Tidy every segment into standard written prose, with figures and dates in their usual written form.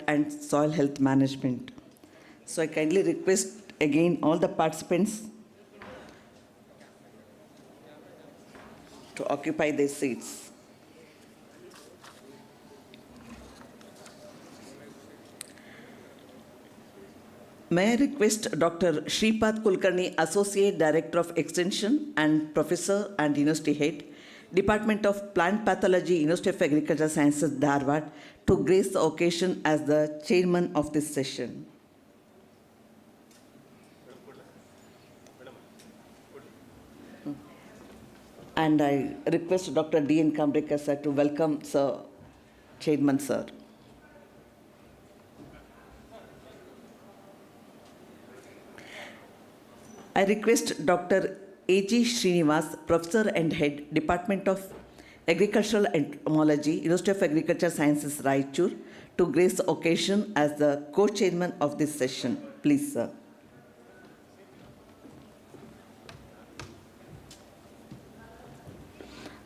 and soil health management. So I kindly request again all the participants to occupy their seats. May I request Dr. Shripad Kulkarni, Associate Director of Extension and Professor and University Head, Department of Plant Pathology, University of Agricultural Sciences, Dharwad, to grace the occasion as the chairman of this session. And I request Dr. D.N. Kambrikar sir to welcome Sir, Chairman sir. I request Dr. A.G. Srinivas, Professor and Head, Department of Agricultural Entomology, University of Agricultural Sciences, Raichur, to grace the occasion as the co-chairman of this session. Please, sir.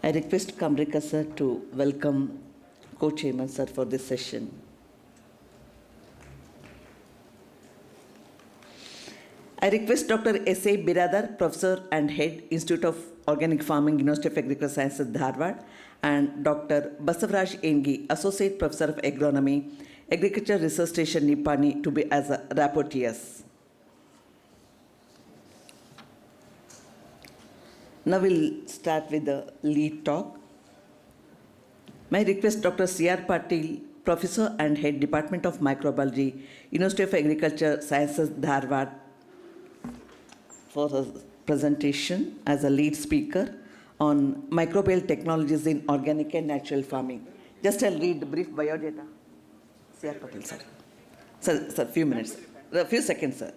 I request Kambrikar sir to welcome co-chairman sir for this session. I request Dr. S.A. Biradar, Professor and Head, Institute of Organic Farming, University of Agricultural Sciences, Dharwad, and Dr. Basavaraj Engi, Associate Professor of Agronomy, Agriculture Research Station, Nippani, to be as a rapporteurs. Now we'll start with the lead talk. May I request Dr. C.R. Patil, Professor and Head, Department of Microbiology, University of Agriculture Sciences, Dharwad, for a presentation as a lead speaker on microbial technologies in organic and natural farming. Just I'll read the brief biodata. C.R. Patil, sir. Sir, few minutes. A few seconds, sir.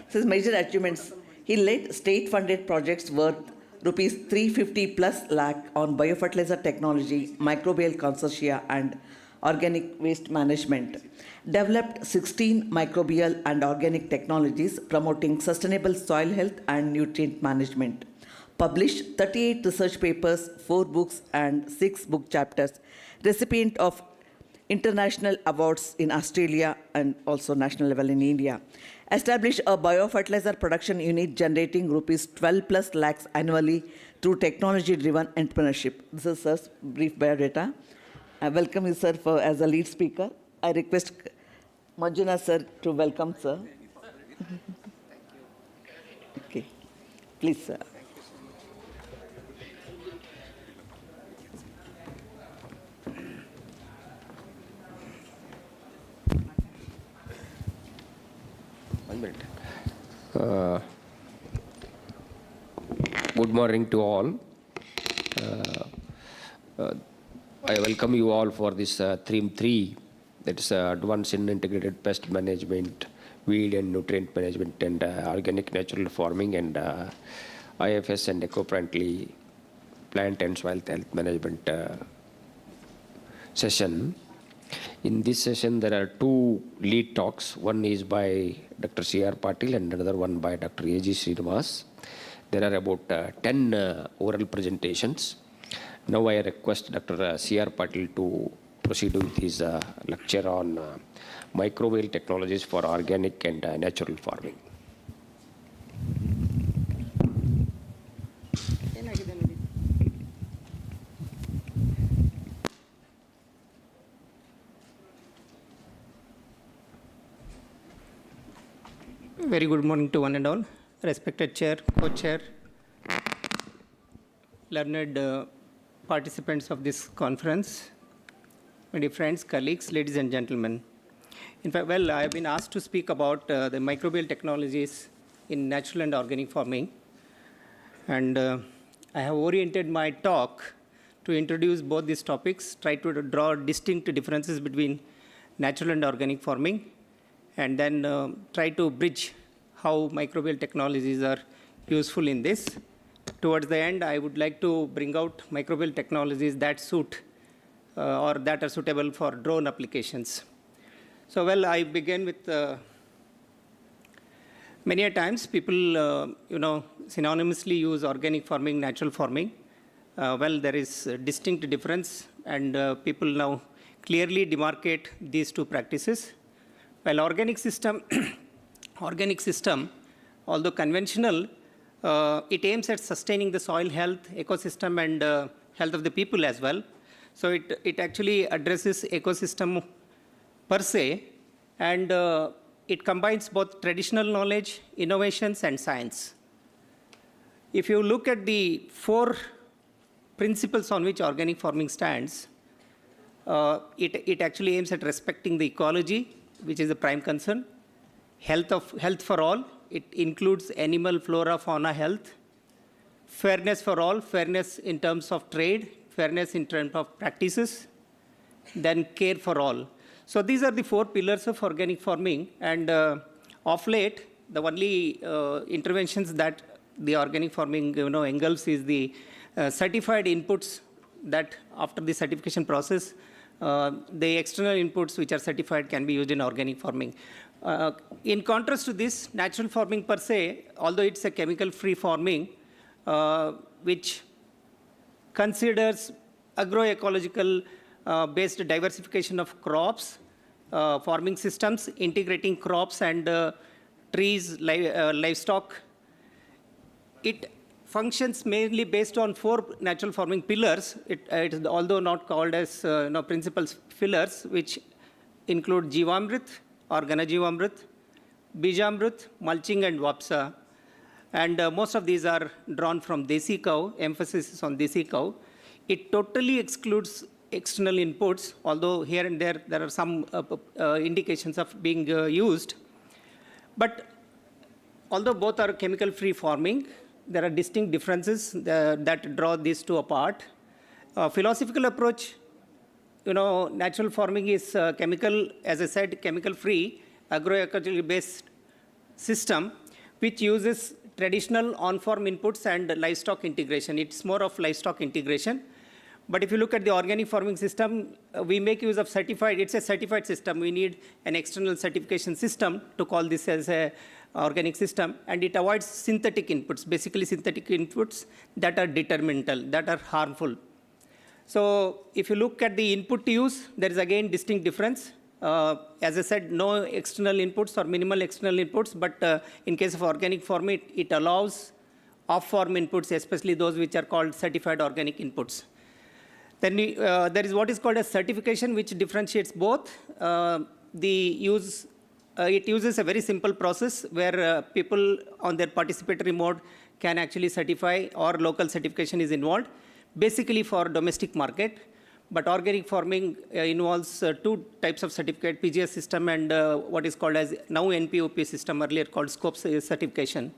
His major achievements, he led state-funded projects worth rupees 350 plus lakh on biofertilizer technology, microbial consortia, and organic waste management. Developed 16 microbial and organic technologies promoting sustainable soil health and nutrient management. Published 38 research papers, 4 books, and 6 book chapters. Recipient of international awards in Australia and also national level in India. Established a biofertilizer production unit generating rupees 12 plus lakhs annually through technology-driven entrepreneurship. This is sir's brief biodata. I welcome you, sir, as a lead speaker. I request Manjuna, sir, to welcome, sir. Okay. Please, sir. One minute. Good morning to all. I welcome you all for this theme 3, that is Advanced in Integrated Pest Management, Weed and Nutrient Management, and Organic Natural Farming, and IFS and eco-friendly Plant and Soil Health Management session. In this session, there are 2 lead talks. One is by Dr. C.R. Patil and another one by Dr. A.G. Srinivas. There are about 10 oral presentations. Now I request Dr. C.R. Patil to proceed with his lecture on microbial technologies for organic and natural farming. Very good morning to one and all. Respected chair, co-chair, learned participants of this conference, my dear friends, colleagues, ladies and gentlemen. In fact, I have been asked to speak about the microbial technologies in natural and organic farming. And I have oriented my talk to introduce both these topics, try to draw distinct differences between natural and organic farming, and then try to bridge how microbial technologies are useful in this. Towards the end, I would like to bring out microbial technologies that suit or that are suitable for drone applications. So, I begin with many a times people, synonymously use organic farming, natural farming. There is a distinct difference, and people now clearly demarcate these 2 practices. While organic system, organic system, although conventional, it aims at sustaining the soil health, ecosystem, and health of the people as well. So it actually addresses ecosystem per se, and it combines both traditional knowledge, innovations, and science. If you look at the 4 principles on which organic farming stands, it actually aims at respecting the ecology, which is the prime concern, health for all. It includes animal, flora, fauna health, fairness for all, fairness in terms of trade, fairness in terms of practices, then care for all. So these are the 4 pillars of organic farming, and of late, the only interventions that the organic farming engulfs is the certified inputs that after the certification process, the external inputs which are certified can be used in organic farming. In contrast to this, natural farming per se, although it's a chemical-free farming, which considers agroecological based diversification of crops, farming systems, integrating crops and trees, livestock. It functions mainly based on 4 natural farming pillars. It is although not called as principles pillars, which include Jivamrit or Ganajivamrit, Bijamrit, mulching, and Vapsa. And most of these are drawn from Desi cow, emphasis is on Desi cow. It totally excludes external inputs, although here and there are some indications of being used. But although both are chemical-free farming, there are distinct differences that draw these 2 apart. Philosophical approach, natural farming is chemical, as I said, chemical-free, agroecology-based system, which uses traditional on-farm inputs and livestock integration. It's more of livestock integration. But if you look at the organic farming system, we make use of certified, it's a certified system. We need an external certification system to call this as a organic system, and it avoids synthetic inputs, basically synthetic inputs that are detrimental, that are harmful. So if you look at the input use, there is again distinct difference. As I said, no external inputs or minimal external inputs, but in case of organic farming, it allows off-farm inputs, especially those which are called certified organic inputs. Then there is what is called a certification, which differentiates both. It uses a very simple process where people on their participatory mode can actually certify, or local certification is involved, basically for domestic market. But organic farming involves 2 types of certificate, PGS system and what is called as now NPOP system, earlier called scope certification.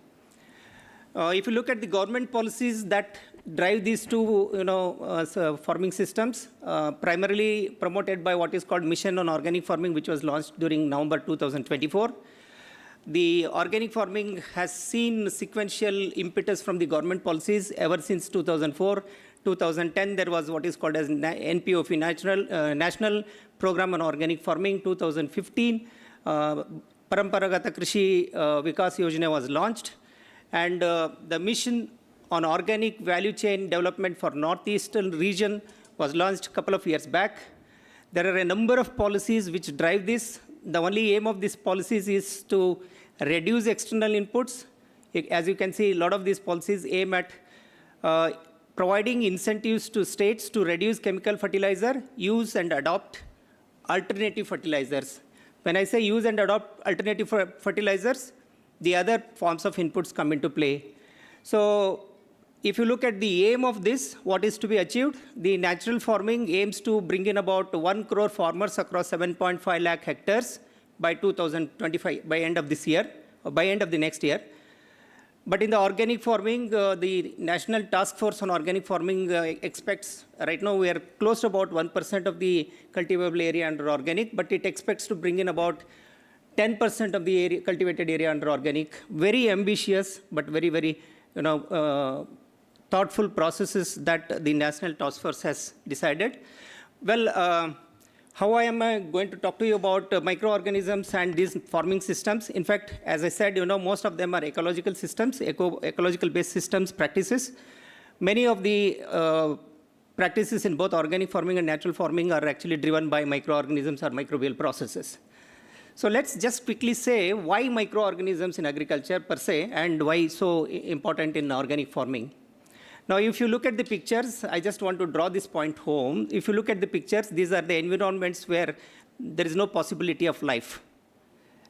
If you look at the government policies that drive these 2 farming systems, primarily promoted by what is called Mission on Organic Farming, which was launched during November 2024. The organic farming has seen sequential impetus from the government policies ever since 2004. 2010, there was what is called as NPOP, National Program on Organic Farming. 2015, Paramparagata Krishi Vikas Yojana was launched. And the mission on organic value chain development for Northeastern region was launched a couple of years back. There are a number of policies which drive this. The only aim of these policies is to reduce external inputs. As you can see, a lot of these policies aim at providing incentives to states to reduce chemical fertilizer, use and adopt alternative fertilizers. When I say use and adopt alternative fertilizers, the other forms of inputs come into play. So if you look at the aim of this, what is to be achieved, the natural farming aims to bring in about 1 crore farmers across 7.5 lakh hectares by 2025, by end of this year, or by end of the next year. But in the organic farming, the National Task Force on Organic Farming expects, right now we are close to about 1% of the cultivable area under organic, but it expects to bring in about 10% of the area, cultivated area under organic. Very ambitious, but very, very, thoughtful processes that the National Task Force has decided. Well, how am I going to talk to you about microorganisms and these farming systems? In fact, as I said, most of them are ecological systems, ecological-based systems, practices. Many of the practices in both organic farming and natural farming are actually driven by microorganisms or microbial processes. So let's just quickly say why microorganisms in agriculture per se and why so important in organic farming. Now, if you look at the pictures, I just want to draw this point home. If you look at the pictures, these are the environments where there is no possibility of life.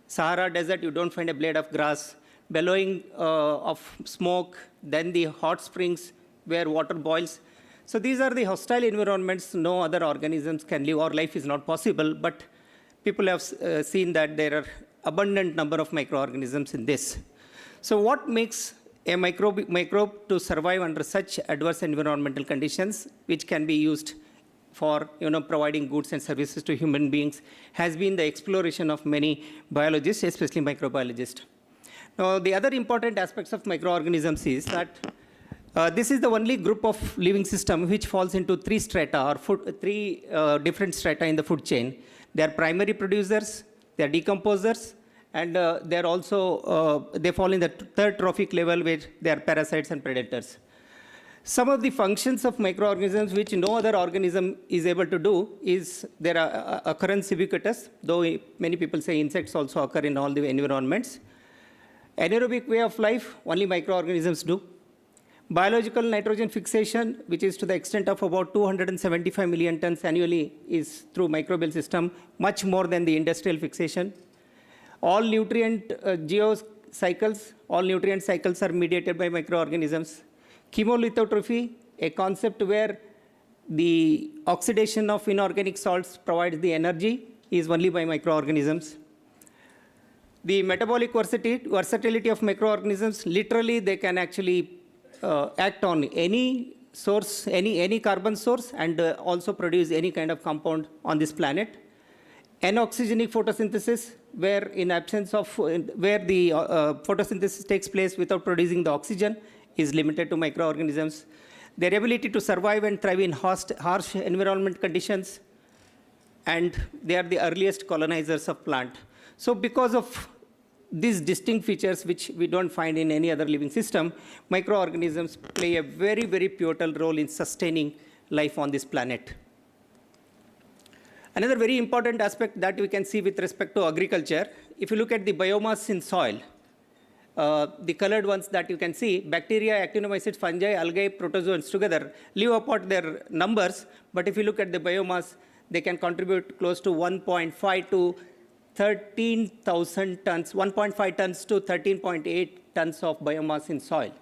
Sahara Desert, you don't find a blade of grass, bellowing of smoke, then the hot springs where water boils. So these are the hostile environments no other organisms can live, or life is not possible, but people have seen that there are abundant number of microorganisms in this. So what makes a microbe to survive under such adverse environmental conditions, which can be used for providing goods and services to human beings, has been the exploration of many biologists, especially microbiologists. Now, the other important aspects of microorganisms is that this is the only group of living system which falls into three strata, or three different strata in the food chain. They are primary producers, they are decomposers, and they are also, they fall in the third trophic level where they are parasites and predators. Some of the functions of microorganisms which no other organism is able to do is their occurrence ubiquitous, though many people say insects also occur in all the environments. Anaerobic way of life, only microorganisms do. Biological nitrogen fixation, which is to the extent of about 275 million tons annually, is through microbial system, much more than the industrial fixation. All nutrient geocycles, all nutrient cycles are mediated by microorganisms. Chemolithotrophy, a concept where the oxidation of inorganic salts provides the energy, is only by microorganisms. The metabolic versatility of microorganisms, literally they can actually act on any source, any carbon source, and also produce any kind of compound on this planet. Anoxygenic photosynthesis, where in absence of, where the photosynthesis takes place without producing the oxygen, is limited to microorganisms. Their ability to survive and thrive in harsh environment conditions, and they are the earliest colonizers of plant. So because of these distinct features which we don't find in any other living system, microorganisms play a very, very pivotal role in sustaining life on this planet. Another very important aspect that we can see with respect to agriculture, if you look at the biomass in soil, the colored ones that you can see, bacteria, actinomycetes, fungi, algae, protozoans together leave apart their numbers, but if you look at the biomass, they can contribute close to 1.5 to 13,000 tons, 1.5 tons to 13.8 tons of biomass in soil.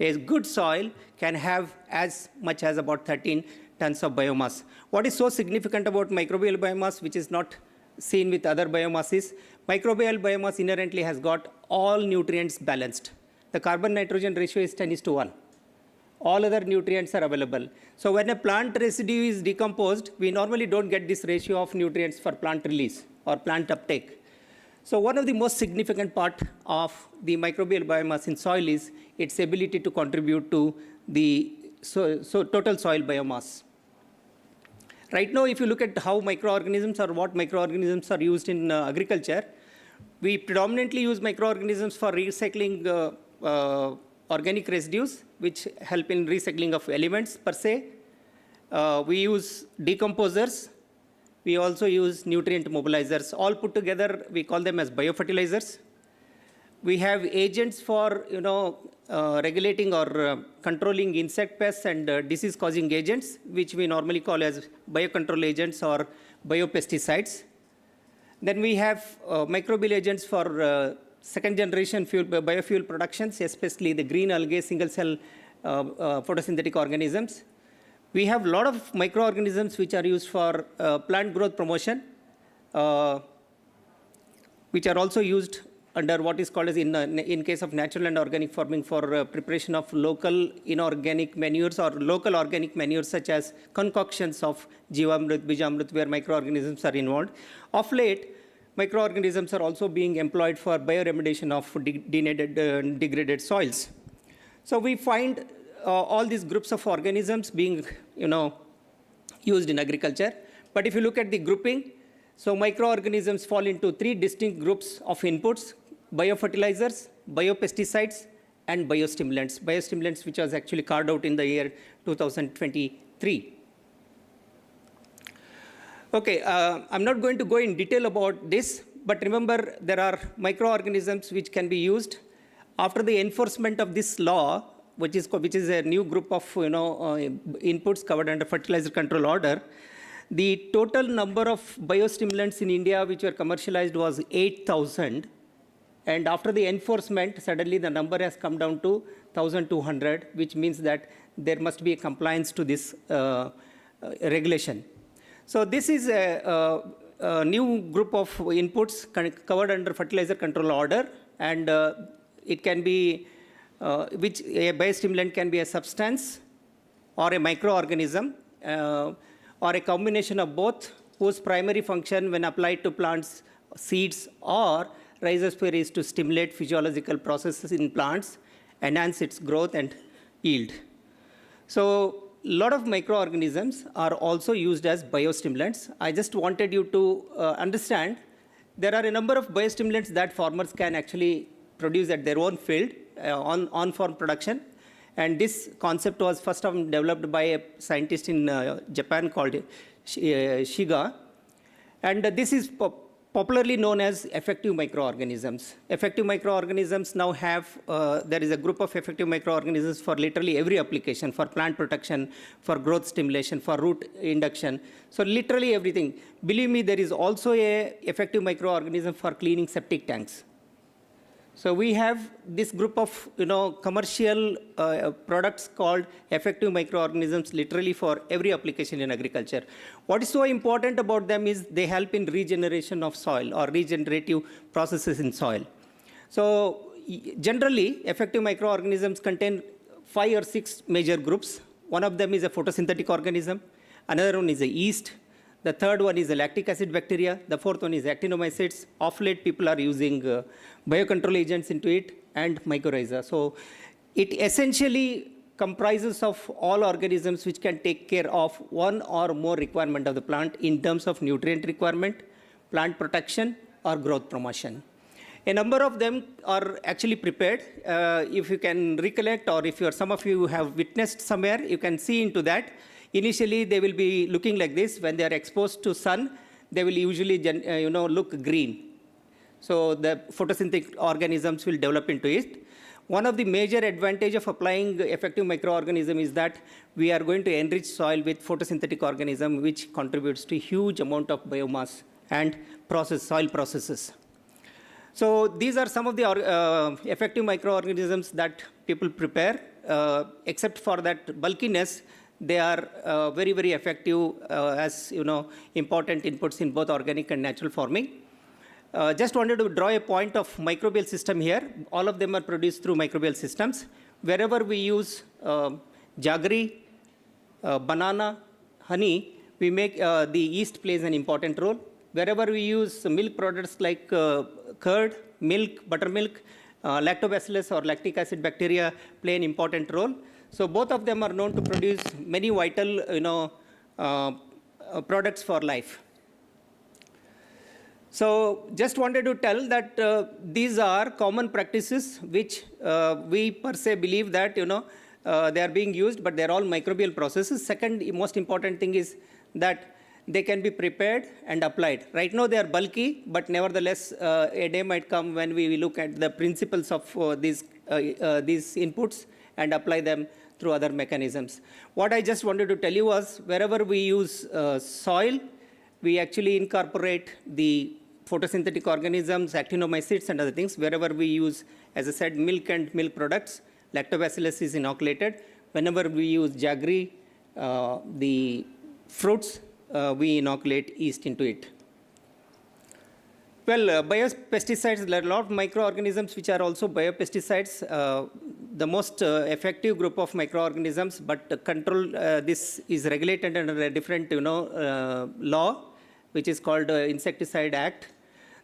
A good soil can have as much as about 13 tons of biomass. What is so significant about microbial biomass, which is not seen with other biomasses? Microbial biomass inherently has got all nutrients balanced. The carbon-nitrogen ratio is 10:1. All other nutrients are available. So when a plant residue is decomposed, we normally don't get this ratio of nutrients for plant release or plant uptake. So one of the most significant part of the microbial biomass in soil is its ability to contribute to the total soil biomass. Right now, if you look at how microorganisms or what microorganisms are used in agriculture, we predominantly use microorganisms for recycling organic residues, which help in recycling of elements per se. We use decomposers. We also use nutrient mobilizers. All put together, we call them as biofertilizers. We have agents for regulating or controlling insect pests and disease-causing agents, which we normally call as biocontrol agents or biopesticides. Then we have microbial agents for second-generation biofuel productions, especially the green algae, single-cell photosynthetic organisms. We have a lot of microorganisms which are used for plant growth promotion, which are also used under what is called as, in case of natural and organic farming, for preparation of local inorganic manures or local organic manures, such as concoctions of Jivamrit, Bijamrit, where microorganisms are involved. Of late, microorganisms are also being employed for bioremediation of degraded soils. So we find all these groups of organisms being used in agriculture. But if you look at the grouping, so microorganisms fall into three distinct groups of inputs: biofertilizers, biopesticides, and biostimulants. Biostimulants, which was actually carved out in the year 2023. Okay, I'm not going to go in detail about this, but remember there are microorganisms which can be used. After the enforcement of this law, which is a new group of inputs covered under fertilizer control order, the total number of biostimulants in India which were commercialized was 8,000. And after the enforcement, suddenly the number has come down to 1,200, which means that there must be a compliance to this regulation. So this is a new group of inputs covered under fertilizer control order, and it can be, which a biostimulant can be a substance or a microorganism or a combination of both, whose primary function when applied to plants, seeds or rhizosphere is to stimulate physiological processes in plants, enhance its growth and yield. So a lot of microorganisms are also used as biostimulants. I just wanted you to understand there are a number of biostimulants that farmers can actually produce at their own field on-farm production. And this concept was first time developed by a scientist in Japan called Shiga. And this is popularly known as effective microorganisms. Effective microorganisms now have, there is a group of effective microorganisms for literally every application, for plant protection, for growth stimulation, for root induction. So literally everything. Believe me, there is also a effective microorganism for cleaning septic tanks. So we have this group of commercial products called effective microorganisms literally for every application in agriculture. What is so important about them is they help in regeneration of soil or regenerative processes in soil. So generally, effective microorganisms contain 5 or 6 major groups. One of them is a photosynthetic organism. Another one is a yeast. The third one is the lactic acid bacteria. The fourth one is actinomycetes. Of late, people are using biocontrol agents into it and mycorrhiza. So it essentially comprises of all organisms which can take care of one or more requirement of the plant in terms of nutrient requirement, plant protection, or growth promotion. A number of them are actually prepared. If you can recollect, or if some of you have witnessed somewhere, you can see into that. Initially, they will be looking like this. When they are exposed to sun, they will usually look green. So the photosynthetic organisms will develop into it. One of the major advantage of applying effective microorganism is that we are going to enrich soil with photosynthetic organism, which contributes to huge amount of biomass and soil processes. So these are some of the effective microorganisms that people prepare. Except for that bulkiness, they are very, very effective as important inputs in both organic and natural farming. Just wanted to draw a point of microbial system here. All of them are produced through microbial systems. Wherever we use jaggery, banana, honey, we make the yeast plays an important role. Wherever we use milk products like curd, milk, buttermilk, lactobacillus or lactic acid bacteria play an important role. So both of them are known to produce many vital products for life. So just wanted to tell that these are common practices which we per se believe that they are being used, but they're all microbial processes. Second most important thing is that they can be prepared and applied. Right now they are bulky, but nevertheless a day might come when we look at the principles of these inputs and apply them through other mechanisms. What I just wanted to tell you was wherever we use soil, we actually incorporate the photosynthetic organisms, actinomycetes and other things. Wherever we use, as I said, milk and milk products, lactobacillus is inoculated. Whenever we use jaggery, the fruits, we inoculate yeast into it. Well, biopesticides, there are a lot of microorganisms which are also biopesticides. The most effective group of microorganisms, but control, this is regulated under a different law, which is called Insecticide Act.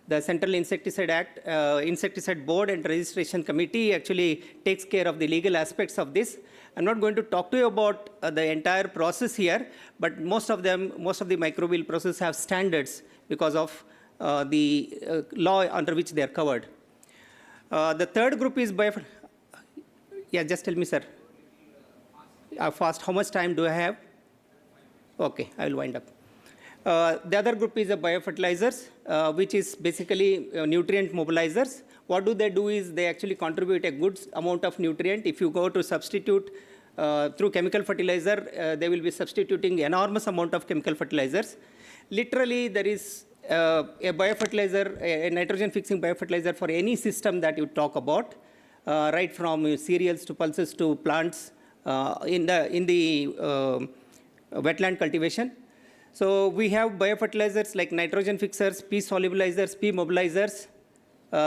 The Central Insecticide Act, Insecticide Board and Registration Committee actually takes care of the legal aspects of this. I'm not going to talk to you about the entire process here, but most of the microbial processes have standards because of the law under which they are covered. The third group is yeah, just tell me, sir. Fast, how much time do I have? Okay, I will wind up. The other group is the biofertilizers, which is basically nutrient mobilizers. What do? They actually contribute a good amount of nutrient. If you go to substitute through chemical fertilizer, they will be substituting enormous amount of chemical fertilizers. Literally, there is a biofertilizer, a nitrogen fixing biofertilizer for any system that you talk about, right from cereals to pulses to plants in the wetland cultivation. So we have biofertilizers like nitrogen fixers, P solubilizers, P mobilizers.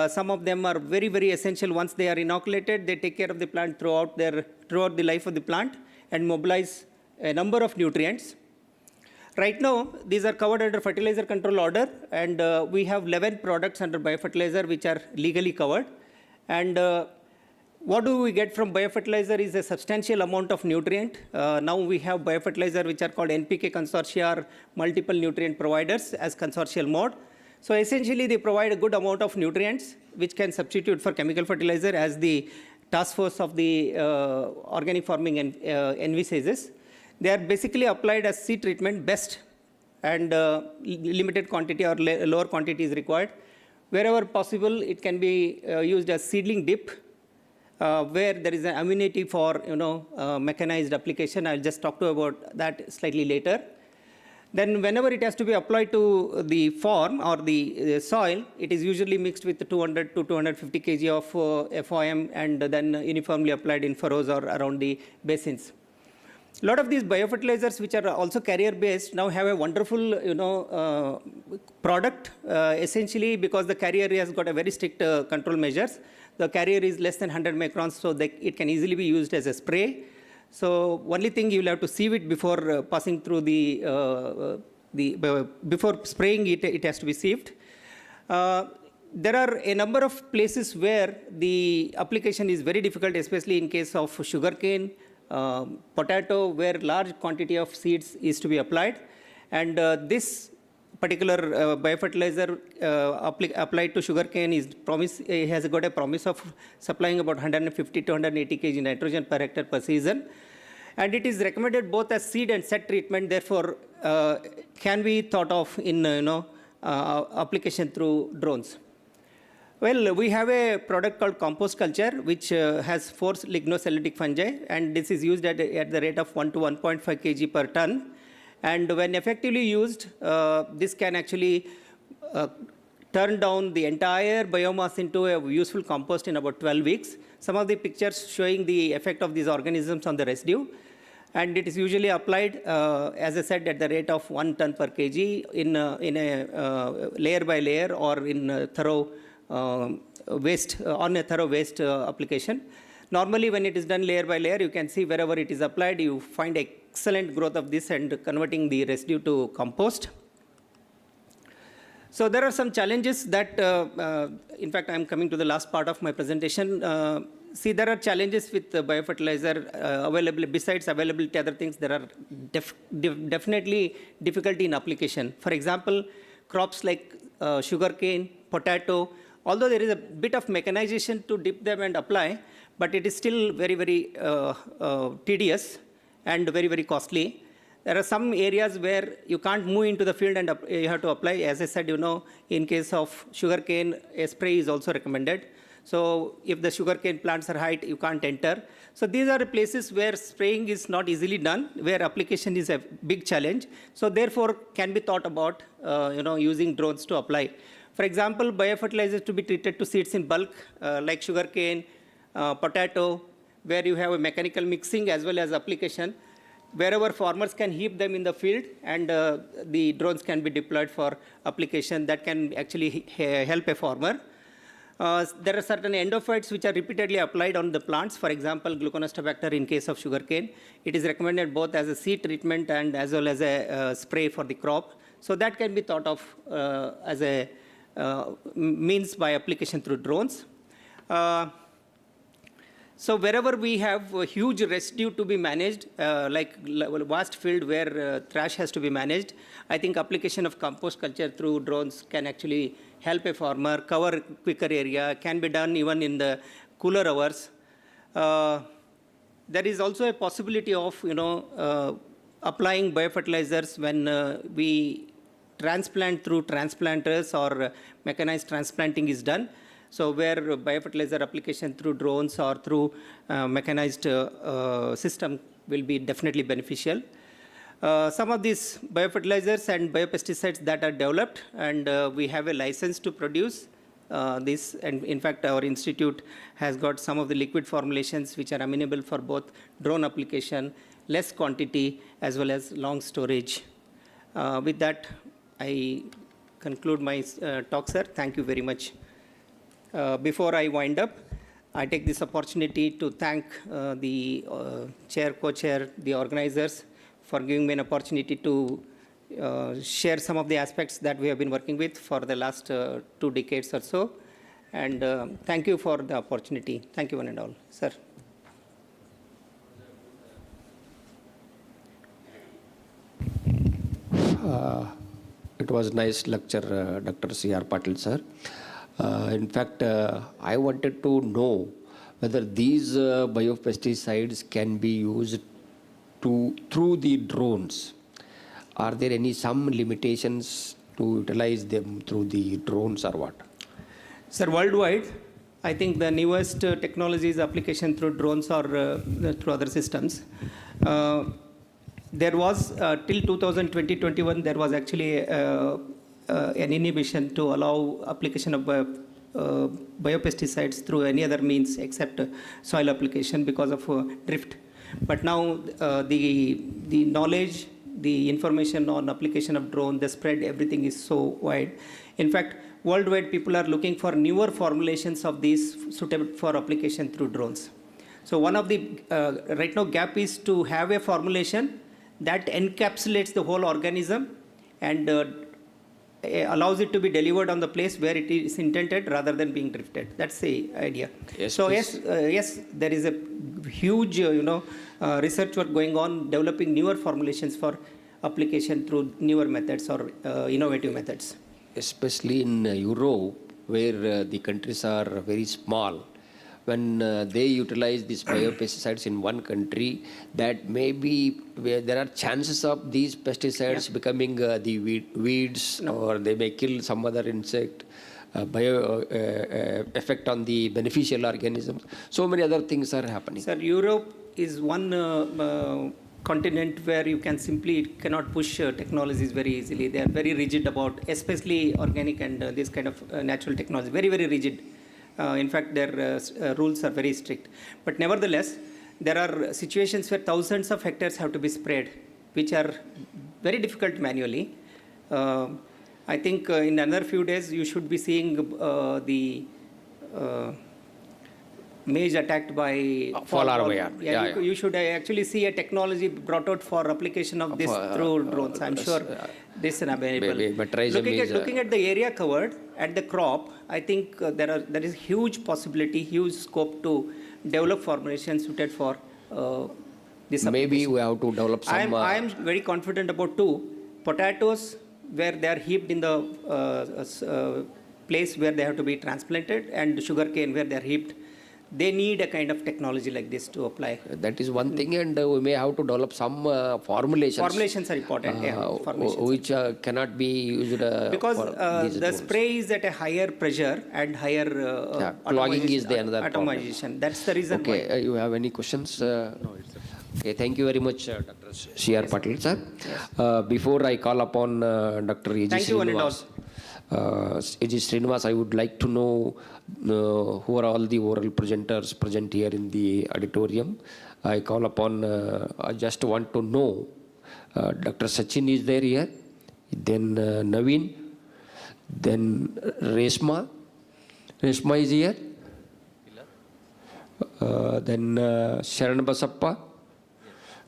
Some of them are very, very essential. Once they are inoculated, they take care of the plant throughout the life of the plant and mobilize a number of nutrients. Right now, these are covered under fertilizer control order, and we have 11 products under biofertilizer which are legally covered. And what do we get from biofertilizer is a substantial amount of nutrient. Now we have biofertilizer which are called NPK consortia or multiple nutrient providers as consortial mode. So essentially they provide a good amount of nutrients which can substitute for chemical fertilizer as the task force of the organic farming envisages. They are basically applied as seed treatment best, and limited quantity or lower quantity is required. Wherever possible, it can be used as seedling dip, where there is an amenity for mechanized application. I'll just talk to you about that slightly later. Then whenever it has to be applied to the farm or the soil, it is usually mixed with 200 to 250 kg of FOM and then uniformly applied in furrows or around the basins. A lot of these biofertilizers, which are also carrier-based, now have a wonderful product, essentially because the carrier has got a very strict control measures. The carrier is less than 100 microns, so it can easily be used as a spray. So only thing you will have to sieve it before passing through before spraying it, it has to be sieved. There are a number of places where the application is very difficult, especially in case of sugarcane, potato, where large quantity of seeds is to be applied. And this particular biofertilizer applied to sugarcane has got a promise of supplying about 150 to 180 kg nitrogen per hectare per season. And it is recommended both as seed and set treatment, therefore can be thought of in application through drones. Well, we have a product called compost culture, which has 4 lignocellulosic fungi, and this is used at the rate of 1 to 1.5 kg per ton. And when effectively used, this can actually turn down the entire biomass into a useful compost in about 12 weeks. Some of the pictures showing the effect of these organisms on the residue. And it is usually applied, as I said, at the rate of 1 ton per kg in a layer by layer or in a thorough waste, on a thorough waste application. Normally, when it is done layer by layer, you can see wherever it is applied, you find excellent growth of this and converting the residue to compost. So there are some challenges that, in fact, I'm coming to the last part of my presentation. See, there are challenges with the biofertilizer availability. Besides availability, other things, there are definitely difficulty in application. For example, crops like sugarcane, potato, although there is a bit of mechanization to dip them and apply, but it is still very, very tedious and very, very costly. There are some areas where you can't move into the field and you have to apply. As I said, in case of sugarcane, a spray is also recommended. So if the sugarcane plants are high, you can't enter. So these are places where spraying is not easily done, where application is a big challenge. So therefore, can be thought about using drones to apply. For example, biofertilizers to be treated to seeds in bulk, like sugarcane, potato, where you have a mechanical mixing as well as application, wherever farmers can heap them in the field, and the drones can be deployed for application that can actually help a farmer. There are certain endophytes which are repeatedly applied on the plants. For example, gluconostrobacter in case of sugarcane. It is recommended both as a seed treatment and as well as a spray for the crop. So that can be thought of as a means by application through drones. So wherever we have a huge residue to be managed, like a vast field where trash has to be managed, I think application of compost culture through drones can actually help a farmer cover quicker area, can be done even in the cooler hours. There is also a possibility of applying biofertilizers when we transplant through transplanters or mechanized transplanting is done. So where biofertilizer application through drones or through mechanized system will be definitely beneficial. Some of these biofertilizers and biopesticides that are developed, and we have a license to produce this, and in fact our institute has got some of the liquid formulations which are amenable for both drone application, less quantity as well as long storage. With that, I conclude my talk, sir. Thank you very much. Before I wind up, I take this opportunity to thank the chair, co-chair, the organizers for giving me an opportunity to share some of the aspects that we have been working with for the last 2 decades or so. And thank you for the opportunity. Thank you one and all. Sir. It was nice lecture, Dr. C.R. Patil, sir. In fact, I wanted to know whether these biopesticides can be used through the drones. Are there some limitations to utilize them through the drones or what? Sir, worldwide, I think the newest technologies application through drones or through other systems. There was, till 2020-21, there was actually an inhibition to allow application of biopesticides through any other means except soil application because of drift. But now the knowledge, the information on application of drone, the spread, everything is so wide. In fact, worldwide people are looking for newer formulations of these suitable for application through drones. So one of the right now gap is to have a formulation that encapsulates the whole organism and allows it to be delivered on the place where it is intended rather than being drifted. That's the idea. Yes, so please. yes, there is a huge research work going on developing newer formulations for application through newer methods or innovative methods. Especially in Europe, where the countries are very small, when they utilize these biopesticides in one country, that maybe where there are chances of these pesticides becoming the weeds, or they may kill some other insect, effect on the beneficial organisms. So many other things are happening. Sir, Europe is one continent where you cannot push technologies very easily. They are very rigid about, especially organic and this kind of natural technology, very, very rigid. In fact, their rules are very strict. But nevertheless, there are situations where thousands of hectares have to be sprayed, which are very difficult manually. I think in another few days, you should be seeing the maize attacked by fall larvae. You should actually see a technology brought out for application of this through drones. I'm sure this is available. Looking at the area covered and the crop, I think there is huge possibility, huge scope to develop formulations suited for this application. Maybe we have to develop some. I am very confident about potatoes where they are heaped in the place where they have to be transplanted, and sugarcane where they are heaped. They need a kind of technology like this to apply. That is one thing, and we may have to develop some formulations. Formulations are important, which cannot be used because for these the tools. spray is at a higher pressure and higher clogging is the another atomization. That's the reason why. Okay, you have any questions? No, it's okay. Thank you very much, Dr. C.R. Patil, sir. Yes. Before I call upon Dr. A.G. Thank you, one and all. A.G. Srinivas, I would like to know who are all the oral presenters present here in the auditorium. I call upon, I just want to know, Dr. Sachin is there here, then Naveen, then Reshma is here, then Sharan Basappa,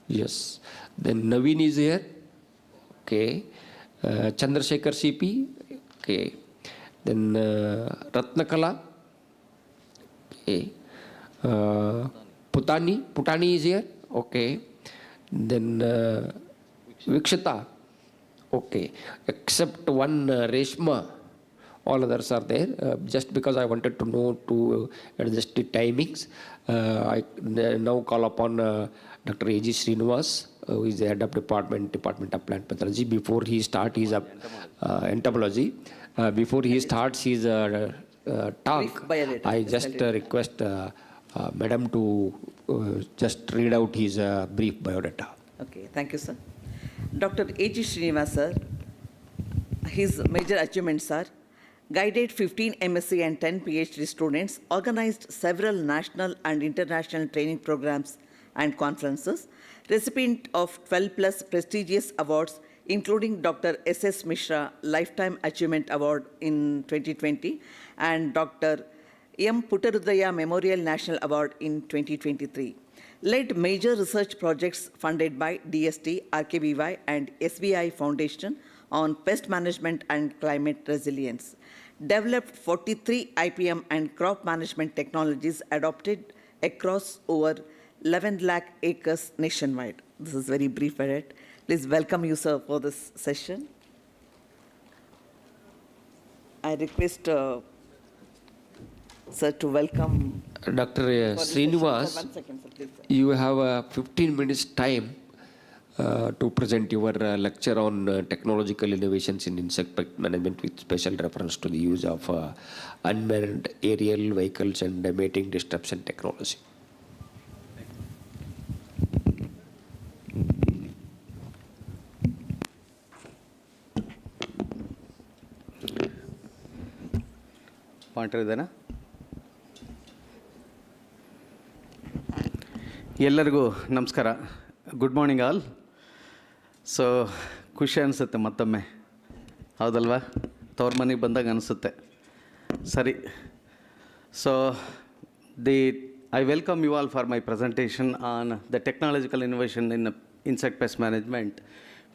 yes, then Naveen is here, okay, Chandrasekhar CP, okay, then Ratnakala, okay, Putani is here, okay, then Vikshita, okay, except one Reshma, all others are there. Just because I wanted to know to adjust the timings, I now call upon Dr. A.G. Srinivas, who is the head of Department of Plant Pathology. Before he starts his entomology, before he starts his talk, I just request Madam to just read out his brief biodata. Okay, thank you, sir. Dr. A.G. Srinivas, sir, his major achievements are guided 15 MSc and 10 PhD students, organized several national and international training programs and conferences, recipient of 12 plus prestigious awards, including Dr. S.S. Mishra Lifetime Achievement Award in 2020 and Dr. M. Puttarudaya Memorial National Award in 2023. Led major research projects funded by DST, RKBY, and SBI Foundation on pest management and climate resilience. Developed 43 IPM and crop management technologies adopted across over 11 lakh acres nationwide. This is very brief, Edit. Please welcome you, sir, for this session. I request sir to welcome Dr. Srinivas, 1 second, sir, please, sir. you have 15 minutes time to present your lecture on technological innovations in insect pest management with special reference to the use of unmanned aerial vehicles and mating disruption technology. ಮಾತಾಡಿದ್ದೇನಾ? ಎಲ್ಲರಿಗೂ ನಮಸ್ಕಾರ. Good morning all. So ಖುಷಿ ಅನಿಸುತ್ತೆ ಮತ್ತೊಮ್ಮೆ, ಹೌದಲ್ವಾ? ತವ್ರ ಮನೆಗೆ ಬಂದಾಗ ಅನಿಸುತ್ತೆ. ಸರಿ. So I welcome you all for my presentation on the technological innovation in insect pest management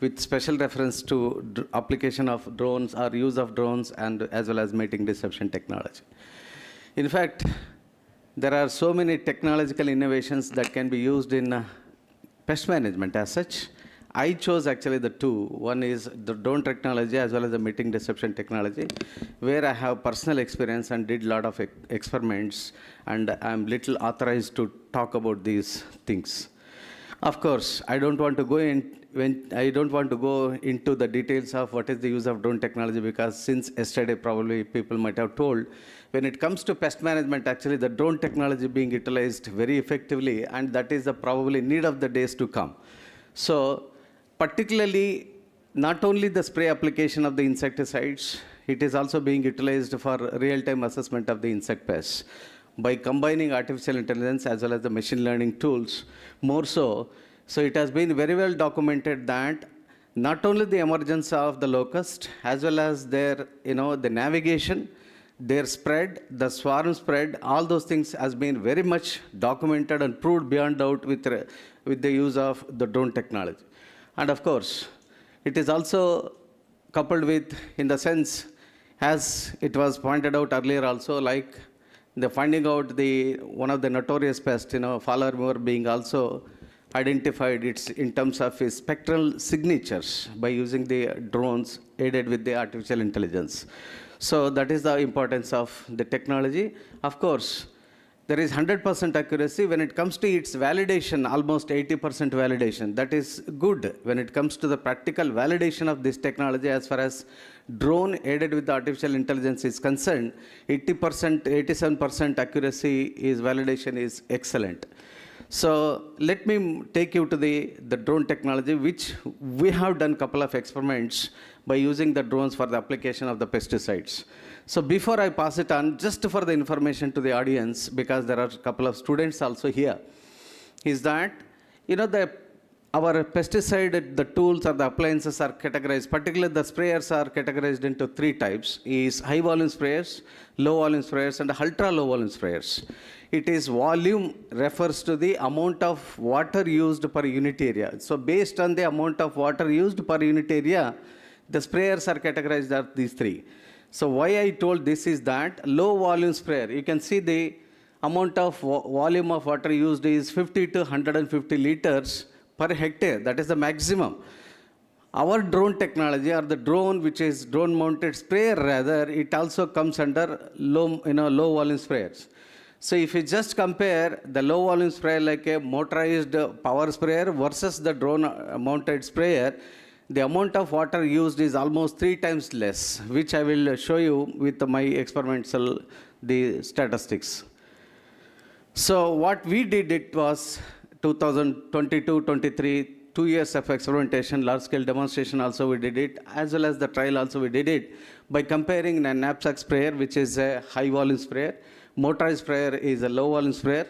with special reference to application of drones or use of drones and as well as mating deception technology. In fact, there are so many technological innovations that can be used in pest management as such. I chose actually the two. One is the drone technology as well as the mating deception technology, where I have personal experience and did a lot of experiments, and I'm little authorized to talk about these things. Of course, I don't want to go into the details of what is the use of drone technology, because since yesterday probably people might have told, when it comes to pest management, actually the drone technology being utilized very effectively, and that is the probably need of the days to come. So particularly not only the spray application of the insecticides, it is also being utilized for real-time assessment of the insect pests by combining artificial intelligence as well as the machine learning tools. More so, it has been very well documented that not only the emergence of the locust as well as their, the navigation, their spread, the swarm spread, all those things has been very much documented and proved beyond doubt with the use of the drone technology. And of course, it is also coupled with, in the sense, as it was pointed out earlier also, like the finding out one of the notorious pests, faller moor being also identified in terms of his spectral signatures by using the drones aided with the artificial intelligence. So that is the importance of the technology. Of course, there is 100% accuracy. When it comes to its validation, almost 80% validation. That is good when it comes to the practical validation of this technology. As far as drone aided with artificial intelligence is concerned, 80%, 87% accuracy validation is excellent. So let me take you to the drone technology, which we have done a couple of experiments by using the drones for the application of the pesticides. So before I pass it on, just for the information to the audience, because there are a couple of students also here, is that, our pesticide, the tools or the appliances are categorized, particularly the sprayers are categorized into 3 types, is high volume sprayers, low volume sprayers, and ultra low volume sprayers. It is volume refers to the amount of water used per unit area. So based on the amount of water used per unit area, the sprayers are categorized as these 3. So why I told this is that low volume sprayer, you can see the amount of volume of water used is 50 to 150 liters per hectare. That is the maximum. our drone technology, or the drone which is drone mounted sprayer rather, it also comes under low volume sprayers. So if you just compare the low volume sprayer like a motorized power sprayer versus the drone mounted sprayer, the amount of water used is almost 3 times less, which I will show you with my experimental the statistics. So what we did, it was 2022-23, 2 years of experimentation, large-scale demonstration also we did it, as well as the trial also we did it, by comparing a knapsack sprayer, which is a high-volume sprayer, motorized sprayer is a low-volume sprayer,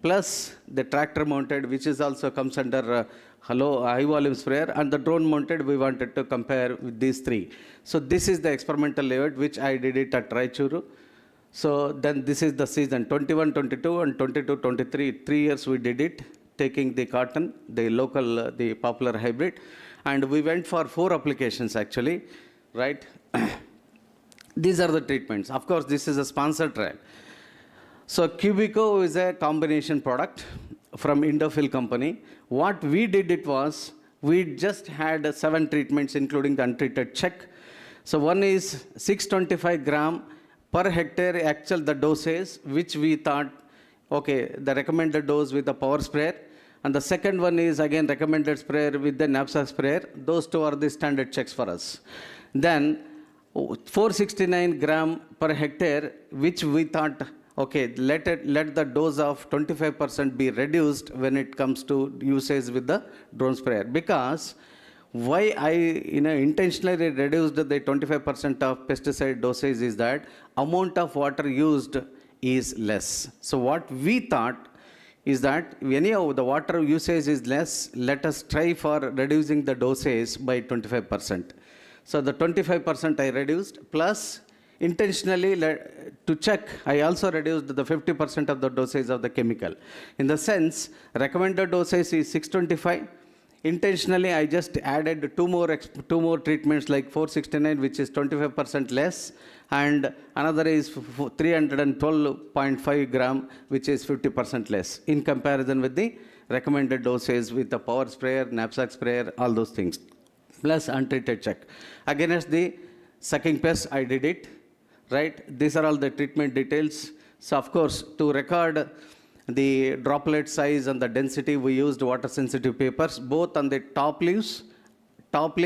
plus the tractor-mounted, which is also comes under high-volume sprayer, and the drone-mounted, we wanted to compare with these three. So this is the experimental layout, which I did it at Raichuru. So then this is the season, 21-22 and 22-23, 3 years we did it, taking the cotton, the local, the popular hybrid, and we went for 4 applications actually, right? These are the treatments. Of course, this is a sponsored trial. So Cubico is a combination product from Indophil company. What we did it was, we just had 7 treatments, including the untreated check. So one is 625 gram per hectare, actual the dosage, which we thought, okay, the recommended dose with the power sprayer. And the second one is again recommended sprayer with the knapsack sprayer. Those 2 are the standard checks for us. Then 469 gram per hectare, which we thought, okay, let the dose of 25% be reduced when it comes to usage with the drone sprayer. Because why I intentionally reduced the 25% of pesticide dosage is that amount of water used is less. So what we thought is that anyhow the water usage is less, let us try for reducing the dosage by 25%. So the 25% I reduced, plus intentionally to check, I also reduced the 50% of the dosage of the chemical. In the sense, recommended dosage is 625. Intentionally, I just added two more treatments like 469, which is 25% less, and another is 312.5 gram, which is 50% less in comparison with the recommended dosage with the power sprayer, knapsack sprayer, all those things, plus untreated check. Against the sucking pest, I did it, right? These are all the treatment details. So of course, to record the droplet size and the density, we used water sensitive papers, both on the top leaf, top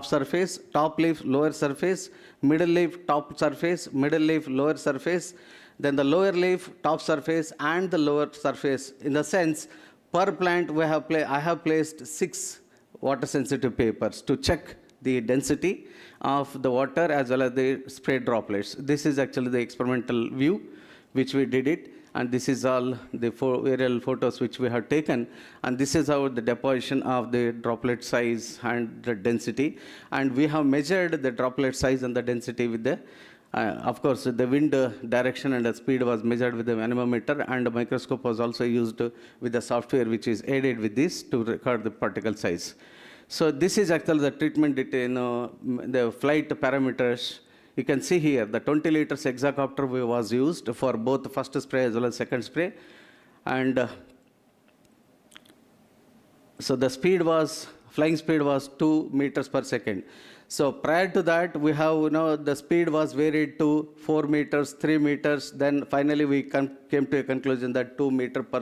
surface, top leaf, lower surface, middle leaf, top surface, middle leaf, lower surface, then the lower leaf, top surface, and the lower surface. In the sense, per plant, I have placed 6 water sensitive papers to check the density of the water as well as the spray droplets. This is actually the experimental view which we did it, and this is all the aerial photos which we have taken, and this is how the deposition of the droplet size and the density, and we have measured the droplet size and the density with the of course the wind direction and the speed was measured with the anemometer, and the microscope was also used with the software which is aided with this to record the particle size. So this is actually the treatment detail, the flight parameters. You can see here the 20 liters hexacopter was used for both the first spray as well as second spray, and so the flying speed was 2 meters per second. So prior to that, we have the speed was varied to 4 meters, 3 meters. Then finally we came to a conclusion that 2 meters per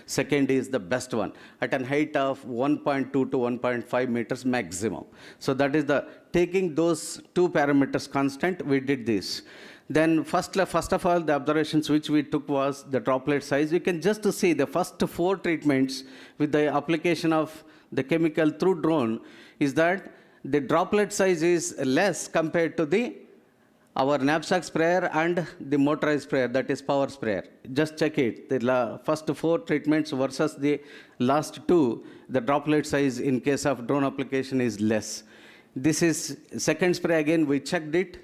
second is the best one at a height of 1.2 to 1.5 meters maximum. So that is the taking those 2 parameters constant. We did this. Then first of all, the observations which we took was the droplet size. You can just see the first 4 treatments with the application of the chemical through drone is that the droplet size is less compared to our knapsack sprayer and the motorized sprayer, that is power sprayer. Just check it. The first 4 treatments versus the last 2, the droplet size in case of drone application is less. This is second spray, again we checked it.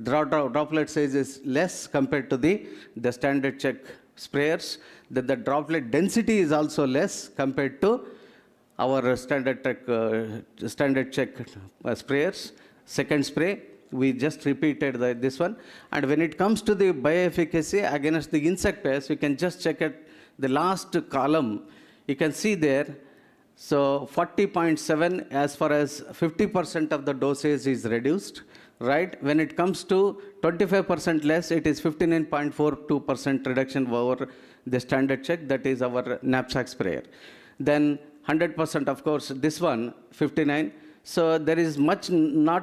Droplet size is less compared to the standard check sprayers. The droplet density is also less compared to our standard check sprayers. Second spray, we just repeated this one. And when it comes to the bioefficacy against the insect pest, you can just check at the last column. You can see there So 40.7, as far as 50% of the dosage is reduced, right? When it comes to 25% less, it is 59.42% reduction over the standard check, that is our knapsack sprayer. Then 100%, of course, this one, 59. So there is not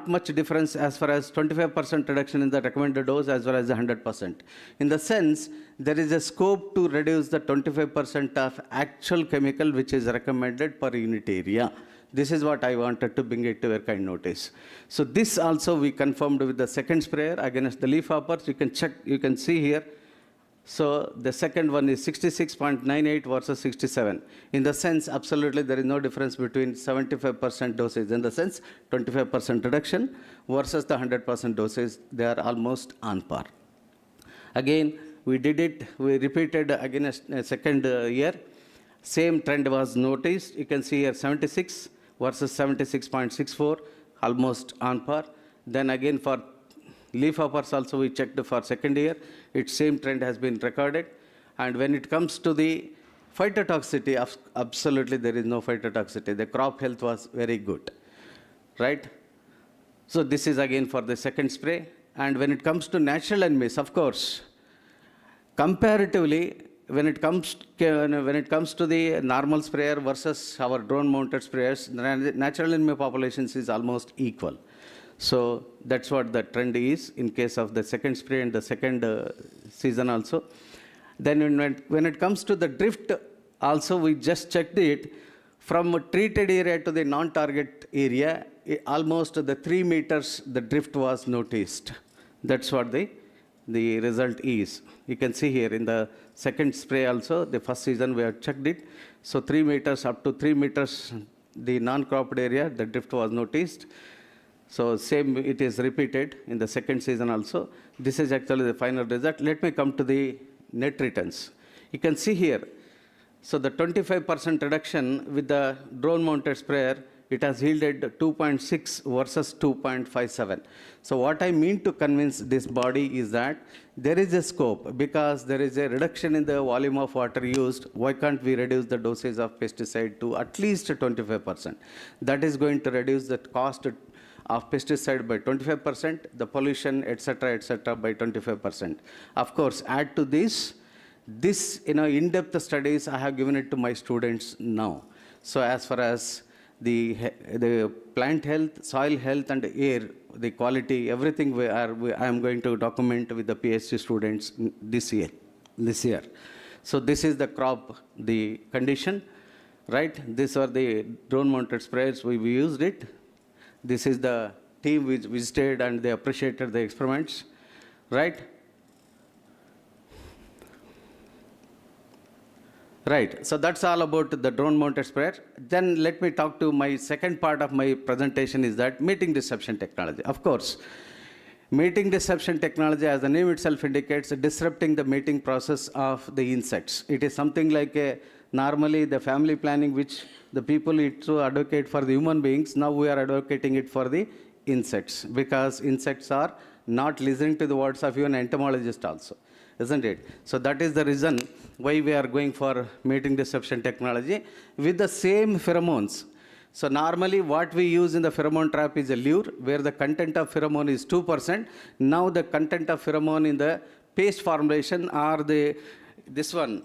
much difference as far as 25% reduction in the recommended dose as well as the 100%. In the sense, there is a scope to reduce the 25% of actual chemical which is recommended per unit area. This is what I wanted to bring it to your kind notice. So this also we confirmed with the second sprayer against the leaf hoppers. You can check, you can see here. So the second one is 66.98 versus 67. In the sense, absolutely there is no difference between 75% dosage. In the sense, 25% reduction versus the 100% dosage, they are almost on par. Again, we did it, we repeated again a second year. Same trend was noticed. You can see here 76 versus 76.64, almost on par. Then again for leaf hoppers also we checked for second year. Its same trend has been recorded. And when it comes to the phytotoxicity, absolutely there is no phytotoxicity. The crop health was very good, right? So this is again for the second spray. And when it comes to natural enemies, of course, comparatively, when it comes to the normal sprayer versus our drone-mounted sprayers, the natural enemy populations is almost equal. So that's what the trend is in case of the second spray and the second season also. Then when it comes to the drift, also we just checked it from treated area to the non-target area, almost the 3 meters the drift was noticed. That's what the result is. You can see here in the second spray also, the first season we have checked it. So 3 meters up to 3 meters, the non-cropped area, the drift was noticed. So same it is repeated in the second season also. This is actually the final result. Let me come to the net returns. You can see here, so the 25% reduction with the drone-mounted sprayer, it has yielded 2.6 versus 2.57. So what I mean to convince this body is that there is a scope because there is a reduction in the volume of water used. Why can't we reduce the dosage of pesticide to at least 25%? That is going to reduce the cost of pesticide by 25%, the pollution, etc., by 25%. Of course, add to this in-depth studies I have given it to my students now. So as far as the plant health, soil health, and air, the quality, everything I am going to document with the PhD students this year. So this is the crop, the condition, right? These are the drone-mounted sprayers. We used it. This is the team which visited and they appreciated the experiments, right? Right, so that's all about the drone-mounted sprayer. Then let me talk to my second part of my presentation is that mating disruption technology. Of course, mating disruption technology, as the name itself indicates, disrupting the mating process of the insects. It is something like normally the family planning which the people used to advocate for the human beings, now we are advocating it for the insects because insects are not listening to the words of even entomologist also, isn't it? So that is the reason why we are going for mating disruption technology with the same pheromones. So normally what we use in the pheromone trap is a lure where the content of pheromone is 2%. Now the content of pheromone in the paste formulation are this one.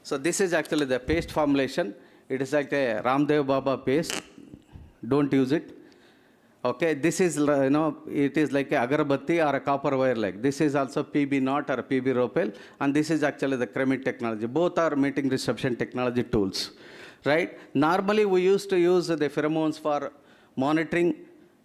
So this is actually the paste formulation. It is like a Ramdev Baba paste. Don't use it. Okay, this is, it is like a agarbatti or a copper wire like. This is also PB knot or PB ropel, and this is actually the Cremit technology. Both are mating disruption technology tools, right? Normally, we used to use the pheromones for monitoring,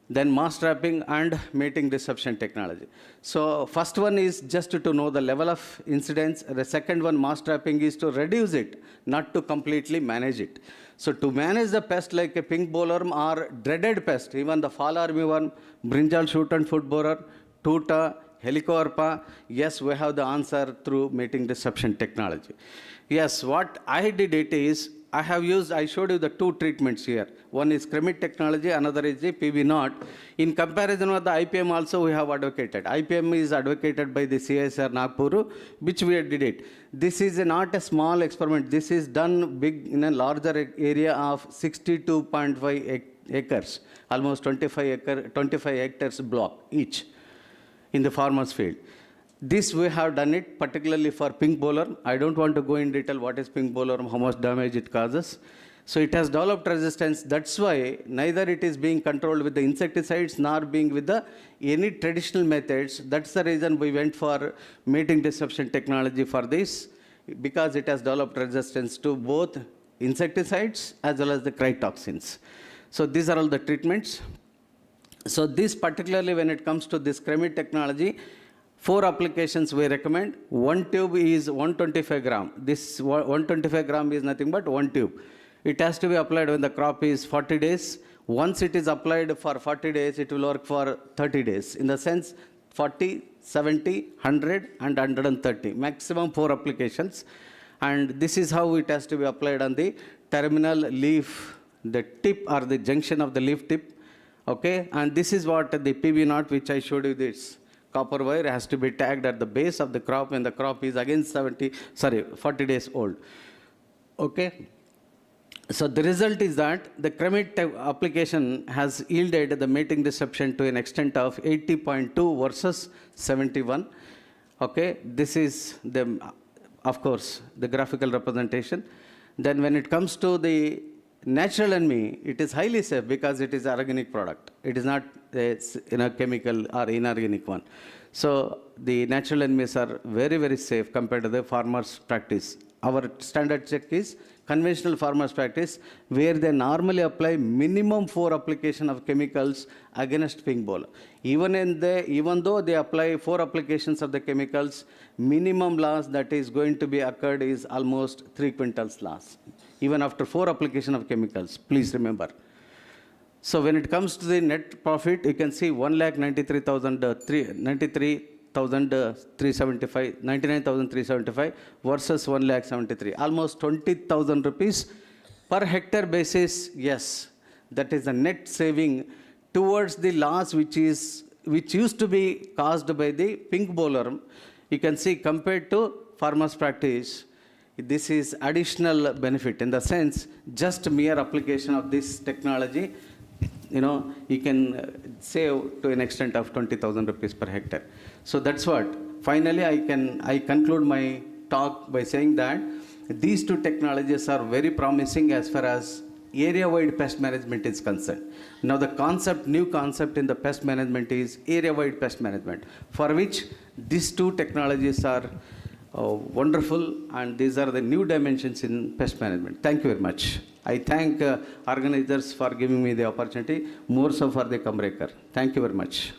then mass trapping and mating disruption technology. So first one is just to know the level of incidence. The second one, mass trapping, is to reduce it, not to completely manage it. So to manage the pest like a pink bollworm or dreaded pest, even the fall armyworm, brinjal shoot and foot borer, tuta, helicoverpa, yes, we have the answer through mating disruption technology. Yes, what I did it is, I showed you the two treatments here. One is Cremit technology, another is the PB0. In comparison with the IPM also we have advocated. IPM is advocated by the CSR Nagpur, which we did it. This is not a small experiment. This is done big in a larger area of 62.5 acres, almost 25 hectares block each in the farmer's field. This we have done it particularly for pink borer. I don't want to go in detail what is pink borer, how much damage it causes. So it has developed resistance. That's why neither it is being controlled with the insecticides nor being with the any traditional methods. That's the reason we went for mating disruption technology for this, because it has developed resistance to both insecticides as well as the cryotoxins. So these are all the treatments. So this particularly when it comes to this Cremit technology, 4 applications we recommend. One tube is 125 gram. This 125 gram is nothing but one tube. It has to be applied when the crop is 40 days. Once it is applied for 40 days, it will work for 30 days. In the sense, 40, 70, 100 and 130. Maximum 4 applications. And this is how it has to be applied on the terminal leaf, the tip or the junction of the leaf tip. Okay, and this is what the PB0, which I showed you this. Copper wire has to be tagged at the base of the crop when the crop is again 40 days old. Okay. So the result is that the Cremit application has yielded the mating disruption to an extent of 80.2 versus 71. Okay. This is the, of course, the graphical representation. Then when it comes to the natural enemy, it is highly safe because it is an organic product. It is not a chemical or inorganic one. So the natural enemies are very, very safe compared to the farmer's practice. Our standard check is conventional farmer's practice, where they normally apply minimum 4 application of chemicals against pink borer. Even though they apply 4 applications of the chemicals, minimum loss that is going to be occurred is almost 3 quintals loss. Even after 4 application of chemicals, please remember. So when it comes to the net profit, you can see 99,375 versus 1,73,000, almost 20,000 rupees per hectare basis. Yes, that is the net saving towards the loss which used to be caused by the pink borer. You can see compared to farmer's practice, this is additional benefit in the sense just mere application of this technology, you can save to an extent of 20,000 rupees per hectare. So that's what. Finally, I conclude my talk by saying that these two technologies are very promising as far as area-wide pest management is concerned. Now the new concept in the pest management is area-wide pest management, for which these two technologies are wonderful, and these are the new dimensions in pest management. Thank you very much. I thank organizers for giving me the opportunity, more so for the Kamrekar. Thank you very much.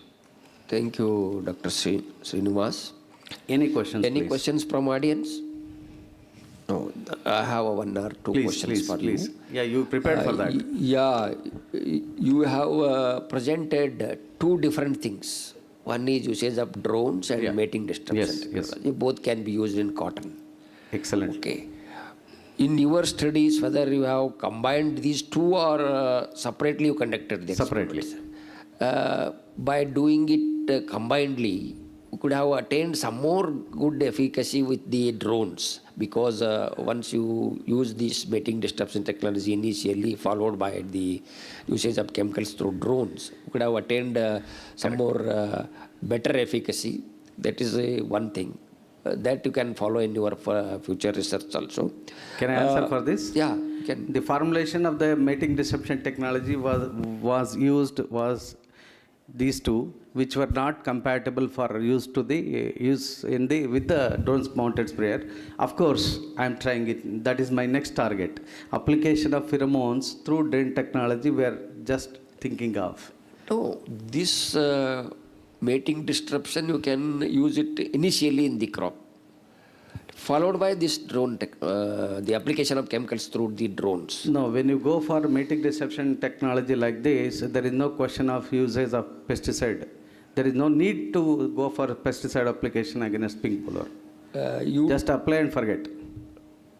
Thank you, Dr. Srinivas. Any questions, Any please? questions from audience? No, I have 1 or 2 questions for you. Yeah, you prepared for that. Yeah, you have presented 2 different things. One is usage of drones and mating disruption technology. Both can be used in cotton. Excellent. Okay. In your studies, whether you have combined these 2 or separately you conducted the Separately. by doing it combinedly, you could have attained some more good efficacy with the drones, because once you use this mating disruption technology initially followed by the usage of chemicals through drones, you could have attained some more better efficacy. That is one thing. That you can follow in your future research also. Can I answer for this? Yeah, you can. The formulation of the mating disruption technology was these 2, which were not compatible for use with the drones mounted sprayer. Of course, I am trying it. That is my next target. Application of pheromones through drone technology we are just thinking of. No, this mating disruption, you can use it initially in the crop, followed by this drone the application of chemicals through the drones. No, when you go for mating disruption technology like this, there is no question of usage of pesticide. There is no need to go for pesticide application against pink borer. You just apply and forget.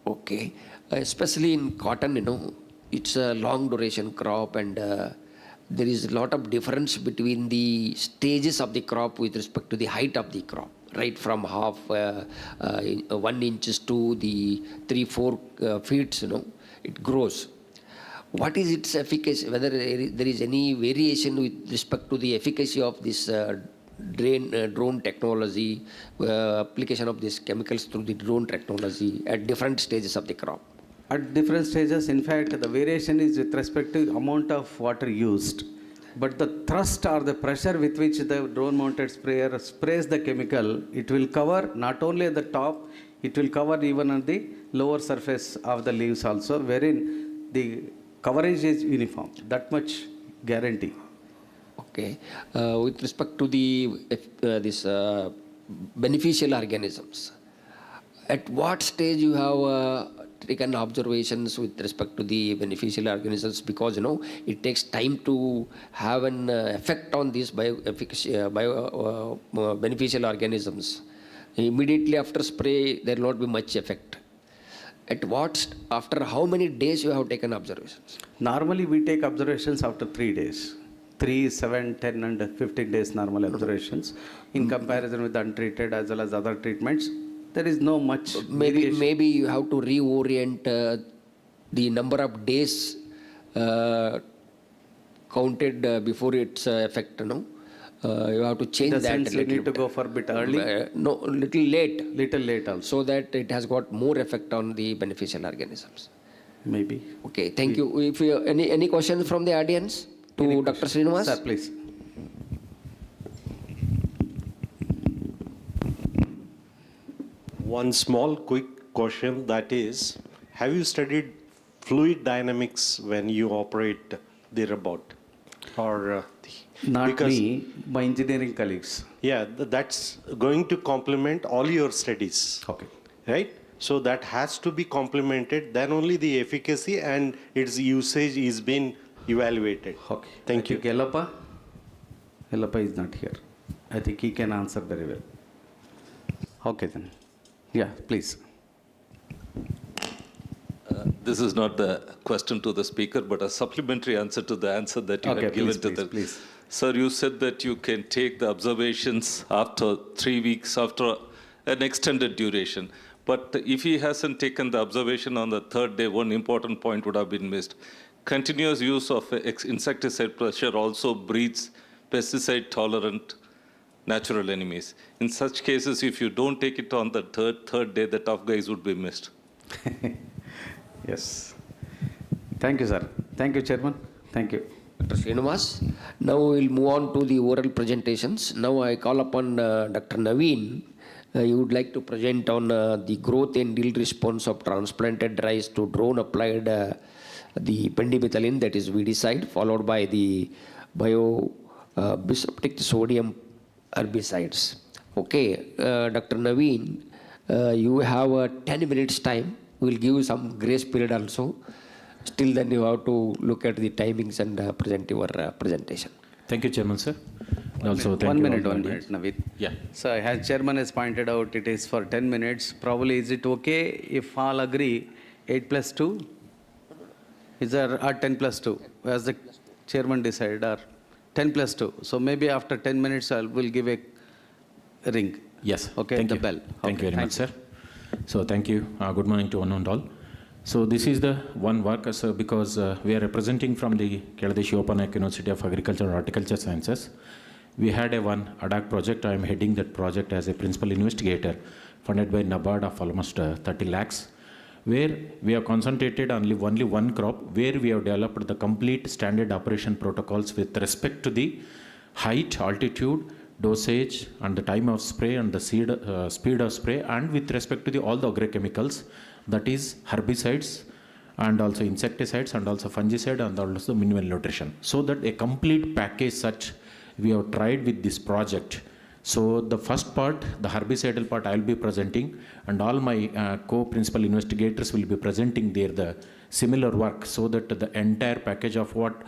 Okay. Especially in cotton, it's a long duration crop, and there is a lot of difference between the stages of the crop with respect to the height of the crop, right from half 1 inches to the 3-4 feet, it grows. What is its efficacy? Whether there is any variation with respect to the efficacy of this drone technology, application of these chemicals through the drone technology at different stages of the crop? At different stages, in fact, the variation is with respect to amount of water used. But the thrust or the pressure with which the drone-mounted sprayer sprays the chemical, it will cover not only at the top, it will cover even on the lower surface of the leaves also, wherein the coverage is uniform. That much guarantee. Okay. With respect to this beneficial organisms, at what stage you have taken observations with respect to the beneficial organisms? Because it takes time to have an effect on these beneficial organisms. Immediately after spray, there will not be much effect. After how many days you have taken observations? Normally, we take observations after 3 days. 3, 7, 10, and 15 days normal observations. In comparison with untreated as well as other treatments, there is no much variation. Maybe you have to reorient the number of days counted before its effect. You have to change In the that. sense you need to go for a bit early. No, little late. Little late also. So that it has got more effect on the beneficial organisms. Maybe. Okay, thank you. If you any questions from the audience to Dr. Srinivas? Sir, please. One small quick question, that is, have you studied fluid dynamics when you operate the robot? Or Not me, my engineering colleagues. Yeah, that's going to complement all your studies. Okay. Right? So that has to be complemented, then only the efficacy and its usage is being evaluated. Okay. Thank you. Yellappa? Yellappa is not here. I think he can answer very well. Okay then. Yeah, please. This is not the question to the speaker, but a supplementary answer to the answer that you had given to them. Please. Sir, you said that you can take the observations after 3 weeks, after an extended duration. But if he hasn't taken the observation on the 3rd day, one important point would have been missed. Continuous use of insecticide pressure also breeds pesticide-tolerant natural enemies. In such cases, if you don't take it on the third day, the tough guys would be missed. Yes. Thank you, sir. Thank you, Chairman. Thank you. Dr. Srinivas. Now we will move on to the oral presentations. Now I call upon Dr. Naveen. You would like to present on the growth and yield response of transplanted rice to drone applied the pendimethalin, that is weedicide, followed by the bisoptic sodium herbicides. Okay, Dr. Naveen, you have 10 minutes time. We will give you some grace period also. Still then you have to look at the timings and present your presentation. Thank you, Chairman, sir. And also, thank One you minute, all 1 the minute, Naveed. Yeah. So as Chairman has pointed out, it is for 10 minutes. Probably is it okay if all agree 8 plus 2? Is there 10 plus 2? As the Chairman decided, or 10 plus 2. So maybe after 10 minutes, I will give a ring. Yes. Okay, thank the you. bell. Thank Okay, you very thank much, sir. So thank you. Good morning to one and all. So this is the one work, because we are representing from the Kerala Open University of Agriculture and Horticulture Sciences. We had a one ADAC project. I am heading that project as a principal investigator, funded by NABARD of almost 30 lakhs, where we have concentrated on only one crop, where we have developed the complete standard operation protocols with respect to the height, altitude, dosage, and the time of spray, and the speed of spray, and with respect to all the agrochemicals, that is herbicides, and also insecticides, and also fungicide, and also mineral nutrition. So that a complete package such we have tried with this project. So the first part, the herbicidal part, I will be presenting, and all my co-principal investigators will be presenting there the similar work, so that the entire package of what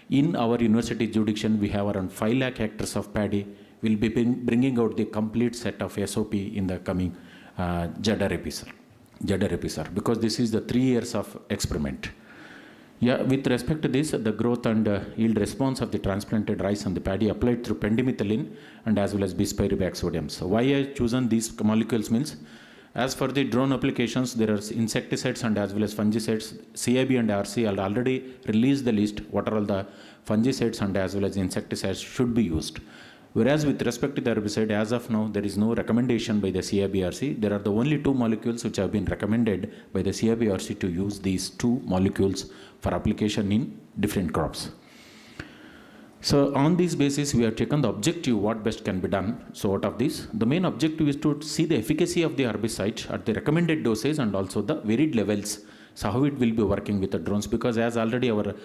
in our university jurisdiction we have around 5 lakh hectares of paddy, will be bringing out the complete set of SOP in the coming JADRAP, sir. ZRP, sir, because this is the 3 years of experiment. Yeah, with respect to this, the growth and yield response of the transplanted rice and the paddy applied through pendimethalin and as well as bispirobacterium sodium. So why I chosen these molecules means, as for the drone applications, there are insecticides and as well as fungicides. CIB and RC have already released the list what are all the fungicides and as well as insecticides should be used. Whereas with respect to the herbicide, as of now, there is no recommendation by the CIB-RC. There are the only 2 molecules which have been recommended by the CIB-RC to use these 2 molecules for application in different crops. So on this basis, we have taken the objective what best can be done. So out of this, the main objective is to see the efficacy of the herbicide at the recommended dosage and also the varied levels. So how it will be working with the drones, because as already our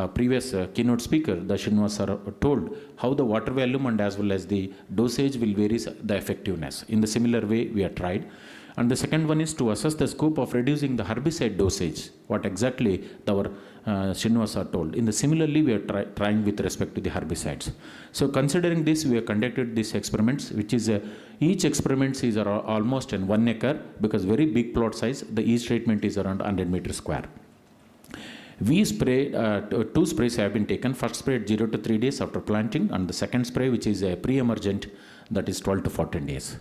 previous keynote speaker, the Srinivas sir, told how the water volume and as well as the dosage will vary the effectiveness. In the similar way, we have tried. And the second one is to assess the scope of reducing the herbicide dosage, what exactly our Srinivas sir told. In the similarly, we are trying with respect to the herbicides. So considering this, we have conducted these experiments, which is each experiment is almost in 1 acre, because very big plot size, the each treatment is around 100 meters square. We spray, 2 sprays have been taken. First spray at 0 to 3 days after planting, and the second spray, which is a pre-emergent, that is 12 to 14 days.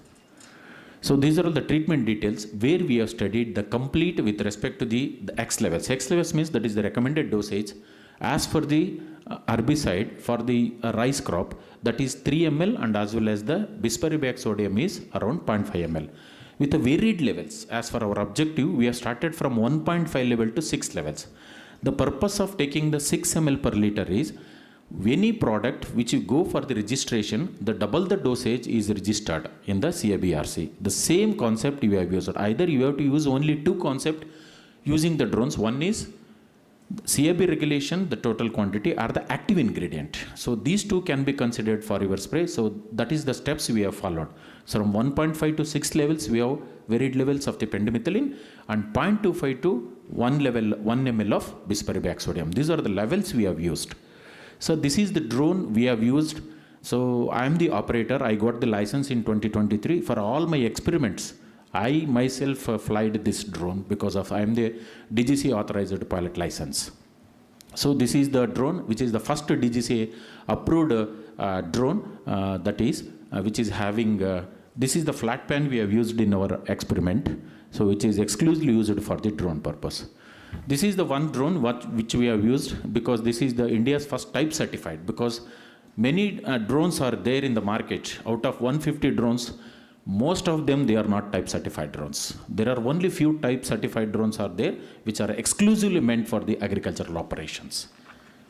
So these are all the treatment details where we have studied the complete with respect to the X levels. X levels means that is the recommended dosage. As for the herbicide for the rice crop, that is 3 ml, and as well as the bispirobacterium sodium is around 0.5 ml. With the varied levels, as for our objective, we have started from 1.5 level to 6 levels. The purpose of taking the 6 ml per liter is, any product which you go for the registration, the double the dosage is registered in the CIB-RC. The same concept you have used. Either you have to use only 2 concepts using the drones. One is CIB regulation, the total quantity, or the active ingredient. So these 2 can be considered for your spray. So that is the steps we have followed. So from 1.5 to 6 levels, we have varied levels of the pendimethalin, and 0.25 to 1 ml of bispirobacterium sodium. These are the levels we have used. So this is the drone we have used. So I am the operator. I got the license in 2023. For all my experiments, I myself flied this drone because of I am the DGC authorized pilot license. So this is the drone, which is the first DGC approved drone, that is, which is having, this is the flat pan we have used in our experiment. So which is exclusively used for the drone purpose. This is the one drone which we have used, because this is the India's first type certified, because many drones are there in the market. Out of 150 drones, most of them, they are not type certified drones. There are only few type certified drones are there, which are exclusively meant for the agricultural operations.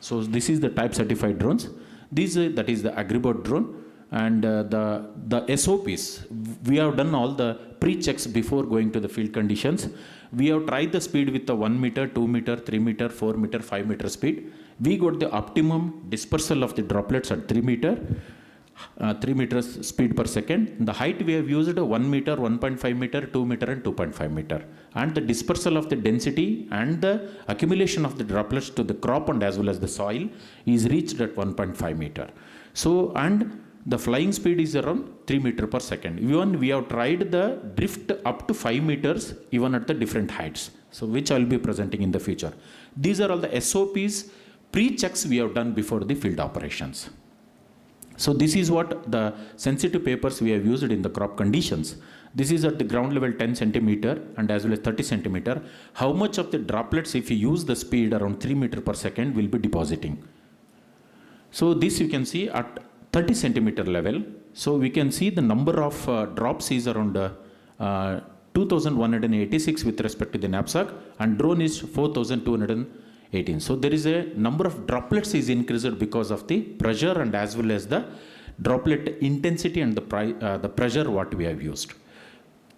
So this is the type certified drones. That is the AgriBot drone. And the SOPs, we have done all the pre-checks before going to the field conditions. We have tried the speed with the 1 meter, 2 meter, 3 meter, 4 meter, 5 meter speed. We got the optimum dispersal of the droplets at 3 meters speed per second. The height we have used 1 meter, 1.5 meter, 2 meter and 2.5 meter. And the dispersal of the density and the accumulation of the droplets to the crop and as well as the soil is reached at 1.5 meter. So, and the flying speed is around 3 meters per second. Even we have tried the drift up to 5 meters even at the different heights. So which I will be presenting in the future. These are all the SOPs, pre-checks we have done before the field operations. So this is what the sensitive papers we have used in the crop conditions. This is at the ground level 10 centimeter and as well as 30 centimeter. How much of the droplets, if you use the speed around 3 meters per second, will be depositing. So this you can see at 30 centimeter level. So we can see the number of drops is around 2,186 with respect to the knapsack, and drone is 4,218. So there is a number of droplets is increased because of the pressure and as well as the droplet intensity and the pressure what we have used.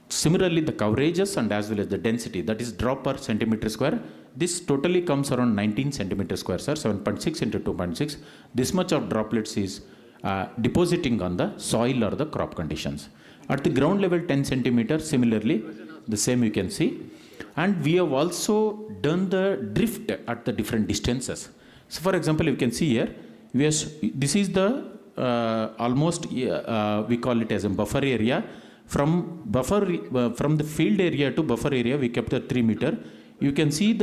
Similarly, the coverages and as well as the density, that is drop per centimeter square, this totally comes around 19 centimeter square, sir, 7.6 into 2.6. This much of droplets is depositing on the soil or the crop conditions. At the ground level 10 centimeter, similarly, the same you can see. And we have also done the drift at the different distances. So for example, you can see here, this is the almost, we call it as a buffer area, from the field area to buffer area, we kept a 3 meter. You can see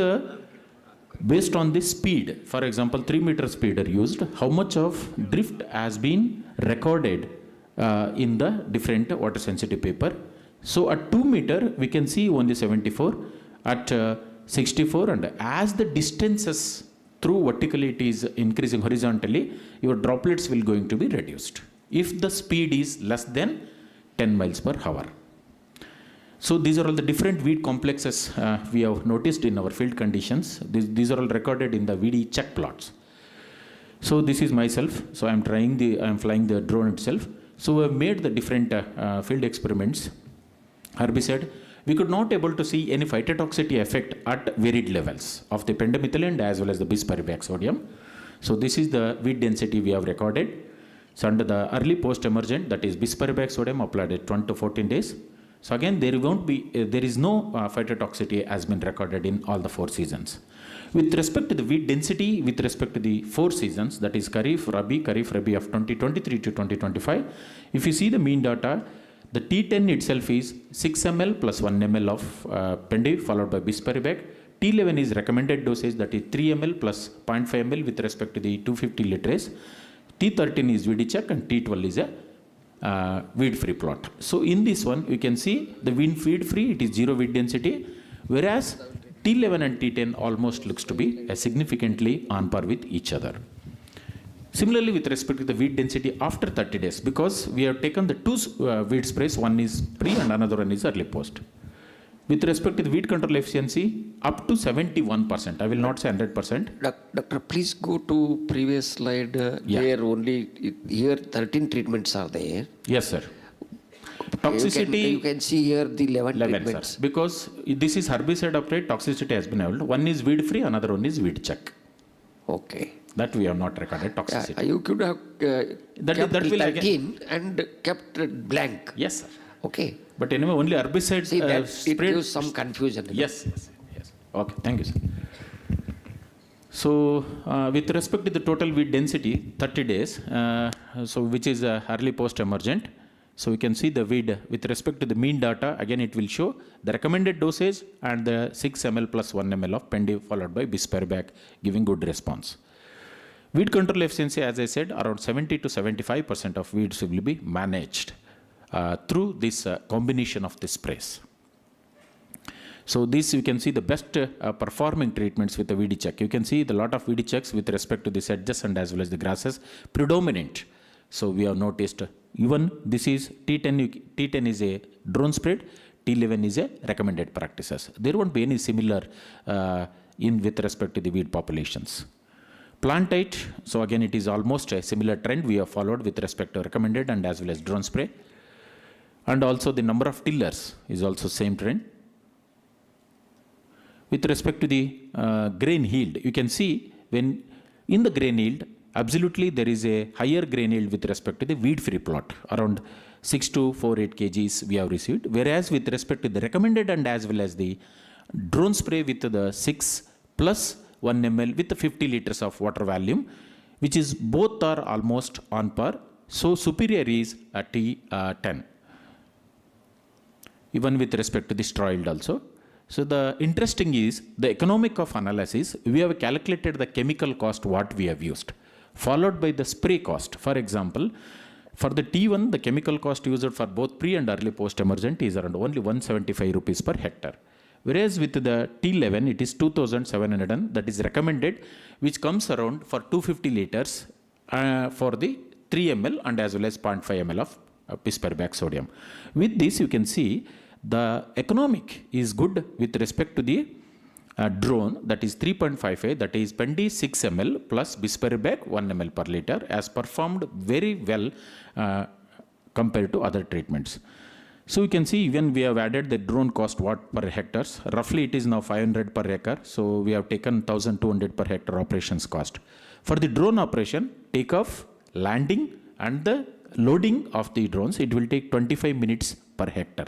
based on the speed, for example, 3 meter speed are used, how much of drift has been recorded in the different water sensitive paper. So at 2 meter, we can see only 74, at 64, and as the distances through vertically it is increasing horizontally, your droplets will going to be reduced if the speed is less than 10 miles per hour. So these are all the different weed complexes we have noticed in our field conditions. These are all recorded in the VD check plots. So this is myself. So I'm flying the drone itself. So we have made the different field experiments. Herbicide, we could not able to see any phytotoxicity effect at varied levels of the pendimethalin as well as the bispirobacterium sodium. So this is the weed density we have recorded. So under the early post-emergent, that is bispirobacterium sodium applied at 20 to 14 days. So again, there is no phytotoxicity has been recorded in all the 4 seasons. With respect to the weed density, with respect to the 4 seasons, that is Kharif, Rabi of 2023 to 2025, if you see the mean data, the T10 itself is 6 ml plus 1 ml of Pendi followed by bispirobacterium. T11 is recommended dosage, that is 3 ml plus 0.5 ml with respect to the 250 liters. T13 is VD check and T12 is a weed-free plot. So in this one, you can see the weed-free, it is 0 weed density, whereas T11 and T10 almost looks to be significantly on par with each other. Similarly, with respect to the weed density after 30 days, because we have taken the 2 weed sprays, one is pre and another one is early post. With respect to the weed control efficiency, up to 71%. I will not say 100%. Doctor, please go to previous slide. Here only, here 13 treatments are there. Yes, sir. Toxicity. You can see here the 11 treatments. Sir. Because this is herbicide applied, toxicity has been available. One is weed free, another one is weed check. Okay. That we have not recorded toxicity. You could have kept that will 13 and kept blank. Yes, sir. Okay. But anyway, only herbicides. See, it gives some confusion. Yes. Okay, thank you, sir. So, with respect to the total weed density, 30 days, so which is early post-emergent. So, we can see the weed with respect to the mean data. Again, it will show the recommended dosage and the 6 ml plus 1 ml of Pendi followed by bispirobacterium giving good response. Weed control efficiency, as I said, around 70 to 75% of weeds will be managed through this combination of the sprays. So this you can see the best performing treatments with the VD check. You can see the lot of VD checks with respect to the sedges and as well as the grasses predominant. So we have noticed even this is T10 is a drone spread, T11 is a recommended practices. There won't be any similar with respect to the weed populations. Plant height, so again it is almost a similar trend we have followed with respect to recommended and as well as drone spray. And also the number of tillers is also same trend. With respect to the grain yield, you can see when in the grain yield, absolutely there is a higher grain yield with respect to the weed-free plot, around 6 to 48 kgs we have received. Whereas with respect to the recommended and as well as the drone spray with the 6 plus 1 ml with the 50 liters of water volume, which is both are almost on par. So superior is T10. Even with respect to the straw yield also. So the interesting is the economic of analysis, we have calculated the chemical cost what we have used, followed by the spray cost. For example, for the T1, the chemical cost used for both pre and early post emergent is around only 175 rupees per hectare. Whereas with the T11, it is 2,700, that is recommended, which comes around for 250 liters for the 3 ml and as well as 0.5 ml of bispirobacterium sodium. With this, you can see the economic is good with respect to the drone, that is 3.55, that is Pendi 6 ml plus bispirobacterium 1 ml per liter, as performed very well compared to other treatments. So you can see even we have added the drone cost watt per hectares. Roughly it is now 500 per acre. So we have taken 1,200 per hectare operations cost. For the drone operation, takeoff, landing and the loading of the drones, it will take 25 minutes per hectare.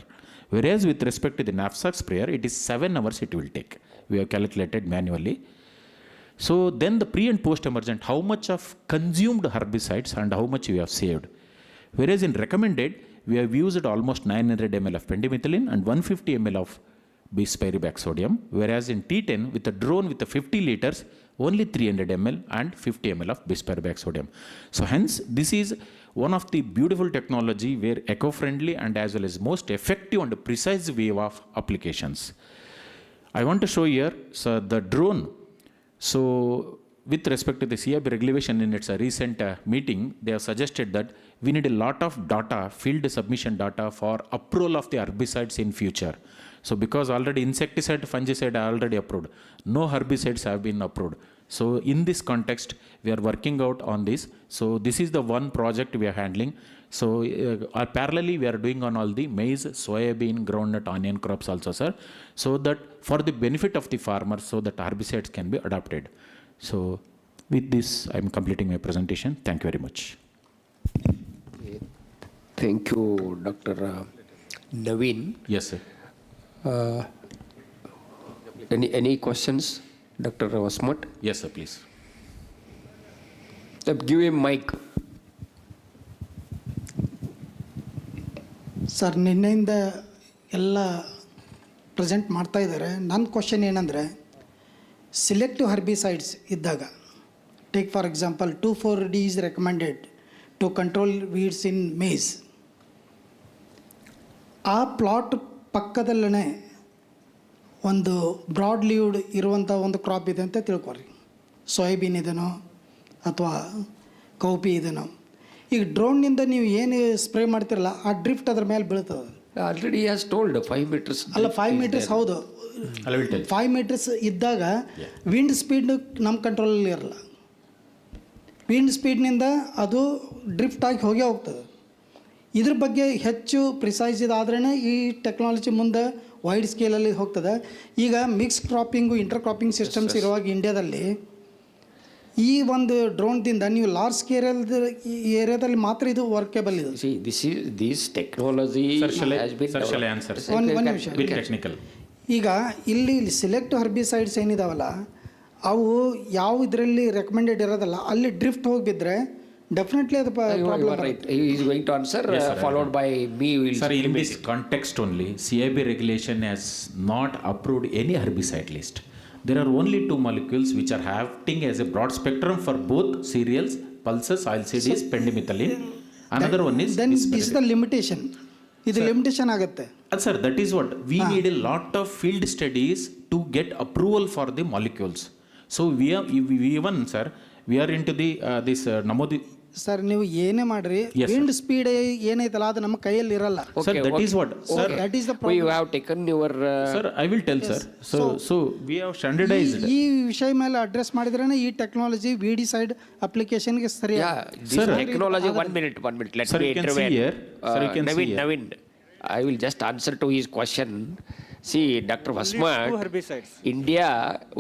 Whereas with respect to the knapsack sprayer, it is 7 hours it will take. We have calculated manually. So then the pre and post emergent, how much of consumed herbicides and how much we have saved. Whereas in recommended, we have used almost 900 ml of pendimethalin and 150 ml of bispirobactam sodium, whereas in T10 with a drone with the 50 liters, only 300 ml and 50 ml of bispirobactam sodium. So hence, this is one of the beautiful technology where eco-friendly and as well as most effective and precise way of applications. I want to show here, so the drone. So with respect to the CIB regulation in its recent meeting, they have suggested that we need a lot of data, field submission data for approval of the herbicides in future. So because already insecticide, fungicide are already approved, no herbicides have been approved. So in this context, we are working out on this. So this is the one project we are handling. So parallelly, we are doing on all the maize, soybean, groundnut, onion crops also, sir. So that for the benefit of the farmers, so that herbicides can be adopted. So with this, I am completing my presentation. Thank you very much. Thank you, Dr. Naveen. Yes, sir. Any questions, Dr. Vasmat? Yes, sir, please. Give him mic. Sir ನಿನ್ನೆಯಿಂದ ಎಲ್ಲ present ಮಾಡ್ತಾ ಇದ್ದಾರೆ. ನನ್ನ question ಏನಂದರೆ, selective herbicides ಇದ್ದಾಗ, take for example 2,4-D is recommended to control weeds in maize. ಆ plot ಪಕ್ಕದಲ್ಲೇ ಒಂದು ಬ್ರಾಡ್ ಲೀವ್ಡ್ ಇರುವಂಥ ಒಂದು ಕ್ರಾಪ್ ಇದೆ ಅಂತ ತಿಳ್ಕೊರಿ. ಸೋಯಾಬೀನ್ ಇದೆನೋ ಅಥವಾ ಕೌಪಿ ಇದೆನೋ. ಈಗ ಡ್ರೋನ್ನಿಂದ ನೀವು ಏನು ಸ್ಪ್ರೇ ಮಾಡ್ತಿರಲ್ಲ, ಆ ಡ್ರಿಫ್ಟ್ ಅದ್ರ ಮೇಲೆ ಬೀಳ್ತದೆ. Already has told 5 meters. ಅಲ್ಲ, 5 meters ಹೌದು. 5 meters ಇದ್ದಾಗ ವಿಂಡ್ ಸ್ಪೀಡ್ ನಮ್ಮ ಕಂಟ್ರೋಲಲ್ಲಿ ಇರಲ್ಲ. ವಿಂಡ್ ಸ್ಪೀಡ್ನಿಂದ ಅದು ಡ್ರಿಫ್ಟ್ ಆಗಿ ಹೋಗೇ ಹೋಗ್ತದೆ. ಇದ್ರ ಬಗ್ಗೆ ಹೆಚ್ಚು ಪ್ರಿಸೈಸ್ ಇದಾದ್ರೇ ಈ ಟೆಕ್ನಾಲಜಿ ಮುಂದೆ ವೈಡ್ ಸ್ಕೇಲಲ್ಲಿ ಹೋಗ್ತದೆ. ಈಗ ಮಿಕ್ಸ್ ಕ್ರಾಪಿಂಗು, ಇಂಟರ್ ಕ್ರಾಪಿಂಗ್ ಸಿಸ್ಟಮ್ಸ್ ಇರುವಾಗ ಇಂಡಿಯಾದಲ್ಲಿ ಈ ಒಂದು ಡ್ರೋನ್ದಿಂದ ನೀವು ಲಾರ್ಜ್ ಸ್ಕೇಲ್ ಏರಿಯಾದಲ್ಲಿ ಮಾತ್ರ ಇದು ವರ್ಕೇಬಲ್ ಇದೆ. This technology has been ಒಂದು ನಿಮಿಷ. ಈಗ ಇಲ್ಲಿ ಸಿಲೆಕ್ಟ್ ಹರ್ಬಿಸೈಡ್ಸ್ ಏನಿದಾವಲ್ಲ, ಅವು ಯಾವ ಇದರಲ್ಲಿ ರೆಕಮೆಂಡೆಡ್ ಇರೋದಲ್ಲ, ಅಲ್ಲಿ ಡ್ರಿಫ್ಟ್ ಹೋಗಿ ಬಿದ್ದರೆ ಡೆಫಿನೆಟ್ಲಿ ಅದು problem. Right. He is going to answer, followed by me. Sir, in this context only, CIB regulation has not approved any herbicide list. There are only 2 molecules which are acting as a broad spectrum for both cereals, pulses, oilseeds, pendimethalin. Another one is then is the limitation. This limitation ಆಗುತ್ತೆ. Sir, that is what we need a lot of field studies to get approval for the molecules. So we even, sir, we are into the this Namodi. Sir, ನೀವು ಏನೇ ಮಾಡ್ರಿ, wind speed ಏನೈತಲ್ಲ ಅದು ನಮ್ಮ ಕೈಯಲ್ಲಿ ಇರಲ್ಲ. Sir, that is what, sir, that is the problem. You have taken your sir, I will tell, sir. So we have standardized. ಈ ವಿಷಯ ಮೇಲೆ ಅಡ್ರೆಸ್ ಮಾಡಿದ್ರೆ ಈ ಟೆಕ್ನಾಲಜಿ ವಿಡಿ ಸೈಡ್ ಅಪ್ಲಿಕೇಶನ್ಗೆ ಸರಿ. this technology. 1 minute. Let Sir, me you can intervene. see here. Sir, you can see here. Naveen, I will just answer to his question. See, Dr. Vasmat, India,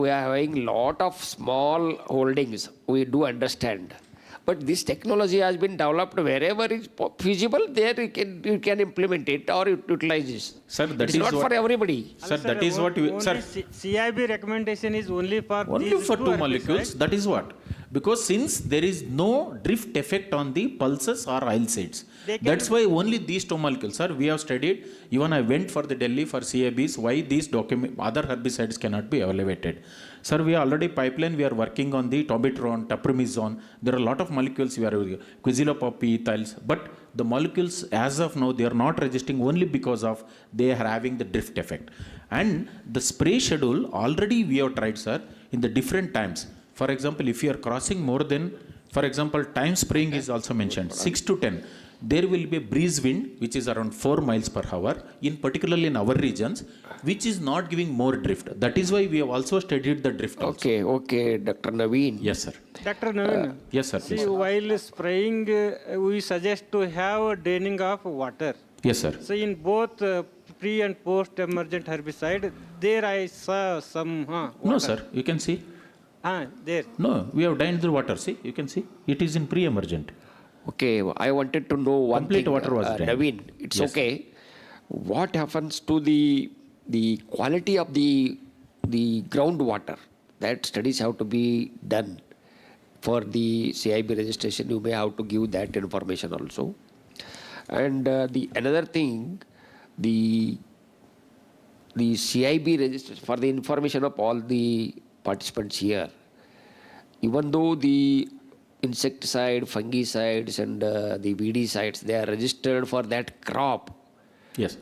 we are having lot of small holdings. We do understand. But this technology has been developed wherever is feasible, there you can implement it or utilize this. Sir, that it's is not what, for everybody. Sir, that is what we, sir, CIB recommendation is only for two molecules. That is what, because since there is no drift effect on the pulses or oilseeds, that's why only these 2 molecules. Sir, we have studied. Even I went for the Delhi for CIBs. Why these other herbicides cannot be evaluated? Sir, we are already pipeline. We are working on the tobitron, taprimizone. There are a lot of molecules we are using. Quizilopopy, ethyls. But the molecules, as of now, they are not registering only because of they are having the drift effect. And the spray schedule already we have tried, sir, in the different times. For example, if you are crossing more than, for example, time spraying is also mentioned, 6 to 10. There will be a breeze wind which is around 4 miles per hour, in particularly in our regions, which is not giving more drift. That is why we have also studied the drift. Okay, Dr. Naveen. Yes, sir. Dr. Naveen. Yes, sir. Please. See, while spraying, we suggest to have draining of water. Yes, sir. So in both pre and post emergent herbicide, there I saw some water. No, sir. You can see. There. No, we have drained the water. See, you can see. It is in pre-emergent. Okay, I wanted to know one Complete thing. water was drained. Naveen, it's Yes. okay. What happens to the quality of the groundwater? That studies have to be done for the CIB registration. You may have to give that information also. And the another thing, the CIB register, for the information of all the participants here, even though the insecticide, fungicides and the weedicides, they are registered for that crop. Yes.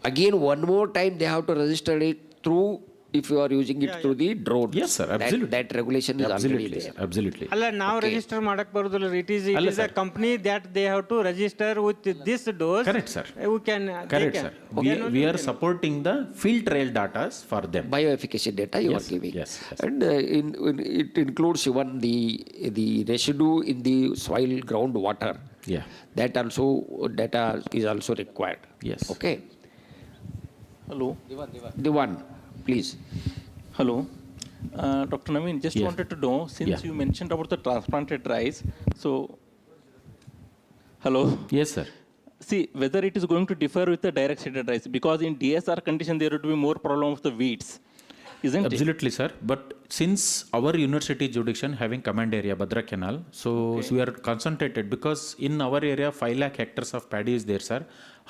Again, one more time they have to register it through, if you are using it through the drone. Yes, sir, absolutely. That regulation is already there. Sir, absolutely. ಅಲ್ಲ ನಾವು register ಮಾಡಕ್ ಬರೋದಿಲ್ಲ. It is a company that they have to register with this dose. Correct, sir. We can. Correct, sir. We are supporting the field trial data for them. Bioefficacy data you are giving. Yes. And it includes even the residue in the soil groundwater. Yeah. That also data is also required. Yes. Okay. Hello. The one, please. Hello. Dr. Naveen, just wanted to know, since you mentioned about the transplanted rice, so, hello? Yes, sir. See, whether it is going to differ with the direct seeded rice, because in DSR condition, there would be more problem of the weeds, isn't it? Absolutely, sir. But since our university jurisdiction having command area, Badra Canal, so we are concentrated because in our area, 5 lakh hectares of paddy is there, sir.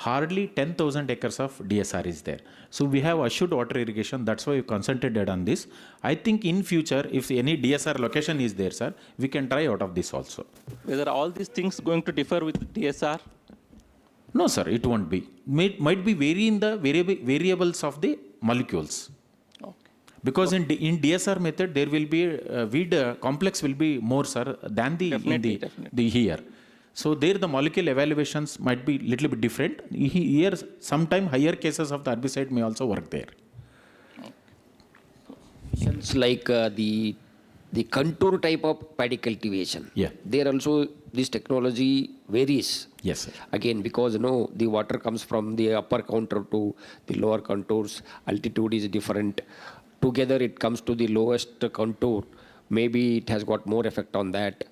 Hardly 10,000 acres of DSR is there. So we have assured water irrigation. That's why we concentrated on this. I think in future, if any DSR location is there, sir, we can try out of this also. Whether all these things going to differ with DSR? No, sir, it won't be. Might be vary in the variables of the molecules. Because in DSR method, there will be weed complex will be more, sir, than the Definitely. the here. So there the molecule evaluations might be little bit different. Here sometime higher cases of the herbicide may also work there. It's like the contour type of paddy cultivation. Yeah. There also this technology varies. Yes, sir. Again, because the water comes from the upper contour to the lower contours, altitude is different. Together it comes to the lowest contour. Maybe it has got more effect on that.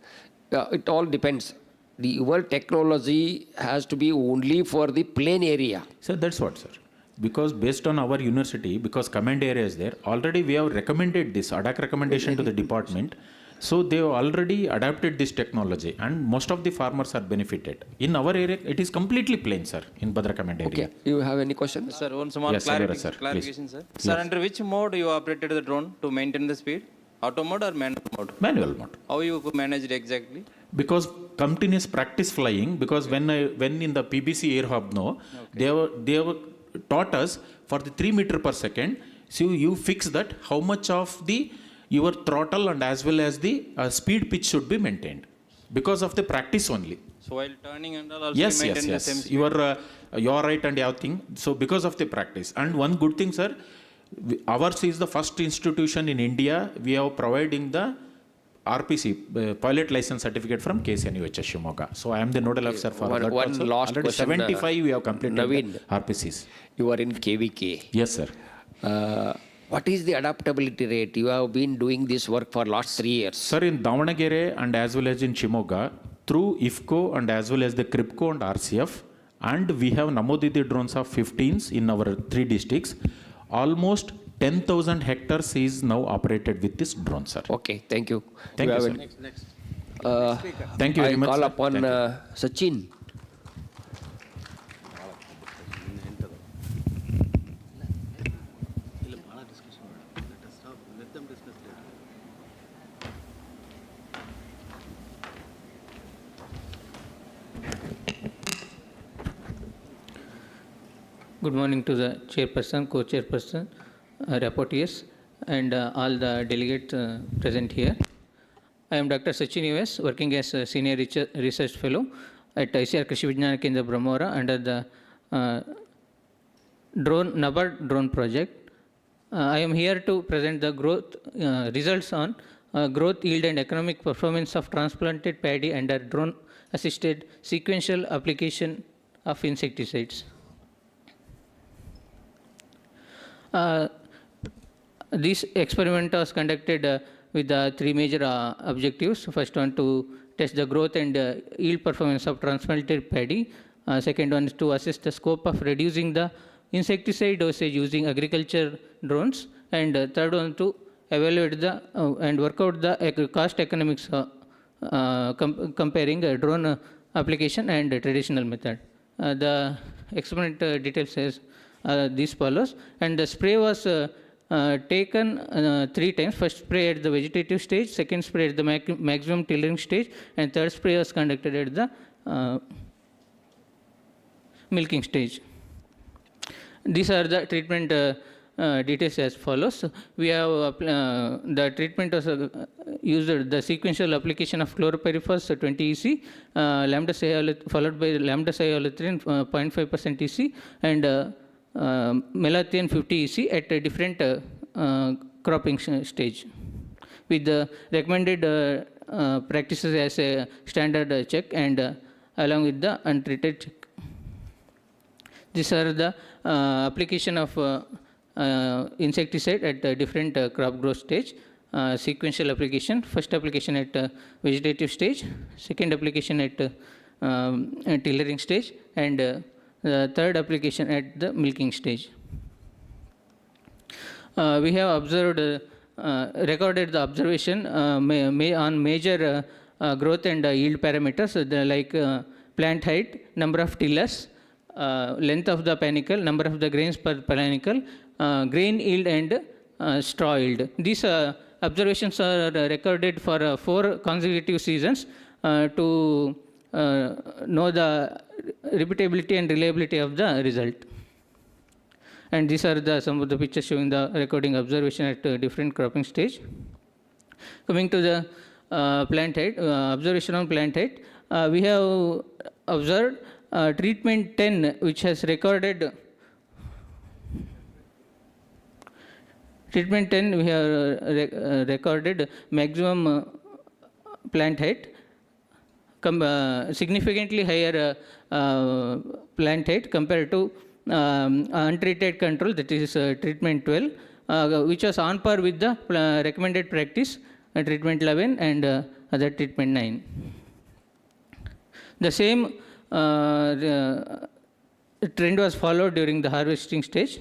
It all depends. Your technology has to be only for the plain area. So that's what, sir. Because based on our university, because command area is there, already we have recommended this, ADAC recommendation to the department. So they have already adapted this technology and most of the farmers are benefited. In our area, it is completely plain, sir, in Badra command area. Okay. You have any questions? Sir, one small Yes, sir, sir, clarification, please. sir. Sir, under which mode you operated the drone to maintain the speed? Auto mode or manual mode? Manual mode. How you managed exactly? Because continuous practice flying, because when in the PBC air hub, they have taught us for the 3 meter per second, so you fix that how much of the your throttle and as well as the speed pitch should be maintained because of the practice only. So while turning and all also Yes, you maintain yes, the yes. same speed? You are right and everything. So because of the practice. And one good thing, sir, ours is the first institution in India. We are providing the RPC, pilot license certificate from KSNUHS Shimoga. So I am the nodal officer for that One also. last Already question. 75 we have completed Naveen. the RPCs. You are in KVK. Yes, sir. What is the adaptability rate? You have been doing this work for last 3 years. Sir, in Davanagere and as well as in Shimoga, through IFCO and as well as the CRIPCO and RCF, and we have Namodidi drones of 15s in our 3 districts. Almost 10,000 hectares is now operated with this drone, sir. Okay, thank you. Thank you, have sir. any- Thank you very I much, call sir. upon Thank you. Sachin. Good morning to the chairperson, co-chairperson, rapporteurs, and all the delegates present here. I am Dr. Sachin US, working as a senior research fellow at ICR Krishi Vijnana Kendra Brahmavara under the NABARD drone project. I am here to present the growth results on growth, yield, and economic performance of transplanted paddy under drone-assisted sequential application of insecticides. This experiment was conducted with the 3 major objectives. First one to test the growth and yield performance of transplanted paddy. Second one is to assess the scope of reducing the insecticide dosage using agriculture drones. And third one to evaluate the and work out the cost economics comparing drone application and traditional method. The experiment details says these follows, and the spray was taken 3 times. First spray at the vegetative stage, second spray at the maximum tillering stage, and third spray was conducted at the milking stage. These are the treatment details as follows. We have the treatment was used the sequential application of chlorpyrifos 20 EC, followed by lambda cyhalothrin 0.5% EC, and malathion 50 EC at a different cropping stage, with the recommended practices as a standard check and along with the untreated check. These are the application of insecticide at a different crop growth stage. Sequential application, first application at vegetative stage, second application at tillering stage, and the third application at the milking stage. We have observed, recorded the observation on major growth and yield parameters like plant height, number of tillers, length of the panicle, number of the grains per panicle, grain yield and straw yield. These observations are recorded for 4 consecutive seasons to know the repeatability and reliability of the result. And these are some of the pictures showing the recording observation at different cropping stage. Coming to the plant height, observation on plant height, we have observed treatment 10, which has recorded treatment 10, we have recorded maximum plant height, significantly higher plant height compared to untreated control, that is treatment 12, which was on par with the recommended practice, treatment 11 and other treatment 9. The same trend was followed during the harvesting stage.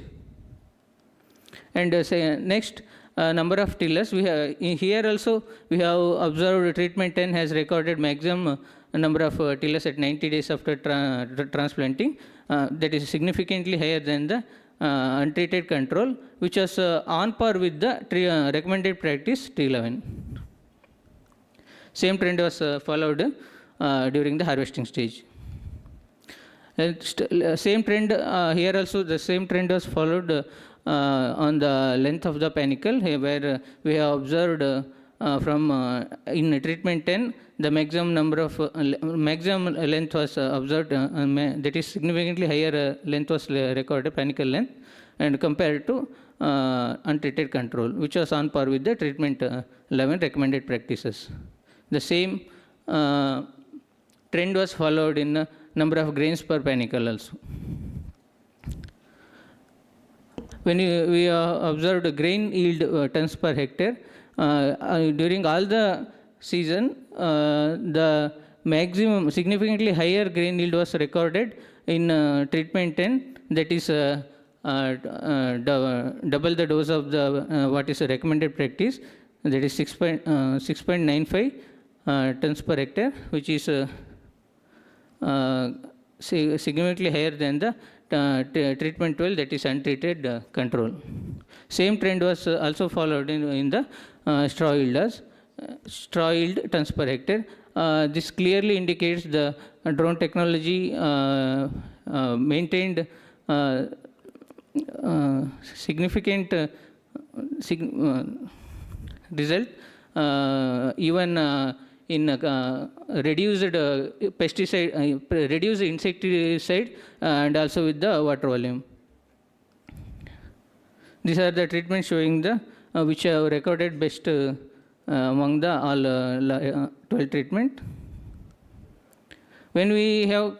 And next, number of tillers. We have here also we have observed treatment 10 has recorded maximum number of tillers at 90 days after transplanting. That is significantly higher than the untreated control, which was on par with the recommended practice T11. Same trend was followed during the harvesting stage. Same trend here also, the same trend was followed on the length of the panicle, where we have observed from in treatment 10 the maximum number of maximum length was observed, that is significantly higher length was recorded, panicle length, and compared to untreated control, which was on par with the treatment 11 recommended practices. The same trend was followed in number of grains per panicle also. When we observed grain yield tons per hectare, during all the season, the maximum significantly higher grain yield was recorded in treatment 10, that is double the dose of the what is a recommended practice, that is 6.95 tons per hectare, which is significantly higher than the treatment 12, that is untreated control. Same trend was also followed in the straw yield tons per hectare. This clearly indicates the drone technology maintained significant result even in reduced pesticide, reduced insecticide, and also with the water volume. These are the treatments showing the which have recorded best among the all 12 treatment. When we have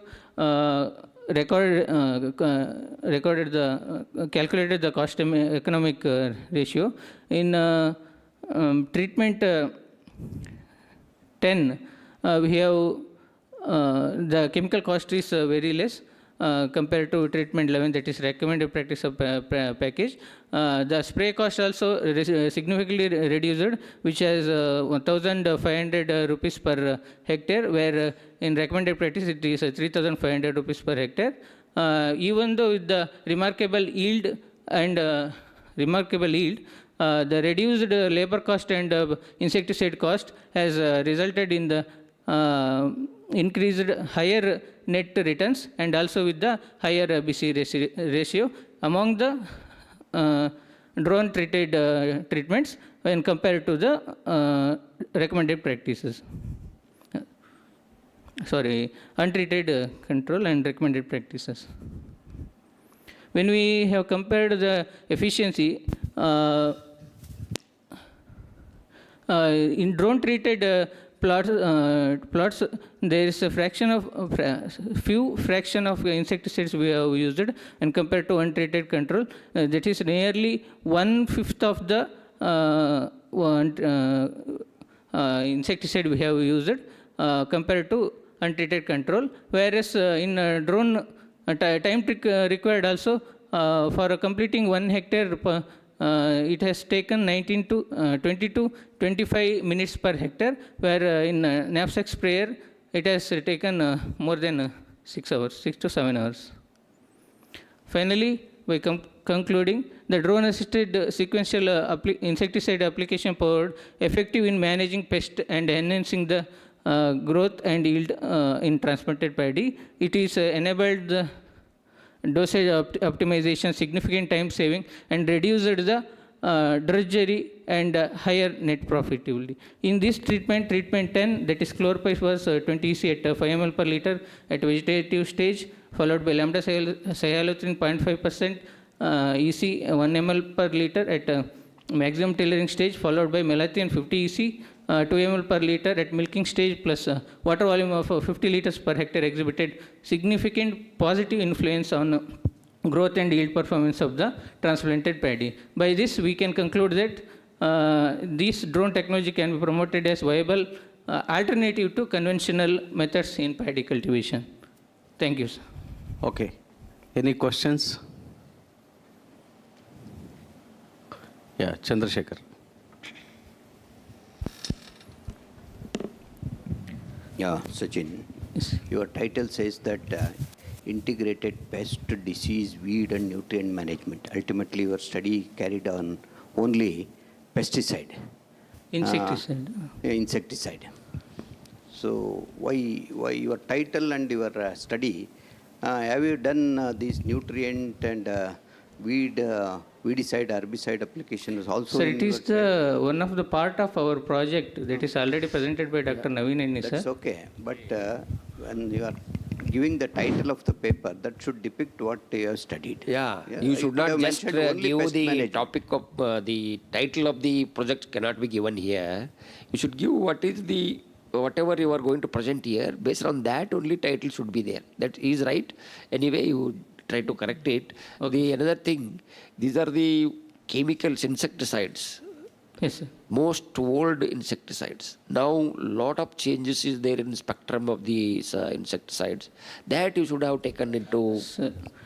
calculated the cost economic ratio in treatment 10, we have the chemical cost is very less. compared to treatment 11, that is recommended practice of package. The spray cost also significantly reduced, which has 1,500 rupees per hectare, where in recommended practice it is 3,500 rupees per hectare. Even though with the remarkable yield, the reduced labor cost and insecticide cost has resulted in the increased higher net returns and also with the higher BC ratio among the drone treated treatments when compared to the recommended practices. Untreated control and recommended practices. When we have compared the efficiency in drone treated plots, there is a fraction of insecticides we have used and compared to untreated control. That is nearly 1/5 of the insecticide we have used compared to untreated control. Whereas in drone time required also for completing 1 hectare. It has taken 20 to 25 minutes per hectare, where in knapsack sprayer it has taken more than 6 to 7 hours. Finally, by concluding, the drone-assisted sequential insecticide application powered effective in managing pest and enhancing the growth and yield in transplanted paddy. It is enabled the dosage optimization, significant time saving, and reduced the drudgery and higher net profitability. In this treatment 10, that is chlorophyll was 20 EC at 5 ml per liter at vegetative stage, followed by lambda cyhalothrin 0.5% EC 1 ml per liter at maximum tailoring stage, followed by malathion 50 EC 2 ml per liter at milking stage, plus water volume of 50 liters per hectare exhibited significant positive influence on growth and yield performance of the transplanted paddy. By this, we can conclude that this drone technology can be promoted as viable alternative to conventional methods in paddy cultivation. Thank you, sir. Okay. Any questions? Yeah, Chandrasekhar. Yeah, Sachin, your title says that integrated pest, disease, weed and nutrient management. Ultimately, your study carried on only pesticide. Insecticide. Insecticide. So why your title and your study, have you done these nutrient and weedicide, herbicide applications also? Sir, it is the one of the part of our project that is already presented by Dr. Naveen and sir. That's okay, but when you are giving the title of the paper, that should depict what you have studied. You should not just give the topic of the title of the project cannot be given here. You should give what is the whatever you are going to present here. Based on that, only title should be there. That is right. Anyway, you try to correct it. Okay. Another thing, these are the chemicals, insecticides. Yes, sir. Most old insecticides. Now, lot of changes is there in spectrum of these insecticides. That you should have taken into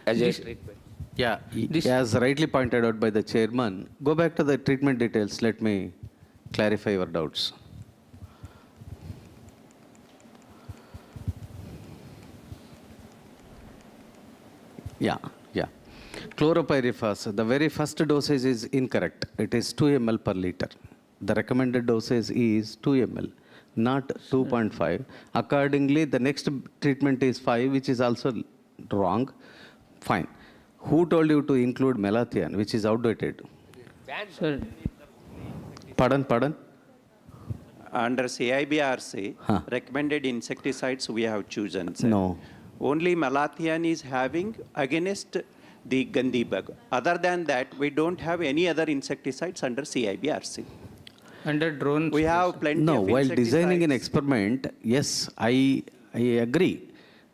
as a treatment. Yeah, as rightly pointed out by the chairman, go back to the treatment details. Let me clarify your doubts. Yeah. Chlorpyrifos, the very first dosage is incorrect. It is 2 ml per liter. The recommended dosage is 2 ml, not 2.5. Accordingly, the next treatment is 5, which is also wrong. Fine. Who told you to include malathion, which is outdated? Sir. Pardon? Under CIBRC, recommended insecticides we have chosen, sir. No. Only malathion is having against the Gandhi bug. Other than that, we don't have any other insecticides under CIBRC. Under drones? We have plenty of while insecticides. designing an experiment, yes, I agree.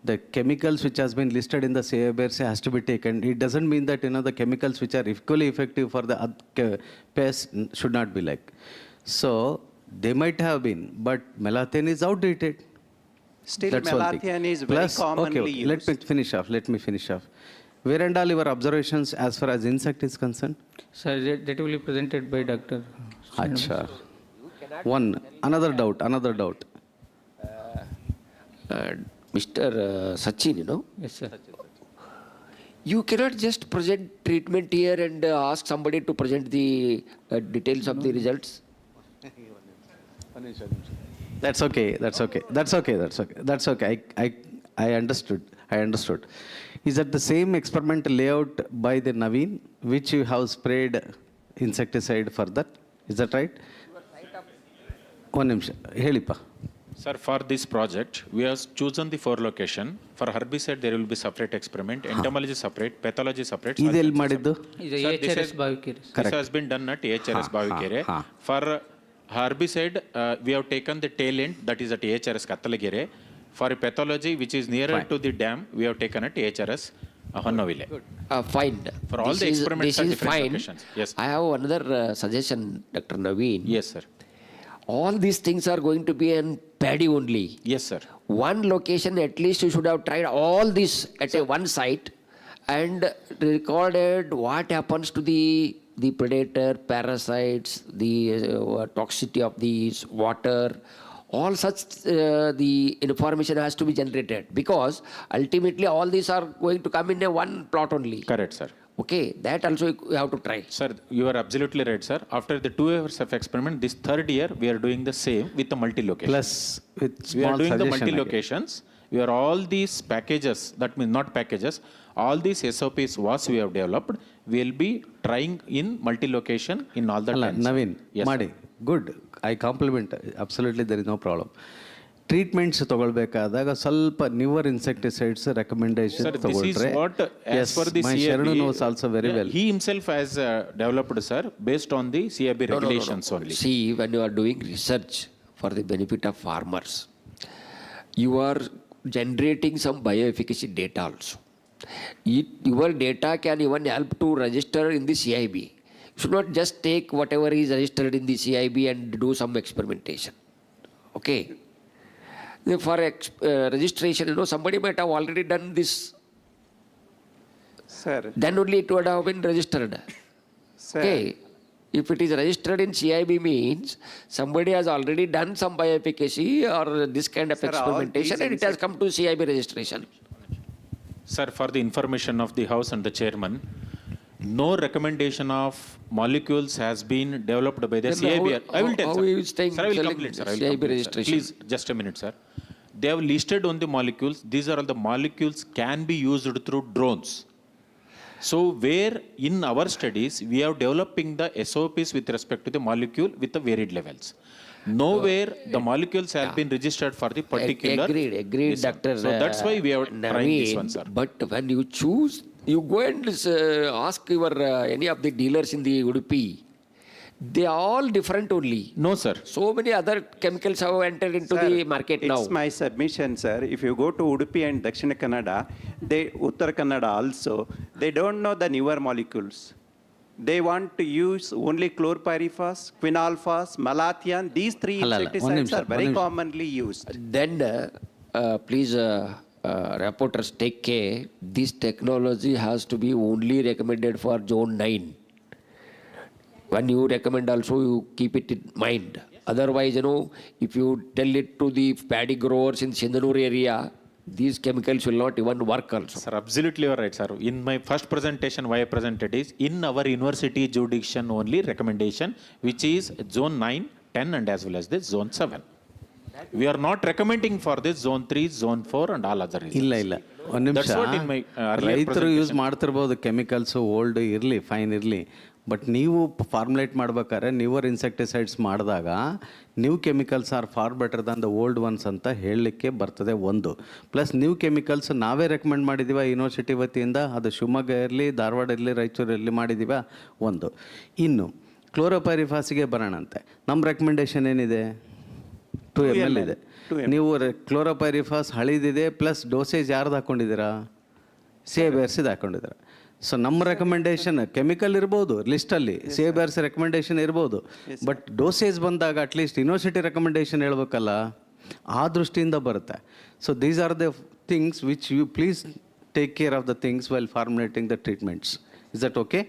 The chemicals which has been listed in the CIBRC has to be taken. It doesn't mean that the chemicals which are equally effective for the pests should not be like. So they might have been, but malathion is outdated. Still, That's one thing. malathion is very commonly okay, used. let me finish off. Where and all your observations as far as insect is concerned? Sir, that will be presented by Dr. Acha. Another doubt. Mr. Sachin, you know, Yes, sir. you cannot just present treatment here and ask somebody to present the details of the results. That's okay. I understood. Is that the same experiment layout by the Naveen, which you have sprayed insecticide for that? Is that right? One ನಿಮಿಷ ಹೇಳಿಪ್ಪ. Sir, for this project, we have chosen the 4 location. For herbicide, there will be separate experiment. Entomology separate, pathology separate. ಇದೆಲ್ಲಿ ಮಾಡಿದ್ದು? Is a HRS Bhavikeres. This has been done at HRS Bhavikeರೆ. For herbicide, we have taken the tail end, that is at HRS Kattalagere. For pathology, which is nearer to the dam, we have taken at HRS Honnaville. Fine. For all the experiments at different fine. locations. Yes. I have another suggestion, Dr. Naveen. Yes, sir. All these things are going to be in paddy only. Yes, sir. One location, at least you should have tried all this at one site and recorded what happens to the predator, parasites, the toxicity of these water. All such the information has to be generated, because ultimately all these are going to come in a one plot only. Correct, sir. Okay, that also you have to try. Sir, you are absolutely right, sir. After the 2 years of experiment, this 3rd year, we are doing the same with the multi-location. Plus, with We are small doing the suggestion again. multi-locations. We are all these packages, that means not packages, all these SOPs was we have developed, we will be trying in multi-location in all the ಅಲ್ಲ times. Naveen Yes, ಮಾಡಿ good I compliment absolutely there is no problem. Treatments ತಗೊಳ್ಬೇಕಾದಾಗ ಸ್ವಲ್ಪ newer insecticides recommendation Sir, this is ತಗೊಳ್ರೆ what, as per the my CIB, ಶರಣು knows also very well. he himself has developed, sir, based on the CIB regulations only. See, when you are doing research for the benefit of farmers, you are generating some bioefficacy data also. Your data can even help to register in the CIB. You should not just take whatever is registered in the CIB and do some experimentation. Okay. For registration, you know, somebody might have already done this. Sir. Then only it would have been registered. Sir. Okay. If it is registered in CIB, means somebody has already done some bioefficacy or this kind of Sir, all experimentation, these and it has come to CIB registration. Sir, for the information of the House and the Chairman, no recommendation of molecules has been developed by the Then CIB. how- I will tell, how sir. he is saying- Sir, I will telling complete, sir. I will CIB complete, sir. registration? Please, just a minute, sir. They have listed on the molecules. These are all the molecules can be used through drones. So where in our studies, we are developing the SOPs with respect to the molecule with the varied levels. Nowhere the molecules have been registered for the particular. Agreed, Yes, sir. Dr. So that's why we are trying this one, sir. But when you choose, you go and ask your any of the dealers in the Udupi. They are all different only. No, sir. So many other chemicals have entered into Sir, the market now. It's my submission, sir. If you go to Udupi and Dakshina Kannada, Uttar Kannada also, they don't know the newer molecules. They want to use only chlorpyrifos, quinalphos, malathion. These 3 ಅಲ್ಲ, ಅಲ್ಲ, insecticides ನಿಮಿಷ, are very ನಿಮಿಷ. commonly used. Then please reporters take care. This technology has to be only recommended for zone 9. When you recommend also, you keep it in mind. Otherwise, you know, if you tell it to the paddy growers in Sindanur area, these chemicals will not even work also. Sir, absolutely you are right, sir. In my first presentation, why I presented is in our university jurisdiction only recommendation, which is zone 9, 10 and as well as this zone 7. We are not recommending for this zone 3, zone 4 and all other reasons. ಇಲ್ಲ ಇಲ್ಲ ಒಂದು ನಿಮಿಷ. That's what in my earlier ರೈತರು use presentation. ಮಾಡ್ತಿರ್ಬೋದು chemicals old ಇರಲಿ, fine ಇರಲಿ, but ನೀವು formulate ಮಾಡ್ಬೇಕಾದ್ರೆ ನ್ಯೂವರ್ ಇನ್ಸೆಕ್ಟಿಸೈಡ್ಸ್ ಮಾಡಿದಾಗ new chemicals are far better than the old ones ಅಂತ ಹೇಳಲಿಕ್ಕೆ ಬರ್ತದೆ ಒಂದು. ಪ್ಲಸ್ ನ್ಯೂ ಕೆಮಿಕಲ್ಸ್ ನಾವೇ ರೆಕಮೆಂಡ್ ಮಾಡಿದ್ದೀವ ಯೂನಿವರ್ಸಿಟಿ ವತಿಯಿಂದ, ಅದು ಶಿವಮೊಗ್ಗ ಇರಲಿ, ಧಾರವಾಡ ಇರಲಿ, ರಾಯಚೂರು ಇರಲಿ ಮಾಡಿದ್ದೀವ ಒಂದು. ಇನ್ನು ಕ್ಲೋರೋಪೈರಿಫಾಸಿಗೆ ಬರೋಣಂತೆ. ನಮ್ಮ ರೆಕಮೆಂಡೇಶನ್ ಏನಿದೆ? 2 ml ಇದೆ. ನೀವು ಕ್ಲೋರೋಪೈರಿಫಾಸ್ ಹಳಿದಿದೆ, ಪ್ಲಸ್ ಡೋಸೇಜ್ ಯಾರ್ದು ಹಾಕ್ಕೊಂಡಿದ್ದೀರಾ? ಸೇಬೆರ್ಸಿದು ಹಾಕ್ಕೊಂಡಿದ್ದೀರಾ. ಸೊ ನಮ್ಮ ರೆಕಮೆಂಡೇಶನ್ ಕೆಮಿಕಲ್ ಇರ್ಬೋದು ಲಿಸ್ಟಲ್ಲಿ, ಸೇಬೆರ್ಸ್ ರೆಕಮೆಂಡೇಶನ್ ಇರ್ಬೋದು, ಬಟ್ ಡೋಸೇಜ್ ಬಂದಾಗ ಅಟ್ಲೀಸ್ಟ್ ಯೂನಿವರ್ಸಿಟಿ ರೆಕಮೆಂಡೇಶನ್ ಹೇಳ್ಬೇಕಲ್ಲ. ಆ ದೃಷ್ಟಿಯಿಂದ ಬರುತ್ತೆ. So these are the things which you please take care of the things well formulating the treatments. Is that okay?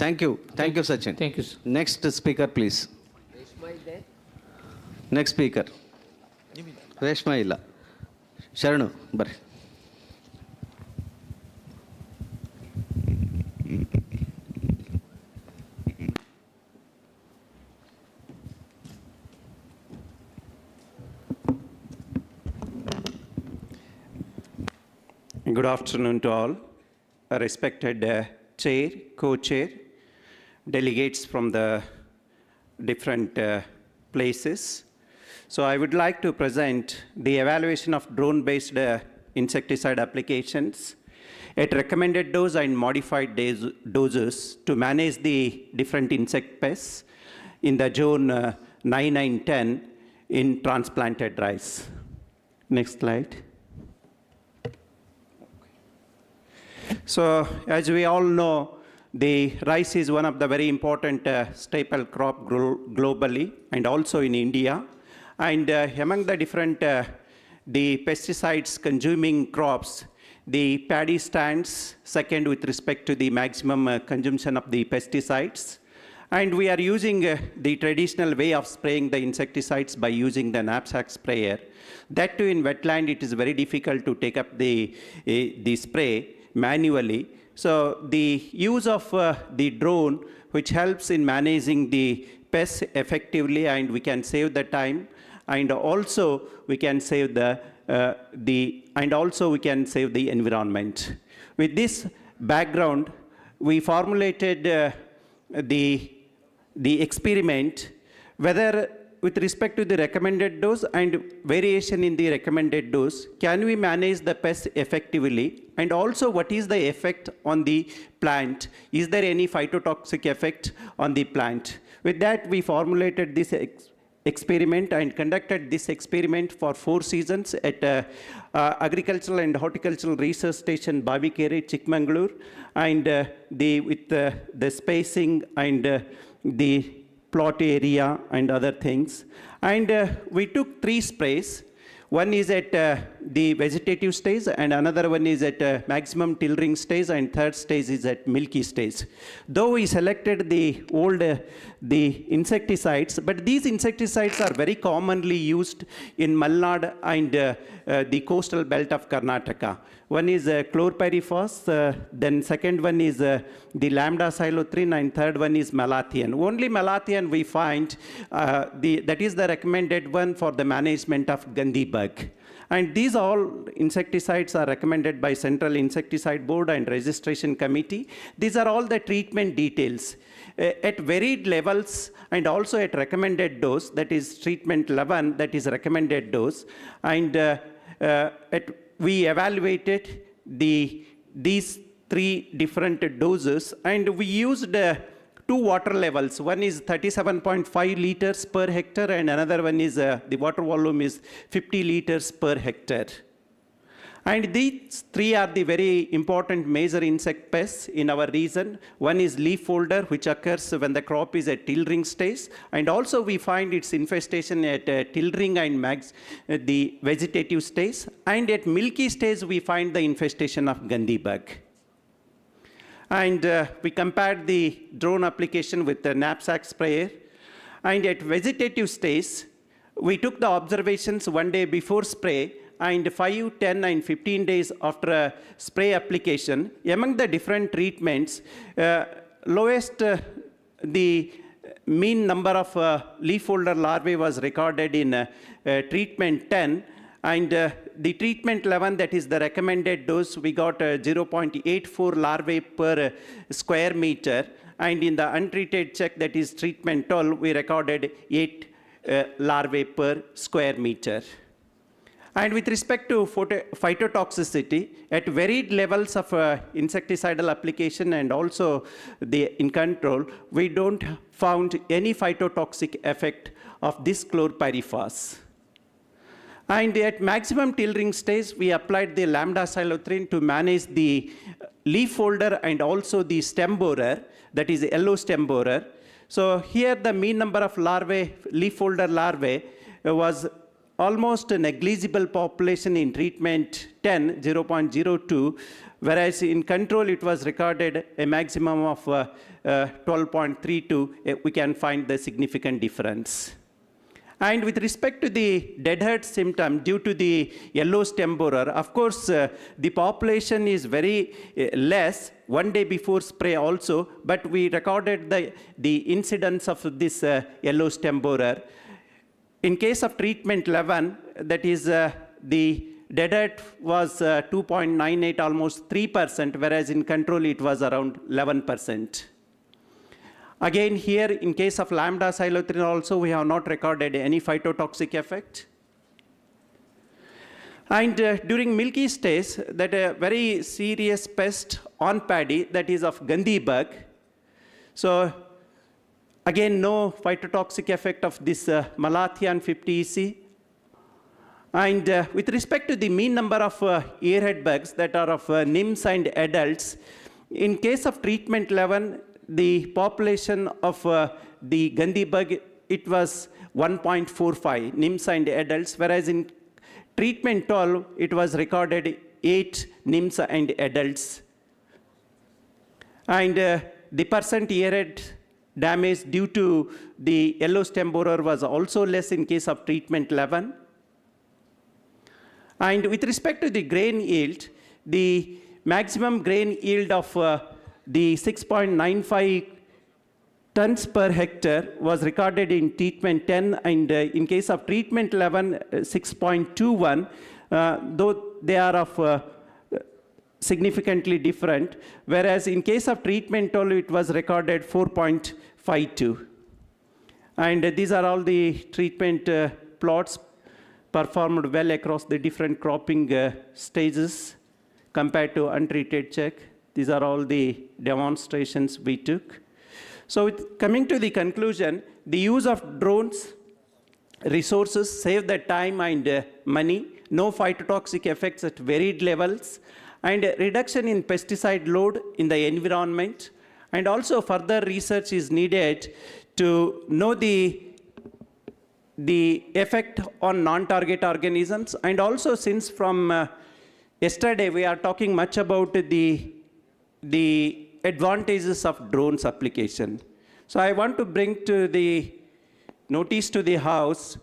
Thank you Sachin. Thank you, sir. Next speaker please. Next speaker Reshma ಇಲ್ಲ. ಶರಣು ಬರ್ರಿ. Good afternoon to all. A respected chair, co-chair, delegates from the different places. So I would like to present the evaluation of drone-based insecticide applications at recommended dose and modified doses to manage the different insect pests in the zone 9 and 10 in transplanted rice. Next slide. So, as we all know, the rice is one of the very important staple crop globally and also in India. And among the different the pesticides consuming crops, the paddy stands second with respect to the maximum consumption of the pesticides. And we are using the traditional way of spraying the insecticides by using the knapsack sprayer. That too in wetland, it is very difficult to take up the spray manually. So the use of the drone, which helps in managing the pests effectively, and we can save the time, and also we can save the environment. With this background, we formulated the experiment whether with respect to the recommended dose and variation in the recommended dose, can we manage the pest effectively? And also, what is the effect on the plant? Is there any phytotoxic effect on the plant? With that, we formulated this experiment and conducted this experiment for 4 seasons at Agricultural and Horticultural Research Station, Bavikere, Chikmagalur, and with the spacing and the plot area and other things. And we took 3 sprays. One is at the vegetative stage, and another one is at maximum tillering stage, and third stage is at milky stage. Though we selected the insecticides, but these insecticides are very commonly used in Malnad and the coastal belt of Karnataka. One is chlorpyrifos, then second one is the lambda xylothrine, and third one is malathion. Only malathion we find, that is the recommended one for the management of Gandhi bug. And these all insecticides are recommended by Central Insecticide Board and Registration Committee. These are all the treatment details. At varied levels and also at recommended dose, that is treatment 11, that is recommended dose. And we evaluated these 3 different doses, and we used 2 water levels. One is 37.5 liters per hectare, and another one is the water volume is 50 liters per hectare. And these 3 are the very important major insect pests in our region. One is leaf folder, which occurs when the crop is at tillering stage, and also we find its infestation at tillering and the vegetative stage, and at milky stage we find the infestation of Gandhi bug. And we compared the drone application with the knapsack sprayer, and at vegetative stage we took the observations 1 day before spray and 5, 10, and 15 days after spray application. Among the different treatments, lowest the mean number of leaf folder larvae was recorded in treatment 10, and the treatment 11, that is the recommended dose, we got 0.84 larvae per square meter, and in the untreated check, that is treatment 12, we recorded 8 larvae per square meter. And with respect to phytotoxicity, at varied levels of insecticidal application and also in control, we don't found any phytotoxic effect of this chlorpyrifos. And at maximum tillering stage, we applied the lambda xylothrine to manage the leaf folder and also the stem borer, that is the yellow stem borer. So here the mean number of larvae, leaf folder larvae, was almost a negligible population in treatment 10, 0.02, whereas in control it was recorded a maximum of 12.32. We can find the significant difference. And with respect to the deadhead symptom due to the yellow stem borer, of course, the population is very less 1 day before spray also, but we recorded the incidence of this yellow stem borer. In case of treatment 11, that is the deadhead was 2.98, almost 3%, whereas in control it was around 11%. Again, here, in case of lambda cyhalothrin also, we have not recorded any phytotoxic effect. And during milky stage, that a very serious pest on paddy, that is of Gandhi bug. So, again, no phytotoxic effect of this Malathion 50EC. And with respect to the mean number of earhead bugs that are of nymphs and adults, in case of treatment 11, the population of the Gandhi bug, it was 1.45 nymphs and adults, whereas in treatment 12, it was recorded 8 nymphs and adults. And the percent earhead damage due to the yellow stem borer was also less in case of treatment 11. And with respect to the grain yield, the maximum grain yield of the 6.95 tons per hectare was recorded in treatment 10, and in case of treatment 11, 6.21, though they are of significantly different, whereas in case of treatment 12, it was recorded 4.52. And these are all the treatment plots performed well across the different cropping stages compared to untreated check. These are all the demonstrations we took. So coming to the conclusion, the use of drones, resources, save the time and money, no phytotoxic effects at varied levels, and reduction in pesticide load in the environment. And also further research is needed to know the effect on non-target organisms. And also, since from yesterday we are talking much about the advantages of drones application. So I want to bring to the notice to the House,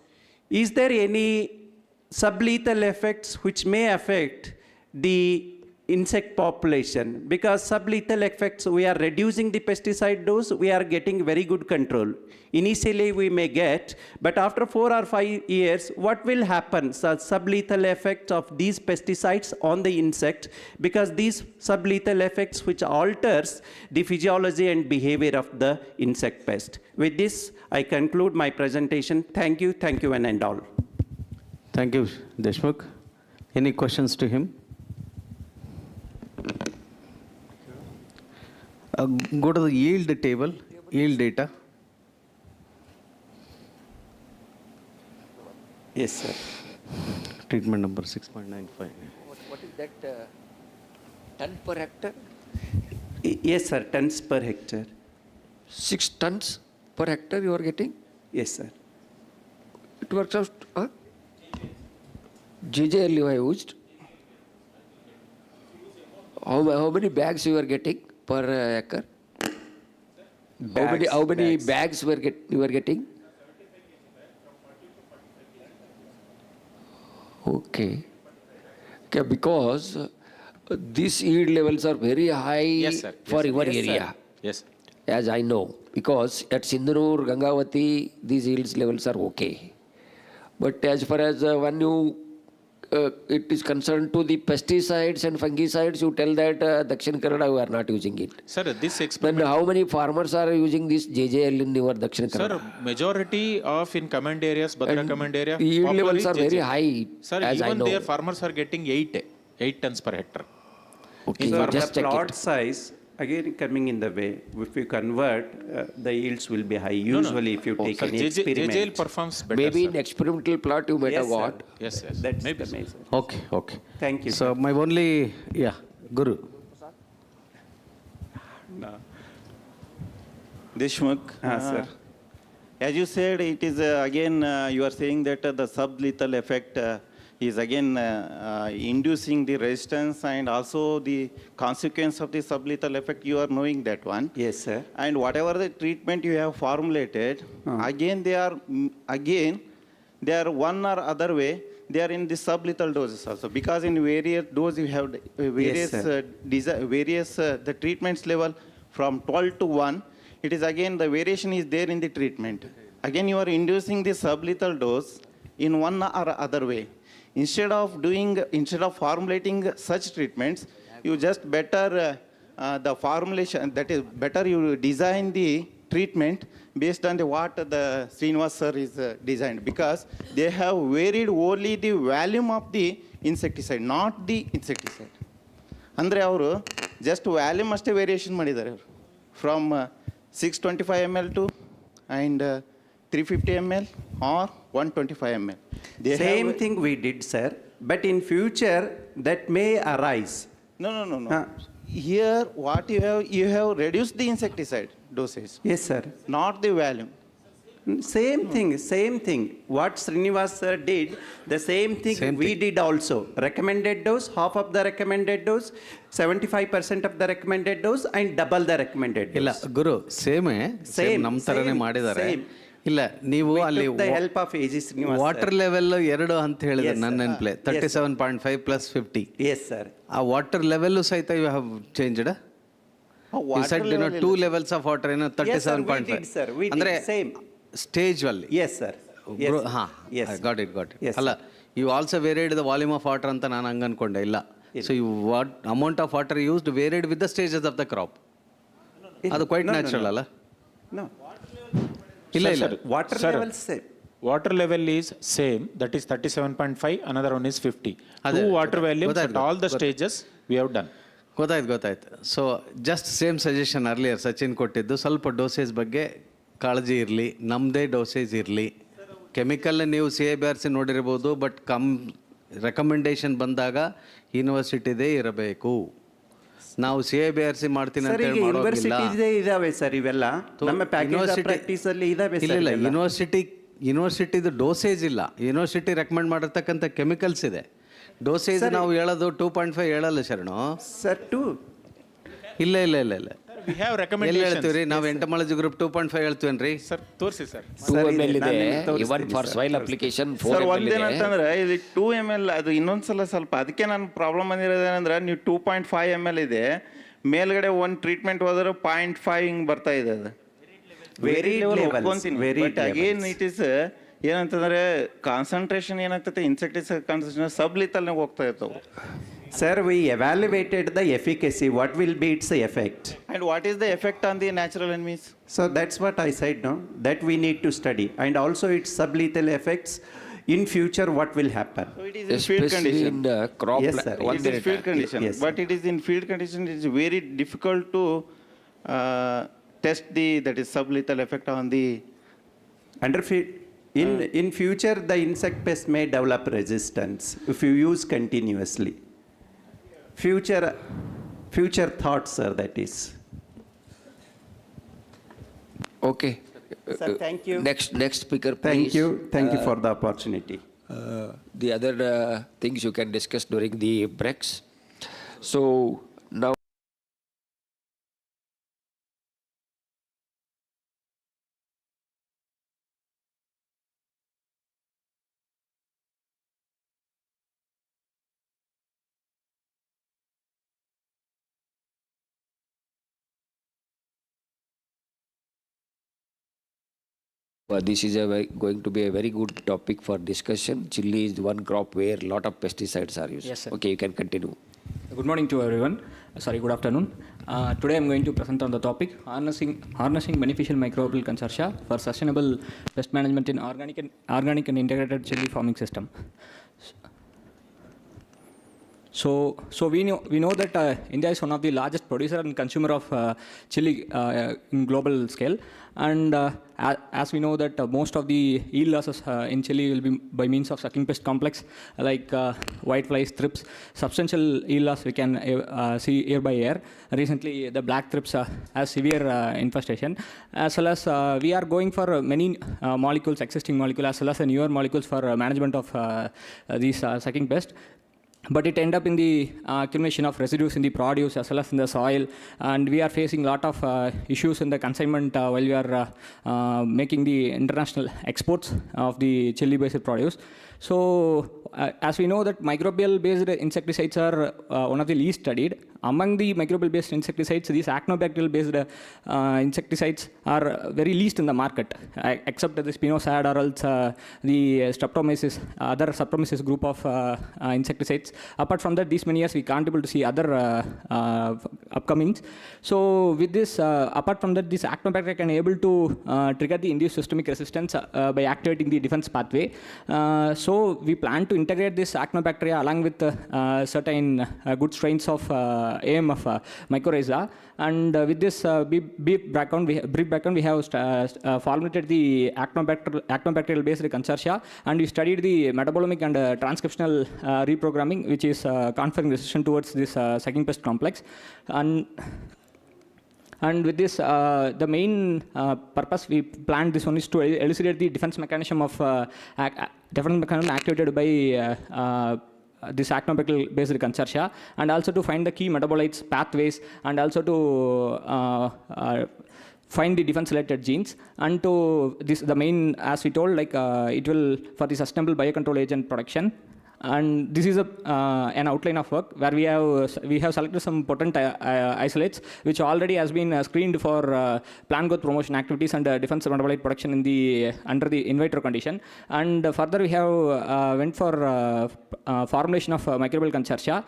is there any sublethal effects which may affect the insect population? Because sublethal effects, we are reducing the pesticide dose, we are getting very good control. Initially we may get, but after 4 or 5 years, what will happen? So sublethal effect of these pesticides on the insect, because these sublethal effects which alters the physiology and behavior of the insect pest. With this, I conclude my presentation. Thank you, one and all. Thank you, Deshmukh. Any questions to him? Go to the yield table, yield data. Yes, sir. Treatment number 6.95. What is that ton per hectare? Yes, sir, tons per hectare. 6 tons per hectare you are getting? Yes, sir. It works out, huh? JJL you have used. How many bags you are getting per acre? How many bags you are getting? Okay. Because these yield levels are very high, Yes, sir. for your Yes, area. sir. Yes. As I know, because at Sindhanur, Gangavati, these yields levels are okay. But as far as when you it is concerned to the pesticides and fungicides, you tell that Dakshin Kannada you are not using it. Sir, this Then experiment... how many farmers are using this JJL in your Dakshin Kannada? Sir, majority of in command areas, Bhadra command area, yield popular levels is are very JJ. high, Sir, as I even know. their farmers are getting 8 tons per hectare. Okay, So just the check plot it. size, again coming in the way, if you convert, the yields will be high. Usually if you take Sir, any JJL experiment. performs better, Maybe sir. in experimental plot you might Yes, have sir. got. Yes, yes. That's Maybe, the sir. major. Okay, okay. Thank you. So my only, Guru. Deshmukh, Sir. as you said, it is again, you are saying that the sublethal effect is again inducing the resistance, and also the consequence of the sublethal effect, you are knowing that one. Yes, sir. And whatever the treatment you have formulated, again they are one or other way, they are in the sublethal doses also, because in various dose you have various the treatments level from 12 to 1. It is again the variation is there in the treatment. Again you are inducing the sublethal dose in one or other way. Instead of formulating such treatments, you just better the formulation, that is better you design the treatment based on what the Srinivas sir is designed, because they have varied only the volume of the insecticide, not the insecticide. Andre avaru just volume ಅಷ್ಟೇ variation ಮಾಡಿದ್ದಾರೆ ಅವರು, from 625 ml to and 350 ml or 125 ml. Same thing we did, sir, but in future that may arise. No. Here, what you have reduced the insecticide dosage. Yes, sir. Not the volume. Same thing. What Srinivas sir did, the same thing we did also. Recommended dose, half of the recommended dose, 75% of the recommended dose, and double the recommended dose. ಇಲ್ಲ ಗುರು same ನಮ್ಮ ಥರನೇ ಮಾಡಿದ್ದಾರೆ. ಇಲ್ಲ ನೀವು ಅಲ್ಲಿ help of AG Srinivas water level 2 ಅಂತ ಹೇಳಿದ್ರೆ ನನ್ನ ನೆನಪಲೆ 37.5 ಪ್ಲಸ್ 50. Yes sir. ಆ ವಾಟರ್ ಲೆವೆಲ್ ಸಹಿತ you have changed. You said 2 levels of water ಏನೋ 37.5 ಅಂದ್ರೆ ಸೇಮ್ ಸ್ಟೇಜ್ ಅಲ್ಲಿ. Yes sir. ಹಾಂ, ಗಾಟ್ ಇಟ್. ಅಲ್ಲ, you also varied the volume of water ಅಂತ ನಾನು ಹಂಗೆ ಅನ್ಕೊಂಡೆ. ಇಲ್ಲ, so you what amount of water used varied with the stages of the crop. ಅದು ಕ್ವೈಟ್ ನ್ಯಾಚುರಲ್ ಅಲ್ಲ? ಇಲ್ಲ, water level is same, that is 37.5, another one is 50. Two water values at all the stages we have done. ಗೊತ್ತಾಯ್ತು. So just same suggestion earlier Sachin ಕೊಟ್ಟಿದ್ದು, ಸ್ವಲ್ಪ dosage ಬಗ್ಗೆ ಕಾಳಜಿ ಇರಲಿ, ನಮ್ಮದೇ ಡೋಸೇಜ್ ಇರಲಿ. ಕೆಮಿಕಲ್ ನೀವು CIBRC ನೋಡಿರ್ಬೋದು, ಬಟ್ ರೆಕಮೆಂಡೇಶನ್ ಬಂದಾಗ ಯೂನಿವರ್ಸಿಟಿದೇ ಇರಬೇಕು. ನಾವು CIBRC ಮಾಡ್ತೀನಿ ಅಂತ ಹೇಳಿ ಮಾಡೋದಿಲ್ಲ. ಇದಾವೆ ಸರ್ ಇವೆಲ್ಲ ನಮ್ಮ ಪ್ಯಾಕೇಜ್ ಪ್ರಾಕ್ಟೀಸ್ ಅಲ್ಲಿ ಇದಾವೆ. ಇಲ್ಲ, ಯೂನಿವರ್ಸಿಟಿದು ಡೋಸೇಜ್ ಇಲ್ಲ. ಯೂನಿವರ್ಸಿಟಿ ರೆಕಮೆಂಡ್ ಮಾಡಿರ್ತಕ್ಕಂಥ ಕೆಮಿಕಲ್ಸ್ ಇದೆ. ಡೋಸೇಜ್ ನಾವು ಹೇಳೋದು 2.5 ಹೇಳಲ್ಲ ಶರಣು ಸರ್. ಇಲ್ಲ We have ಎಲ್ಲಿ recommendations. ಹೇಳ್ತೀವಿ ರೀ ನಾವು? ಎಂಟಮಾಲಜಿ ಗ್ರೂಪ್ 2.5 ಹೇಳ್ತೀವೇನ್ರಿ ಸರ್? ತೋರಿಸಿ ಸರ್. 2 ml ಇದೆ, even for soil application 4 sir. ml ಒಂದೇನಂತಂದ್ರೆ ಇಲ್ಲಿ 2 ml ಅದು ಇನ್ನೊಂದ್ಸಲ ಸ್ವಲ್ಪ ಅದಕ್ಕೆ ನಾನು ಪ್ರಾಬ್ಲಮ್ ಬಂದಿರೋದೇನಂದ್ರೆ, ನೀವು 2.5 ml ಇದೆ, ಮೇಲ್ಗಡೆ ಒಂದು ಟ್ರೀಟ್ಮೆಂಟ್ ಹೋದ್ರೆ 0.5 ಹಿಂಗೆ ಬರ್ತಾ ಇದೆ. ಅದು very but again it is ಏನಂತಂದ್ರೆ ಕಾನ್ಸಂಟ್ರೇಷನ್ ಏನಾಗ್ತದೆ, ಇನ್ಸೆಕ್ಟಿಸೈಡ್ ಕಾನ್ಸಂಟ್ರೇಷನ್ ಸಬ್ಲಿತಲ್ನಾಗ ಹೋಗ್ತಾ ಇರ್ತವೆ. Sir, we evaluated the efficacy. What will be its effect? And what is the effect on the natural enemies? So that's what I said, no? That we need to study. And also its sublethal effects in future, what will happen? So it is in field condition. in the crop. Yes, sir. It is in field condition. Yes, but it is in field condition, it is very difficult to test that is sublethal effect on the... Under field, in future, the insect pest may develop resistance if you use continuously. Future thoughts, sir, that is. Okay. Sir, thank you. Next speaker, please. Thank you for the opportunity. The other things you can discuss during the breaks. So now this is going to be a very good topic for discussion. Chili is one crop where a lot of pesticides are used. Yes, sir. Okay, you can continue. Good morning to everyone. Good afternoon. Today I am going to present on the topic harnessing beneficial microbial consortia for sustainable pest management in organic and integrated chili farming system. So we know that India is one of the largest producer and consumer of chili in global scale, and as we know that most of the yield losses in chili will be by means of sucking pest complex like whiteflies, thrips. Substantial yield loss we can see year by year. Recently, the black thrips has severe infestation, as well as we are going for many molecules, existing molecules, as well as newer molecules for management of these sucking pests. But it end up in the accumulation of residues in the produce as well as in the soil, and we are facing a lot of issues in the consignment while we are making the international exports of the chili-based produce. So, as we know that microbial-based insecticides are one of the least studied. Among the microbial-based insecticides, these actinobacterial-based insecticides are very least in the market, except the spinosad or else the streptomyces, other streptomyces group of insecticides. Apart from that, these many years we can't able to see other upcomings. So, with this, apart from that, this actinobacteria can able to trigger the induced systemic resistance by activating the defense pathway. So, we plan to integrate this actinobacteria along with certain good strains of AMF mycorrhiza, and with this brief background, we have formulated the actinobacterial based consortia, and we studied the metabolomic and transcriptional reprogramming, which is conferring resistance towards this sucking pest complex. And with this, the main purpose we planned this one is to elucidate the defense mechanism activated by this actinobacterial based consortia, and also to find the key metabolites, pathways, and also to find the defense related genes, and to this the main, as we told, like it will for the sustainable biocontrol agent production. And this is an outline of work where we have selected some potent isolates which already has been screened for plant growth promotion activities and defense metabolite production in the under the in vitro condition. And further we have went for formulation of microbial consortia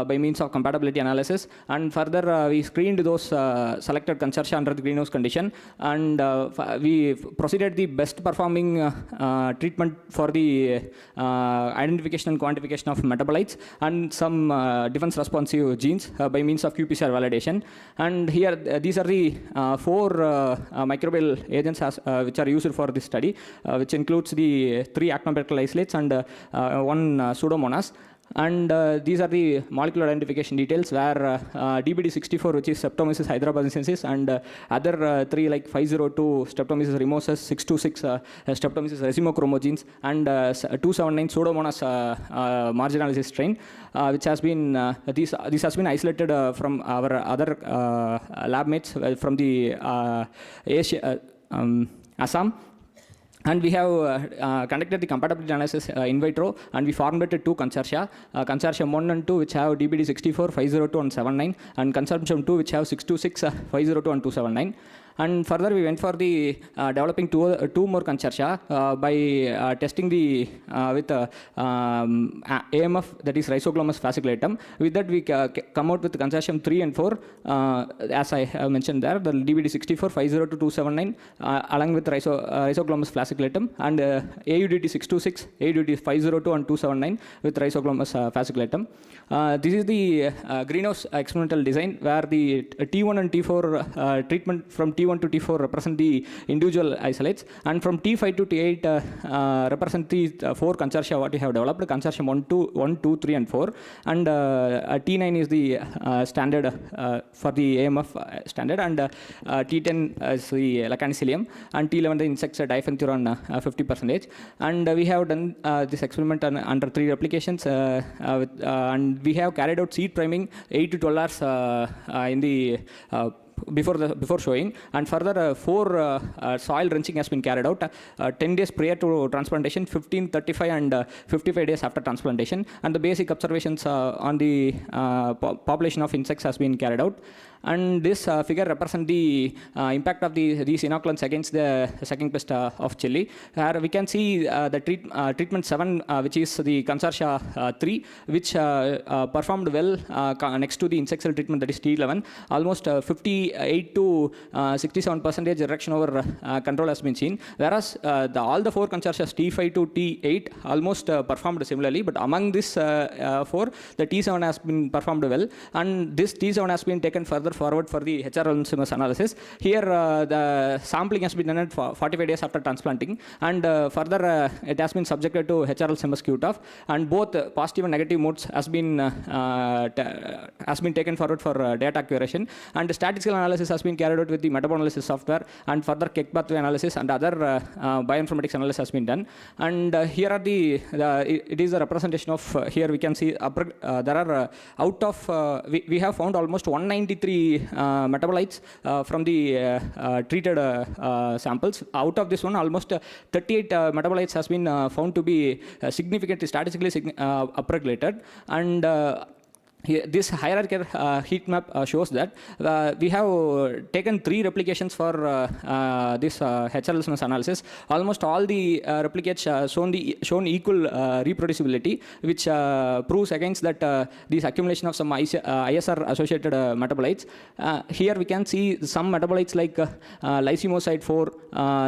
by means of compatibility analysis. And further we screened those selected consortia under the greenhouse condition, and we proceeded the best performing treatment for the identification and quantification of metabolites and some defense responsive genes by means of qPCR validation. And here these are the 4 microbial agents which are used for this study, which includes the 3 actinobacterial isolates and 1 pseudomonas. And these are the molecular identification details where DBD64, which is Streptomyces hyderabadiensis, and other 3 like 502 Streptomyces rimosus, 626 Streptomyces racemochromogene, and 279 Pseudomonas marginalis strain, which has been this has been isolated from our other lab mates from the Assam. And we have conducted the compatibility analysis in vitro, and we formulated 2 consortia, consortium 1 and 2, which have DBD64, 502 and 79, and consortium 2, which have 626, 502 and 279. And further, we went for the developing two more consortia by testing the with AMF, that is Rhizoglomus fasciculatum. With that, we come out with consortium 3 and 4, as I have mentioned there, the DBD64, 502, 279, along with Rhizoglomus fasciculatum, and AUDT 626, AUDT 502 and 279 with Rhizoglomus fasciculatum. This is the greenhouse experimental design where the T1 and T4 treatment from T1 to T4 represent the individual isolates, and from T5 to T8 represent the 4 consortia what we have developed, consortium 1, 2, 3 and 4, and T9 is the standard for the AMF standard, and T10 is the Lacanicilium, and T11 the insects diphenturon 50%. And we have done this experiment under 3 replications, and we have carried out seed priming 8 to 12 hours in the before showing, and further 4 soil drenching has been carried out 10 days prior to transplantation, 15, 35 and 55 days after transplantation, and the basic observations on the population of insects has been carried out. And this figure represents the impact of these inoculants against the sucking pest of chili. Here we can see the treatment 7, which is the consortia 3, which performed well next to the insect cell treatment, that is T11. Almost 50 58 to 67% reduction over control has been seen, whereas all the 4 consortia T5 to T8 almost performed similarly, but among this 4, the T7 has been performed well, and this T7 has been taken further forward for the HR Alzheimer's analysis. Here the sampling has been done at 45 days after transplanting, and further it has been subjected to HR Alzheimer's Q-TOF, and both positive and negative modes has been taken forward for data accuracy, and statistical analysis has been carried out with the metaboanalysis software, and further Keck pathway analysis and other bioinformatics analysis has been done. And here are it is a representation of here we can see there are out of we have found almost 193 metabolites from the treated samples. Out of this one, almost 38 metabolites has been found to be significantly statistically upregulated, and this hierarchical heat map shows that we have taken 3 replications for this HLSMS analysis. Almost all the replicates shown equal reproducibility, which proves against that this accumulation of some ISR associated metabolites. Here we can see some metabolites like lysine 4,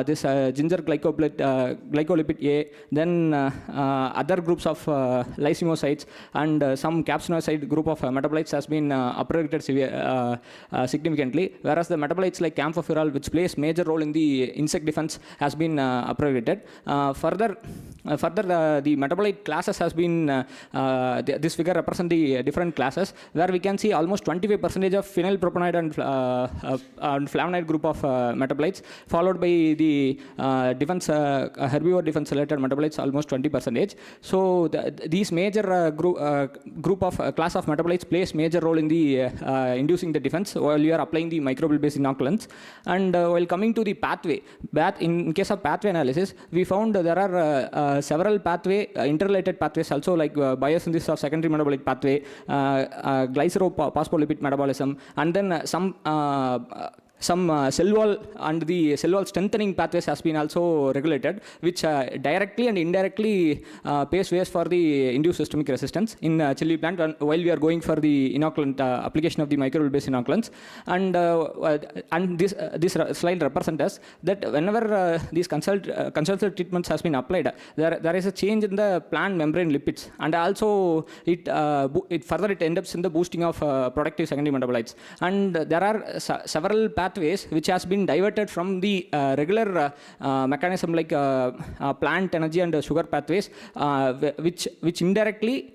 this ginger glycolipid A, then other groups of lysine and some capsaicinoid group of metabolites has been upregulated significantly, whereas the metabolites like camphophyrol, which plays major role in the insect defense, has been upregulated. Further, the metabolite classes has been, this figure represents the different classes, where we can see almost 25% of phenylpropanoid and flavonoid group of metabolites, followed by the herbivore defense related metabolites, almost 20%. So these major group of class of metabolites plays major role in the inducing the defense while you are applying the microbial based inoculants. And while coming to the pathway, in case of pathway analysis, we found there are several interrelated pathways also, like biosynthesis of secondary metabolic pathway, glycerophospholipid metabolism, and then some cell wall and the cell wall strengthening pathways has been also regulated, which directly and indirectly paves ways for the induced systemic resistance in chili plant while we are going for the inoculant application of the microbial based inoculants. And this slide represents us that whenever these consultative treatments has been applied, there is a change in the plant membrane lipids, and also it further ends up in the boosting of productive secondary metabolites. And there are several pathways which has been diverted from the regular mechanism like plant energy and sugar pathways, which indirectly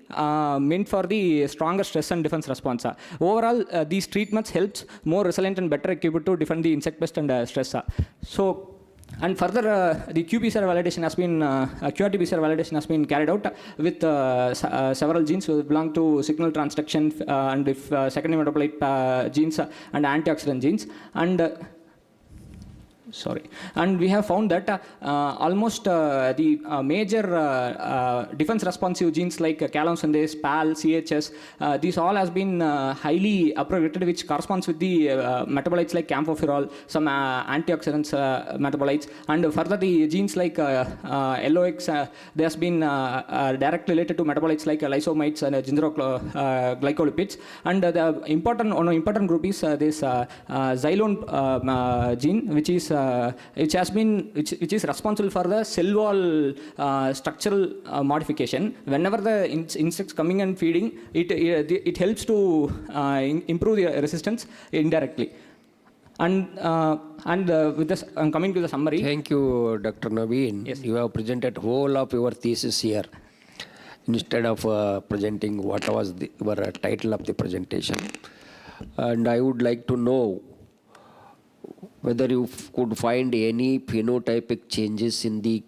meant for the stronger stress and defense response. Overall, these treatments helps more resilient and better equipped to defend the insect pest and stress. And further, the qPCR validation has been, QRT-PCR validation has been carried out with several genes which belong to signal transduction and if secondary metabolite genes and antioxidant genes. And we have found that almost the major defense responsive genes like calomsundase, PAL, CHS, these all has been highly upregulated, which corresponds with the metabolites like camphophyrol, some antioxidants metabolites, and further the genes like LOX, they has been directly related to metabolites like lysomites and glycolipids. And the important group is this xylone gene, which is responsible for the cell wall structural modification. Whenever the insects coming and feeding, it helps to improve the resistance indirectly. And with this, I'm coming to the summary. Thank you, Dr. Naveen. Yes. You have presented whole of your thesis here instead of presenting what was your title of the presentation. And I would like to know whether you could find any phenotypic changes in the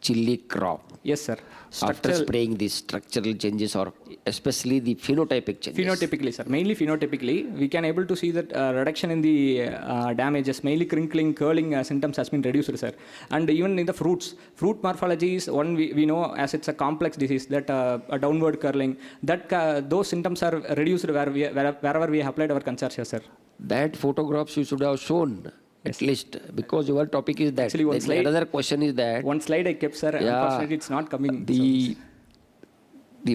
chili crop. Yes, sir. After spraying these structural changes, or especially the phenotypic changes. Phenotypically, sir. Mainly phenotypically, we can able to see that reduction in the damages, mainly crinkling, curling symptoms has been reduced, sir. And even in the fruit morphology is one we know as it's a complex disease, that a downward curling, that those symptoms are reduced wherever we have applied our consortia, sir. That photographs you should have shown. At least, because your topic is that. Actually, one slide, another question is that. One slide I kept, sir. Yeah, unfortunately, it's not coming. The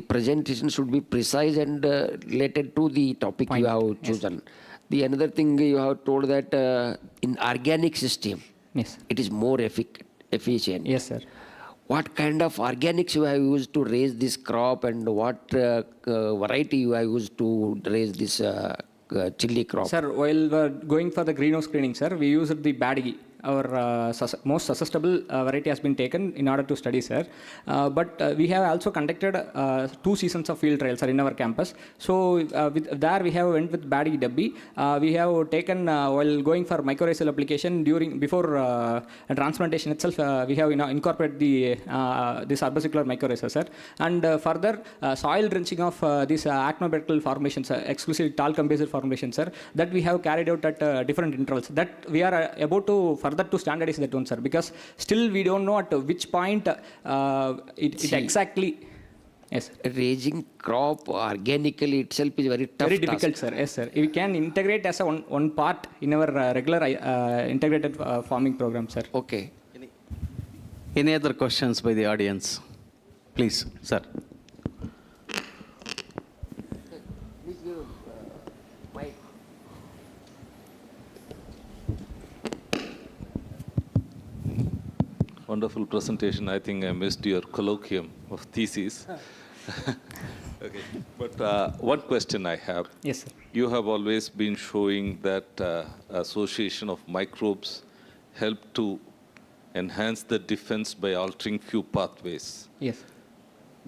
presentation should be precise and related to the topic you have chosen. The another thing you have told that in organic system, Yes. it is more efficient. Yes, sir. What kind of organics you have used to raise this crop, and what variety you have used to raise this chili crop? Sir, while we're going for the greenhouse screening, sir, we used the Badgi. Our most susceptible variety has been taken in order to study, sir. But we have also conducted 2 seasons of field trials, sir, in our campus. So there we have went with Badgi Dubby. We have taken while going for mycorrhizal application before transplantation itself. We have incorporated this arbosicular mycorrhiza, sir. And further soil drenching of these actinobacterial formations, exclusively talcum-based formations, sir, that we have carried out at different intervals. That we are about to further to standardize that one, sir, because still we don't know at which point it exactly. Yes, sir. Raising crop organically itself is very tough. Very difficult, sir. Yes, sir. We can integrate as a one part in our regular integrated farming program, sir. Okay. Any other questions by the audience? Please, sir. Wonderful presentation. I think I missed your colloquium of thesis. Okay, but one question I have. Yes, sir. You have always been showing that association of microbes help to enhance the defense by altering few pathways. Yes.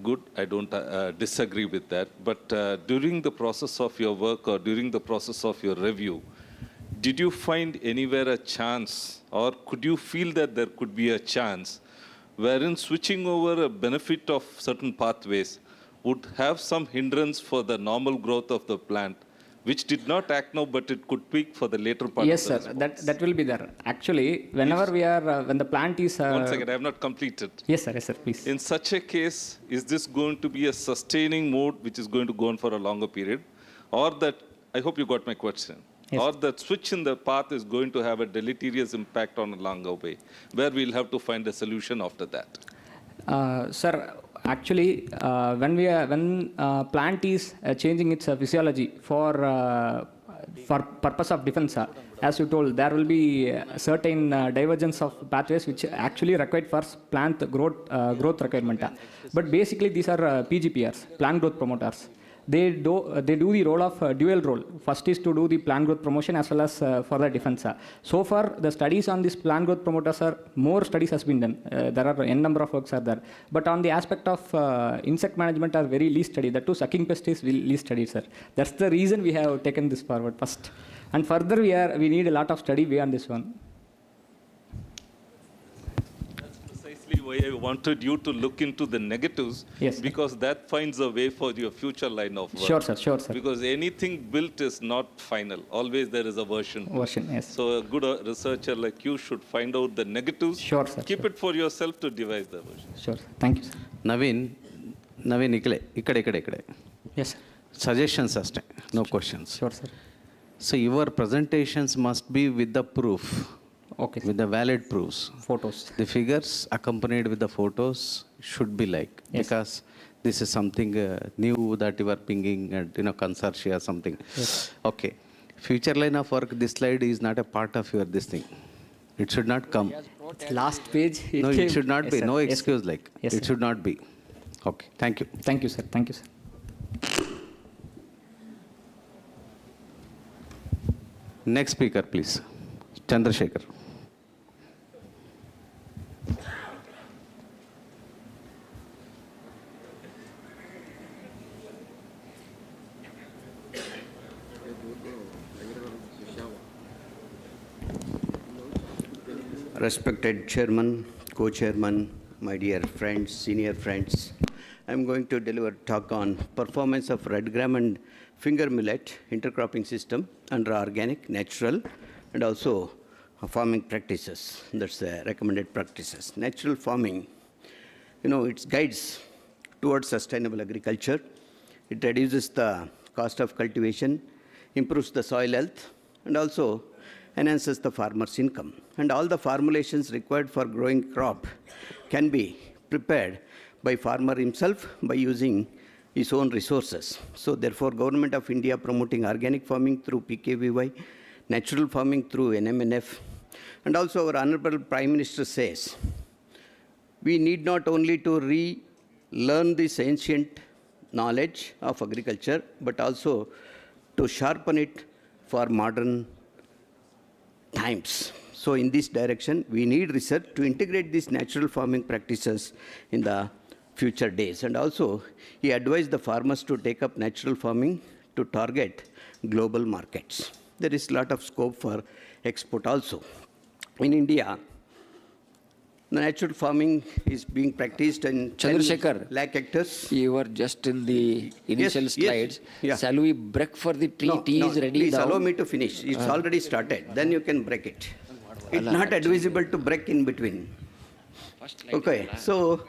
Good, I don't disagree with that. But during the process of your work or during the process of your review, did you find anywhere a chance, or could you feel that there could be a chance wherein switching over a benefit of certain pathways would have some hindrance for the normal growth of the plant, which did not act now, but it could peak for the later part Yes, of the sir. response? That will be there. Actually, whenever we are, when the plant is... One second, I have not completed. Yes, sir. Yes, sir. Please. In such a case, is this going to be a sustaining mode which is going to go on for a longer period? Or that, I hope you got my question, yes, or that switch in the path is going to have a deleterious impact on a longer way, where we'll have to find a solution after that? Sir, actually, when plant is changing its physiology for purpose of defense, as you told, there will be certain divergence of pathways which actually required for plant growth requirement. But basically, these are PGPRs, plant growth promoters. They do the role of dual role. First is to do the plant growth promotion as well as for the defense. So far, the studies on this plant growth promoters more studies has been done. There are n number of works are there. But on the aspect of insect management are very least studied. The 2 sucking pest is least studied, sir. That's the reason we have taken this forward first. And further, we need a lot of study beyond this one. Precisely why I wanted you to look into the negatives, yes, because that finds a way for your future line of work. Sure, sir. Sure, sir. Because anything built is not final. Always there is a version. Version, yes. So a good researcher like you should find out the negatives. Sure, sir. Keep it for yourself to devise the version. Sure, sir. Thank you, sir. Naveen, ikkade. Yes, sir. Suggestions aste, no questions. Sure, sir. So your presentations must be with the proof. Okay. With the valid proofs. Photos. The figures accompanied with the photos should be like, yes, because this is something new that you are bringing at consortia or something. Yes. Okay. Future line of work, this slide is not a part of your this thing. It should not come. Last page. No, it should not yes, be. Sir. No yes, excuse sir. like. Yes, it sir. should not be. Okay. Thank you. Thank you, sir. Thank you, sir. Next speaker, please. Chandrasekhar. Respected Chairman, Co-Chairman, my dear friends, senior friends, I'm going to deliver a talk on performance of red gram and finger millet intercropping system under organic, natural, and also farming practices. That's the recommended practices. Natural farming, it guides towards sustainable agriculture. It reduces the cost of cultivation, improves the soil health, and also enhances the farmer's income. And all the formulations required for growing crop can be prepared by farmer himself by using its own resources. So therefore, Government of India promoting organic farming through PKVY, natural farming through NMNF, and also our Honorable Prime Minister says, we need not only to relearn this ancient knowledge of agriculture, but also to sharpen it for modern times. So in this direction, we need research to integrate these natural farming practices in the future days. And also, he advised the farmers to take up natural farming to target global markets. There is a lot of scope for export also. In India, the natural farming is being practiced in 10 lakh hectares. You were just in the initial slides. Yeah. Shall we break for the tea? No, Tea no, is ready please now. allow me to finish. It's already started. Then you can break it. It's not advisable to break in between. Okay, so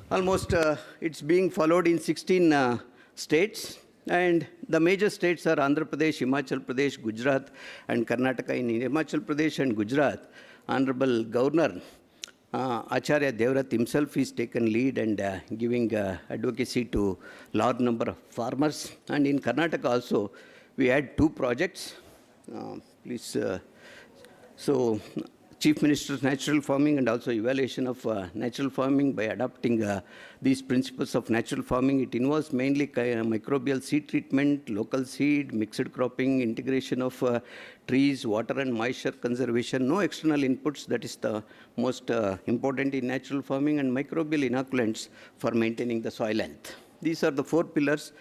almost it's being followed in 16 states. And the major states are Andhra Pradesh, Himachal Pradesh, Gujarat, and Karnataka. In Himachal Pradesh and Gujarat, Honorable Governor Acharya Devrat himself is taken lead and giving advocacy to large number of farmers. And in Karnataka also, we had 2 projects. Please, so Chief Minister's natural farming and also evaluation of natural farming by adopting these principles of natural farming. It involves mainly microbial seed treatment, local seed, mixed cropping, integration of trees, water and moisture conservation, no external inputs. That is the most important in natural farming, and microbial inoculants for maintaining the soil health. These are the 4 pillars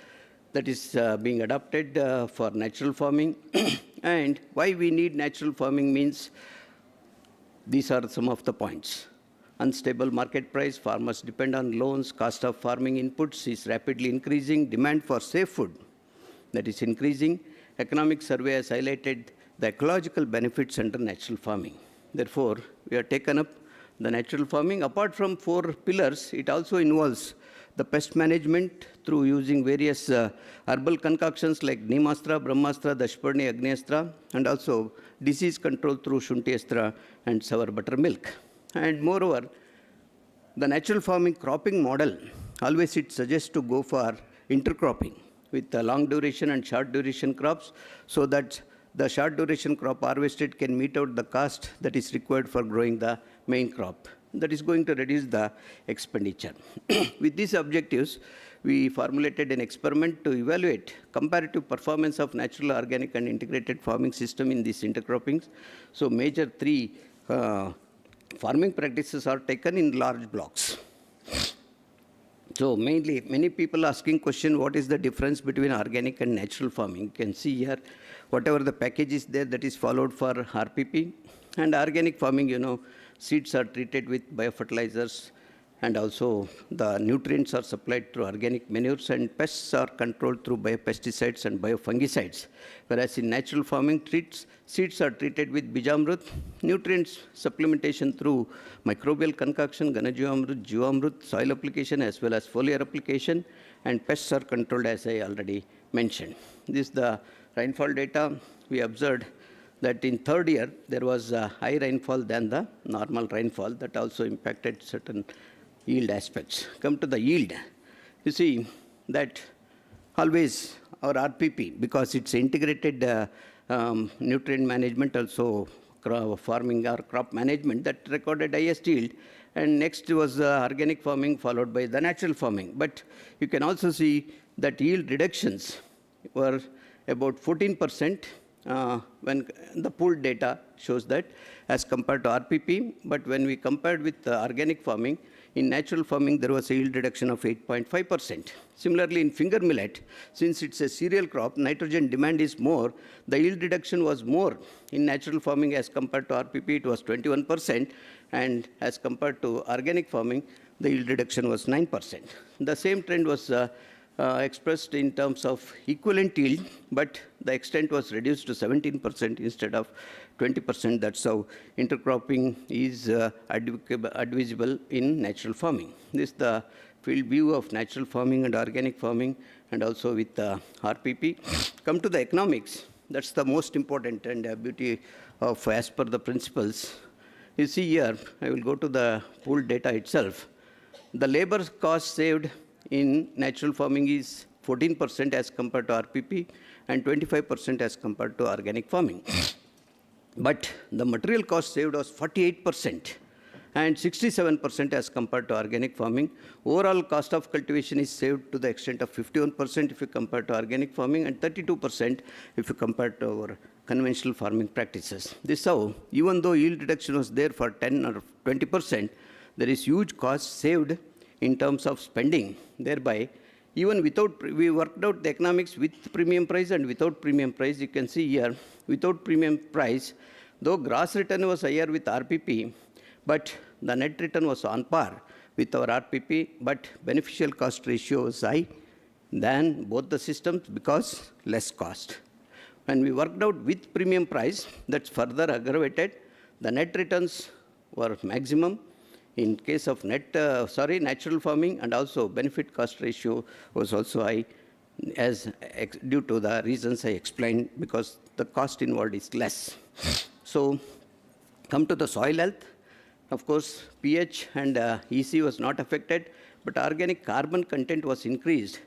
that is being adopted for natural farming. And why we need natural farming means, these are some of the points. Unstable market price, farmers depend on loans, cost of farming inputs is rapidly increasing, demand for safe food, that is increasing. Economic survey has highlighted the ecological benefits under natural farming. Therefore, we have taken up the natural farming. Apart from 4 pillars, it also involves the pest management through using various herbal concoctions like Neemastra, Brahmastra, Dashparni, Agnyastra, and also disease control through Shunti Astra and sour buttermilk. And moreover, the natural farming cropping model, always it suggests to go for intercropping with long duration and short duration crops, so that the short duration crop harvested can meet out the cost that is required for growing the main crop. That is going to reduce the expenditure. With these objectives, we formulated an experiment to evaluate comparative performance of natural, organic, and integrated farming system in these intercroppings. So major 3 farming practices are taken in large blocks. So mainly, many people asking question, what is the difference between organic and natural farming? You can see here, whatever the package is there, that is followed for RPP. And organic farming, you know, seeds are treated with biofertilizers, and also the nutrients are supplied through organic manures, and pests are controlled through biopesticides and biofungicides. Whereas in natural farming, seeds are treated with Bijamrut, nutrients supplementation through microbial concoction, Ganajivamrut, Jivamrut, soil application as well as foliar application, and pests are controlled as I already mentioned. This is the rainfall data. We observed that in 3rd year, there was a high rainfall than the normal rainfall. That also impacted certain yield aspects. Come to the yield. You see that always our RPP, because it's integrated nutrient management, also farming or crop management, that recorded highest yield. And next was organic farming, followed by the natural farming. But you can also see that yield reductions were about 14%. When the pooled data shows that as compared to RPP, but when we compared with organic farming, in natural farming there was a yield reduction of 8.5%. Similarly, in finger millet, since it's a cereal crop, nitrogen demand is more, the yield reduction was more in natural farming as compared to RPP, it was 21%, and as compared to organic farming, the yield reduction was 9%. The same trend was expressed in terms of equivalent yield, but the extent was reduced to 17% instead of 20%. That's how intercropping is advisable in natural farming. This is the field view of natural farming and organic farming, and also with RPP. Come to the economics. That's the most important and beauty of as per the principles. You see here, I will go to the pooled data itself. The labor cost saved in natural farming is 14% as compared to RPP and 25% as compared to organic farming. But the material cost saved was 48% and 67% as compared to organic farming. Overall cost of cultivation is saved to the extent of 51% if you compare to organic farming and 32% if you compare to our conventional farming practices. This is how, even though yield reduction was there for 10 or 20%, there is huge cost saved in terms of spending. Thereby, even without, we worked out the economics with premium price and without premium price. You can see here, without premium price, though gross return was higher with RPP, but the net return was on par with our RPP, but beneficial cost ratio was high than both the systems because less cost. When we worked out with premium price, that's further aggravated. The net returns were maximum in case of natural farming, and also benefit cost ratio was also high due to the reasons I explained, because the cost involved is less. So come to the soil health. Of course, pH and EC was not affected, but organic carbon content was increased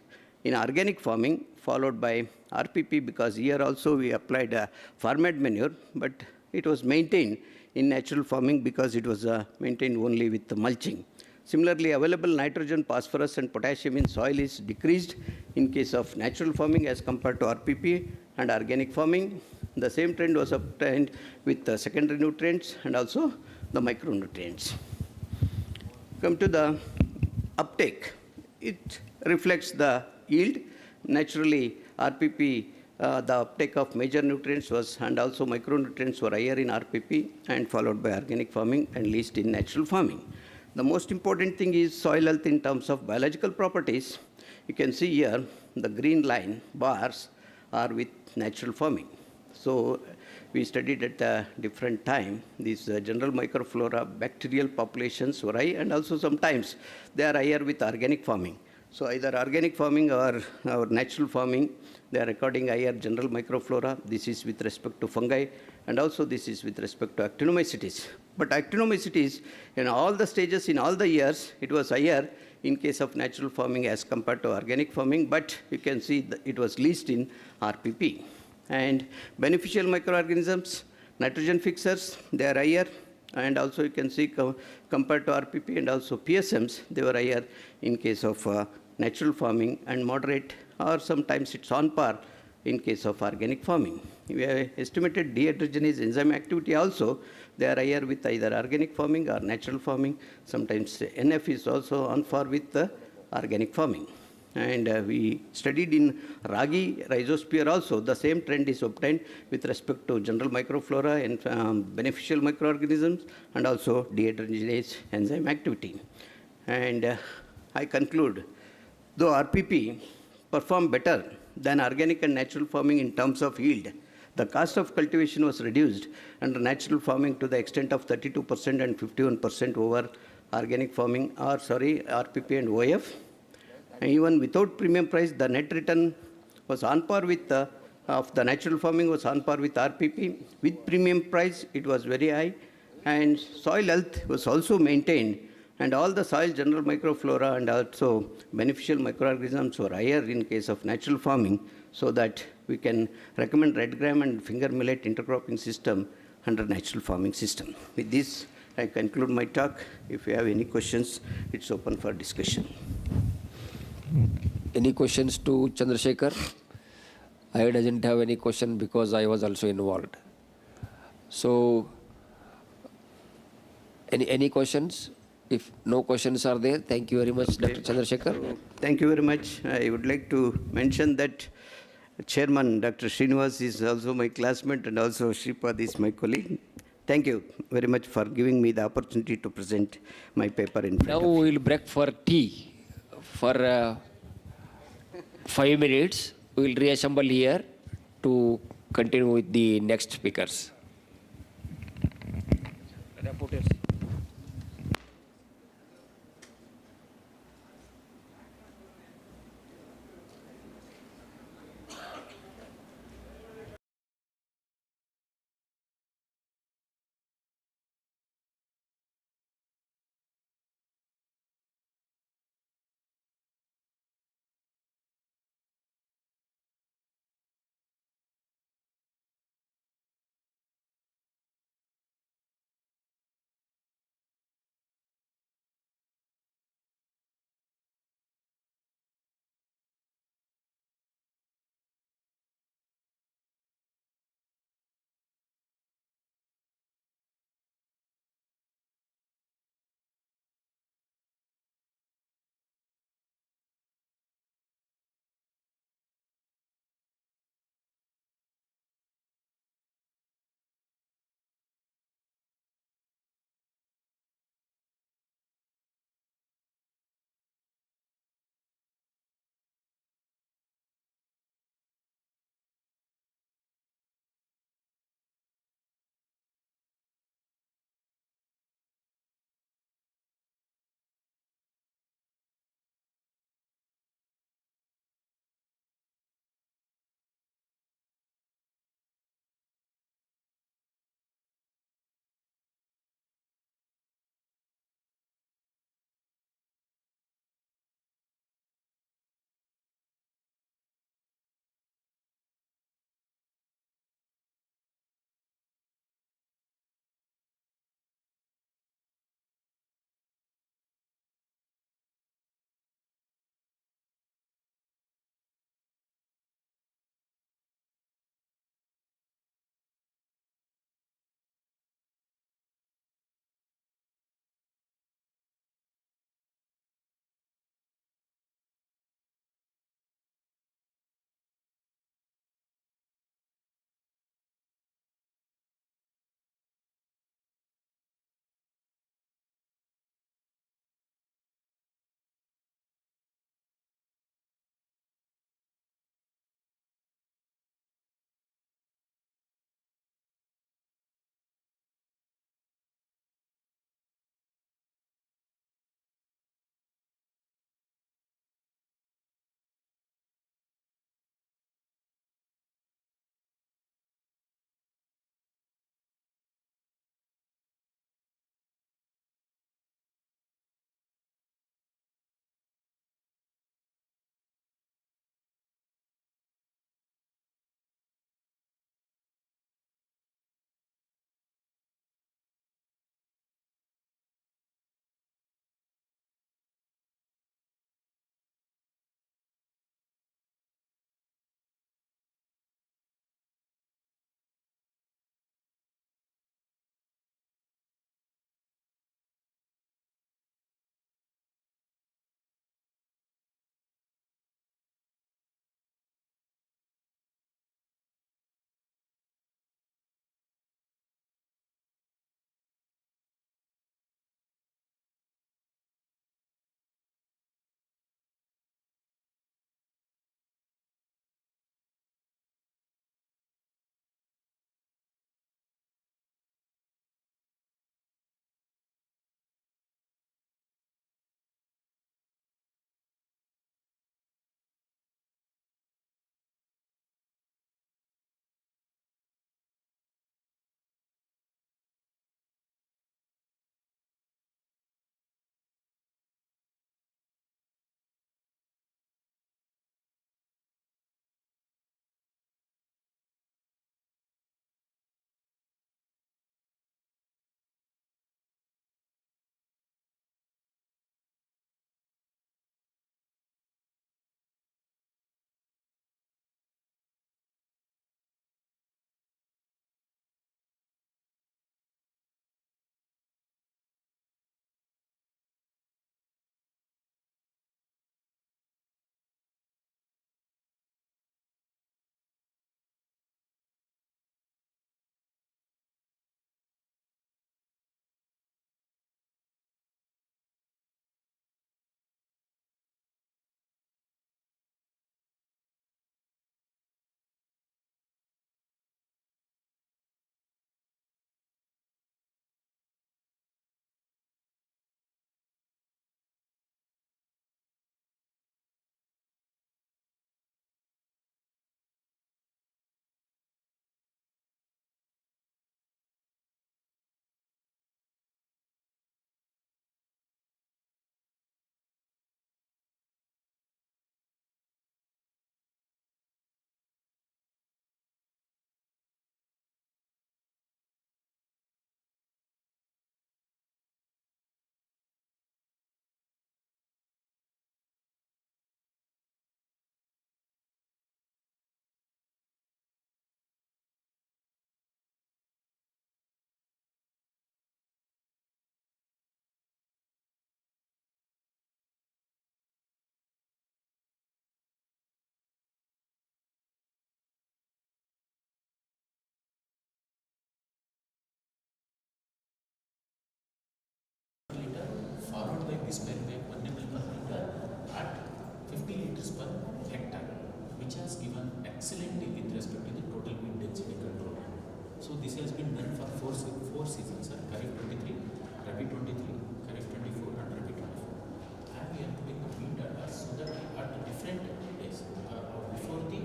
in organic farming, followed by RPP, because here also we applied farmyard manure, but it was maintained in natural farming because it was maintained only with the mulching. Similarly, available nitrogen, phosphorus, and potassium in soil is decreased in case of natural farming as compared to RPP and organic farming. The same trend was obtained with the secondary nutrients and also the micronutrients. Come to the uptake. It reflects the yield. Naturally, RPP, the uptake of major nutrients was, and also micronutrients were higher in RPP and followed by organic farming and least in natural farming. The most important thing is soil health in terms of biological properties. You can see here the green line bars are with natural farming. So we studied at a different time. These general microflora bacterial populations were high, and also sometimes they are higher with organic farming. So either organic farming or natural farming, they are recording higher general microflora. This is with respect to fungi, and also this is with respect to actinomycetes. But actinomycetes, in all the stages, in all the years, it was higher in case of natural farming as compared to organic farming, but you can see that it was least in RPP. And beneficial microorganisms, nitrogen fixers, they are higher. And also you can see compared to RPP and also PSMs, they were higher in case of natural farming, and moderate, or sometimes it's on par in case of organic farming. We have estimated dehydrogenase enzyme activity also. They are higher with either organic farming or natural farming. Sometimes NF is also on par with the organic farming. And we studied in ragi rhizosphere also, the same trend is obtained with respect to general microflora and beneficial microorganisms, and also dehydrogenase enzyme activity. And I conclude, though RPP performed better than organic and natural farming in terms of yield, the cost of cultivation was reduced under natural farming to the extent of 32% and 51% over organic farming, RPP and OF. And even without premium price, the net return was on par with of the natural farming was on par with RPP. With premium price, it was very high, and soil health was also maintained, and all the soil general microflora and also beneficial microorganisms were higher in case of natural farming, so that we can recommend red gram and finger millet intercropping system under natural farming system. With this, I conclude my talk. If you have any questions, it's open for discussion. Any questions to Chandrasekhar? I doesn't have any question because I was also involved. So, any questions? If no questions are there, thank you very much, Dr. Chandrasekhar. Thank you very much. I would like to mention that Chairman Dr. Srinivas is also my classmate, and also Shripad is my colleague. Thank you very much for giving me the opportunity to present my paper in front Now of you. we will break for tea for 5 minutes. We will reassemble here to continue with the next speakers. Reporters. this pyruvate 1 ml per liter at 50 liters per hectare, which has given excellent with respect to the total weed density control. So this has been done for four seasons, sir. Kharif 23, Rabi 23, Kharif 24 and Rabi 24. And we are putting the weed data so that at different days, before the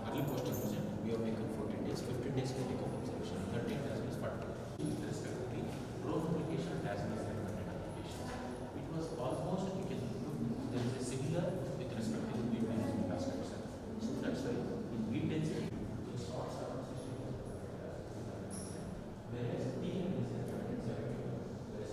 early post erosion, we have taken 14 days, 15 days we take up observation, 13 as well as 40. With respect to the drone application as well as recommended application, it was almost, you can look, there is a similar with respect to the weed management aspects. So that's why in weed density, the stocks are also whereas PM is at 7, whereas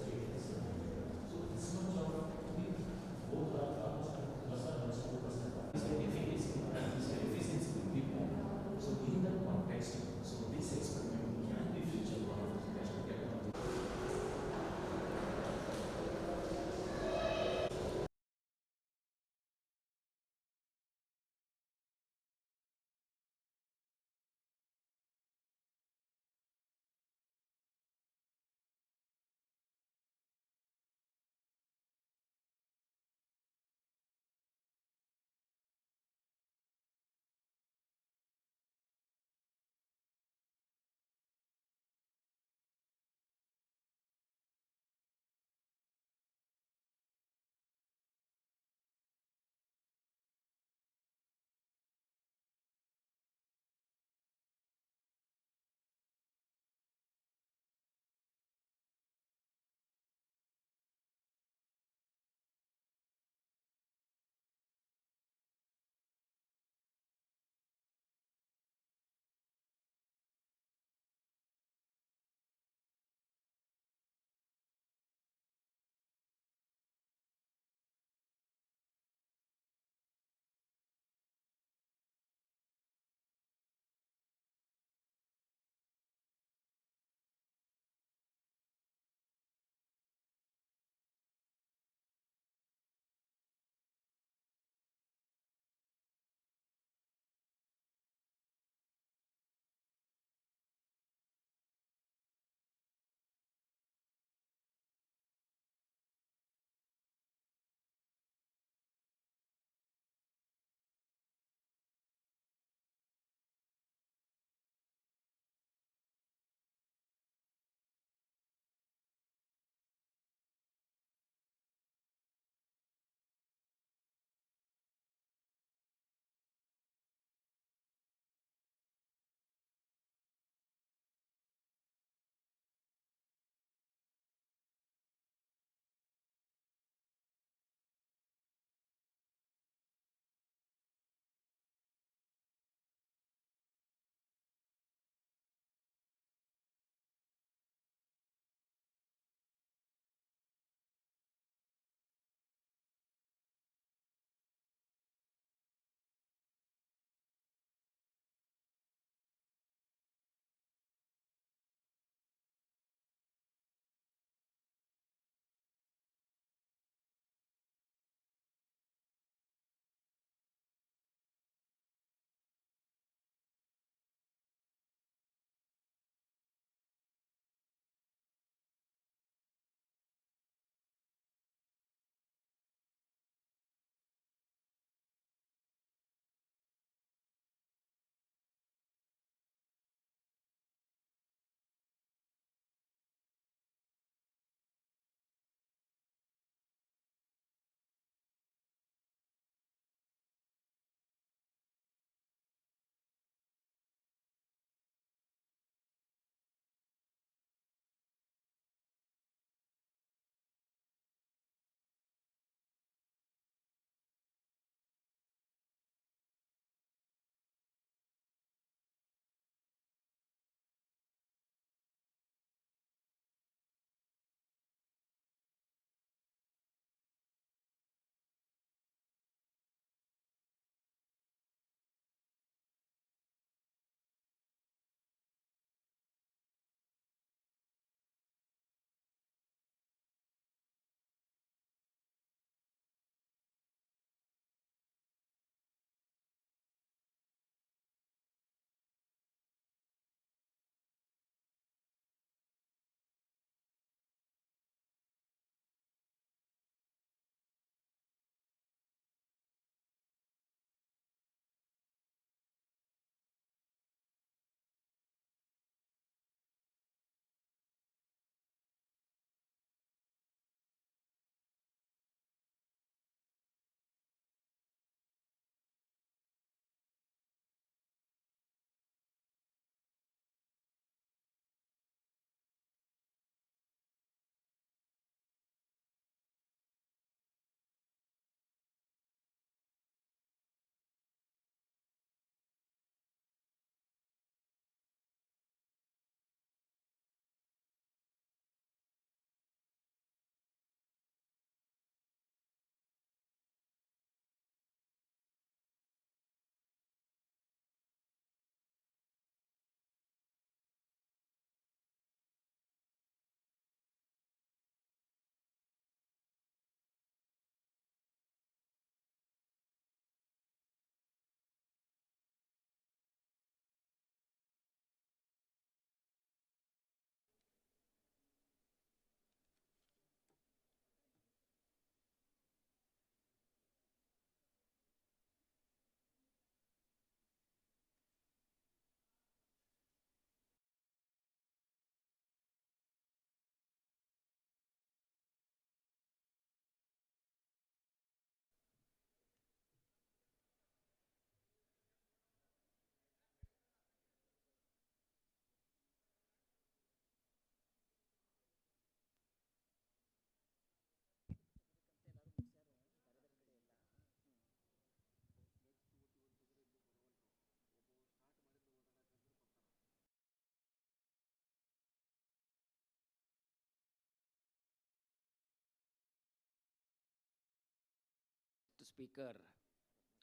speaker,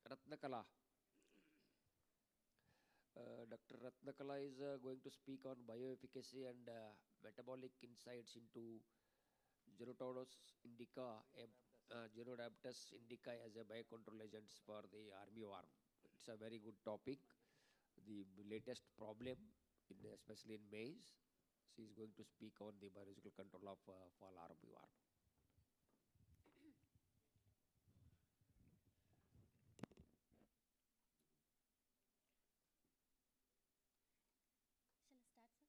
Ratnakala. Dr. Ratnakala is going to speak on bioefficacy and metabolic insights into Genotodos indica, Genodaptus indica as a biocontrol agents for the armyworm. It's a very good topic. The latest problem, especially in maize. She is going to speak on the biological control of fall armyworm. Shall I start, sir?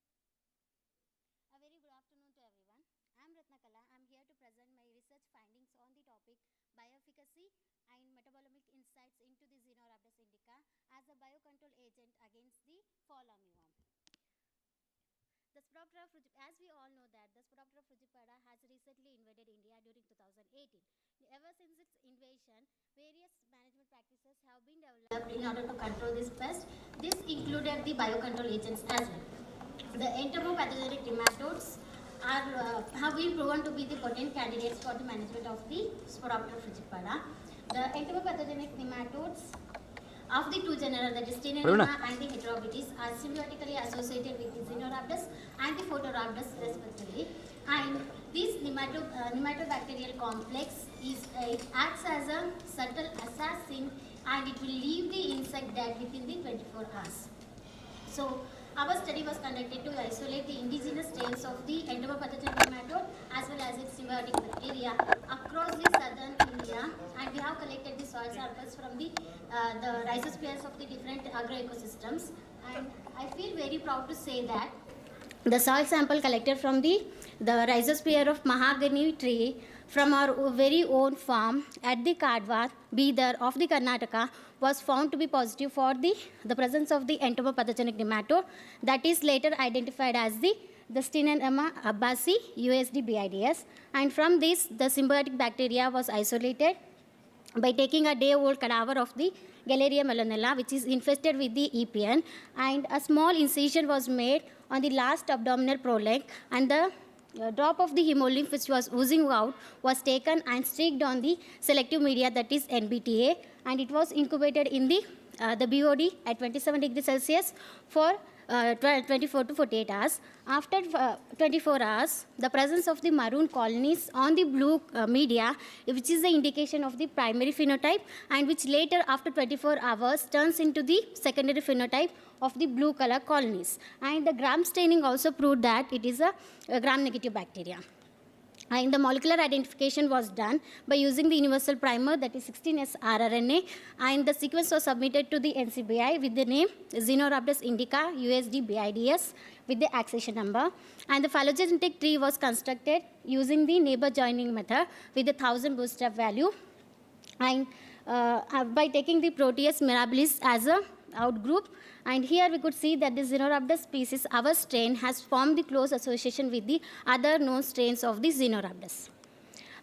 A very good afternoon to everyone. I am Ratnakala. I am here to present my research findings on the topic bioefficacy and metabolomic insights into the Xenorhabdus indica as a biocontrol agent against the fall armyworm. The Sporoptera as we all know that the Sporoptera frugipada has recently invaded India during 2018. Ever since its invasion, various management practices have been developed in order to control this pest. This included the biocontrol agents as well. The entomopathogenic nematodes have been proven to be the potent candidates for the management of the Sporoptera frugipada. The entomopathogenic nematodes of the two genera, that is Tinenema and the Heterobacter, are symbiotically associated with the Xenorhabdus and the Photorhabdus respectively. And this nematobacterial complex acts as a subtle assassin, and it will leave the insect dead within the 24 hours. So our study was conducted to isolate the indigenous strains of the entomopathogenic nematode as well as its symbiotic bacteria across the southern India, and we have collected the soil samples from the rhizospheres of the different agroecosystems. And I feel very proud to say that the soil sample collected from the rhizosphere of mahogany tree from our very own farm at the Kadwar, Bidar of the Karnataka was found to be positive for the presence of the entomopathogenic nematode that is later identified as the Stenema abbasi USD BIDS. And from this, the symbiotic bacteria was isolated by taking a day-old cadaver of the Galleria melanella, which is infested with the EPN, and a small incision was made on the last abdominal proleg, and the drop of the hemolymph which was oozing out was taken and streaked on the selective media, that is NBTA, and it was incubated in the BOD at 27 degrees Celsius for 24 to 48 hours. After 24 hours, the presence of the maroon colonies on the blue media, which is the indication of the primary phenotype, and which later after 24 hours turns into the secondary phenotype of the blue color colonies. And the gram staining also proved that it is a gram-negative bacteria. And the molecular identification was done by using the universal primer, that is 16S rRNA, and the sequence was submitted to the NCBI with the name Xenorhabdus indica USD BIDS with the accession number. And the phylogenetic tree was constructed using the neighbor joining method with a 1000 bootstrap value, and by taking the Proteus mirabilis as a outgroup. And here we could see that the Xenorhabdus species, our strain, has formed the close association with the other known strains of the Xenorhabdus.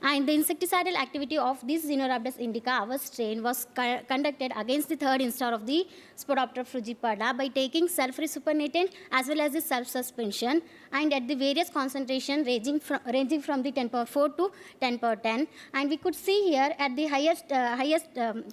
And the insecticidal activity of this Xenorhabdus indica, our strain, was conducted against the third instar of the Sporoptera frugipada by taking sulfurous supernatant as well as the self-suspension, and at the various concentration ranging from the 10 power 4 to 10 power 10. And we could see here at the highest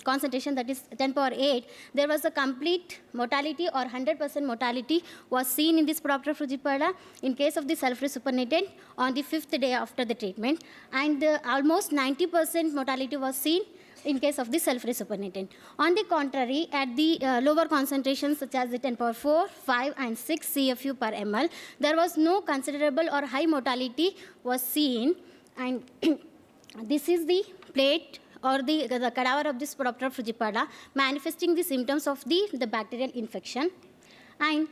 concentration, that is 10 power 8, there was a complete mortality or 100% mortality was seen in this Sporoptera frugipada in case of the sulfurous supernatant on the 5th day after the treatment. And almost 90% mortality was seen in case of the sulfurous supernatant. On the contrary, at the lower concentrations such as the 10 power 4, 5 and 6 CFU per ml, there was no considerable or high mortality was seen. And this is the plate or the cadaver of the Sporoptera frugipada manifesting the symptoms of the bacterial infection. And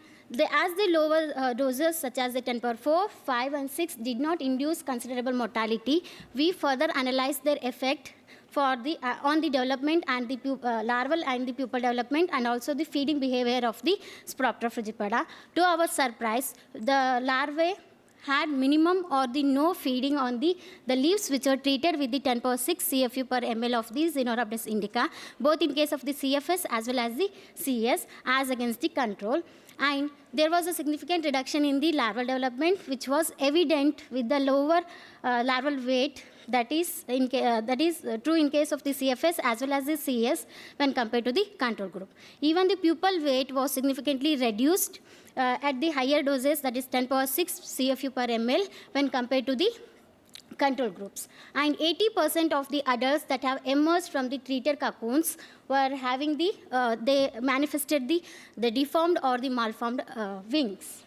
as the lower doses such as the 10 power 4, 5 and 6 did not induce considerable mortality, we further analyzed their effect for the on the development and the larval and the pupal development, and also the feeding behavior of the Sporoptera frugipada. To our surprise, the larvae had minimum or the no feeding on the leaves which were treated with the 10 power 6 CFU per ml of the Xenorhabdus indica, both in case of the CFS as well as the CS as against the control. And there was a significant reduction in the larval development, which was evident with the lower larval weight. That is true in case of the CFS as well as the CS when compared to the control group. Even the pupil weight was significantly reduced at the higher doses, that is 10 power 6 CFU per ml when compared to the control groups. And 80% of the adults that have emerged from the treated cocoons were having they manifested the deformed or the malformed wings.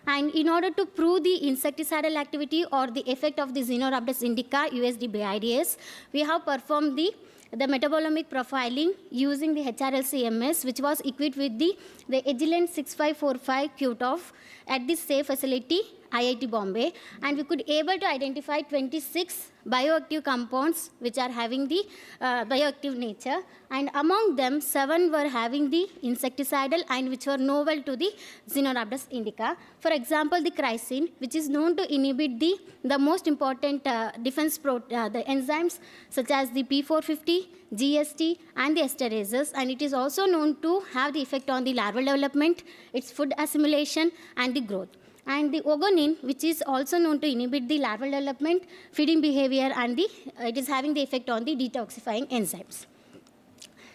And in order to prove the insecticidal activity or the effect of the Xenorhabdus indica, USD BIDS, we have performed the metabolomic profiling using the HRLC-MS, which was equipped with the Agilent 6545 QTOF at the SAFE facility, IIT Bombay, and we could able to identify 26 bioactive compounds which are having the bioactive nature, and among them 7 were having the insecticidal and which were novel to the Xenorhabdus indica. For example, the chrysin, which is known to inhibit the most important defense the enzymes such as the P450, GST, and the esterases, and it is also known to have the effect on the larval development, its food assimilation, and the growth. And the ogonin, which is also known to inhibit the larval development, feeding behavior, and it is having the effect on the detoxifying enzymes.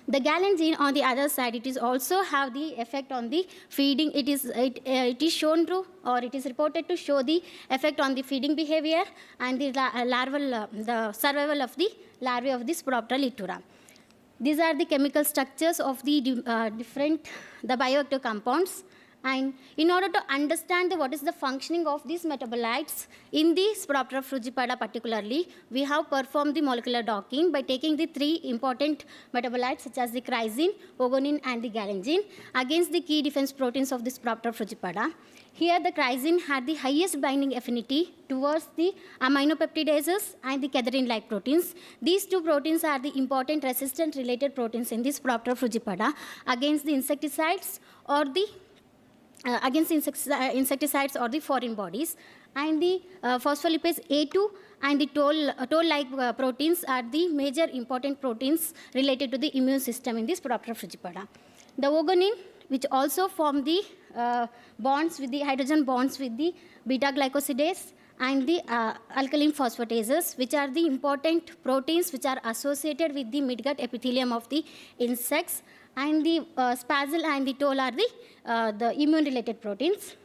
The galangine, on the other side, it is also have the effect on the feeding. It is shown to, or it is reported to show the effect on the feeding behavior and the the survival of the larvae of the Sporoptera litura. These are the chemical structures of the the bioactive compounds. And in order to understand what is the functioning of these metabolites in the Sporoptera frugipada particularly, we have performed the molecular docking by taking the 3 important metabolites such as the chrysin, ogonin, and the galangine against the key defense proteins of the Sporoptera frugipada. Here the chrysin had the highest binding affinity towards the aminopeptidases and the cadherin-like proteins. These 2 proteins are the important resistant related proteins in the Sporoptera frugipada against the insecticides or the insecticides or the foreign bodies. And the phospholipase A2 and the toll-like proteins are the major important proteins related to the immune system in this Sporoptera frugipada. The ogonin, which also form the bonds with the hydrogen bonds with the beta-glycosidase and the alkaline phosphatases, which are the important proteins which are associated with the midgut epithelium of the insects. And the spazil and the toll are the immune-related proteins.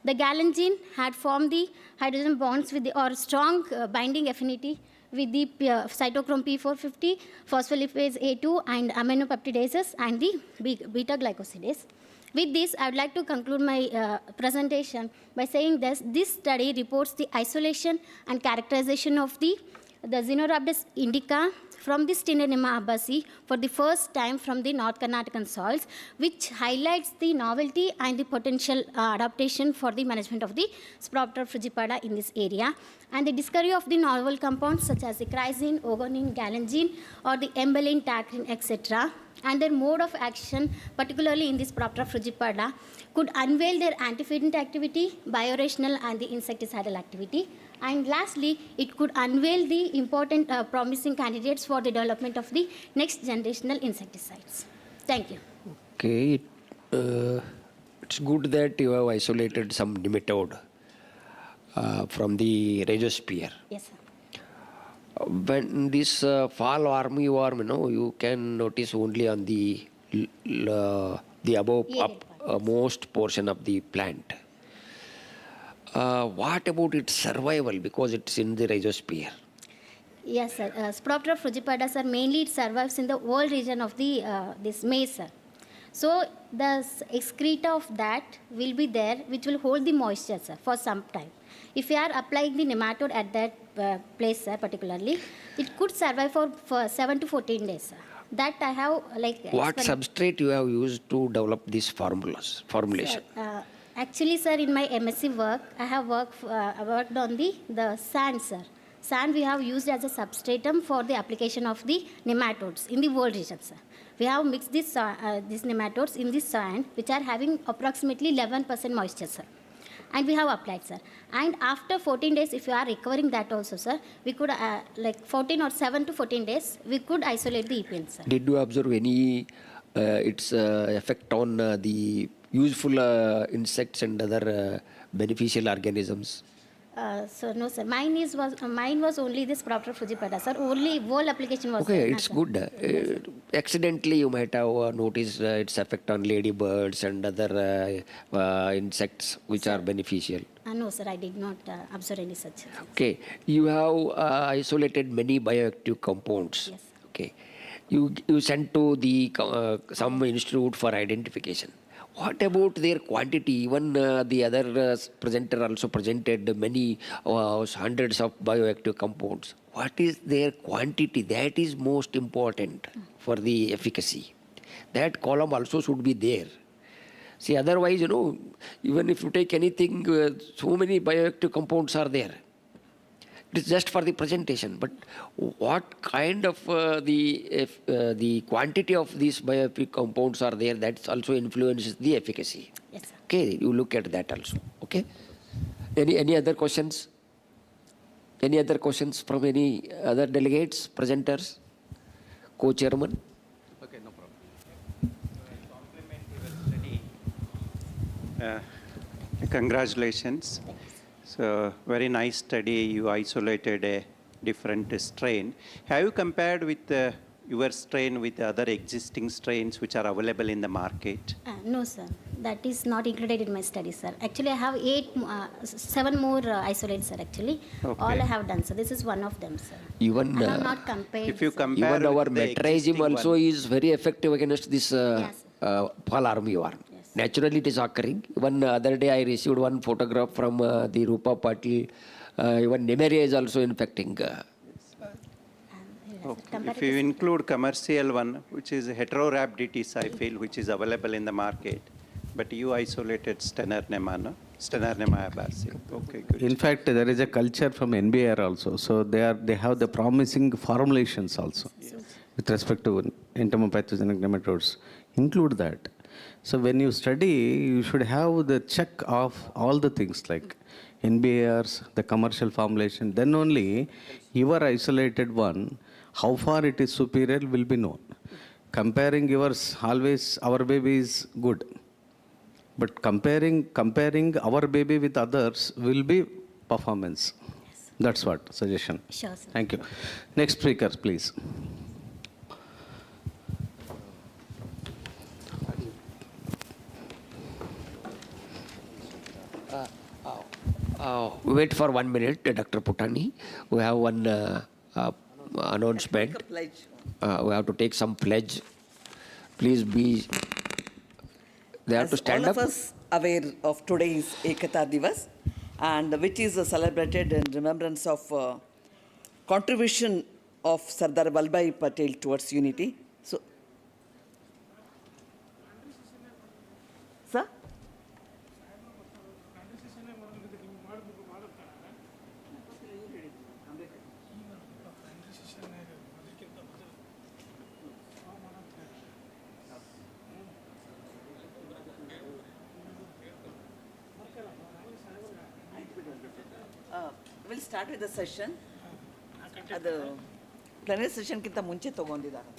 The galangine had formed the hydrogen bonds with or strong binding affinity with the cytochrome P450, phospholipase A2, and aminopeptidases, and the beta-glycosidase. With this, I would like to conclude my presentation by saying this study reports the isolation and characterization of the Xenorhabdus indica from the Stenonema abbasi for the first time from the North Karnataka soils, which highlights the novelty and the potential adaptation for the management of the Sporoptera frugipada in this area. And the discovery of the novel compounds such as the chrysin, ogonin, galangine, or the embelline, tacrin, etc., and their mode of action, particularly in this Sporoptera frugipada, could unveil their antioxidant activity, biorational, and the insecticidal activity. And lastly, it could unveil the important promising candidates for the development of the next generational insecticides. Thank you. Okay, it's good that you have isolated some nematode from the rhizosphere. Yes, sir. When this fall armyworm, you can notice only on the above most portion of the plant. What about its survival, because it's in the rhizosphere? Yes, sir. Sporoptera frugipada, sir, mainly it survives in the whole region of the this maize, sir. So the excreta of that will be there, which will hold the moisture, sir, for some time. If you are applying the nematode at that place, sir, particularly, it could survive for 7 to 14 days, sir. That I have What substrate you have used to develop this formulation? Sir, actually, sir, in my MSc work, I have worked on the sand, sir. Sand we have used as a substratum for the application of the nematodes in the world region, sir. We have mixed these nematodes in this sand, which are having approximately 11% moisture, sir. And we have applied, sir. And after 14 days, if you are recovering that also, sir, we could, 14 or 7 to 14 days, we could isolate the EPN, sir. Did you observe any its effect on the useful insects and other beneficial organisms? So no sir, mine was only this proper frugipeda sir. Only whole application was Okay, there, it's sir. good. Accidentally, you might have noticed its effect on ladybirds and other insects which are beneficial. No sir, I did not observe any such. Okay, you have isolated many bioactive compounds. Yes. Okay, you sent to the some institute for identification. What about their quantity? Even the other presenter also presented many hundreds of bioactive compounds. What is their quantity? That is most important for the efficacy. That column also should be there. See, otherwise, even if you take anything, so many bioactive compounds are there. It is just for the presentation. But what kind of the quantity of these bioactive compounds are there, that also influences the efficacy. Yes, sir. Okay, you look at that also. Okay. Any other questions? Any other questions from any other delegates, presenters, co-chairman? Okay, no problem. Congratulations. So, very nice study. You isolated a different strain. Have you compared with your strain with other existing strains which are available in the market? No sir, that is not included in my study sir. Actually, I have 7 more isolates sir actually. Okay. All I have done sir. This is one of them sir. Even I have not compared. If you compare even our with the metrizim existing also one. is very effective against this fall armyworm. Naturally, it is occurring. One other day, I received one photograph from the Rupa Patil. Even Nemeria is also infecting. Okay. If you include commercial one, which is heterorhabditis, I feel, which is available in the market, but you isolated Stenarnema, no? Stenarnema abaci. Okay, good. In fact, there is a culture from NBR also. So they have the promising formulations also with respect to entomopathogenic nematodes. Include that. So when you study, you should have the check of all the things like NBARs, the commercial formulation. Then only your isolated one, how far it is superior will be known. Comparing yours, always our baby is good. But comparing our baby with others will be performance. Yes. That's what suggestion. Sure, sir. Thank you. Next speaker, please. Wait for 1 minute, Dr. Putani. We have one announcement. We have to take some pledge. Please be. They have to stand all up. All of us aware of today's Ekata Divas, and which is celebrated in remembrance of contribution of Sardar Vallabhbhai Patel towards unity. So, sir? We'll start with the session. ಅದು ಪ್ಲನರಿ ಸೆಷನ್ಗಿಂತ ಮುಂಚೆ ತಗೊಂಡಿದ್ದಾರೆ.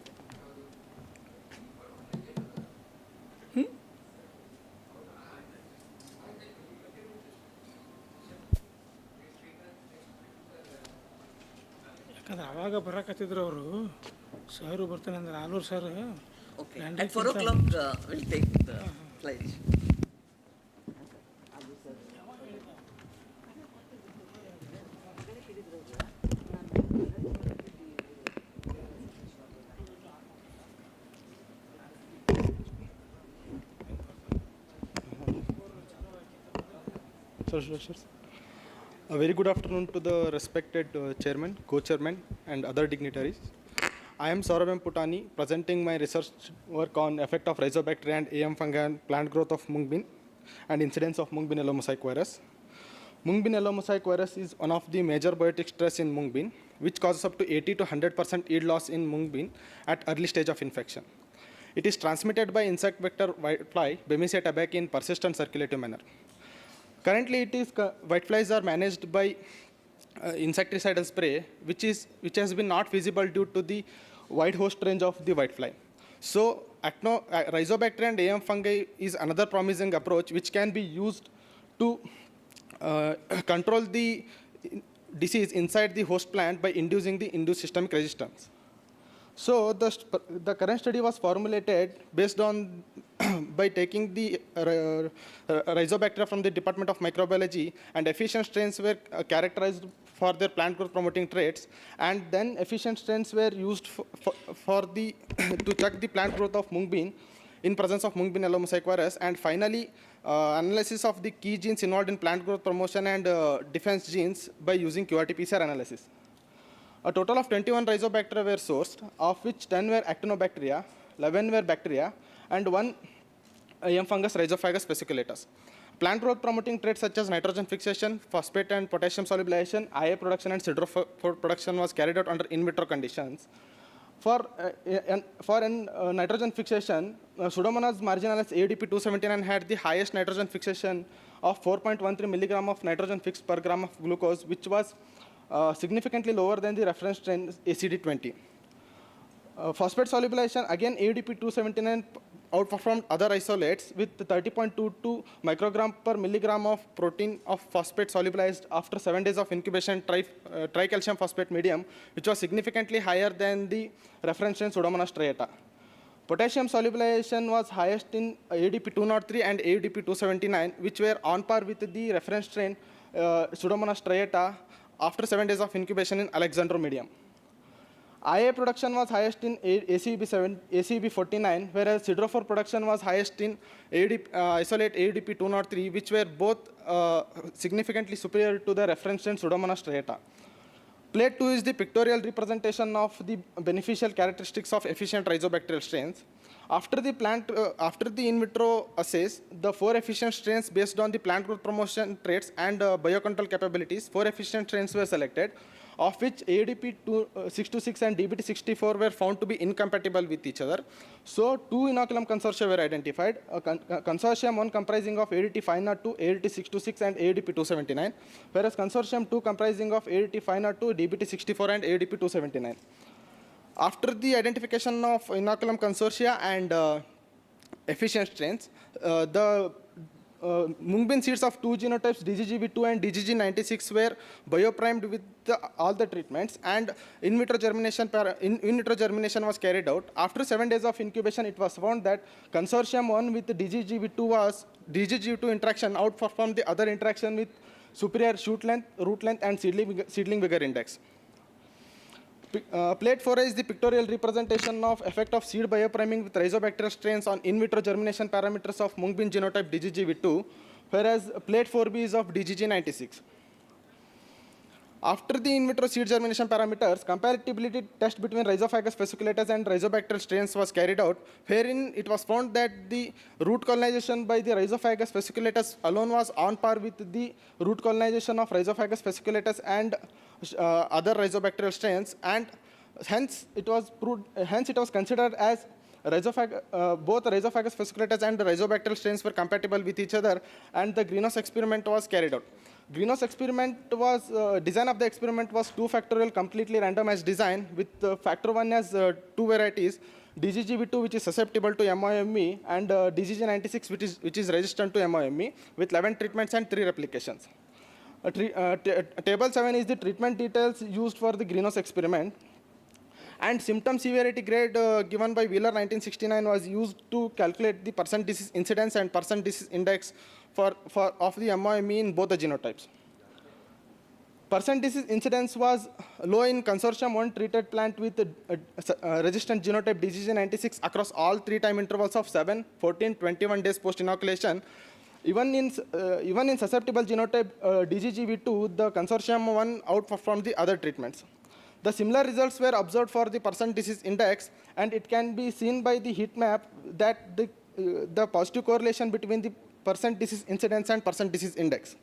ಯಾಕಂದ್ರೆ ಅವಾಗ ಬರಕತ್ತಿದ್ರು ಅವರು sir ಬರ್ತಾನೆ ಅಂದ್ರೆ Aluru sir. Okay. At 4 o'clock we'll take the pledge. A very good afternoon to the respected chairman, co-chairman, and other dignitaries. I am Saurabh Putani, presenting my research work on effect of rhizobacteria and AM fungi on plant growth of mung bean and incidence of mung bean yellow mosaic virus. Mung bean yellow mosaic virus is one of the major biotic stress in mung bean, which causes up to 80 to 100% yield loss in mung bean at early stage of infection. It is transmitted by insect vector whitefly, Bemisia tabaci, in persistent circulative manner. Currently, whiteflies are managed by insecticidal spray, which has been not feasible due to the wide host range of the whitefly. So Rhizobacter and AM fungi is another promising approach which can be used to control the disease inside the host plant by inducing the induced systemic resistance. So the current study was formulated based on by taking the Rhizobacter from the Department of Microbiology, and efficient strains were characterized for their plant growth promoting traits, and then efficient strains were used for the to check the plant growth of mung bean in presence of mung bean yellow mosaic virus, and finally analysis of the key genes involved in plant growth promotion and defense genes by using QRT-PCR analysis. A total of 21 Rhizobacter were sourced, of which 10 were actinobacteria, 11 were bacteria, and 1 AM fungus Rhizophagus fasciculatus. Plant growth promoting traits such as nitrogen fixation, phosphate and potassium solubilization, IA production, and siderophore production was carried out under in vitro conditions. For nitrogen fixation, Pseudomonas marginalis ADP 279 had the highest nitrogen fixation of 4.13 milligram of nitrogen fixed per gram of glucose, which was significantly lower than the reference strain ACD20. Phosphate solubilization, again ADP 279 outperformed other isolates with 30.22 microgram per milligram of protein of phosphate solubilized after 7 days of incubation tricalcium phosphate medium, which was significantly higher than the reference strain Pseudomonas striata. Potassium solubilization was highest in ADP 203 and ADP 279, which were on par with the reference strain Pseudomonas striata after 7 days of incubation in Alexandro medium. IA production was highest in ACB 49, whereas siderophore production was highest in isolate ADP 203, which were both significantly superior to the reference strain Pseudomonas striata. Plate 2 is the pictorial representation of the beneficial characteristics of efficient rhizobacterial strains. After the in vitro assays, the 4 efficient strains based on the plant growth promotion traits and biocontrol capabilities, 4 efficient strains were selected, of which ADP 626 and DBT 64 were found to be incompatible with each other. So 2 inoculum consortia were identified, consortium 1 comprising of ADT 502, ADT 626 and ADP 279, whereas consortium 2 comprising of ADT 502, DBT 64 and ADP 279. After the identification of inoculum consortia and efficient strains, the mung bean seeds of 2 genotypes DGGV2 and DGG96 were bioprimed with all the treatments, and in vitro germination was carried out. After 7 days of incubation, it was found that consortium 1 with DGGV2 interaction outperformed the other interaction with superior shoot length, root length, and seedling vigor index. Plate 4 is the pictorial representation of effect of seed biopriming with rhizobacterial strains on in vitro germination parameters of mung bean genotype DGGV2, whereas plate 4b is of DGG96. After the in vitro seed germination parameters, compatibility test between Rhizophagus fasciculatus and Rhizobacter strains was carried out, wherein it was found that the root colonization by the Rhizophagus fasciculatus alone was on par with the root colonization of Rhizophagus fasciculatus and other Rhizobacterial strains, and hence it was considered as both Rhizophagus fasciculatus and the Rhizobacterial strains were compatible with each other, and the greenhouse experiment was carried out. Greenhouse experiment was, design of the experiment was 2 factorial completely randomized design with factor 1 as 2 varieties, DGGV2 which is susceptible to MOME and DGG96 which is resistant to MOME with 11 treatments and 3 replications. Table 7 is the treatment details used for the greenhouse experiment, and symptom severity grade given by Wheeler 1969 was used to calculate the percent disease incidence and percent disease index of the MOME in both the genotypes. Percent disease incidence was low in consortium 1 treated plant with resistant genotype DGG96 across all 3 time intervals of 7, 14, 21 days post inoculation. Even in susceptible genotype DGGV2, the consortium 1 outperformed the other treatments. The similar results were observed for the percent disease index, and it can be seen by the heat map that the positive correlation between the percent disease incidence and percent disease index.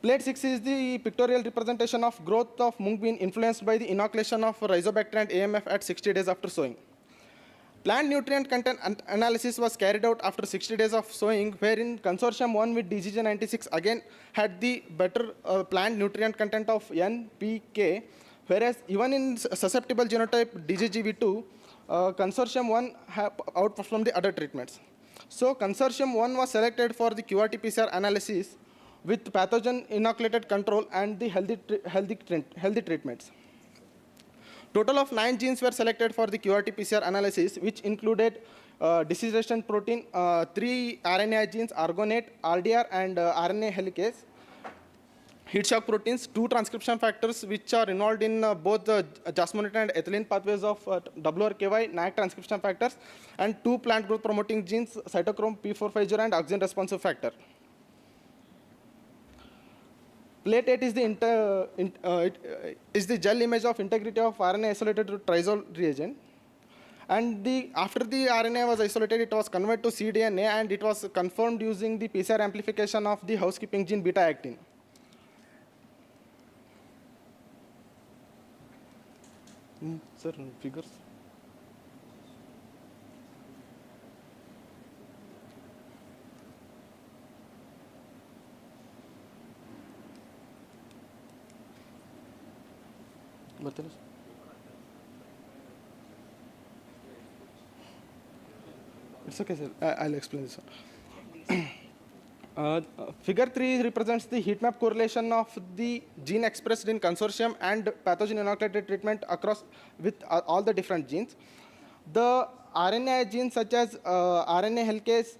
Plate 6 is the pictorial representation of growth of mung bean influenced by the inoculation of Rhizobacter and AMF at 60 days after sowing. Plant nutrient content analysis was carried out after 60 days of sowing, wherein consortium 1 with DGG96 again had the better plant nutrient content of N, P, K, whereas even in susceptible genotype DGGV2, Consortium 1 outperformed the other treatments. So Consortium 1 was selected for the QRT-PCR analysis with pathogen inoculated control and the healthy treatments. Total of 9 genes were selected for the QRT-PCR analysis, which included disease-resistant protein, 3 RNA genes, argonate, RDR, and RNA helicase. Heat shock proteins, 2 transcription factors which are involved in both the jasmonate and ethylene pathways of WRKY, NAC transcription factors, and 2 plant growth promoting genes, cytochrome P450 and oxygen responsive factor. Plate 8 is the gel image of integrity of RNA isolated to trizol reagent. And after the RNA was isolated, it was converted to cDNA and it was confirmed using the PCR amplification of the housekeeping gene beta-actin. Sir, figures. It's okay, sir. I'll explain this one. Figure 3 represents the heat map correlation of the gene expressed in consortium and pathogen inoculated treatment across with all the different genes. The RNA genes such as RNA helicase,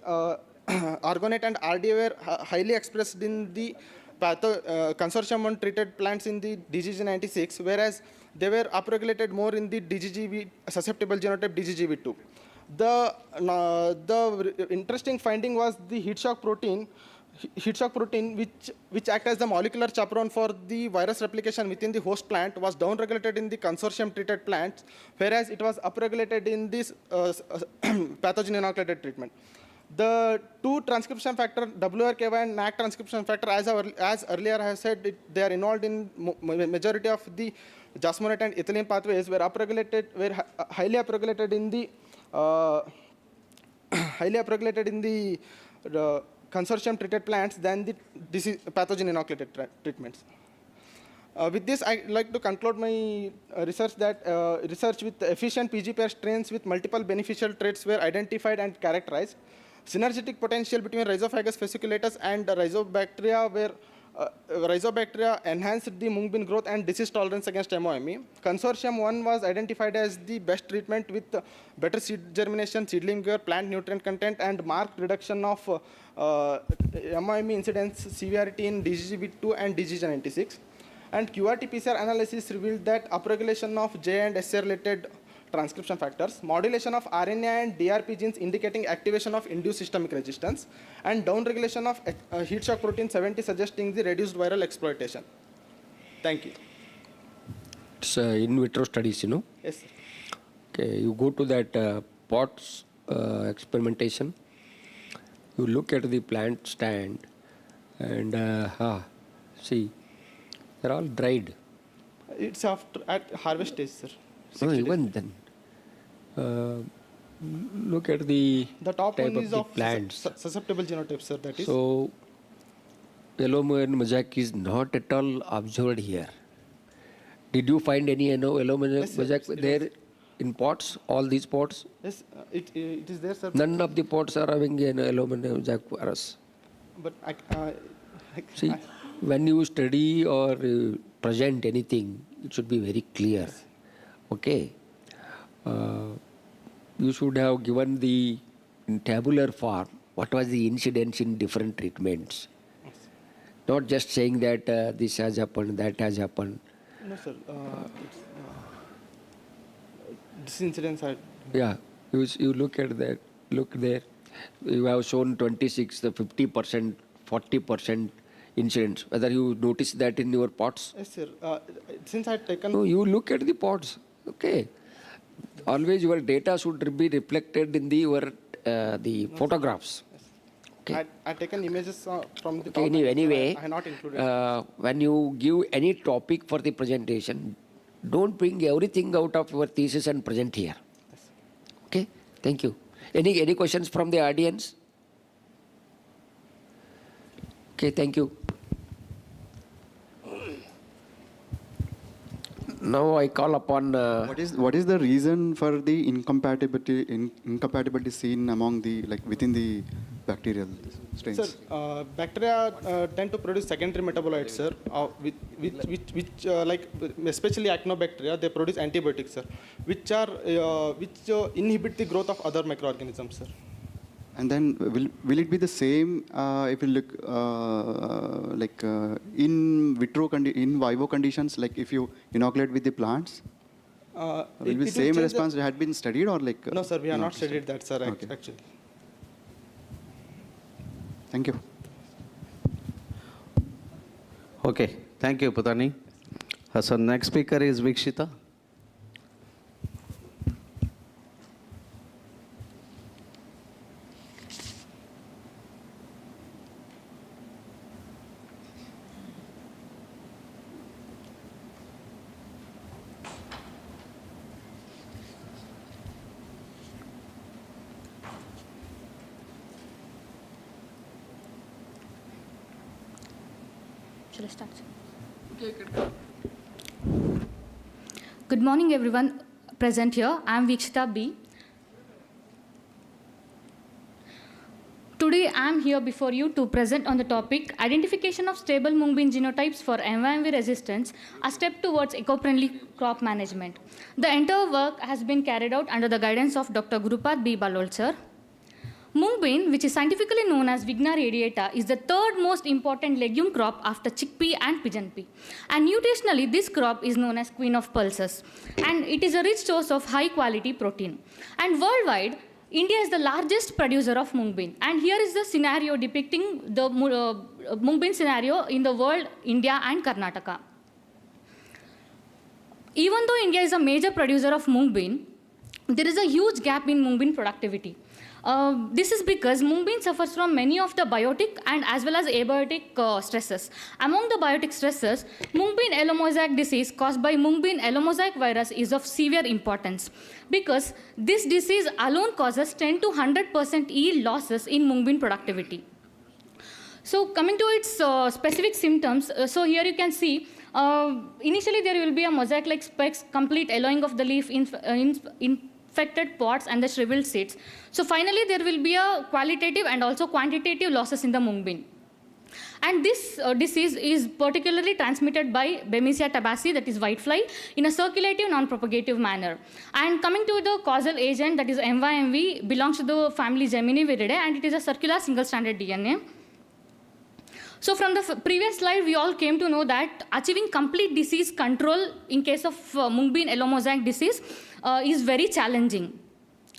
argonate, and RDA were highly expressed in the consortium 1 treated plants in the DGG96, whereas they were upregulated more in the DGGV susceptible genotype DGGV2. The interesting finding was the heat shock protein which act as the molecular chaperone for the virus replication within the host plant was downregulated in the consortium treated plants, whereas it was upregulated in this pathogen inoculated treatment. The 2 transcription factor, WRKY and NAC transcription factor, as earlier I have said, they are involved in majority of the jasmonate and ethylene pathways, were highly upregulated in the consortium treated plants than the pathogen inoculated treatments. With this, I'd like to conclude my research that research with efficient PG pair strains with multiple beneficial traits were identified and characterized. Synergetic potential between Rhizophagous fasciculatus and Rhizobacteria enhanced the mung bean growth and disease tolerance against MOME. Consortium 1 was identified as the best treatment with better seed germination, seedling vigor, plant nutrient content, and marked reduction of MOME incidence severity in DGGV2 and DGG96. And QRT-PCR analysis revealed that upregulation of J and SR related transcription factors, modulation of RNA and DRP genes indicating activation of induced systemic resistance, and downregulation of heat shock protein 70 suggesting the reduced viral exploitation. Thank you. It's in vitro studies, you know. Yes, sir. Okay, you go to that pots experimentation. You look at the plant stand, and see, they're all dried. It's at harvest stage, sir. No, even then. Look at the top type one is of the plants. Susceptible genotype, sir. That is. So, yellow mosaic is not at all observed here. Did you find any yellow mosaic there in pots? All these pots? Yes, it is there, sir. None of the pots are having yellow mosaic virus. But See, when you study or present anything, it should be very clear. Okay. You should have given the in tabular form what was the incidence in different treatments. Not just saying that this has happened, that has happened. No, sir. This incidence had. Yeah, you look at that. Look there. You have shown 26, the 50%, 40% incidence. Whether you notice that in your pots? Yes, sir. Since I had taken. No, you look at the pots. Okay. Always your data should be reflected in the photographs. Okay. I taken images from the. Okay, anyway, I have not included. when you give any topic for the presentation, don't bring everything out of your thesis and present here. Yes. Okay, thank you. Any questions from the audience? Okay, thank you. Now I call upon. What is the reason for the incompatibility seen among the within the bacterial strains? Sir, bacteria tend to produce secondary metabolites, sir, which especially actinobacteria, they produce antibiotics, sir, which inhibit the growth of other microorganisms, sir. And then will it be the same if you look in vitro in vivo conditions, like if you inoculate with the plants? Will be the same response had been studied or like? No, sir, we have not studied that, sir, actually. Thank you. Okay, thank you, Putani. So next speaker is Vikshita. Shall I start? Good morning, everyone present here. I am Vikshita B. Today, I am here before you to present on the topic Identification of Stable mung bean Genotypes for environmental Resistance, a step towards eco-friendly crop management. The entire work has been carried out under the guidance of Dr. Gurupad B. Balol, sir. Mung bean, which is scientifically known as Vigna radiata, is the third most important legume crop after chickpea and pigeon pea. And nutritionally, this crop is known as queen of pulses. And it is a rich source of high quality protein. And worldwide, India is the largest producer of mung bean. And here is the scenario depicting the mung bean scenario in the world, India and Karnataka. Even though India is a major producer of mung bean, there is a huge gap in mung bean productivity. This is because mung bean suffers from many of the biotic and as well as abiotic stresses. Among the biotic stresses, mung bean yellow mosaic disease caused by mung bean yellow mosaic virus is of severe importance because this disease alone causes 10 to 100% yield losses in mung bean productivity. So coming to its specific symptoms, so here you can see initially there will be a mosaic-like specks, complete yellowing of the leaf, infected pods and the shriveled seeds. So finally, there will be a qualitative and also quantitative losses in the mung bean. And this disease is particularly transmitted by Bemisia tabaci, that is whitefly, in a circulative, non-propagative manner. And coming to the causal agent, that is MYMV, belongs to the family Geminiviridae, and it is a circular single-stranded DNA. So from the previous slide, we all came to know that achieving complete disease control in case of mung bean yellow mosaic disease is very challenging.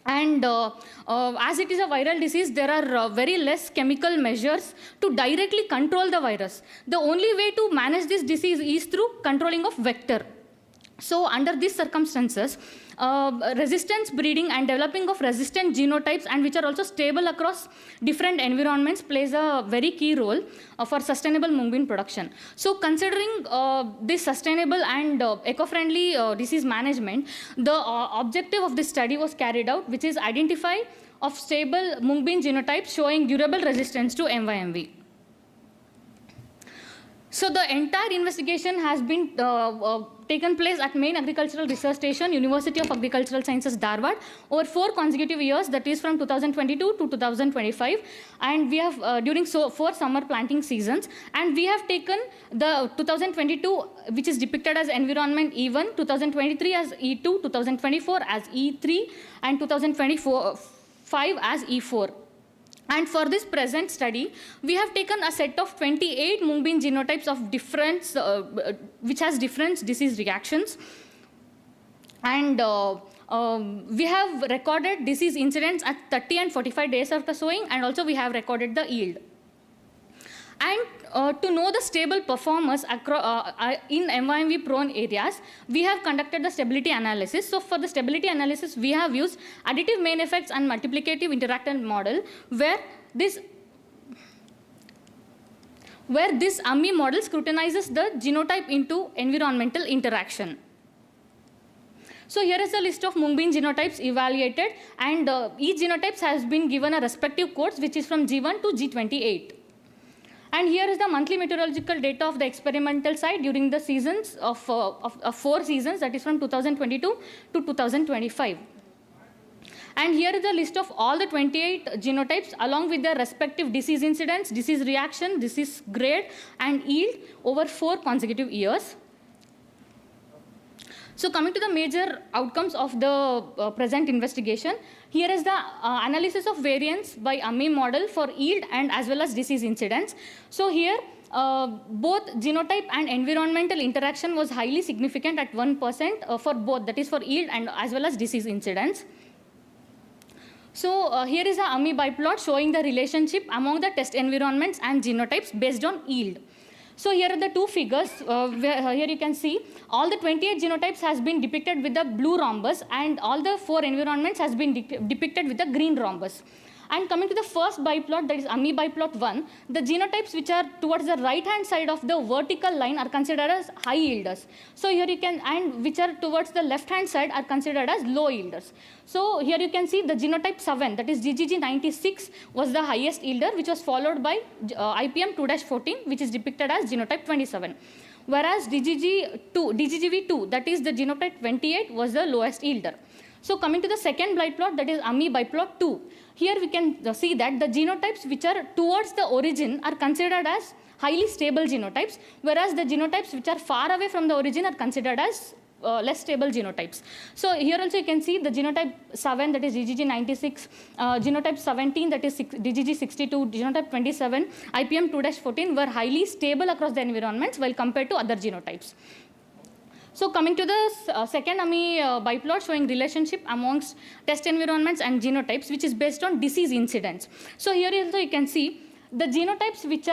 And as it is a viral disease, there are very less chemical measures to directly control the virus. The only way to manage this disease is through controlling of vector. So under these circumstances, resistance breeding and developing of resistant genotypes and which are also stable across different environments plays a very key role for sustainable mung bean production. So considering this sustainable and eco-friendly disease management, the objective of this study was carried out, which is identify of stable mung bean genotypes showing durable resistance to MYMV. So the entire investigation has been taken place at Main Agricultural Research Station, University of Agricultural Sciences, Dharwad, over 4 consecutive years, that is from 2022 to 2025. And we have, during 4 summer planting seasons, and we have taken the 2022, which is depicted as environment E1, 2023 as E2, 2024 as E3, and 2025 as E4. And for this present study, we have taken a set of 28 mung bean genotypes of different, which has different disease reactions. And we have recorded disease incidents at 30 and 45 days after sowing, and also we have recorded the yield. And to know the stable performance in MYMV prone areas, we have conducted the stability analysis. So for the stability analysis, we have used additive main effects and multiplicative interactant model where this AMI model scrutinizes the genotype into environmental interaction. So here is a list of mung bean genotypes evaluated, and each genotype has been given a respective codes which is from G1 to G28. And here is the monthly meteorological data of the experimental site during the seasons of 4 seasons, that is from 2022 to 2025. And here is the list of all the 28 genotypes along with their respective disease incidence, disease reaction, disease grade, and yield over 4 consecutive years. So coming to the major outcomes of the present investigation, here is the analysis of variance by AMI model for yield and as well as disease incidence. So here both genotype and environmental interaction was highly significant at 1% for both, that is for yield and as well as disease incidence. So here is a AMI biplot showing the relationship among the test environments and genotypes based on yield. So here are the two figures. Here you can see all the 28 genotypes has been depicted with the blue rhombus and all the 4 environments has been depicted with the green rhombus. And coming to the first biplot, that is AMI biplot 1, the genotypes which are towards the right hand side of the vertical line are considered as high yielders. So here you can, and which are towards the left hand side are considered as low yielders. So here you can see the genotype 7, that is GGG96 was the highest yielder, which was followed by IPM 2-14, which is depicted as genotype 27. Whereas DGGV2, that is the genotype 28, was the lowest yielder. So coming to the second biplot, that is AMI biplot 2. Here we can see that the genotypes which are towards the origin are considered as highly stable genotypes, whereas the genotypes which are far away from the origin are considered as less stable genotypes. So here also you can see the genotype 7, that is GGG96, genotype 17, that is DGG62, genotype 27, IPM 2-14 were highly stable across the environments while compared to other genotypes. So coming to the second AMI biplot showing relationship amongst test environments and genotypes, which is based on disease incidence. So here also you can see the genotypes which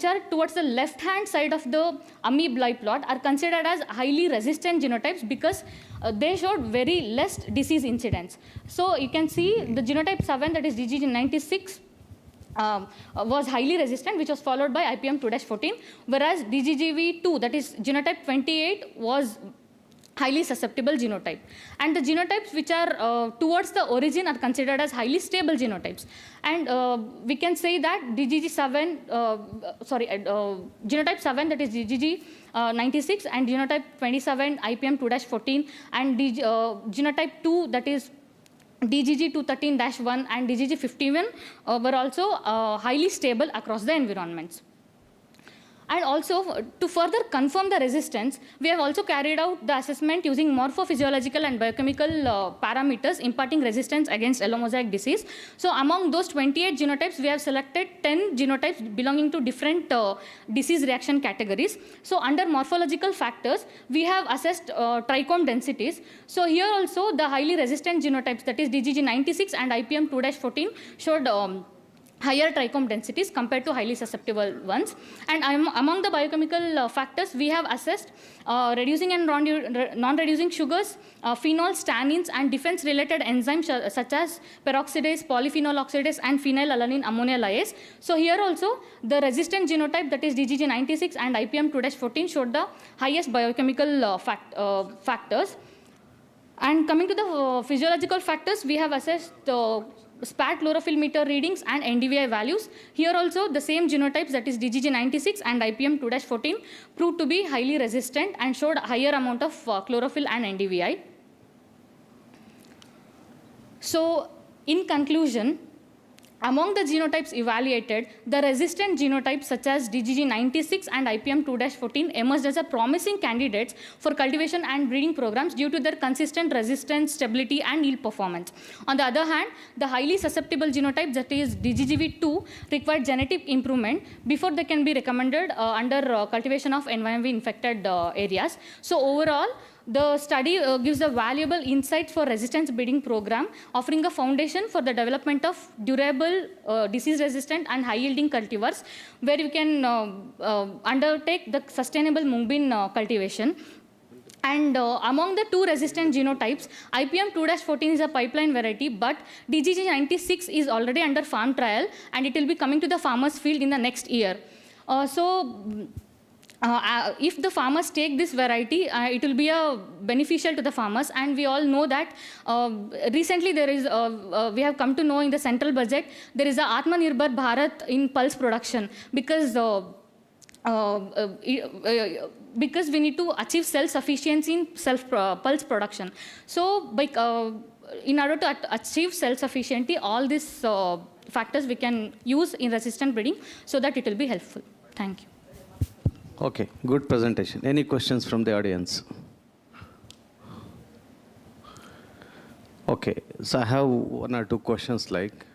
are towards the left hand side of the AMI biplot are considered as highly resistant genotypes because they showed very less disease incidence. So you can see the genotype 7, that is DGG96, was highly resistant, which was followed by IPM 2-14, whereas DGGV2, that is genotype 28, was highly susceptible genotype. And the genotypes which are towards the origin are considered as highly stable genotypes. And we can say that genotype 7, that is DGG96, and genotype 27, IPM 2-14, and genotype 2, that is DGG 213-1 and DGG 51 were also highly stable across the environments. And also, to further confirm the resistance, we have also carried out the assessment using morphophysiological and biochemical parameters imparting resistance against yellow mosaic disease. So among those 28 genotypes, we have selected 10 genotypes belonging to different disease reaction categories. So under morphological factors, we have assessed trichome densities. So here also the highly resistant genotypes, that is DGG96 and IPM 2-14, showed higher trichome densities compared to highly susceptible ones. And among the biochemical factors, we have assessed reducing and non-reducing sugars, phenols, tannins, and defense-related enzymes such as peroxidase, polyphenol oxidase, and phenylalanine ammonia lyase. So here also, the resistant genotype, that is DGG96 and IPM 2-14, showed the highest biochemical factors. And coming to the physiological factors, we have assessed SPAT chlorophyll meter readings and NDVI values. Here also the same genotypes, that is DGG96 and IPM 2-14, proved to be highly resistant and showed higher amount of chlorophyll and NDVI. So in conclusion, among the genotypes evaluated, the resistant genotypes such as DGG96 and IPM 2-14 emerged as a promising candidates for cultivation and breeding programs due to their consistent resistance, stability, and yield performance. On the other hand, the highly susceptible genotypes, that is DGGV2, required genetic improvement before they can be recommended under cultivation of NYMV infected areas. So overall, the study gives a valuable insight for resistance breeding program, offering a foundation for the development of durable, disease-resistant and high-yielding cultivars, where you can undertake the sustainable mung bean cultivation. And among the 2 resistant genotypes, IPM 2-14 is a pipeline variety, but DGG96 is already under farm trial, and it will be coming to the farmer's field in the next year. if the farmers take this variety, it will be beneficial to the farmers. And we all know that recently there is, we have come to know in the central budget, there is a Atmanirbhar Bharat in pulse production, because because we need to achieve self-sufficiency in pulse production. So in order to achieve self-sufficiency, all these factors we can use in resistant breeding so that it will be helpful. Thank you. Okay, good presentation. Any questions from the audience? Okay, so I have one or two questions like,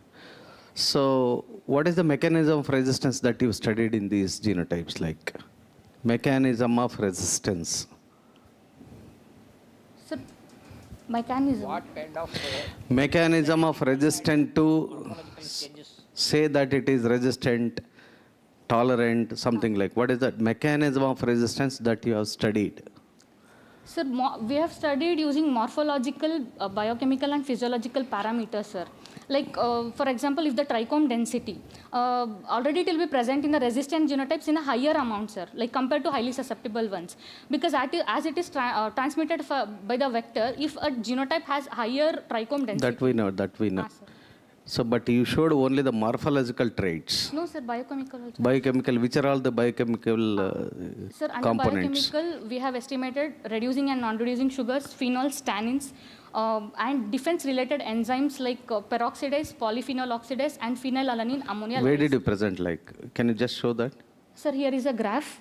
so what is the mechanism of resistance that you studied in these genotypes, like mechanism of resistance? So, mechanism. What kind of Mechanism of resistant to say that it is resistant, tolerant, something like, what is that mechanism of resistance that you have studied? Sir, we have studied using morphological, biochemical and physiological parameters, sir. Like, for example, if the trichome density, already it will be present in the resistant genotypes in a higher amount, sir, like compared to highly susceptible ones. Because as it is transmitted by the vector, if a genotype has higher trichome density. That we know, that we know. So, but you showed only the morphological traits. No, sir, biochemical also. Biochemical, which are all the biochemical Sir, under components? biochemical, we have estimated reducing and non-reducing sugars, phenols, tannins, and defense-related enzymes like peroxidase, polyphenol oxidase, and phenylalanine ammonia. Where did you present, like, can you just show that? Sir, here is a graph,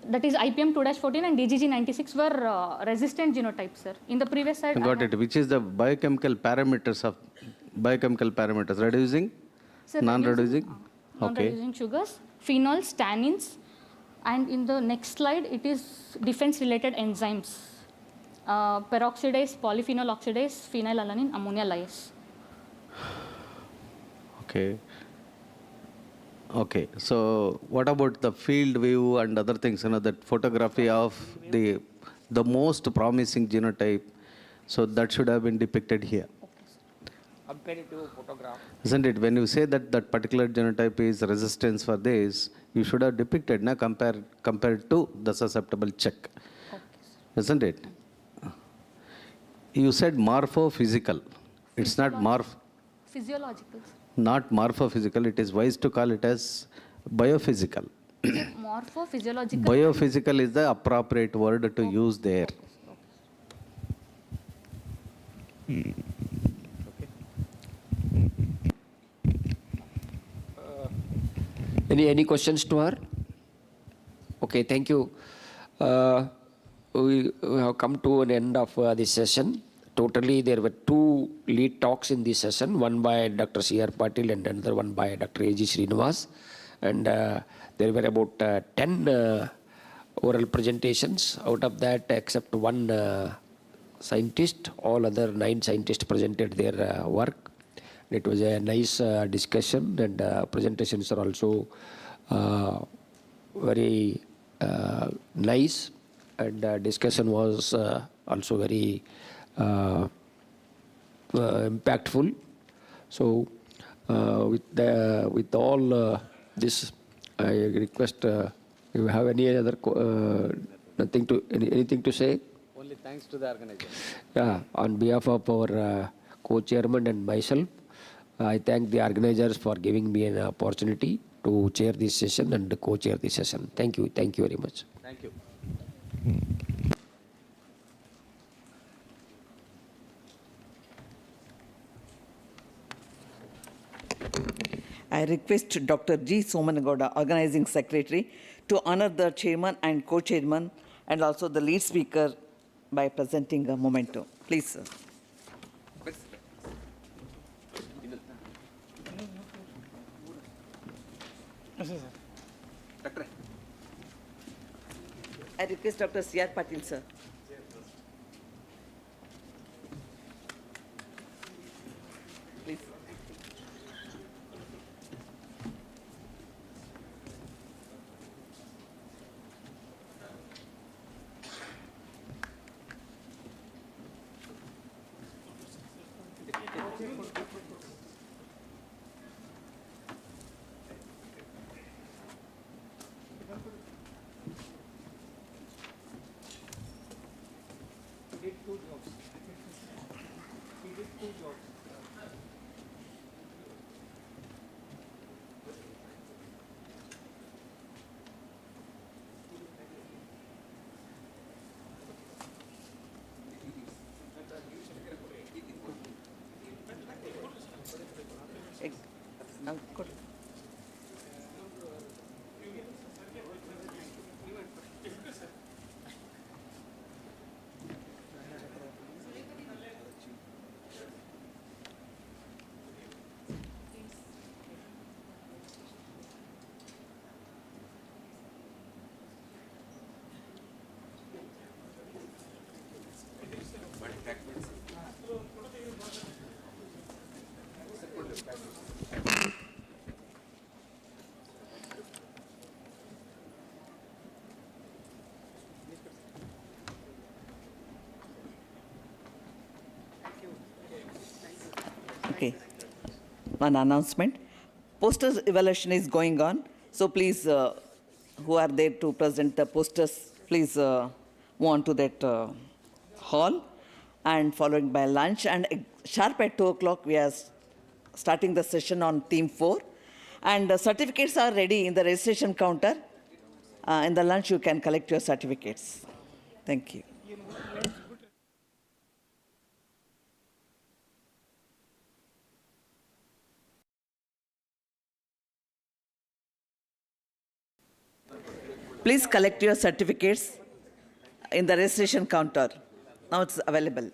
that is IPM 2-14 and DGG 96 were resistant genotypes, sir. In the previous slide, Got it. Which is the biochemical parameters of biochemical parameters? Reducing, sir, non-reducing? Okay. non-reducing sugars, phenols, tannins, and in the next slide, it is defense-related enzymes, peroxidase, polyphenol oxidase, phenylalanine ammonia lyase. Okay. Okay, so what about the field view and other things, you know, that photography of the most promising genotype, so that should have been depicted here. comparative photograph? Isn't it? When you say that that particular genotype is resistance for this, you should have depicted, na, compared to the susceptible check. Okay, Isn't it? You said morpho-physical. It's not Physiological. not morpho-physical, it is wise to call it as biophysical. Morpho-physiological. Biophysical is the appropriate word to use there. Any questions to her? Okay, thank you. We have come to an end of this session. Totally, there were 2 lead talks in this session, one by Dr. C.R. Patil and another one by Dr. A.G. Srinivas. And there were about 10 oral presentations. Out of that, except one scientist, all other 9 scientists presented their work. It was a nice discussion, and presentations are also very nice, and discussion was also very impactful. So with all this, I request, you have any other anything to say? Only thanks to the organizers. Yeah, on behalf of our co-chairman and myself, I thank the organizers for giving me an opportunity to chair this session and co-chair this session. Thank you very much. Thank you. I request Dr. G. Somanagoda, Organizing Secretary, to honor the chairman and co-chairman and also the lead speaker by presenting a memento. Please, sir. I request Dr. C.R. Patil, sir. Please. Okay. One announcement. Posters evaluation is going on. So please, who are there to present the posters, please move on to that hall, and following by lunch. And sharp at 2 o'clock, we are starting the session on theme 4. And the certificates are ready in the registration counter. In the lunch, you can collect your certificates. Thank you. Please collect your certificates in the registration counter. Now it's available.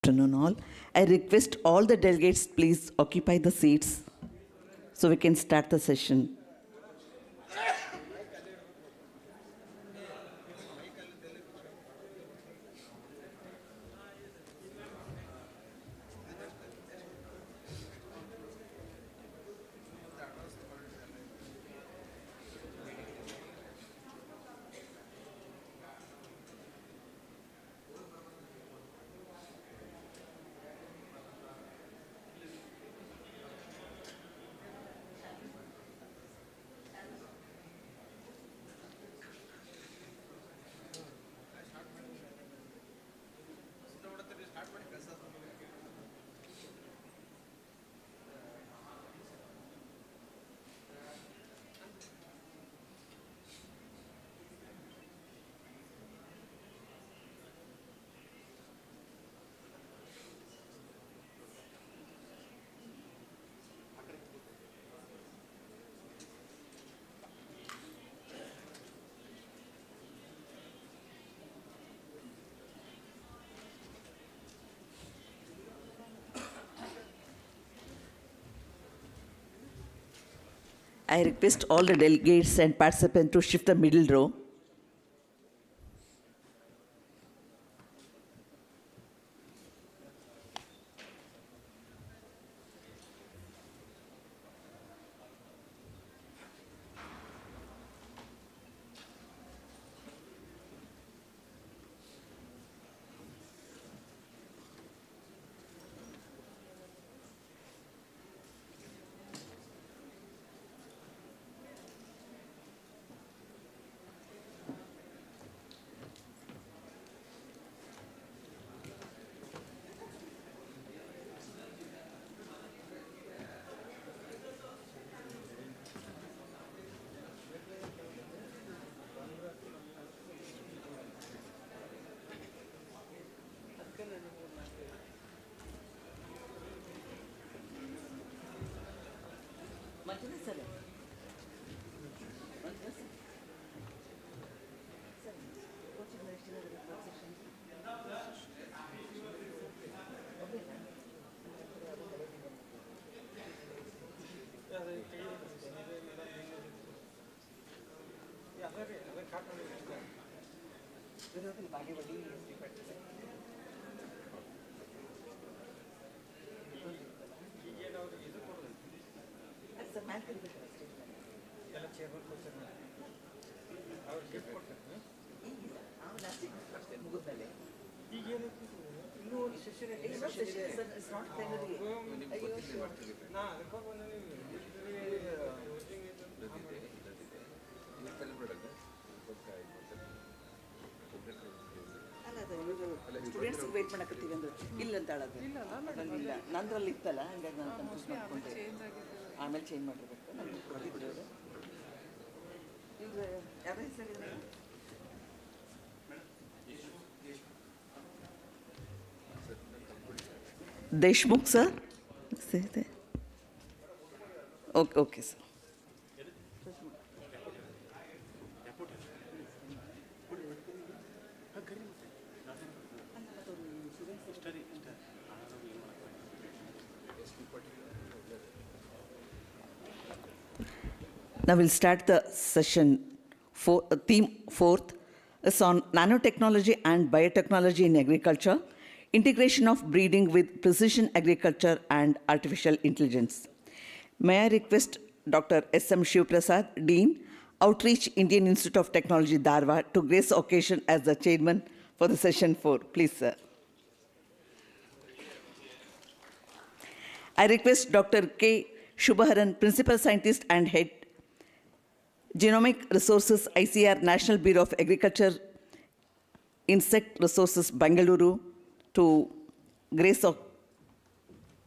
Afternoon all. I request all the delegates please occupy the seats so we can start the session. I request all the delegates and participants to shift the middle row. Students wait ಮಾಡಕತ್ತೀವಿ ಅಂದ್ರೆ ಇಲ್ಲ ಅಂತ ಹೇಳೋದು ಇಲ್ಲ ನಂದ್ರಲ್ಲಿ ಇತ್ತಲ್ಲ ಹಂಗಾಗಿ ನಾನು confuse ಮಾಡ್ಕೊಂಡೆ ಆಮೇಲೆ ಚೇಂಜ್ ಮಾಡಿರ್ಬೇಕು ನನಗೆ ಗೊತ್ತಿದ್ರು ಇವ್ರು ಯಾರ ಹೆಸರಿದೆ Deshmukh sir okay okay sir Now we'll start the session. Theme fourth is on nanotechnology and biotechnology in agriculture, integration of breeding with precision agriculture and artificial intelligence. May I request Dr. S.M. Shivprasad, Dean, Outreach Indian Institute of Technology, Dharwad, to grace the occasion as the chairman for the session 4. Please, sir. I request Dr. K. Shubharan, Principal Scientist and Head, Genomic Resources, ICR, National Bureau of Agriculture, Insect Resources, Bangalore, to grace the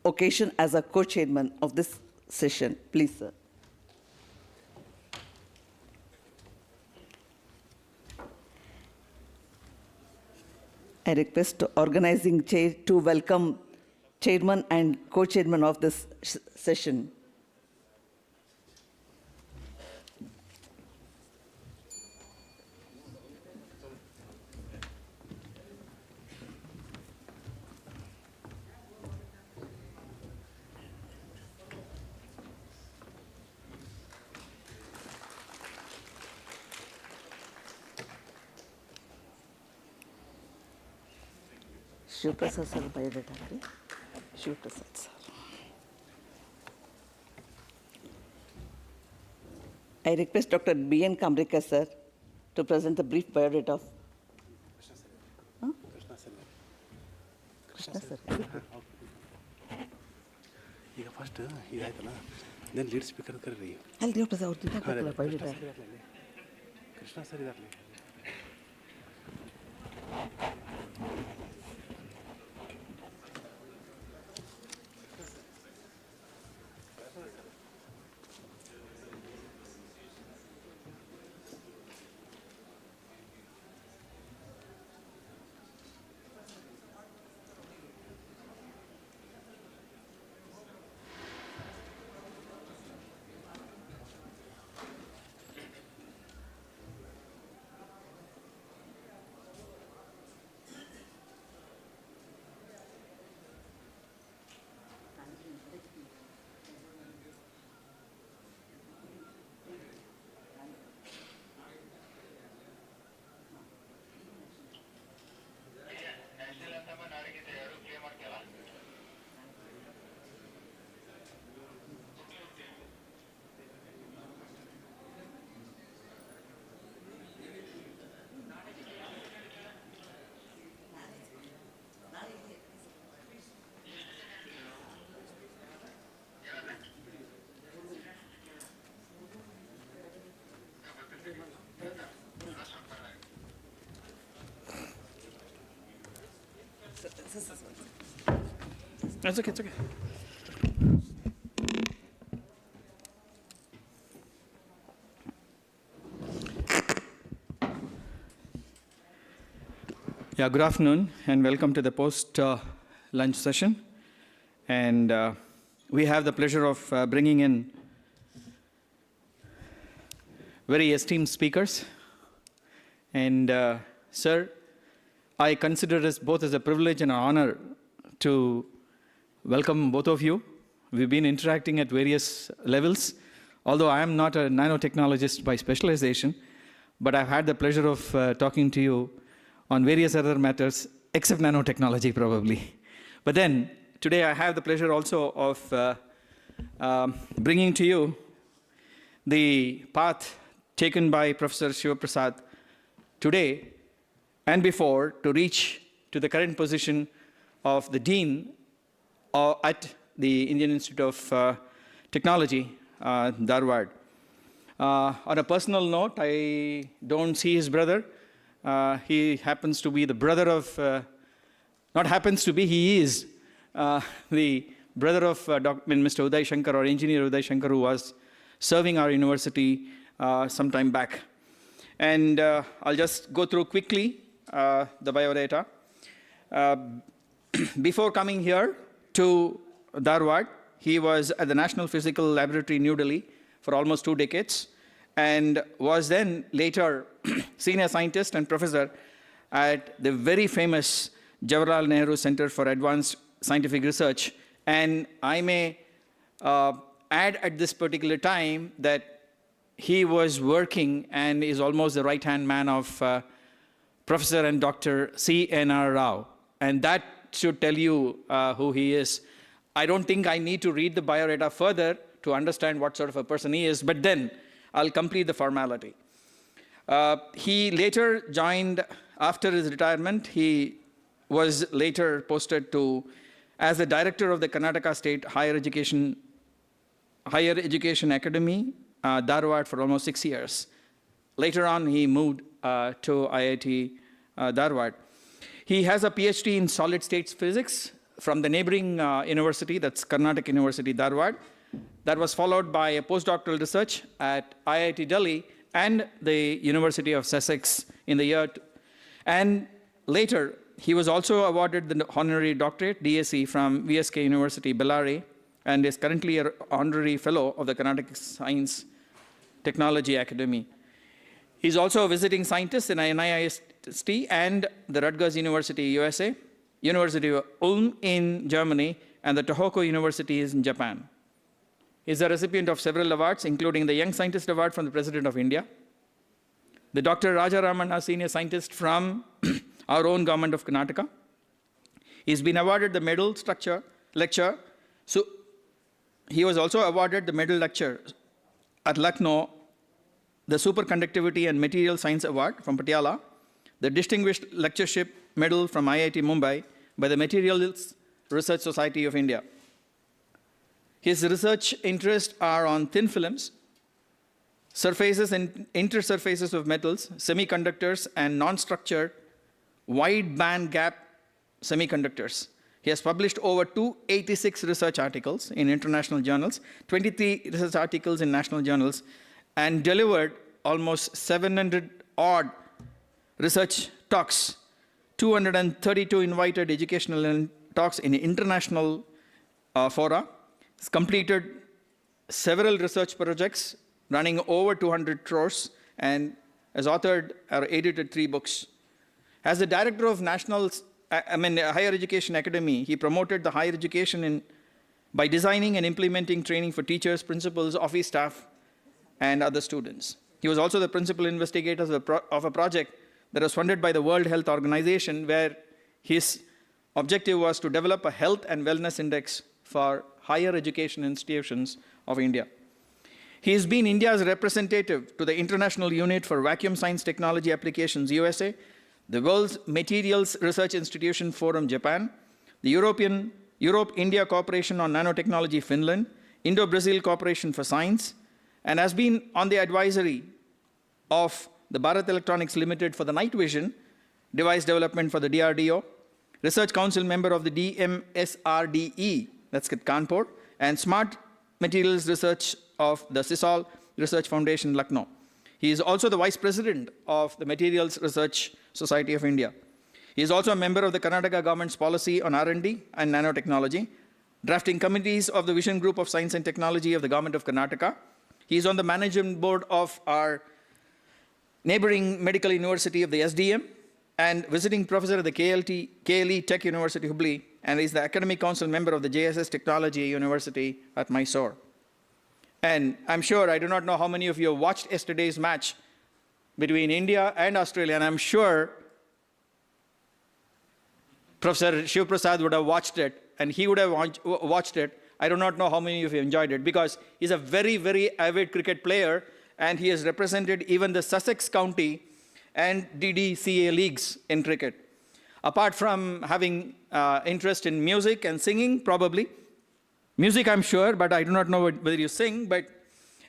occasion as a co-chairman of this session. Please, sir. I request the organizing chair to welcome chairman and co-chairman of this session. Shivaprasad sir biodata ಹಾಕ್ರಿ. Shivaprasad sir. I request Dr. B.N. Kamrikar, sir, to present the brief biodata of Krishna, sir. ಈಗ first ಇದಾಯ್ತಲ್ಲ then lead speaker ಕರೀರಿ. ಅಲ್ಲಿ ದೇವಪ್ರಸಾದ್ ಅವ್ರದ್ದು biodata. Krishna sir ಇದಾರಲಿ. It's okay, it's okay. Yeah, good afternoon and welcome to the post-lunch session. And we have the pleasure of bringing in very esteemed speakers. And sir, I consider this both as a privilege and an honor to welcome both of you. We've been interacting at various levels, although I am not a nanotechnologist by specialization, but I've had the pleasure of talking to you on various other matters, except nanotechnology probably. But then, today I have the pleasure also of bringing to you the path taken by Professor Shivaprasad today and before to reach to the current position of the Dean at the Indian Institute of Technology, Dharwad. On a personal note, I don't see his brother. He happens to be the brother of, not happens to be, he is the brother of Mr. Uday Shankar, or Engineer Uday Shankar, who was serving our university some time back. And I'll just go through quickly the biodata. Before coming here to Dharwad, he was at the National Physical Laboratory, New Delhi, for almost 2 decades, and was then later senior scientist and professor at the very famous Jawaharlal Nehru Center for Advanced Scientific Research. And I may add at this particular time that he was working and is almost the right-hand man of Professor and Dr. C.N.R. Rao. And that should tell you who he is. I don't think I need to read the biodata further to understand what sort of a person he is, but then I'll complete the formality. He later joined, after his retirement, he was later posted to as the director of the Karnataka State Higher Education Academy, Dharwad, for almost 6 years. Later on, he moved to IIT Dharwad. He has a PhD in solid state physics from the neighboring university, that's Karnataka University, Dharwad. That was followed by a postdoctoral research at IIT Delhi and the University of Sussex in the year. And later, he was also awarded the honorary doctorate, DSc, from VSK University, Bellary, and is currently an honorary fellow of the Karnataka Science Technology Academy. He's also a visiting scientist in NIST and the Rutgers University, USA, University of Ulm in Germany, and the Tohoku University in Japan. He's a recipient of several awards, including the Young Scientist Award from the President of India, the Dr. Raja Ramana Senior Scientist from our own government of Karnataka. He's been awarded the medal lecture. So he was also awarded the medal lecture at Lucknow, the Superconductivity and Material Science Award from Patiala, the Distinguished Lectureship Medal from IIT Mumbai by the Materials Research Society of India. His research interests are on thin films, surfaces and intersurfaces of metals, semiconductors, and non-structured wide band gap semiconductors. He has published over 286 research articles in international journals, 23 research articles in national journals, and delivered almost 700 odd research talks, 232 invited educational talks in international fora. He's completed several research projects running over 200 crores and has authored or edited 3 books. As the director of Higher Education Academy, he promoted the higher education by designing and implementing training for teachers, principals, office staff, and other students. He was also the principal investigator of a project that was funded by the World Health Organization, where his objective was to develop a health and wellness index for higher education institutions of India. He has been India's representative to the International Unit for Vacuum Science Technology Applications, USA, the World's Materials Research Institution Forum, Japan, the Europe-India Cooperation on Nanotechnology, Finland, Indo-Brazil Cooperation for Science, and has been on the advisory of the Bharat Electronics Limited for the night vision device development for the DRDO, Research Council member of the DMSRDE, that's at Kanpur, and Smart Materials Research of the CISOL Research Foundation, Lucknow. He is also the Vice President of the Materials Research Society of India. He is also a member of the Karnataka government's policy on R&D and nanotechnology, drafting committees of the Vision Group of Science and Technology of the government of Karnataka. He is on the management board of our neighboring medical university of the SDM and visiting professor at the KLE Tech University, Hubli, and is the academic council member of the JSS Technology University at Mysore. And I'm sure, I do not know how many of you have watched yesterday's match between India and Australia, and I'm sure Professor Shiv Prasad would have watched it, and he would have watched it. I do not know how many of you enjoyed it, because he's a very, very avid cricket player, and he has represented even the Sussex County and DDCA leagues in cricket. Apart from having interest in music and singing, probably. Music, I'm sure, but I do not know whether you sing,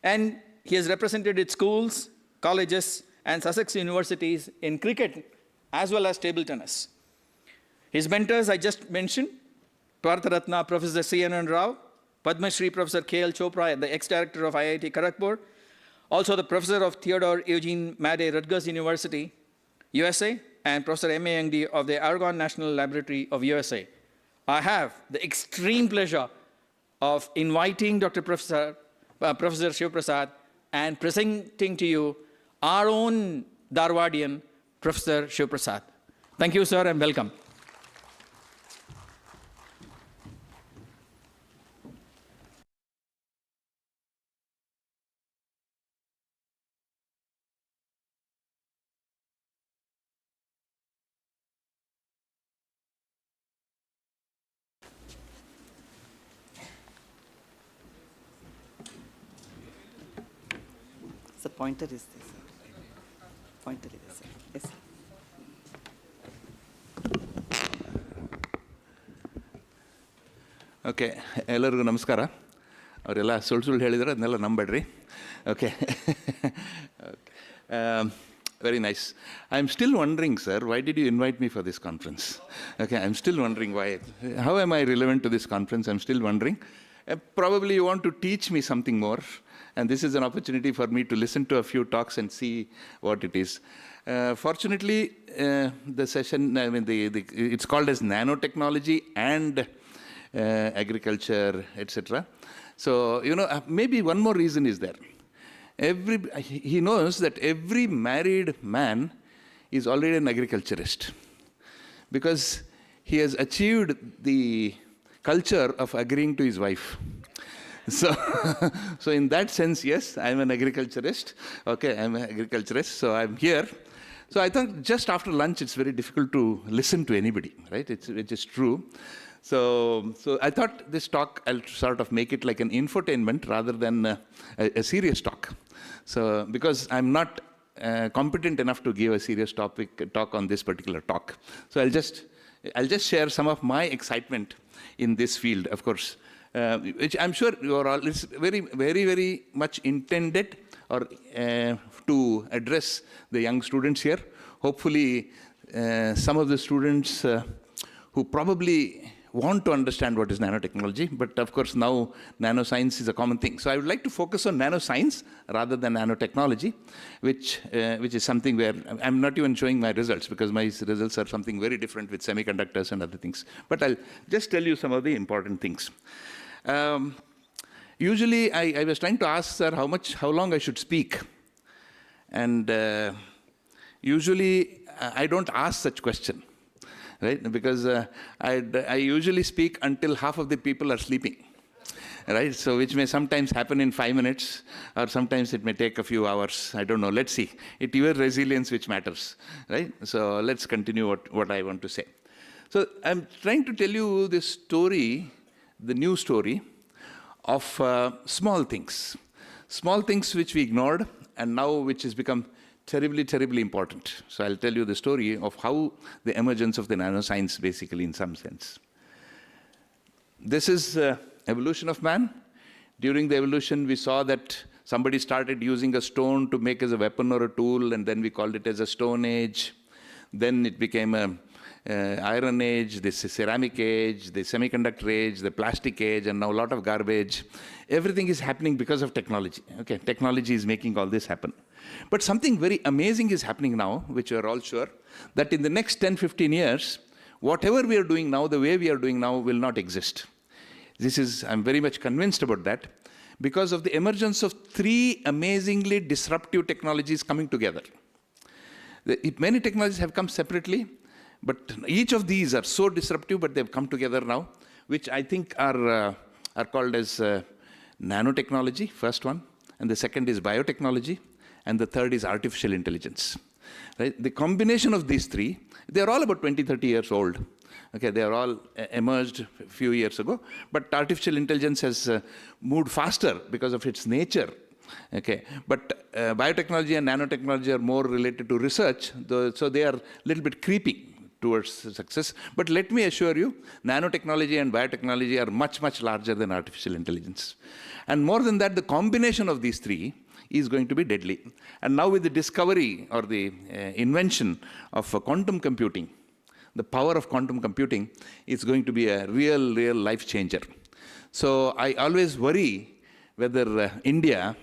and he has represented its schools, colleges, and Sussex universities in cricket, as well as table tennis. His mentors, I just mentioned, Bharat Ratna Professor C.N. Rao, Padma Shri Professor K.L. Chopra, the ex-director of IIT Kharagpur, also the Professor of Theodore Eugene Madey, Rutgers University, USA, and Professor M.A. Yangdi of the Argonne National Laboratory of USA. I have the extreme pleasure of inviting Professor Shiv Prasad and presenting to you our own Dharwadian, Professor Shiv Prasad. Thank you, sir, and welcome. The pointer is this. Pointer is this. Yes. Okay ಎಲ್ಲರಿಗೂ ನಮಸ್ಕಾರ. ಅವರೆಲ್ಲ ಸುಳ್ಳು ಹೇಳಿದರೆ ಅದನ್ನೆಲ್ಲ ನಂಬೇಡ್ರಿ. Okay very nice. I am still wondering, sir, why did you invite me for this conference? Okay, I am still wondering why. How am I relevant to this conference? I am still wondering. Probably you want to teach me something more, and this is an opportunity for me to listen to a few talks and see what it is. Fortunately, the session, I mean, it's called as nanotechnology and agriculture, etc. So, you know, maybe one more reason is there. He knows that every married man is already an agriculturist, because he has achieved the culture of agreeing to his wife. So in that sense, yes, I'm an agriculturist. Okay, I'm an agriculturist, so I'm here. So I thought just after lunch, it's very difficult to listen to anybody, right? It is true. So I thought this talk, I'll sort of make it like an infotainment rather than a serious talk. So because I'm not competent enough to give a serious talk on this particular talk. So I'll just share some of my excitement in this field, of course, which I'm sure you are all, it's very, very, very much intended or to address the young students here. Hopefully, some of the students who probably want to understand what is nanotechnology, but of course now nanoscience is a common thing. So I would like to focus on nanoscience rather than nanotechnology, which is something where I'm not even showing my results because my results are something very different with semiconductors and other things. But I'll just tell you some of the important things. Usually I was trying to ask sir how long I should speak. And usually I don't ask such question. Right? Because I usually speak until half of the people are sleeping, right? So which may sometimes happen in 5 minutes, or sometimes it may take a few hours. I don't know. Let's see. It's your resilience which matters, right? So let's continue what I want to say. So I'm trying to tell you this story, the new story of small things which we ignored, and now which has become terribly, terribly important. So I'll tell you the story of how the emergence of the nanoscience basically in some sense. This is evolution of man. During the evolution, we saw that somebody started using a stone to make as a weapon or a tool, and then we called it as a stone age. Then it became a iron age, the ceramic age, the semiconductor age, the plastic age, and now a lot of garbage. Everything is happening because of technology. Okay, technology is making all this happen. But something very amazing is happening now, which you are all sure, that in the next 10, 15 years, whatever we are doing now, the way we are doing now, will not exist. I'm very much convinced about that, because of the emergence of 3 amazingly disruptive technologies coming together. Many technologies have come separately, but each of these are so disruptive, but they've come together now, which I think are called as nanotechnology, first one, and the second is biotechnology, and the third is artificial intelligence. Right? The combination of these 3, they're all about 20, 30 years old. Okay, they are all emerged a few years ago, but artificial intelligence has moved faster because of its nature. Okay, but biotechnology and nanotechnology are more related to research, so they are a little bit creeping towards success. But let me assure you, nanotechnology and biotechnology are much, much larger than artificial intelligence. And more than that, the combination of these 3 is going to be deadly. And now with the discovery or the invention of quantum computing, the power of quantum computing is going to be a real life changer. So I always worry whether India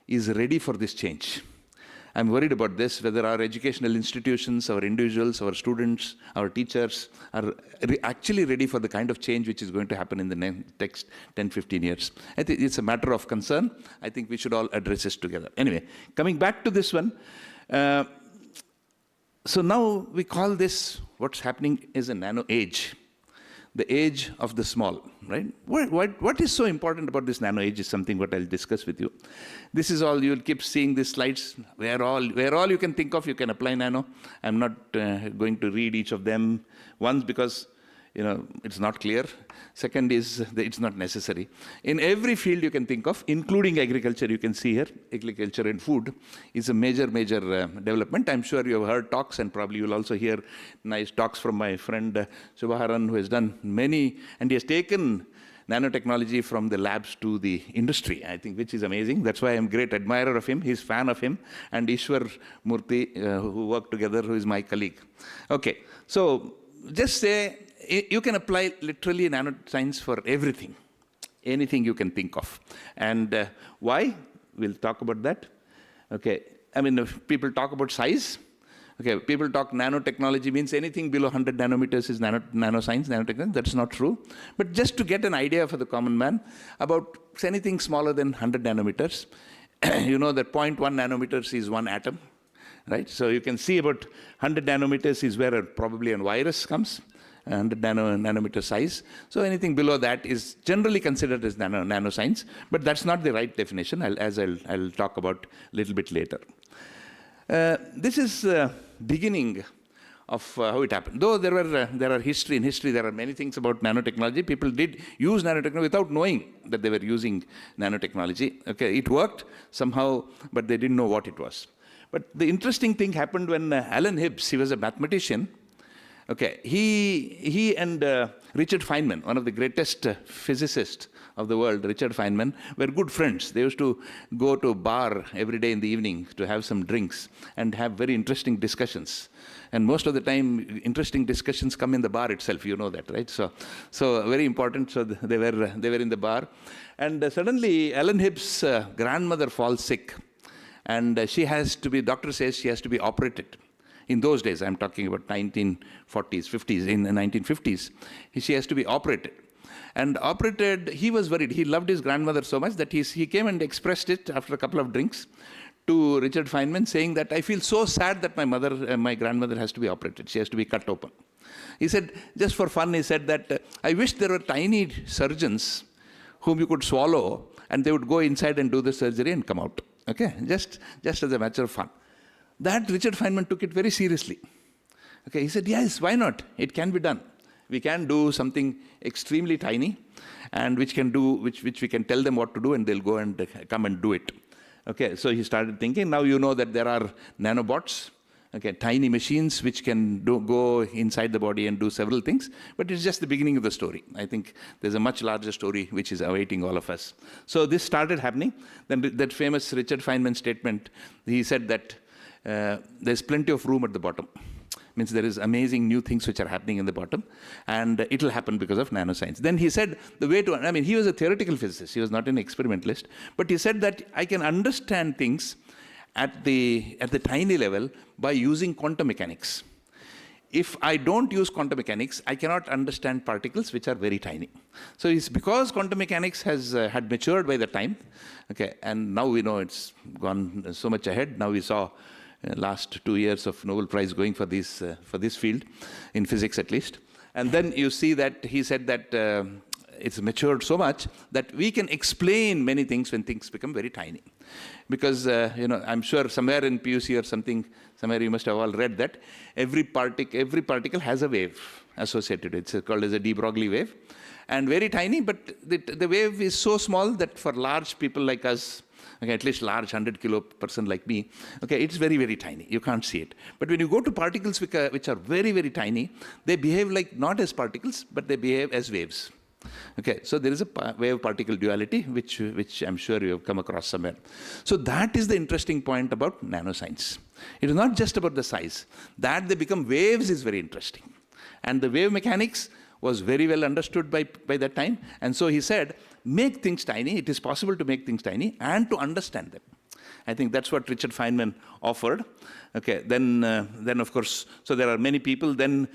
is ready for this change. I'm worried about this, whether our educational institutions, our individuals, our students, our teachers are actually ready for the kind of change which is going to happen in the next 10, 15 years. I think it's a matter of concern. I think we should all address this together. Anyway, coming back to this one. So now we call this, what's happening is a nano age. The age of the small, right? What is so important about this nano age is something what I'll discuss with you. This is all, you'll keep seeing these slides, where all you can think of, you can apply nano. I'm not going to read each of them once because it's not clear. Second is that it's not necessary. In every field you can think of, including agriculture, you can see here, agriculture and food is a major development. I'm sure you have heard talks, and probably you'll also hear nice talks from my friend Subharan, who has done many, and he has taken nanotechnology from the labs to the industry, I think, which is amazing. That's why I'm a great admirer of him. He's a fan of him. And Ishwar Murthy, who work together, who is my colleague. Okay, so just say, you can apply literally nanoscience for everything, anything you can think of. And why? We'll talk about that. Okay, I mean, if people talk about size. Okay, people talk nanotechnology means anything below 100 nanometers is nanoscience, nanotechnology. That's not true. But just to get an idea for the common man, about anything smaller than 100 nanometers, you know that 0.1 nanometers is 1 atom, right? So you can see about 100 nanometers is where probably a virus comes. 100 nanometer size. So anything below that is generally considered as nanoscience, but that's not the right definition, as I'll talk about a little bit later. This is beginning of how it happened. Though there are history, in history there are many things about nanotechnology. People did use nanotechnology without knowing that they were using nanotechnology. Okay, it worked somehow, but they didn't know what it was. But the interesting thing happened when Alan Hibbs, he was a mathematician. Okay, he and Richard Feynman, one of the greatest physicists of the world, Richard Feynman, were good friends. They used to go to a bar every day in the evening to have some drinks and have very interesting discussions. And most of the time, interesting discussions come in the bar itself. You know that, right? So very important. So they were in the bar, and suddenly Alan Hibbs' grandmother falls sick, and she has to be. Doctor says she has to be operated. In those days, I'm talking about 1940s, 50s. In the 1950s, she has to be operated. And operated, he was worried. He loved his grandmother so much that he came and expressed it after a couple of drinks to Richard Feynman, saying that I feel so sad that my grandmother has to be operated. She has to be cut open. He said, just for fun, he said that I wish there were tiny surgeons whom you could swallow, and they would go inside and do the surgery and come out. Okay, just as a matter of fun. That Richard Feynman took it very seriously. Okay, he said, yes, why not? It can be done. We can do something extremely tiny, and which we can tell them what to do, and they'll go and come and do it. Okay, so he started thinking. Now you know that there are nanobots, okay, tiny machines which can go inside the body and do several things. But it's just the beginning of the story. I think there's a much larger story which is awaiting all of us. So this started happening. Then that famous Richard Feynman statement, he said that there's plenty of room at the bottom. Means there is amazing new things which are happening in the bottom, and it will happen because of nanoscience. Then he said the way to, I mean, he was a theoretical physicist, he was not an experimentalist, but he said that I can understand things at the tiny level by using quantum mechanics. If I don't use quantum mechanics, I cannot understand particles which are very tiny. So it's because quantum mechanics had matured by the time, okay, and now we know it's gone so much ahead. Now we saw last 2 years of Nobel Prize going for this field, in physics at least. And then you see that he said that it's matured so much that we can explain many things when things become very tiny. Because, I'm sure somewhere in PUC or something, somewhere you must have all read that every particle has a wave associated. It's called as a de Broglie wave. And very tiny, but the wave is so small that for large people like us, okay, at least large 100 kilo person like me, okay, it's very, very tiny. You can't see it. But when you go to particles which are very, very tiny, they behave like not as particles, but they behave as waves. Okay, so there is a wave-particle duality, which I'm sure you have come across somewhere. So that is the interesting point about nanoscience. It is not just about the size. That they become waves is very interesting. And the wave mechanics was very well understood by that time. And so he said, make things tiny. It is possible to make things tiny and to understand them. I think that's what Richard Feynman offered. Okay, then of course, so there are many people. Then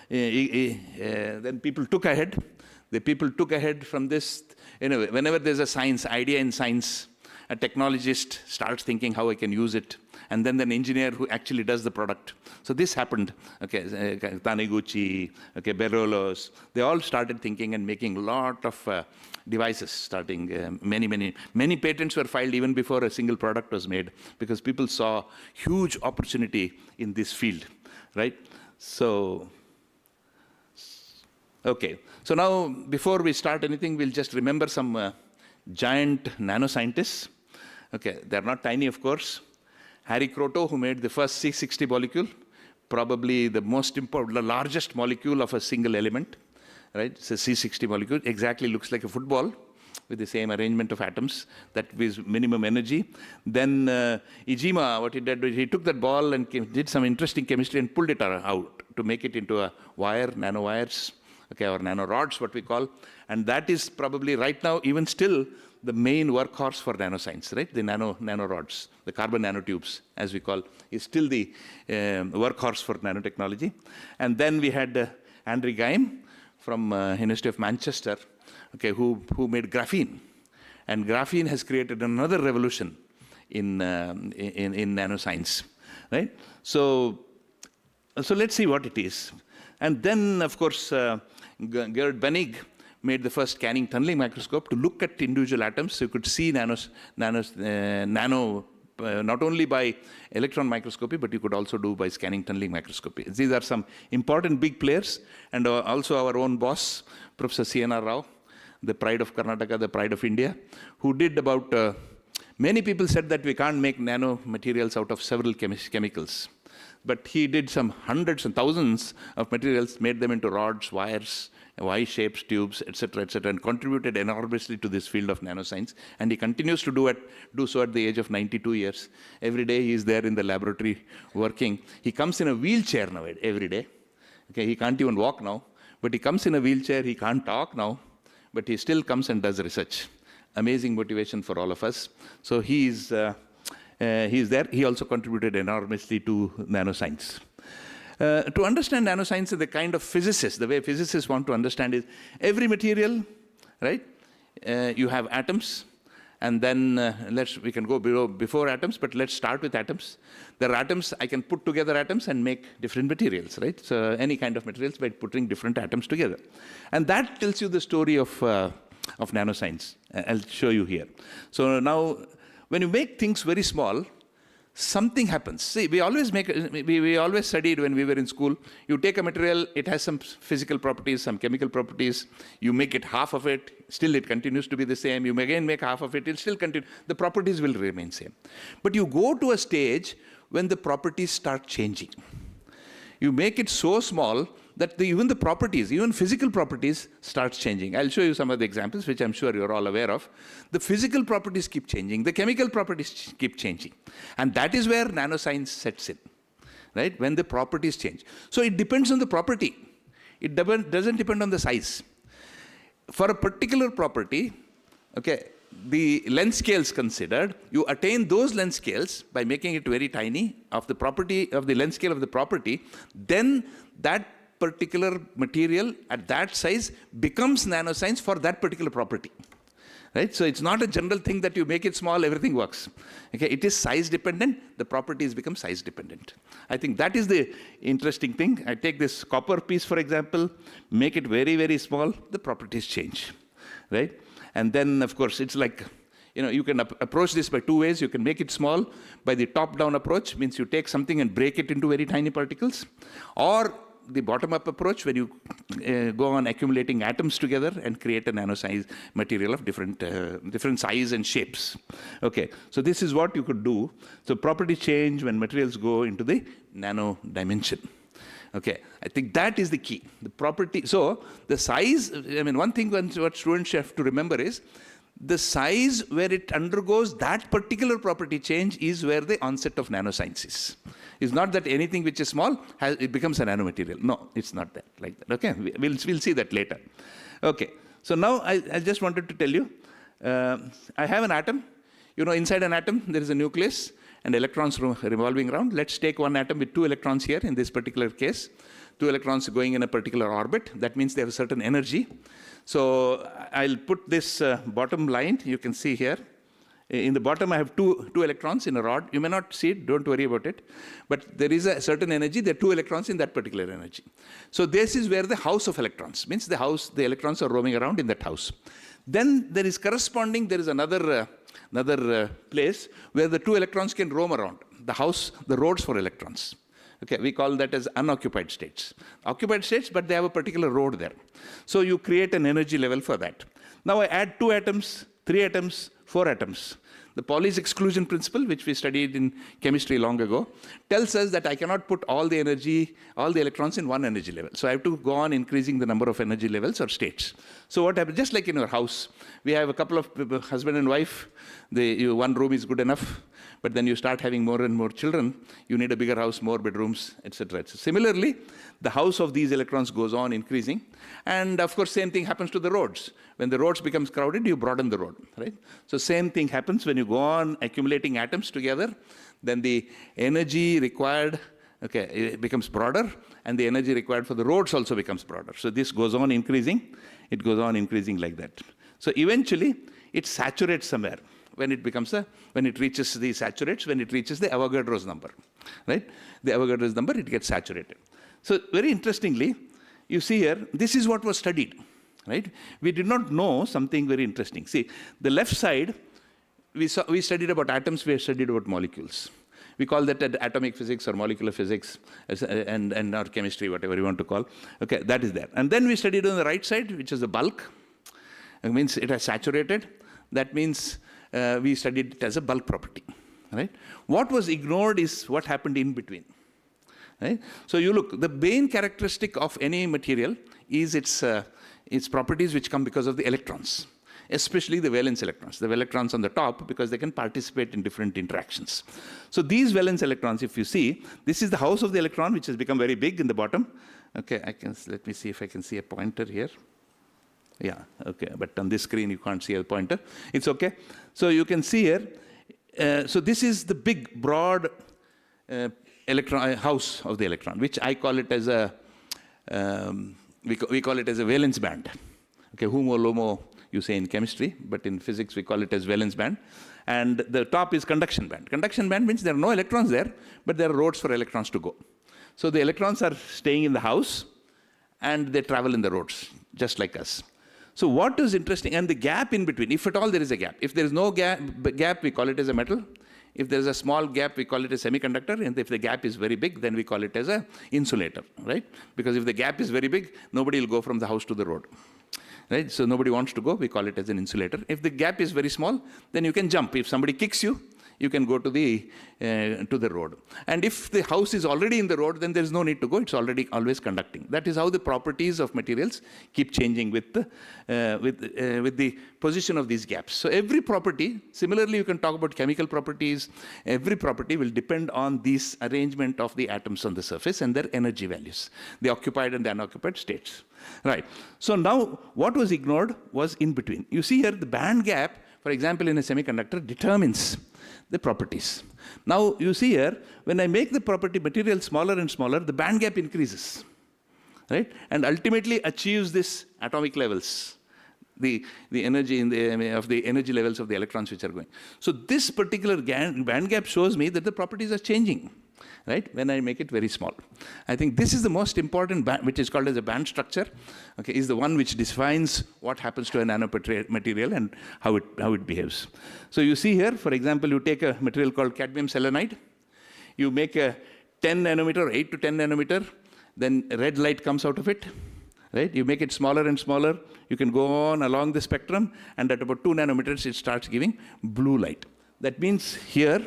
then people took ahead. The people took ahead from this. Whenever there's a science idea in science, a technologist starts thinking how I can use it, and then an engineer who actually does the product. So this happened. Okay, Taniguchi, okay, Berollos, they all started thinking and making a lot of devices. Starting many patents were filed even before a single product was made, because people saw huge opportunity in this field, right? So. Okay, so now before we start anything, we'll just remember some giant nanoscientists. Okay, they're not tiny, of course. Harry Kroto, who made the first C60 molecule, probably the most important, the largest molecule of a single element, right? It's a C60 molecule, exactly looks like a football with the same arrangement of atoms, that with minimum energy. Then Ijima, what he did, he took that ball and did some interesting chemistry and pulled it out to make it into a wire, nanowires. Okay, or nanorods, what we call, and that is probably right now, even still, the main workhorse for nanoscience, right? The nanorods, the carbon nanotubes, as we call, is still the workhorse for nanotechnology. And then we had Andrew Geim from University of Manchester, okay, who made graphene, and graphene has created another revolution in nanoscience, right? So let's see what it is. And then, of course, Gerd Bennig made the first scanning tunneling microscope to look at individual atoms, so you could see nano not only by electron microscopy, but you could also do by scanning tunneling microscopy. These are some important big players, and also our own boss, Professor C.N.R. Rao, the pride of Karnataka, the pride of India, who did about, many people said that we can't make nanomaterials out of several chemicals. But he did some hundreds and thousands of materials, made them into rods, wires, Y-shapes, tubes, etc., and contributed enormously to this field of nanoscience. And he continues to do so at the age of 92 years. Every day he is there in the laboratory working. He comes in a wheelchair now every day. Okay, he can't even walk now, but he comes in a wheelchair. He can't talk now, but he still comes and does research. Amazing motivation for all of us. So he is there. He also contributed enormously to nanoscience. To understand nanoscience, the kind of physicists, the way physicists want to understand is every material, right? You have atoms, and then we can go before atoms, but let's start with atoms. There are atoms, I can put together atoms and make different materials, right? So any kind of materials by putting different atoms together. And that tells you the story of nanoscience. I'll show you here. So now, when you make things very small, something happens. See, we always studied when we were in school, you take a material, it has some physical properties, some chemical properties, you make it half of it, still it continues to be the same, you again make half of it, it'll still continue, the properties will remain same. But you go to a stage when the properties start changing. You make it so small that even the properties, even physical properties starts changing. I'll show you some of the examples, which I'm sure you're all aware of. The physical properties keep changing, the chemical properties keep changing. And that is where nanoscience sets in, right? When the properties change. So it depends on the property. It doesn't depend on the size. For a particular property, okay, the length scales considered, you attain those length scales by making it very tiny of the property, of the length scale of the property, then that particular material at that size becomes nanoscience for that particular property. Right? So it's not a general thing that you make it small, everything works. Okay? It is size dependent, the properties become size dependent. I think that is the interesting thing. I take this copper piece, for example, make it very, very small, the properties change. Right? And then, of course, it's like, you can approach this by two ways. You can make it small by the top-down approach, means you take something and break it into very tiny particles, or the bottom-up approach, when you go on accumulating atoms together and create a nano-size material of different size and shapes. Okay, so this is what you could do. So property change when materials go into the nano dimension. Okay, I think that is the key. The property. So the size. I mean, one thing what students have to remember is the size where it undergoes that particular property change is where the onset of nanoscience is. It's not that anything which is small, it becomes a nanomaterial. No, it's not that, like that. Okay, we'll see that later. Okay, so now I just wanted to tell you, I have an atom. Inside an atom, there is a nucleus and electrons revolving around. Let's take one atom with 2 electrons here in this particular case. 2 electrons going in a particular orbit. That means they have a certain energy. So I'll put this bottom line, you can see here. In the bottom, I have two electrons in a rod. You may not see it, don't worry about it. But there is a certain energy, there are 2 electrons in that particular energy. So this is where the house of electrons, means the electrons are roaming around in that house. Then there is corresponding, there is another place where the 2 electrons can roam around. The house, the roads for electrons. Okay, we call that as unoccupied states. Occupied states, but they have a particular road there. So you create an energy level for that. Now I add 2 atoms, 3 atoms, 4 atoms. The Pauli's exclusion principle, which we studied in chemistry long ago, tells us that I cannot put all the electrons in one energy level. So I have to go on increasing the number of energy levels or states. So what happens, just like in your house, we have a couple of husband and wife, one room is good enough, but then you start having more and more children, you need a bigger house, more bedrooms, etc. Similarly, the house of these electrons goes on increasing, and of course, same thing happens to the roads. When the roads becomes crowded, you broaden the road, right? So same thing happens when you go on accumulating atoms together, then the energy required, it becomes broader, and the energy required for the roads also becomes broader. So this goes on increasing, it goes on increasing like that. So eventually, it saturates somewhere. When it reaches the Avogadro's number, right? The Avogadro's number, it gets saturated. So very interestingly, you see here, this is what was studied, right? We did not know something very interesting. See, the left side, we studied about atoms, we studied about molecules. We call that atomic physics or molecular physics and or chemistry, whatever you want to call. Okay, that is there. And then we studied on the right side, which is the bulk. It means it has saturated. That means we studied it as a bulk property. Right? What was ignored is what happened in between. Right? So you look, the main characteristic of any material is its properties which come because of the electrons, especially the valence electrons. The electrons on the top, because they can participate in different interactions. So these valence electrons, if you see, this is the house of the electron, which has become very big in the bottom. Okay, let me see if I can see a pointer here. Yeah, okay, but on this screen you can't see a pointer. It's okay. So you can see here, so this is the big, broad electron house of the electron, which I call it as a, we call it as a valence band. Okay, HUMO, LUMO, you say in chemistry, but in physics we call it as valence band. And the top is conduction band. Conduction band means there are no electrons there, but there are roads for electrons to go. So the electrons are staying in the house, and they travel in the roads, just like us. So what is interesting, and the gap in between, if at all there is a gap. If there is no gap, we call it as a metal. If there is a small gap, we call it a semiconductor. And if the gap is very big, then we call it as an insulator, right? Because if the gap is very big, nobody will go from the house to the road. Right? So nobody wants to go, we call it as an insulator. If the gap is very small, then you can jump. If somebody kicks you, you can go to the road. And if the house is already in the road, then there is no need to go. It's already always conducting. That is how the properties of materials keep changing with the position of these gaps. So every property, similarly you can talk about chemical properties, every property will depend on this arrangement of the atoms on the surface and their energy values, the occupied and the unoccupied states. Right. So now what was ignored was in between. You see here the band gap, for example, in a semiconductor determines the properties. Now you see here, when I make the property material smaller and smaller, the band gap increases, right? And ultimately achieves this atomic levels, the energy of the energy levels of the electrons which are going. So this particular band gap shows me that the properties are changing, right? When I make it very small. I think this is the most important band, which is called as a band structure, okay, is the one which defines what happens to a nanomaterial and how it behaves. So you see here, for example, you take a material called cadmium selenide, you make a 10 nanometer or 8 to 10 nanometer, then red light comes out of it, right? You make it smaller and smaller, you can go on along the spectrum, and at about 2 nanometers it starts giving blue light. That means here,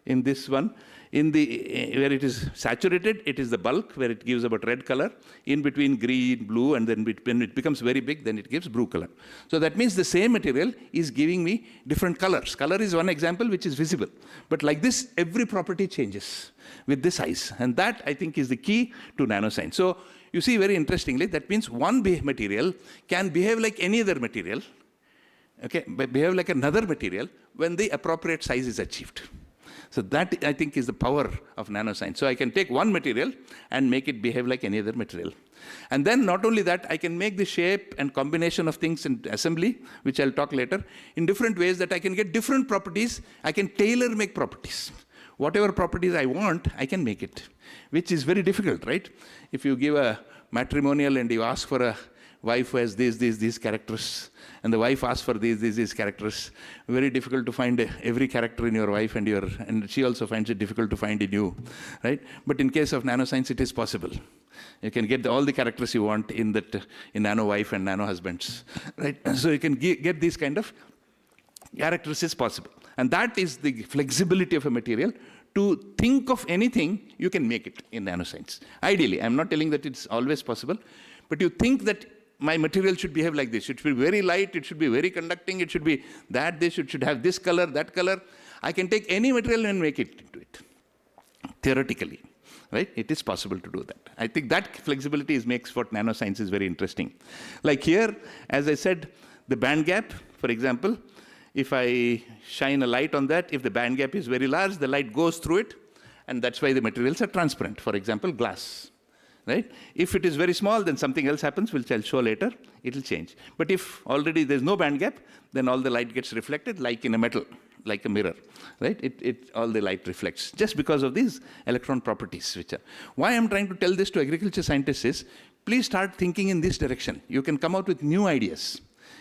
in this one, where it is saturated, it is the bulk, where it gives about red color, in between green, blue, and then when it becomes very big, then it gives blue color. So that means the same material is giving me different colors. Color is one example which is visible. But like this, every property changes with the size. And that, I think, is the key to nanoscience. So you see, very interestingly, that means one material can behave like any other material, okay, but behave like another material when the appropriate size is achieved. So that, I think, is the power of nanoscience. So I can take one material and make it behave like any other material. And then not only that, I can make the shape and combination of things in assembly, which I'll talk later, in different ways that I can get different properties. I can tailor make properties. Whatever properties I want, I can make it, which is very difficult, right? If you give a matrimonial and you ask for a wife who has these characters, and the wife asks for these characters, very difficult to find every character in your wife, and she also finds it difficult to find in you, right? But in case of nanoscience, it is possible. You can get all the characters you want in nano wife and nano husbands, right? So you can get these kind of characters is possible. And that is the flexibility of a material. To think of anything, you can make it in nanoscience. Ideally, I'm not telling that it's always possible, but you think that my material should behave like this. It should be very light, it should be very conducting, it should be that, this, it should have this color, that color. I can take any material and make it into it, theoretically, right? It is possible to do that. I think that flexibility makes what nanoscience is very interesting. Like here, as I said, the band gap, for example, if I shine a light on that, if the band gap is very large, the light goes through it, and that's why the materials are transparent. For example, glass. Right? If it is very small, then something else happens, which I'll show later. It will change. But if already there's no band gap, then all the light gets reflected like in a metal, like a mirror. Right? All the light reflects just because of these electron properties. Why I'm trying to tell this to agriculture scientists is, please start thinking in this direction. You can come out with new ideas.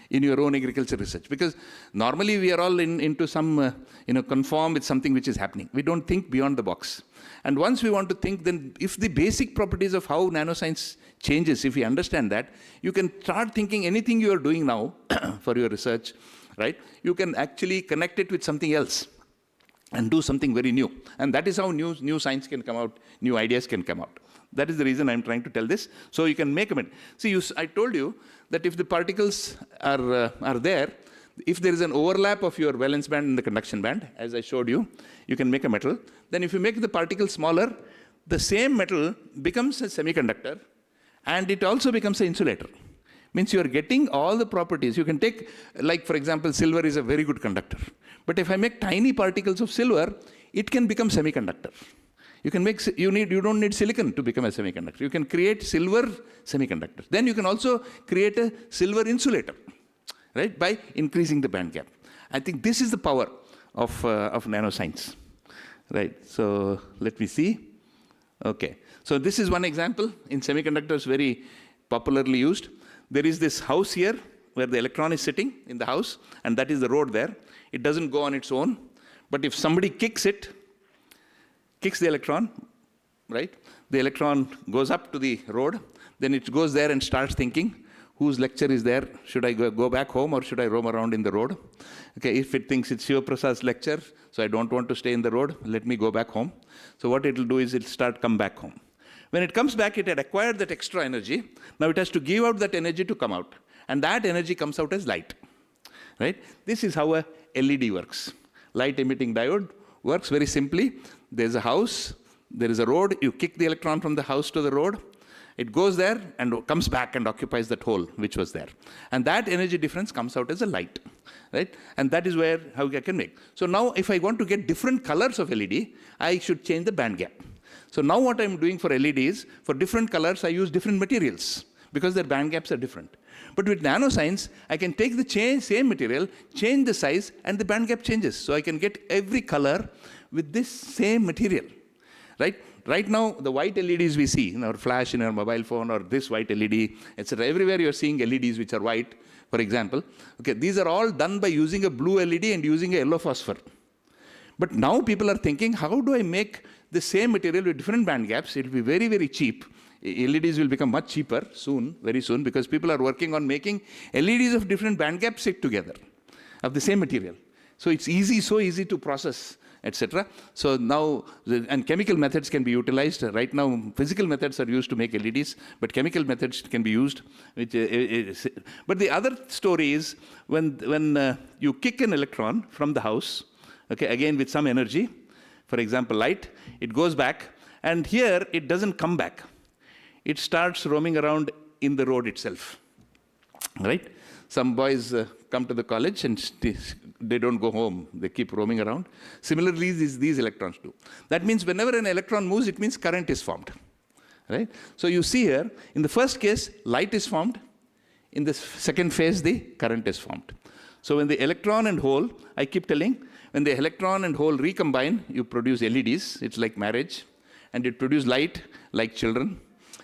in your own agriculture research. Because normally we are all into some, conform with something which is happening. We don't think beyond the box. And once we want to think, then if the basic properties of how nanoscience changes, if we understand that, you can start thinking anything you are doing now for your research, right? You can actually connect it with something else and do something very new. And that is how new science can come out, new ideas can come out. That is the reason I'm trying to tell this. So you can make them. See, I told you that if the particles are there, if there is an overlap of your valence band and the conduction band, as I showed you, you can make a metal. Then if you make the particle smaller, the same metal becomes a semiconductor, and it also becomes an insulator. Means you are getting all the properties. You can take, like for example, silver is a very good conductor. But if I make tiny particles of silver, it can become semiconductor. You don't need silicon to become a semiconductor. You can create silver semiconductors. Then you can also create a silver insulator, right, by increasing the band gap. I think this is the power of nanoscience, right? So let me see. Okay, so this is one example in semiconductors, very popularly used. There is this house here where the electron is sitting in the house, and that is the road there. It doesn't go on its own, but if somebody kicks the electron, right? The electron goes up to the road, then it goes there and starts thinking, whose lecture is there? Should I go back home or should I roam around in the road? Okay, if it thinks it's Shiva Prasad's lecture, so I don't want to stay in the road, let me go back home. So what it will do is come back home. When it comes back, it had acquired that extra energy. Now it has to give out that energy to come out. And that energy comes out as light, right? This is how a LED works. Light emitting diode works very simply. There's a house, there is a road, you kick the electron from the house to the road, it goes there and comes back and occupies that hole which was there. And that energy difference comes out as a light, right? And that is how I can make. So now if I want to get different colors of LED, I should change the band gap. So now what I'm doing for LEDs, for different colors, I use different materials because their band gaps are different. But with nanoscience, I can take the same material, change the size, and the band gap changes. So I can get every color with this same material, right? Right now, the white LEDs we see in our flash, in our mobile phone, or this white LED, etc. Everywhere you're seeing LEDs which are white, for example. Okay, these are all done by using a blue LED and using a yellow phosphor. But now people are thinking, how do I make the same material with different band gaps? It will be very, very cheap. LEDs will become much cheaper soon, very soon, because people are working on making LEDs of different band gaps sit together of the same material. So it's so easy to process, etc. So now, and chemical methods can be utilized. Right now, physical methods are used to make LEDs, but chemical methods can be used. But the other story is when you kick an electron from the house, okay, again with some energy, for example, light, it goes back, and here it doesn't come back. It starts roaming around in the road itself, right? Some boys come to the college and they don't go home. They keep roaming around. Similarly, these electrons do. That means whenever an electron moves, it means current is formed, right? So you see here, in the first case, light is formed. In the second phase, the current is formed. So when the electron and hole, I keep telling, when the electron and hole recombine, you produce LEDs. It's like marriage. And it produces light like children,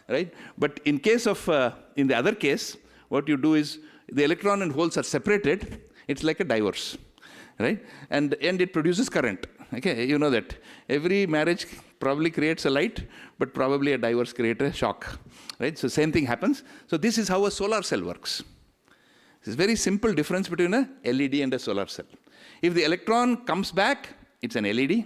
right? But in case of, in the other case, what you do is the electron and holes are separated. It's like a divorce, right? And it produces current. Okay, you know that. Every marriage probably creates a light, but probably a divorce creates a shock, right? So same thing happens. So this is how a solar cell works. It's a very simple difference between a LED and a solar cell. If the electron comes back, it's an LED.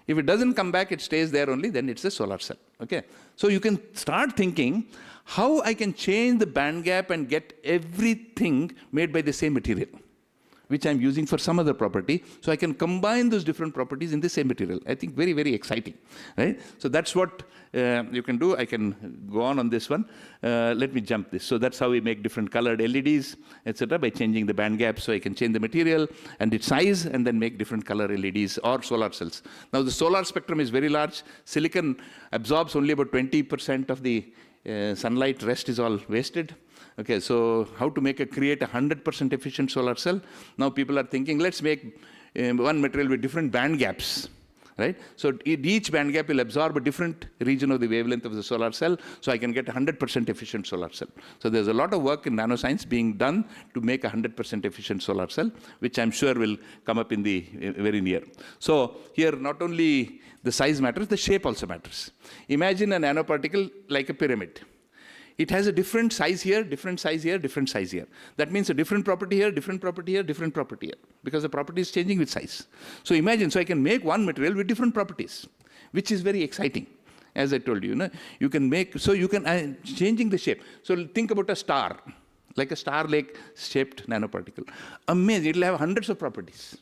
If it doesn't come back, it stays there only, then it's a solar cell. Okay? So you can start thinking how I can change the band gap and get everything made by the same material, which I'm using for some other property. So I can combine those different properties in the same material. I think very, very exciting, right? So that's what you can do. I can go on this one. Let me jump this. So that's how we make different colored LEDs, etc., by changing the band gap. So I can change the material and its size and then make different color LEDs or solar cells. Now the solar spectrum is very large. Silicon absorbs only about 20% of the sunlight. Rest is all wasted. Okay, so how to create a 100% efficient solar cell? Now people are thinking, let's make one material with different band gaps. right? So each band gap will absorb a different region of the wavelength of the solar cell, so I can get 100% efficient solar cell. So there's a lot of work in nanoscience being done to make a 100% efficient solar cell, which I'm sure will come up in the very near. So here, not only the size matters, the shape also matters. Imagine a nanoparticle like a pyramid. It has a different size here, different size here, different size here. That means a different property here, different property here, different property here, because the property is changing with size. So imagine, so I can make one material with different properties, which is very exciting. As I told you, you can make, so you can, changing the shape. So think about a star, like a star-like shaped nanoparticle. Amazing, it'll have hundreds of properties.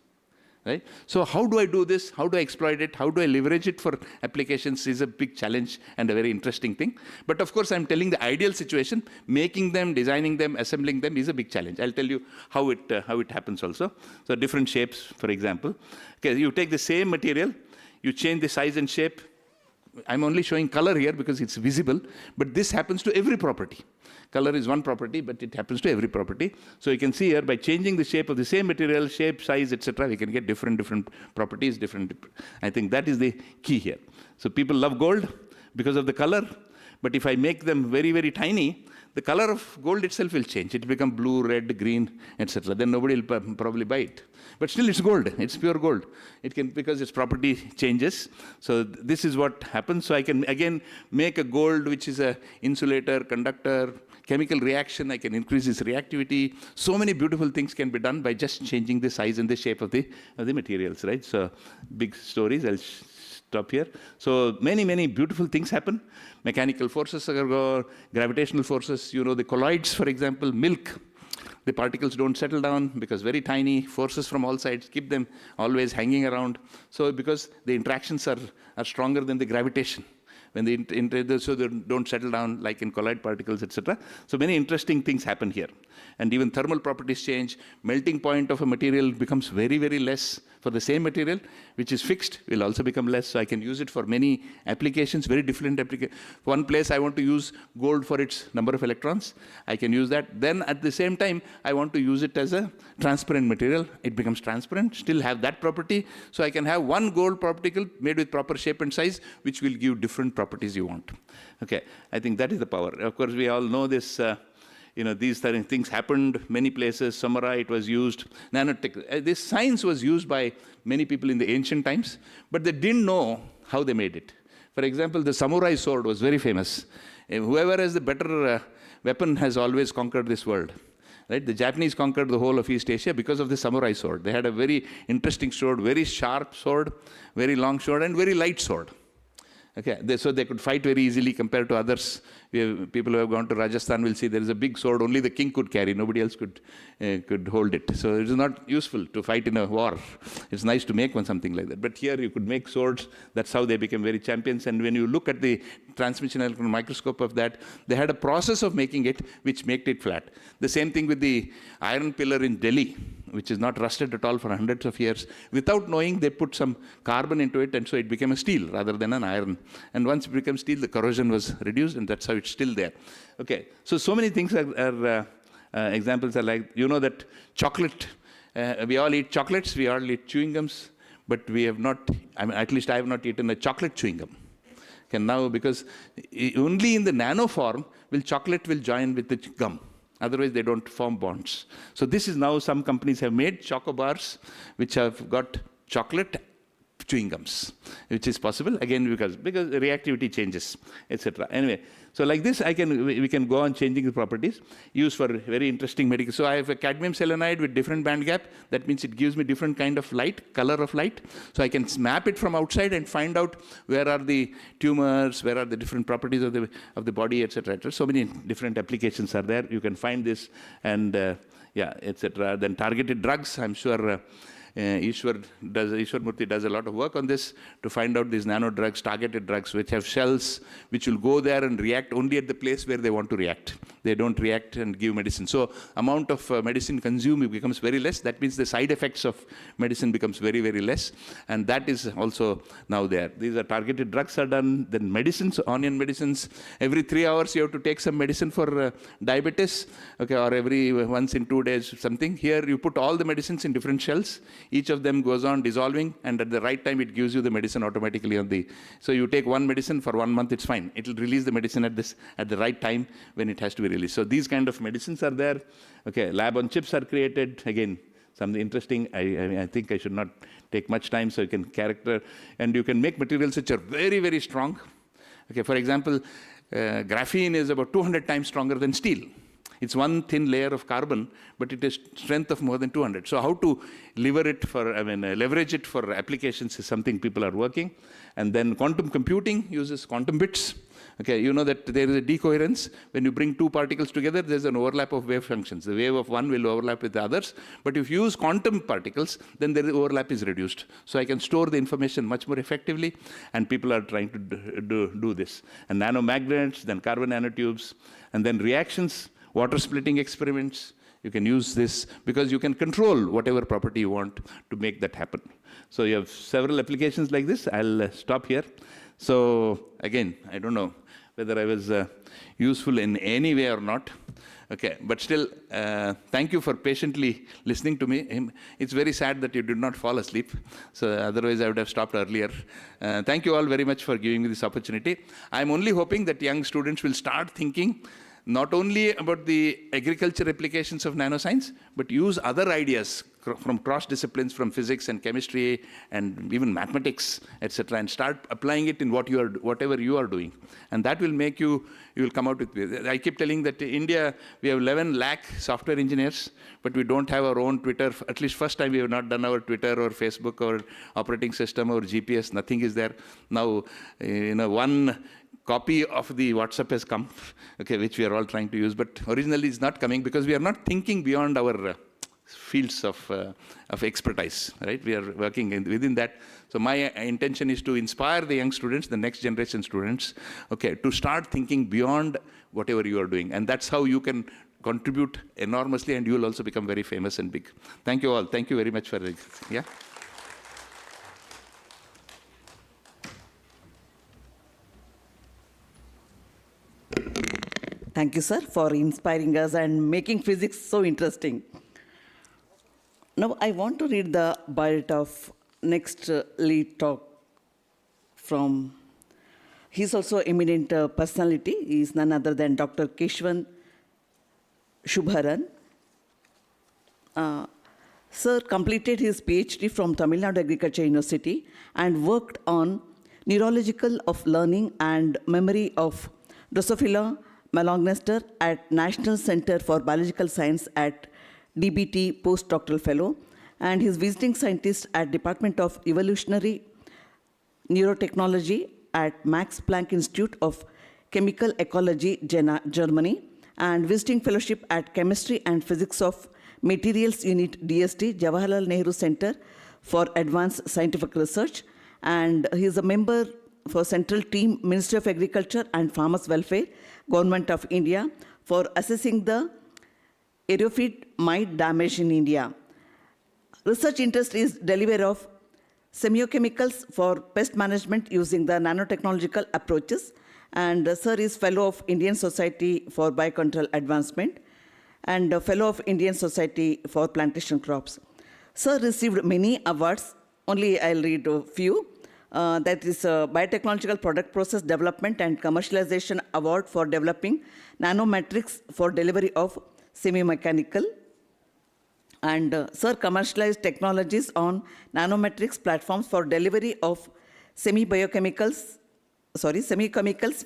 Right? So how do I do this? How do I exploit it? How do I leverage it for applications is a big challenge and a very interesting thing. But of course, I'm telling the ideal situation. Making them, designing them, assembling them is a big challenge. I'll tell you how it happens also. So different shapes, for example. Okay, you take the same material, you change the size and shape. I'm only showing color here because it's visible, but this happens to every property. Color is one property, but it happens to every property. So you can see here, by changing the shape of the same material, shape, size, etc., we can get different properties, I think that is the key here. So people love gold because of the color, but if I make them very, very tiny, the color of gold itself will change. It will become blue, red, green, etc. Then nobody will probably buy it. But still, it's gold. It's pure gold. It can, because its property changes. So this is what happens. So I can, again, make a gold which is a insulator, conductor, chemical reaction. I can increase its reactivity. So many beautiful things can be done by just changing the size and the shape of the materials, right? So big stories. I'll stop here. So many beautiful things happen. Mechanical forces, gravitational forces, the colloids, for example, milk. The particles don't settle down because very tiny forces from all sides keep them always hanging around. So because the interactions are stronger than the gravitation. When so they don't settle down like in colloid particles, etc. So many interesting things happen here. And even thermal properties change. Melting point of a material becomes very, very less. For the same material, which is fixed, will also become less. So I can use it for many applications, very different applications. One place I want to use gold for its number of electrons. I can use that. Then at the same time, I want to use it as a transparent material. It becomes transparent, still have that property. So I can have one gold particle made with proper shape and size, which will give different properties you want. Okay, I think that is the power. Of course, we all know this. These things happened many places. Samurai, it was used. Nanotech. This science was used by many people in the ancient times, but they didn't know how they made it. For example, the samurai sword was very famous. Whoever has the better weapon has always conquered this world. Right? The Japanese conquered the whole of East Asia because of the samurai sword. They had a very interesting sword, very sharp sword, very long sword, and very light sword. Okay, so they could fight very easily compared to others. People who have gone to Rajasthan will see there is a big sword only the king could carry. Nobody else could hold it. So it is not useful to fight in a war. It's nice to make something like that. But here you could make swords. That's how they became very champions. And when you look at the transmission electron microscope of that, they had a process of making it which made it flat. The same thing with the iron pillar in Delhi, which is not rusted at all for hundreds of years. Without knowing, they put some carbon into it, and so it became a steel rather than an iron. And once it became steel, the corrosion was reduced, and that's how it's still there. Okay, so many things are examples are like, that chocolate, we all eat chocolates, we all eat chewing gums, but we have not, at least I have not eaten a chocolate chewing gum. Okay, now, because only in the nano form will chocolate join with the gum. Otherwise, they don't form bonds. So this is now some companies have made choco bars which have got chocolate chewing gums, which is possible, again, because reactivity changes, etc. Anyway, so like this, we can go on changing the properties, used for very interesting medical. So I have a cadmium selenide with different band gap. That means it gives me different kind of light, color of light. So I can map it from outside and find out where are the tumors, where are the different properties of the body, etc. So many different applications are there. You can find this, and etc. Then targeted drugs, I'm sure. Ishwar Murthy does a lot of work on this to find out these nano drugs, targeted drugs, which have shells, which will go there and react only at the place where they want to react. they don't react and give medicine. So amount of medicine consumed becomes very less. That means the side effects of medicine becomes very, very less. And that is also now there. These are targeted drugs are done, then medicines, onion medicines. Every 3 hours you have to take some medicine for diabetes, okay, or every once in 2 days something. Here you put all the medicines in different shells. Each of them goes on dissolving, and at the right time it gives you the medicine automatically on the. So you take one medicine for 1 month, it's fine. It will release the medicine at the right time when it has to be released. So these kind of medicines are there. Okay, lab on chips are created. Again, something interesting. I think I should not take much time, so you can character, and you can make materials which are very, very strong. Okay, for example, graphene is about 200 times stronger than steel. It's one thin layer of carbon, but it has strength of more than 200. So how to leverage it for applications is something people are working. And then quantum computing uses quantum bits. Okay, you know that there is a decoherence. When you bring two particles together, there's an overlap of wave functions. The wave of one will overlap with the others. But if you use quantum particles, then the overlap is reduced. So I can store the information much more effectively, and people are trying to do this. And nanomagnets, then carbon nanotubes, and then reactions, water splitting experiments. You can use this because you can control whatever property you want to make that happen. So you have several applications like this. I'll stop here. So again, I don't know whether I was useful in any way or not. Okay, but still, thank you for patiently listening to me. It's very sad that you did not fall asleep. So otherwise, I would have stopped earlier. Thank you all very much for giving me this opportunity. I'm only hoping that young students will start thinking not only about the agriculture applications of nanoscience, but use other ideas from cross disciplines, from physics and chemistry and even mathematics, etc., and start applying it in whatever you are doing. And that will make you will come out with. I keep telling that in India, we have 11 lakh software engineers, but we don't have our own Twitter. At least first time we have not done our Twitter or Facebook or operating system or GPS, nothing is there. Now, one copy of the WhatsApp has come, okay, which we are all trying to use, but originally it's not coming because we are not thinking beyond our fields of expertise, right? We are working within that. So my intention is to inspire the young students, the next generation students, okay, to start thinking beyond whatever you are doing. And that's how you can contribute enormously, and you will also become very famous and big. Thank you all. Thank you very much for it. Yeah. Thank you, sir, for inspiring us and making physics so interesting. Now, I want to read the biodata of next lead talk from, he's also eminent personality. He is none other than Dr. Keshwan Shubharan. Sir completed his PhD from Tamil Nadu Agriculture University and worked on neurological of learning and memory of Drosophila melanogaster at National Center for Biological Science at DBT postdoctoral fellow, and he's visiting scientist at Department of Evolutionary Neurotechnology at Max Planck Institute of Chemical Ecology, Germany, and visiting fellowship at Chemistry and Physics of Materials Unit DST, Jawaharlal Nehru Center for Advanced Scientific Research, and he is a member for Central Team, Ministry of Agriculture and Farmers Welfare, Government of India, for assessing the aerophid mite damage in India. Research interest is delivery of semiochemicals for pest management using the nanotechnological approaches, and Sir is Fellow of Indian Society for Biocontrol Advancement and Fellow of Indian Society for Plantation Crops. Sir received many awards, only I'll read a few. That is Biotechnological Product Process Development and Commercialization Award for developing nanomatrix for delivery of semi-mechanical. And Sir commercialized technologies on nanomatrix platforms for delivery of semi-chemicals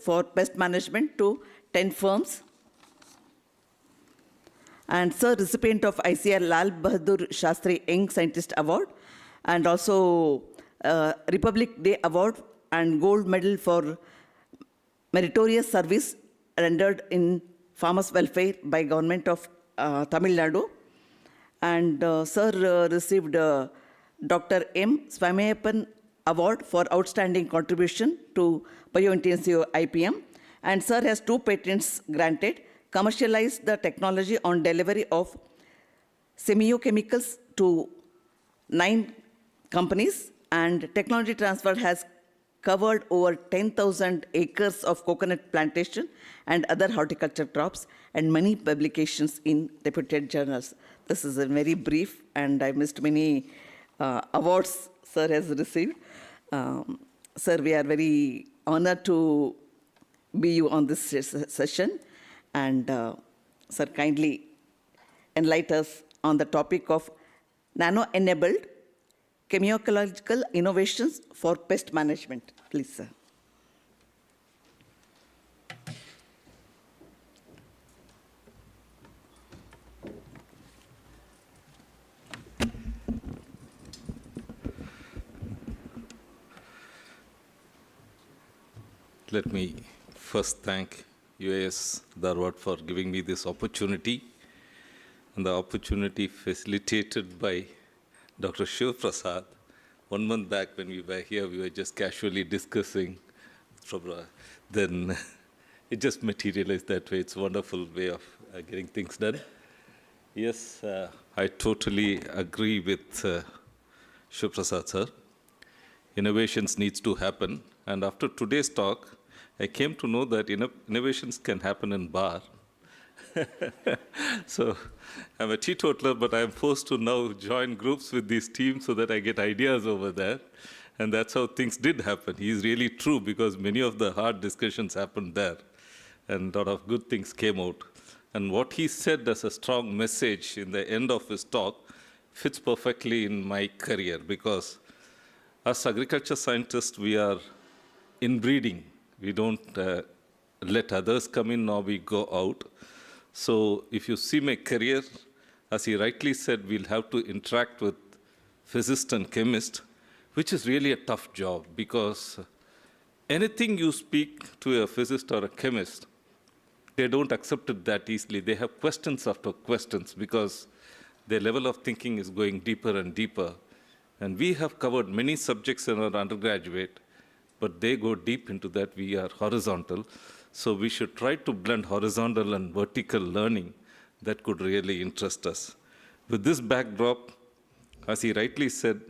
for pest management to 10 firms. And Sir recipient of ICR Lal Bahadur Shastri Young Scientist Award, and also Republic Day Award and Gold Medal for meritorious service rendered in farmers' welfare by Government of Tamil Nadu. And Sir received Dr. M. Swamayappan Award for outstanding contribution to biointensive IPM. And Sir has 2 patents granted, commercialized the technology on delivery of semiochemicals to 9 companies, and technology transfer has covered over 10,000 acres of coconut plantation and other horticulture crops, and many publications in reputed journals. This is a very brief, and I missed many awards sir has received. Sir, we are very honored to be you on this session, and sir, kindly enlighten us on the topic of nano-enabled chemical innovations for pest management. Please, sir. Let me first thank UAS Dharwad for giving me this opportunity, and the opportunity facilitated by Dr. Shiv Prasad. 1 month back when we were here, we were just casually discussing. Then it just materialized that way. It's a wonderful way of getting things done. Yes, I totally agree with Shiv Prasad, sir. Innovations needs to happen. And after today's talk, I came to know that innovations can happen in bar. So I'm a teetotaler, but I'm forced to now join groups with these teams so that I get ideas over there. And that's how things did happen. He's really true, because many of the hard discussions happened there, and a lot of good things came out. And what he said as a strong message in the end of his talk fits perfectly in my career, because as agriculture scientists, we are inbreeding. We don't let others come in or we go out. So if you see my career, as he rightly said, we'll have to interact with physicists and chemists, which is really a tough job, because anything you speak to a physicist or a chemist, they don't accept it that easily. They have questions after questions, because their level of thinking is going deeper and deeper. And we have covered many subjects in our undergraduate, but they go deep into that. We are horizontal. So we should try to blend horizontal and vertical learning that could really interest us. With this backdrop, as he rightly said,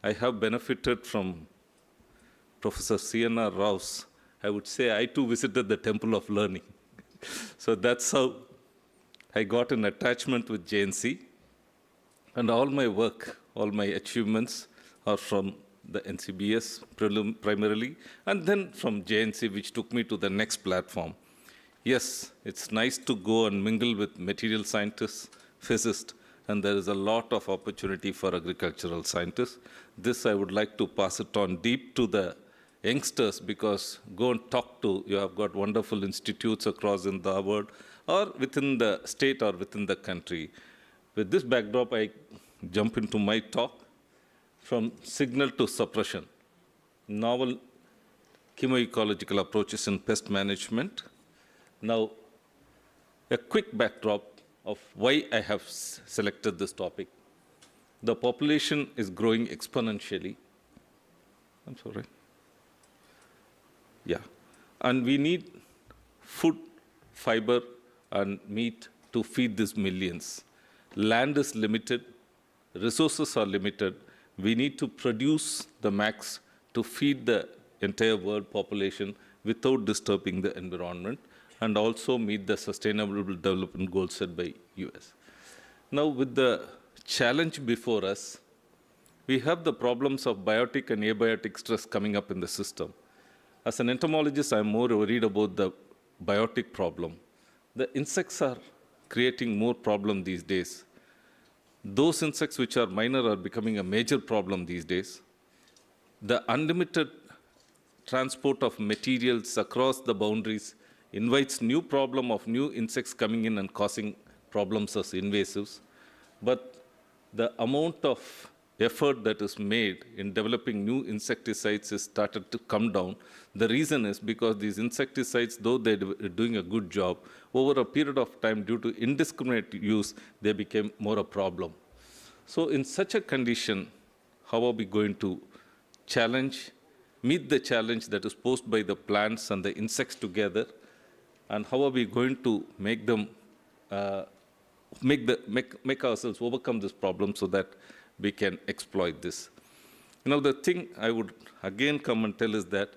I have benefited from Professor C.N.R. Rao's. I would say I too visited the Temple of Learning. So that's how I got an attachment with JNC. And all my work, all my achievements are from the NCBS primarily, and then from JNC, which took me to the next platform. Yes, it's nice to go and mingle with material scientists, physicists, and there is a lot of opportunity for agricultural scientists. This I would like to pass it on deep to the youngsters, because go and talk to, you have got wonderful institutes across in the world, or within the state or within the country. With this backdrop, I jump into my talk. From signal to suppression, novel chemoecological approaches in pest management. Now, a quick backdrop of why I have selected this topic. The population is growing exponentially. I'm sorry. Yeah. And we need food, fiber, and meat to feed these millions. Land is limited, resources are limited. We need to produce the max to feed the entire world population without disturbing the environment, and also meet the sustainable development goals set by US. Now, with the challenge before us, we have the problems of biotic and abiotic stress coming up in the system. As an entomologist, I'm more worried about the biotic problem. The insects are creating more problem these days. Those insects which are minor are becoming a major problem these days. The unlimited transport of materials across the boundaries invites new problem of new insects coming in and causing problems as invasives. But the amount of effort that is made in developing new insecticides has started to come down. The reason is because these insecticides, though they're doing a good job, over a period of time, due to indiscriminate use, they became more a problem. So in such a condition, how are we going to meet the challenge that is posed by the plants and the insects together, and how are we going to make them make ourselves overcome this problem so that we can exploit this. You know, the thing I would again come and tell is that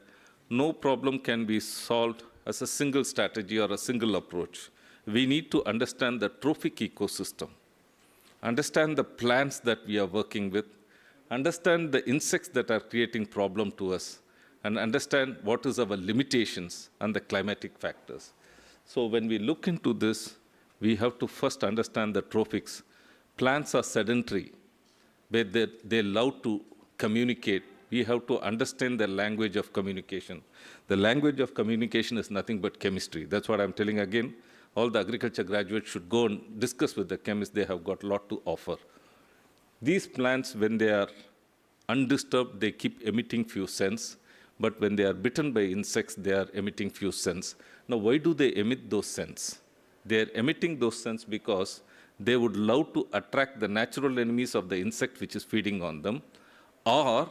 no problem can be solved as a single strategy or a single approach. We need to understand the trophic ecosystem, understand the plants that we are working with, understand the insects that are creating problem to us, and understand what is our limitations and the climatic factors. So when we look into this, we have to first understand the trophics. Plants are sedentary, but they love to communicate. We have to understand the language of communication. The language of communication is nothing but chemistry. That's what I'm telling again. All the agriculture graduates should go and discuss with the chemists. They have got a lot to offer. These plants, when they are undisturbed, they keep emitting few scents. But when they are bitten by insects, they are emitting few scents. Now, why do they emit those scents? They are emitting those scents because they would love to attract the natural enemies of the insect which is feeding on them, or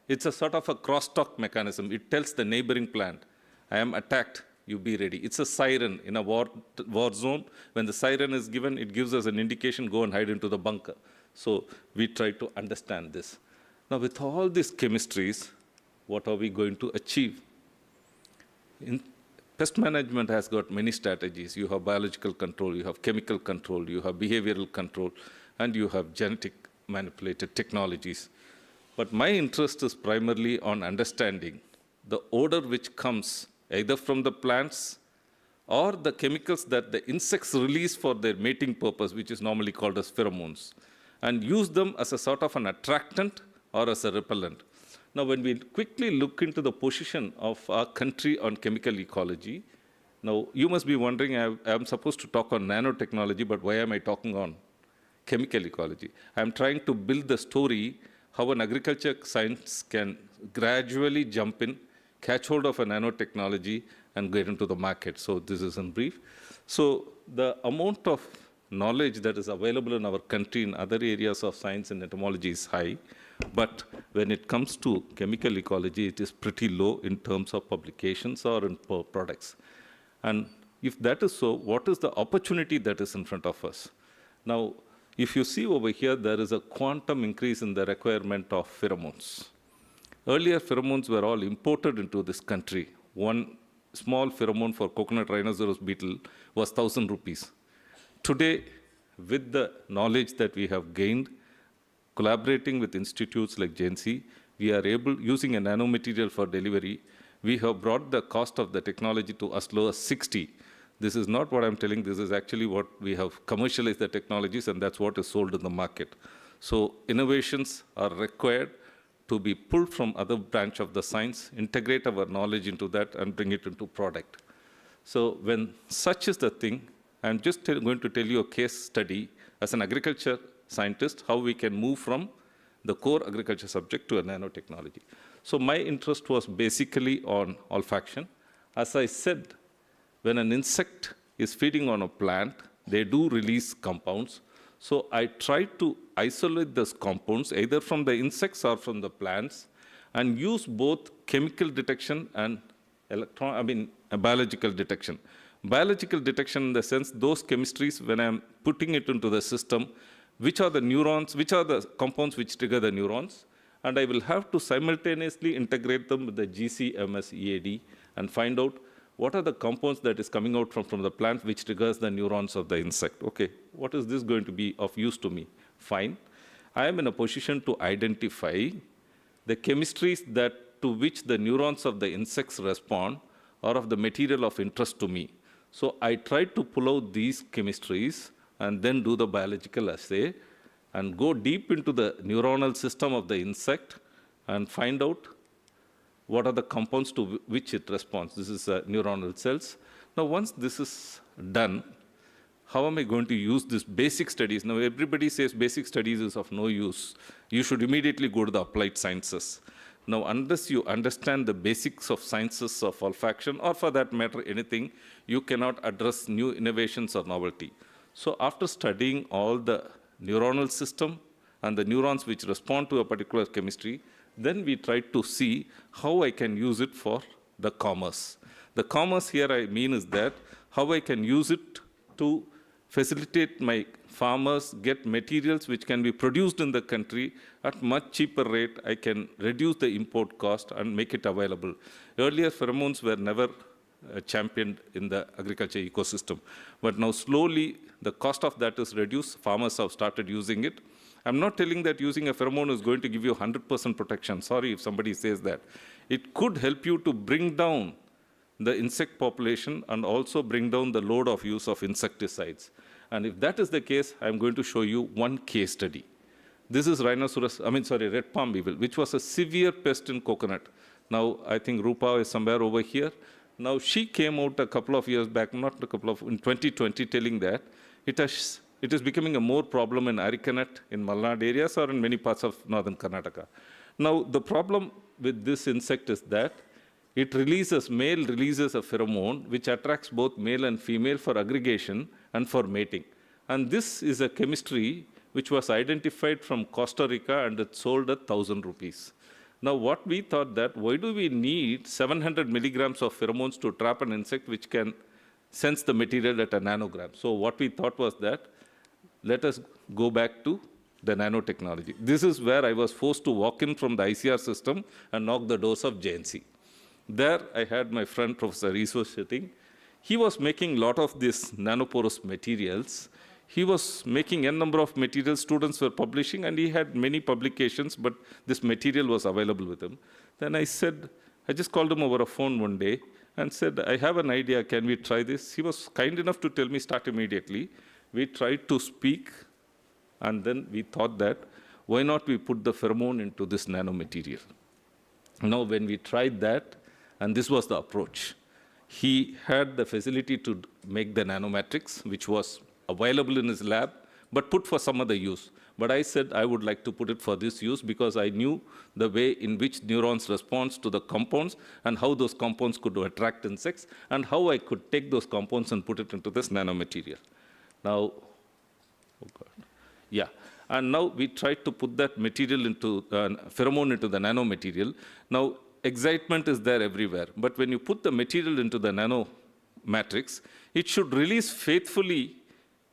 it's a sort of a crosstalk mechanism. It tells the neighboring plant, I am attacked, you be ready. It's a siren in a war zone. When the siren is given, it gives us an indication, go and hide into the bunker. So we try to understand this. Now, with all these chemistries, what are we going to achieve? Pest management has got many strategies. You have biological control, you have chemical control, you have behavioral control, and you have genetic manipulated technologies. But my interest is primarily on understanding the odor which comes either from the plants or the chemicals that the insects release for their mating purpose, which is normally called as pheromones, and use them as a sort of an attractant or as a repellent. Now, when we quickly look into the position of our country on chemical ecology, now you must be wondering, I'm supposed to talk on nanotechnology, but why am I talking on chemical ecology? I'm trying to build the story how an agriculture science can gradually jump in, catch hold of a nanotechnology, and get into the market. So this is in brief. So the amount of knowledge that is available in our country in other areas of science and entomology is high. But when it comes to chemical ecology, it is pretty low in terms of publications or in products. And if that is so, what is the opportunity that is in front of us? Now, if you see over here, there is a quantum increase in the requirement of pheromones. Earlier, pheromones were all imported into this country. One small pheromone for coconut rhinoceros beetle was 1,000 rupees. Today, with the knowledge that we have gained, collaborating with institutes like JNC, we are able, using a nanomaterial for delivery, we have brought the cost of the technology to as low as 60. This is not what I'm telling, this is actually what we have commercialized the technologies, and that's what is sold in the market. So innovations are required to be pulled from other branch of the science, integrate our knowledge into that, and bring it into product. So when such is the thing, I'm just going to tell you a case study as an agriculture scientist, how we can move from the core agriculture subject to a nanotechnology. So my interest was basically on olfaction. As I said, when an insect is feeding on a plant, they do release compounds. So I try to isolate those compounds either from the insects or from the plants and use both chemical detection and biological detection. Biological detection in the sense, those chemistries, when I'm putting it into the system, which are the neurons, which are the compounds which trigger the neurons, and I will have to simultaneously integrate them with the GC-MS EAD and find out what are the compounds that is coming out from the plant which triggers the neurons of the insect. Okay, what is this going to be of use to me? Fine. I am in a position to identify the chemistries to which the neurons of the insects respond or of the material of interest to me. So I tried to pull out these chemistries and then do the biological assay and go deep into the neuronal system of the insect and find out what are the compounds to which it responds. This is neuronal cells. Now, once this is done, how am I going to use these basic studies? Now, everybody says basic studies is of no use. You should immediately go to the applied sciences. Now, unless you understand the basics of sciences of olfaction, or for that matter, anything, you cannot address new innovations or novelty. So after studying all the neuronal system and the neurons which respond to a particular chemistry, then we try to see how I can use it for the commerce. The commerce here I mean is that how I can use it to facilitate my farmers get materials which can be produced in the country at much cheaper rate. I can reduce the import cost and make it available. Earlier, pheromones were never championed in the agriculture ecosystem. But now slowly, the cost of that is reduced. Farmers have started using it. I'm not telling that using a pheromone is going to give you 100% protection. Sorry if somebody says that. It could help you to bring down the insect population and also bring down the load of use of insecticides. And if that is the case, I'm going to show you one case study. This is red palm beetle, which was a severe pest in coconut. Now, I think Rupa is somewhere over here. Now, she came out a couple of years back, in 2020, telling that it is becoming a more problem in Arikanet, in Malnad areas, or in many parts of northern Karnataka. Now, the problem with this insect is that male releases a pheromone which attracts both male and female for aggregation and for mating. And this is a chemistry which was identified from Costa Rica and it's sold at 1,000 rupees. Now, what we thought that, why do we need 700 milligrams of pheromones to trap an insect which can sense the material at a nanogram? So what we thought was that, let us go back to the nanotechnology. This is where I was forced to walk in from the ICR system and knock the doors of JNC. There, I had my friend, Professor Iso, sitting. He was making a lot of these nanoporous materials. He was making a number of materials students were publishing, and he had many publications, but this material was available with him. Then I just called him over a phone one day and said, I have an idea, can we try this? He was kind enough to tell me, start immediately. We tried to speak, and then we thought that, why not we put the pheromone into this nanomaterial? Now, when we tried that, and this was the approach, he had the facility to make the nanomatrix, which was available in his lab, but put for some other use. But I said I would like to put it for this use because I knew the way in which neurons respond to the compounds and how those compounds could attract insects and how I could take those compounds and put it into this nanomaterial. Now, and now we tried to put that material into pheromone into the nanomaterial. Now, excitement is there everywhere, but when you put the material into the nanomatrix, it should release faithfully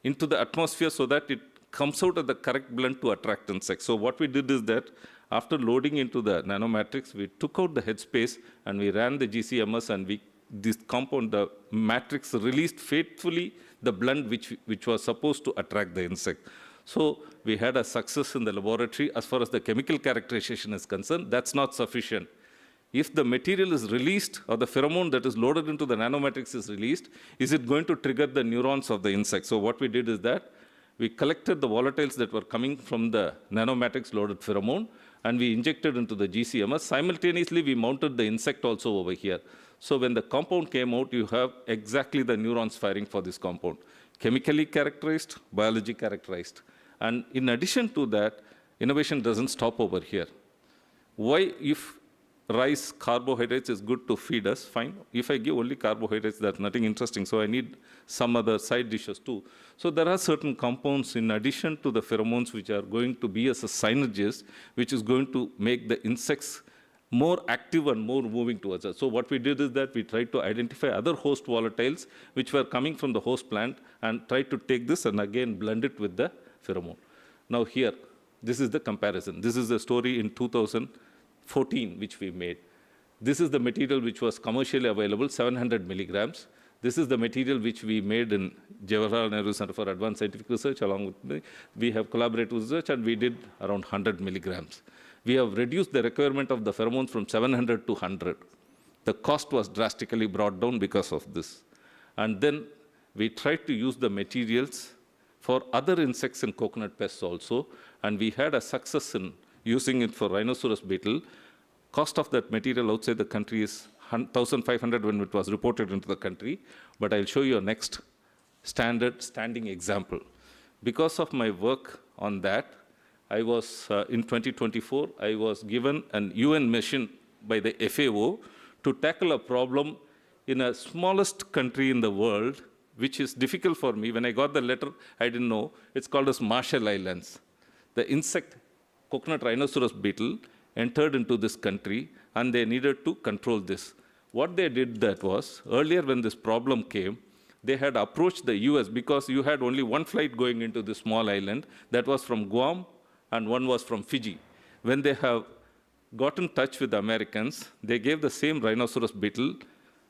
into the atmosphere so that it comes out at the correct blend to attract insects. So what we did is that after loading into the nanomatrix, we took out the headspace and we ran the GCMS, and this compound, the matrix, released faithfully the blend which was supposed to attract the insect. So we had a success in the laboratory. As far as the chemical characterization is concerned, that's not sufficient. If the material is released, or the pheromone that is loaded into the nanomatrix is released, is it going to trigger the neurons of the insect? So what we did is that we collected the volatiles that were coming from the nanomatrix loaded pheromone, and we injected into the GCMS. Simultaneously, we mounted the insect also over here. So when the compound came out, you have exactly the neurons firing for this compound. Chemically characterized, biology characterized. And in addition to that, innovation doesn't stop over here. Why, if rice, carbohydrates is good to feed us, fine. If I give only carbohydrates, that's nothing interesting. So I need some other side dishes too. So there are certain compounds in addition to the pheromones which are going to be as a synergist, which is going to make the insects more active and more moving towards us. So what we did is that we tried to identify other host volatiles which were coming from the host plant and tried to take this and again blend it with the pheromone. Now here, this is the comparison. This is the story in 2014 which we made. This is the material which was commercially available, 700 milligrams. This is the material which we made in Jawaharlal Nehru Center for Advanced Scientific Research. Along with me, we have collaborated with research, and we did around 100 milligrams. We have reduced the requirement of the pheromones from 700 to 100. The cost was drastically brought down because of this. And then we tried to use the materials for other insects and coconut pests also, and we had a success in using it for rhinoceros beetle. Cost of that material outside the country is 1,500 when it was reported into the country, but I'll show you a next standing example. Because of my work on that, I was, in 2024, I was given an UN mission by the FAO to tackle a problem in a smallest country in the world, which is difficult for me. When I got the letter, I didn't know. It's called as Marshall Islands. The insect, coconut rhinoceros beetle, entered into this country, and they needed to control this. What they did that was, earlier when this problem came, they had approached the US because you had only one flight going into this small island. That was from Guam and one was from Fiji. When they have got in touch with the Americans, they gave the same rhinoceros beetle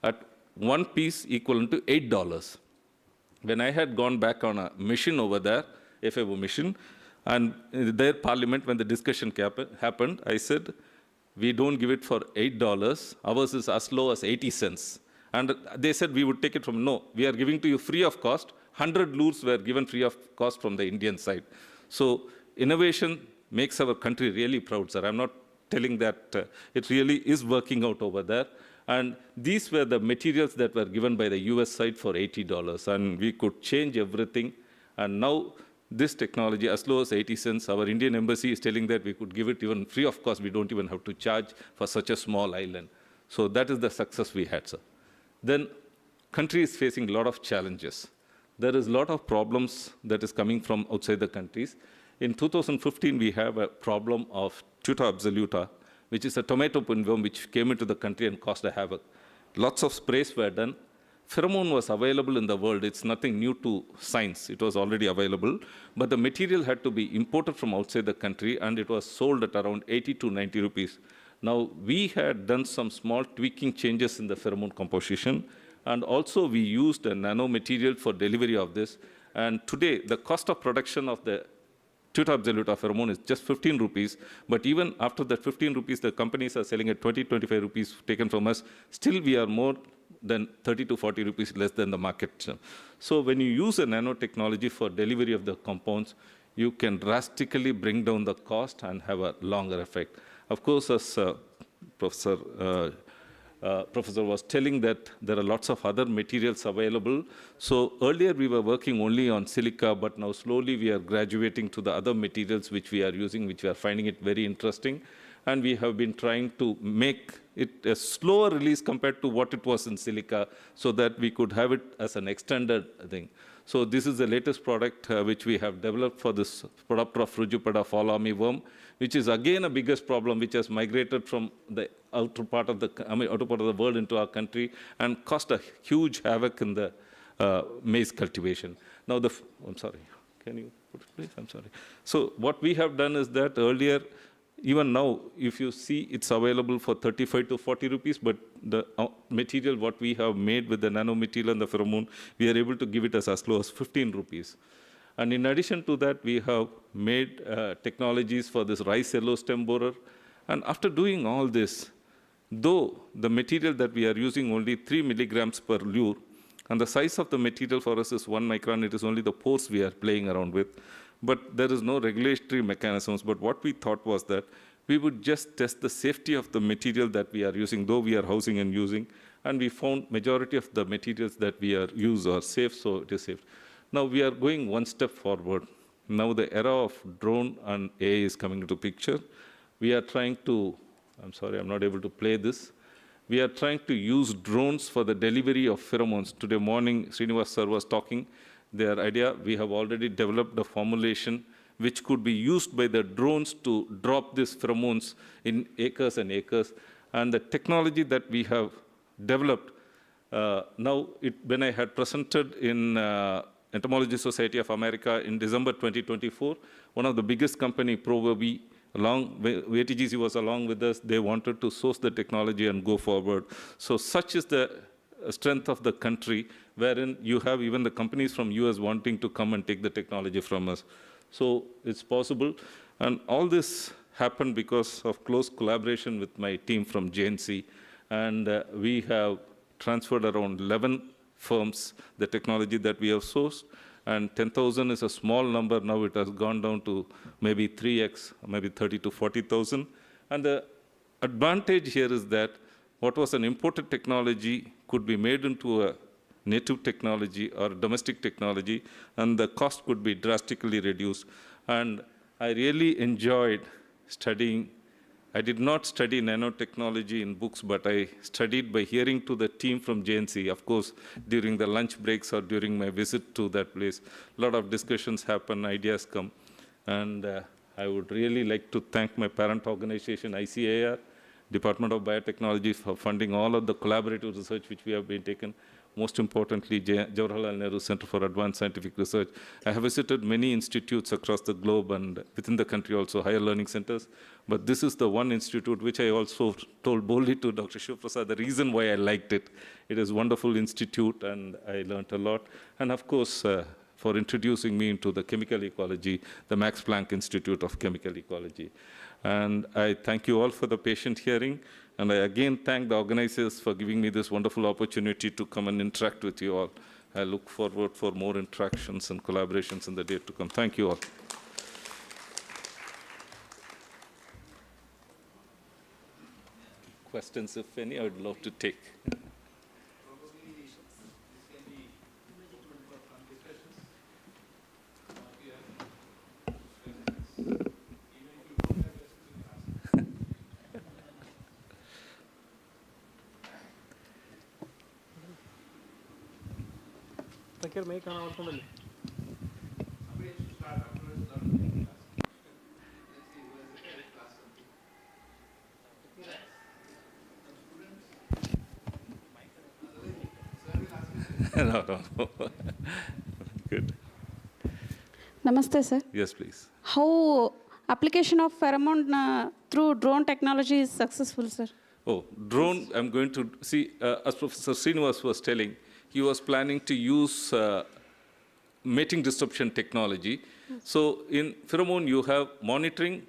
at one piece equivalent to $8. When I had gone back on a mission over there, FAO mission, and in their parliament, when the discussion happened, I said, we don't give it for $8. Ours is as low as 80 cents. And they said we would take it from, no, we are giving to you free of cost. 100 lures were given free of cost from the Indian side. So innovation makes our country really proud, sir. I'm not telling that it really is working out over there. And these were the materials that were given by the US side for $80. And we could change everything. And now this technology, as low as 80 cents, our Indian embassy is telling that we could give it even free of cost. We don't even have to charge for such a small island. So that is the success we had, sir. Then country is facing a lot of challenges. There is a lot of problems that is coming from outside the countries. In 2015, we have a problem of Tuta absoluta, which is a tomato pinworm which came into the country and caused a havoc. Lots of sprays were done. Pheromone was available in the world. It's nothing new to science. It was already available. But the material had to be imported from outside the country, and it was sold at around 80 to 90 rupees. Now, we had done some small tweaking changes in the pheromone composition, and also we used a nanomaterial for delivery of this. And today, the cost of production of the Tuta absoluta pheromone is just 15 rupees, but even after that 15 rupees, the companies are selling at 20, 25 rupees taken from us. Still, we are more than 30 to 40 rupees less than the market. So when you use a nanotechnology for delivery of the compounds, you can drastically bring down the cost and have a longer effect. Of course, as Professor was telling that there are lots of other materials available. So earlier we were working only on silica, but now slowly we are graduating to the other materials which we are using, which we are finding it very interesting. And we have been trying to make it a slower release compared to what it was in silica, so that we could have it as an extended thing. So this is the latest product which we have developed for this Podoptera frugipeda fall army worm, which is again a biggest problem, which has migrated from the outer part of the world into our country and caused a huge havoc in the maize cultivation. Now I'm sorry, can you put it please? I'm sorry. So what we have done is that earlier, even now, if you see, it's available for 35 to 40 rupees, but the material what we have made with the nanomaterial and the pheromone, we are able to give it as low as 15 rupees. And in addition to that, we have made technologies for this rice yellow stem borer. And after doing all this, though the material that we are using only 3 milligrams per lure, and the size of the material for us is 1 micron, it is only the pores we are playing around with. But there is no regulatory mechanisms. But what we thought was that we would just test the safety of the material that we are using, though we are housing and using. And we found majority of the materials that we are use are safe, so it is safe. Now we are going one step forward. Now the era of drone and AI is coming into picture. We are trying to, I'm sorry, I'm not able to play this. We are trying to use drones for the delivery of pheromones. Today morning, Srinivas sir was talking. Their idea, we have already developed a formulation which could be used by the drones to drop these pheromones in acres and acres. And the technology that we have developed, when I had presented in Entomology Society of America in December 2024, one of the biggest company, ProVerbi, ATGC was along with us. They wanted to source the technology and go forward. So such is the strength of the country, wherein you have even the companies from US wanting to come and take the technology from us. So it's possible. And all this happened because of close collaboration with my team from JNC. And we have transferred around 11 firms the technology that we have sourced. And 10,000 is a small number. Now it has gone down to maybe 3x, maybe 30 to 40,000. And the advantage here is that what was an imported technology could be made into a native technology or domestic technology, and the cost could be drastically reduced. And I really enjoyed studying. I did not study nanotechnology in books, but I studied by hearing to the team from JNC. Of course, during the lunch breaks or during my visit to that place, a lot of discussions happen, ideas come. And I would really like to thank my parent organization, ICAR, Department of Biotechnology, for funding all of the collaborative research which we have been taken. most importantly, Jawaharlal Nehru Center for Advanced Scientific Research. I have visited many institutes across the globe and within the country also, higher learning centers. But this is the one institute which I also told boldly to Dr. Shiv Prasad, the reason why I liked it. It is a wonderful institute and I learned a lot. And of course, for introducing me into the chemical ecology, the Max Planck Institute of Chemical Ecology. And I thank you all for the patient hearing. And I again thank the organizers for giving me this wonderful opportunity to come and interact with you all. I look forward for more interactions and collaborations in the day to come. Thank you all. Questions, if any, I would love to take. No. Good. Namaste, sir. Yes, please. How application of pheromone through drone technology is successful, sir? Oh, drone, I'm going to see, as Professor Srinivas was telling, he was planning to use mating disruption technology. So in pheromone, you have monitoring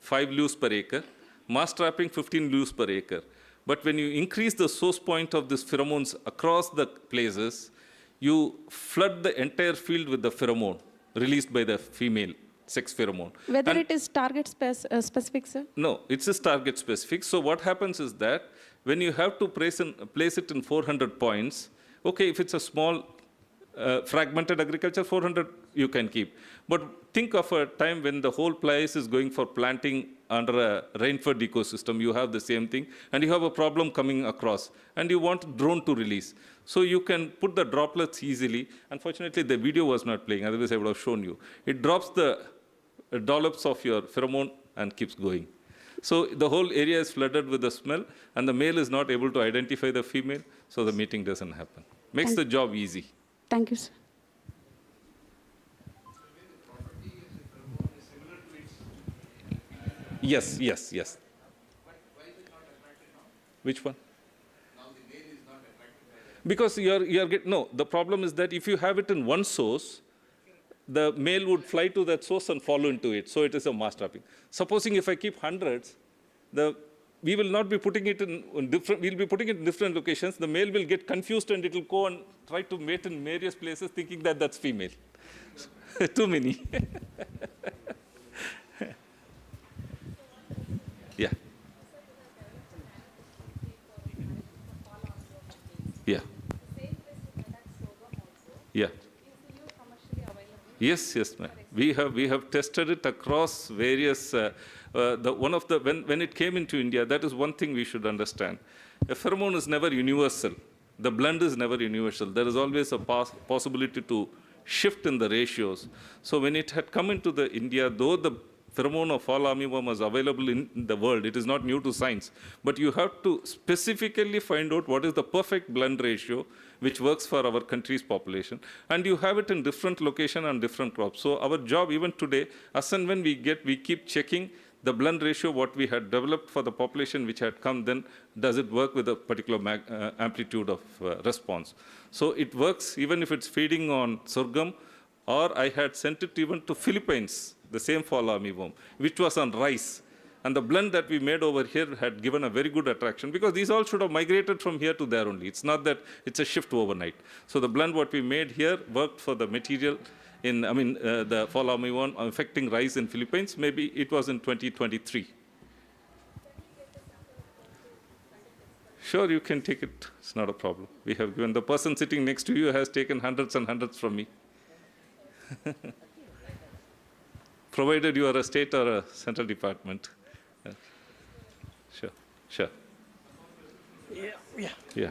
5 leaves per acre, mass trapping 15 leaves per acre. But when you increase the source point of these pheromones across the places, you flood the entire field with the pheromone released by the female sex pheromone. Whether it is target specific, sir? No, it's just target specific. So what happens is that when you have to place it in 400 points, okay, if it's a small fragmented agriculture, 400 you can keep. But think of a time when the whole place is going for planting under a rainfed ecosystem. You have the same thing, and you have a problem coming across, and you want drone to release. So you can put the droplets easily. Unfortunately, the video was not playing, otherwise I would have shown you. It drops the dollops of your pheromone and keeps going. So the whole area is flooded with the smell, and the male is not able to identify the female, so the mating doesn't happen. Makes the job easy. Thank you, sir. Yes. Which one? Because you're getting, no, the problem is that if you have it in one source, the male would fly to that source and follow into it. So it is a mass trapping. Supposing if I keep hundreds, we will not be putting it in different, we'll be putting it in different locations. The male will get confused and it will go and try to mate in various places thinking that that's female. Too many. Yeah. Yeah. Yeah. Yes, ma'am. We have tested it across various. When it came into India, that is one thing we should understand. A pheromone is never universal. The blend is never universal. There is always a possibility to shift in the ratios. So when it had come into the India, though the pheromone of fall armyworm was available in the world, it is not new to science. But you have to specifically find out what is the perfect blend ratio which works for our country's population. And you have it in different location and different crops. So our job even today, as and when we keep checking the blend ratio, what we had developed for the population which had come, then does it work with a particular amplitude of response. So it works even if it's feeding on sorghum, or I had sent it even to Philippines, the same fall armyworm, which was on rice. And the blend that we made over here had given a very good attraction, because these all should have migrated from here to there only. It's not that it's a shift overnight. So the blend what we made here worked for the material in, the fall armyworm affecting rice in Philippines. Maybe it was in 2023. Sure, you can take it. It's not a problem. We have given, the person sitting next to you has taken hundreds and hundreds from me. Provided you are a state or a central department. Sure. Yeah.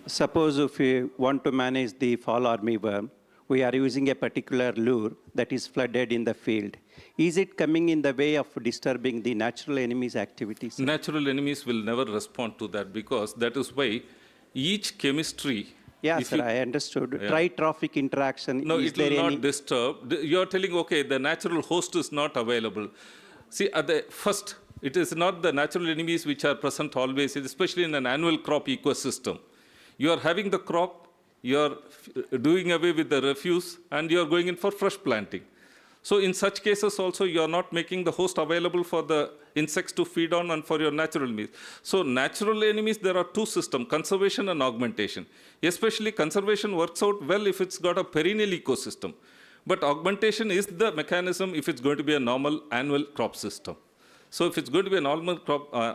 Suppose if we want to manage the fall armyworm, we are using a particular lure that is flooded in the field. Is it coming in the way of disturbing the natural enemies' activities? Natural enemies will never respond to that because that is why each chemistry. Yeah, sir, I understood. Yeah. Tri-trophic interaction, No, is it will there not any? disturb. You are telling, okay, the natural host is not available. See, at the first, it is not the natural enemies which are present always, especially in an annual crop ecosystem. You are having the crop, you are doing away with the refuse, and you are going in for fresh planting. So in such cases also, you are not making the host available for the insects to feed on and for your natural enemies. So natural enemies, there are two systems, conservation and augmentation. Especially conservation works out well if it's got a perennial ecosystem. But augmentation is the mechanism if it's going to be a normal annual crop system. So if it's going to be a normal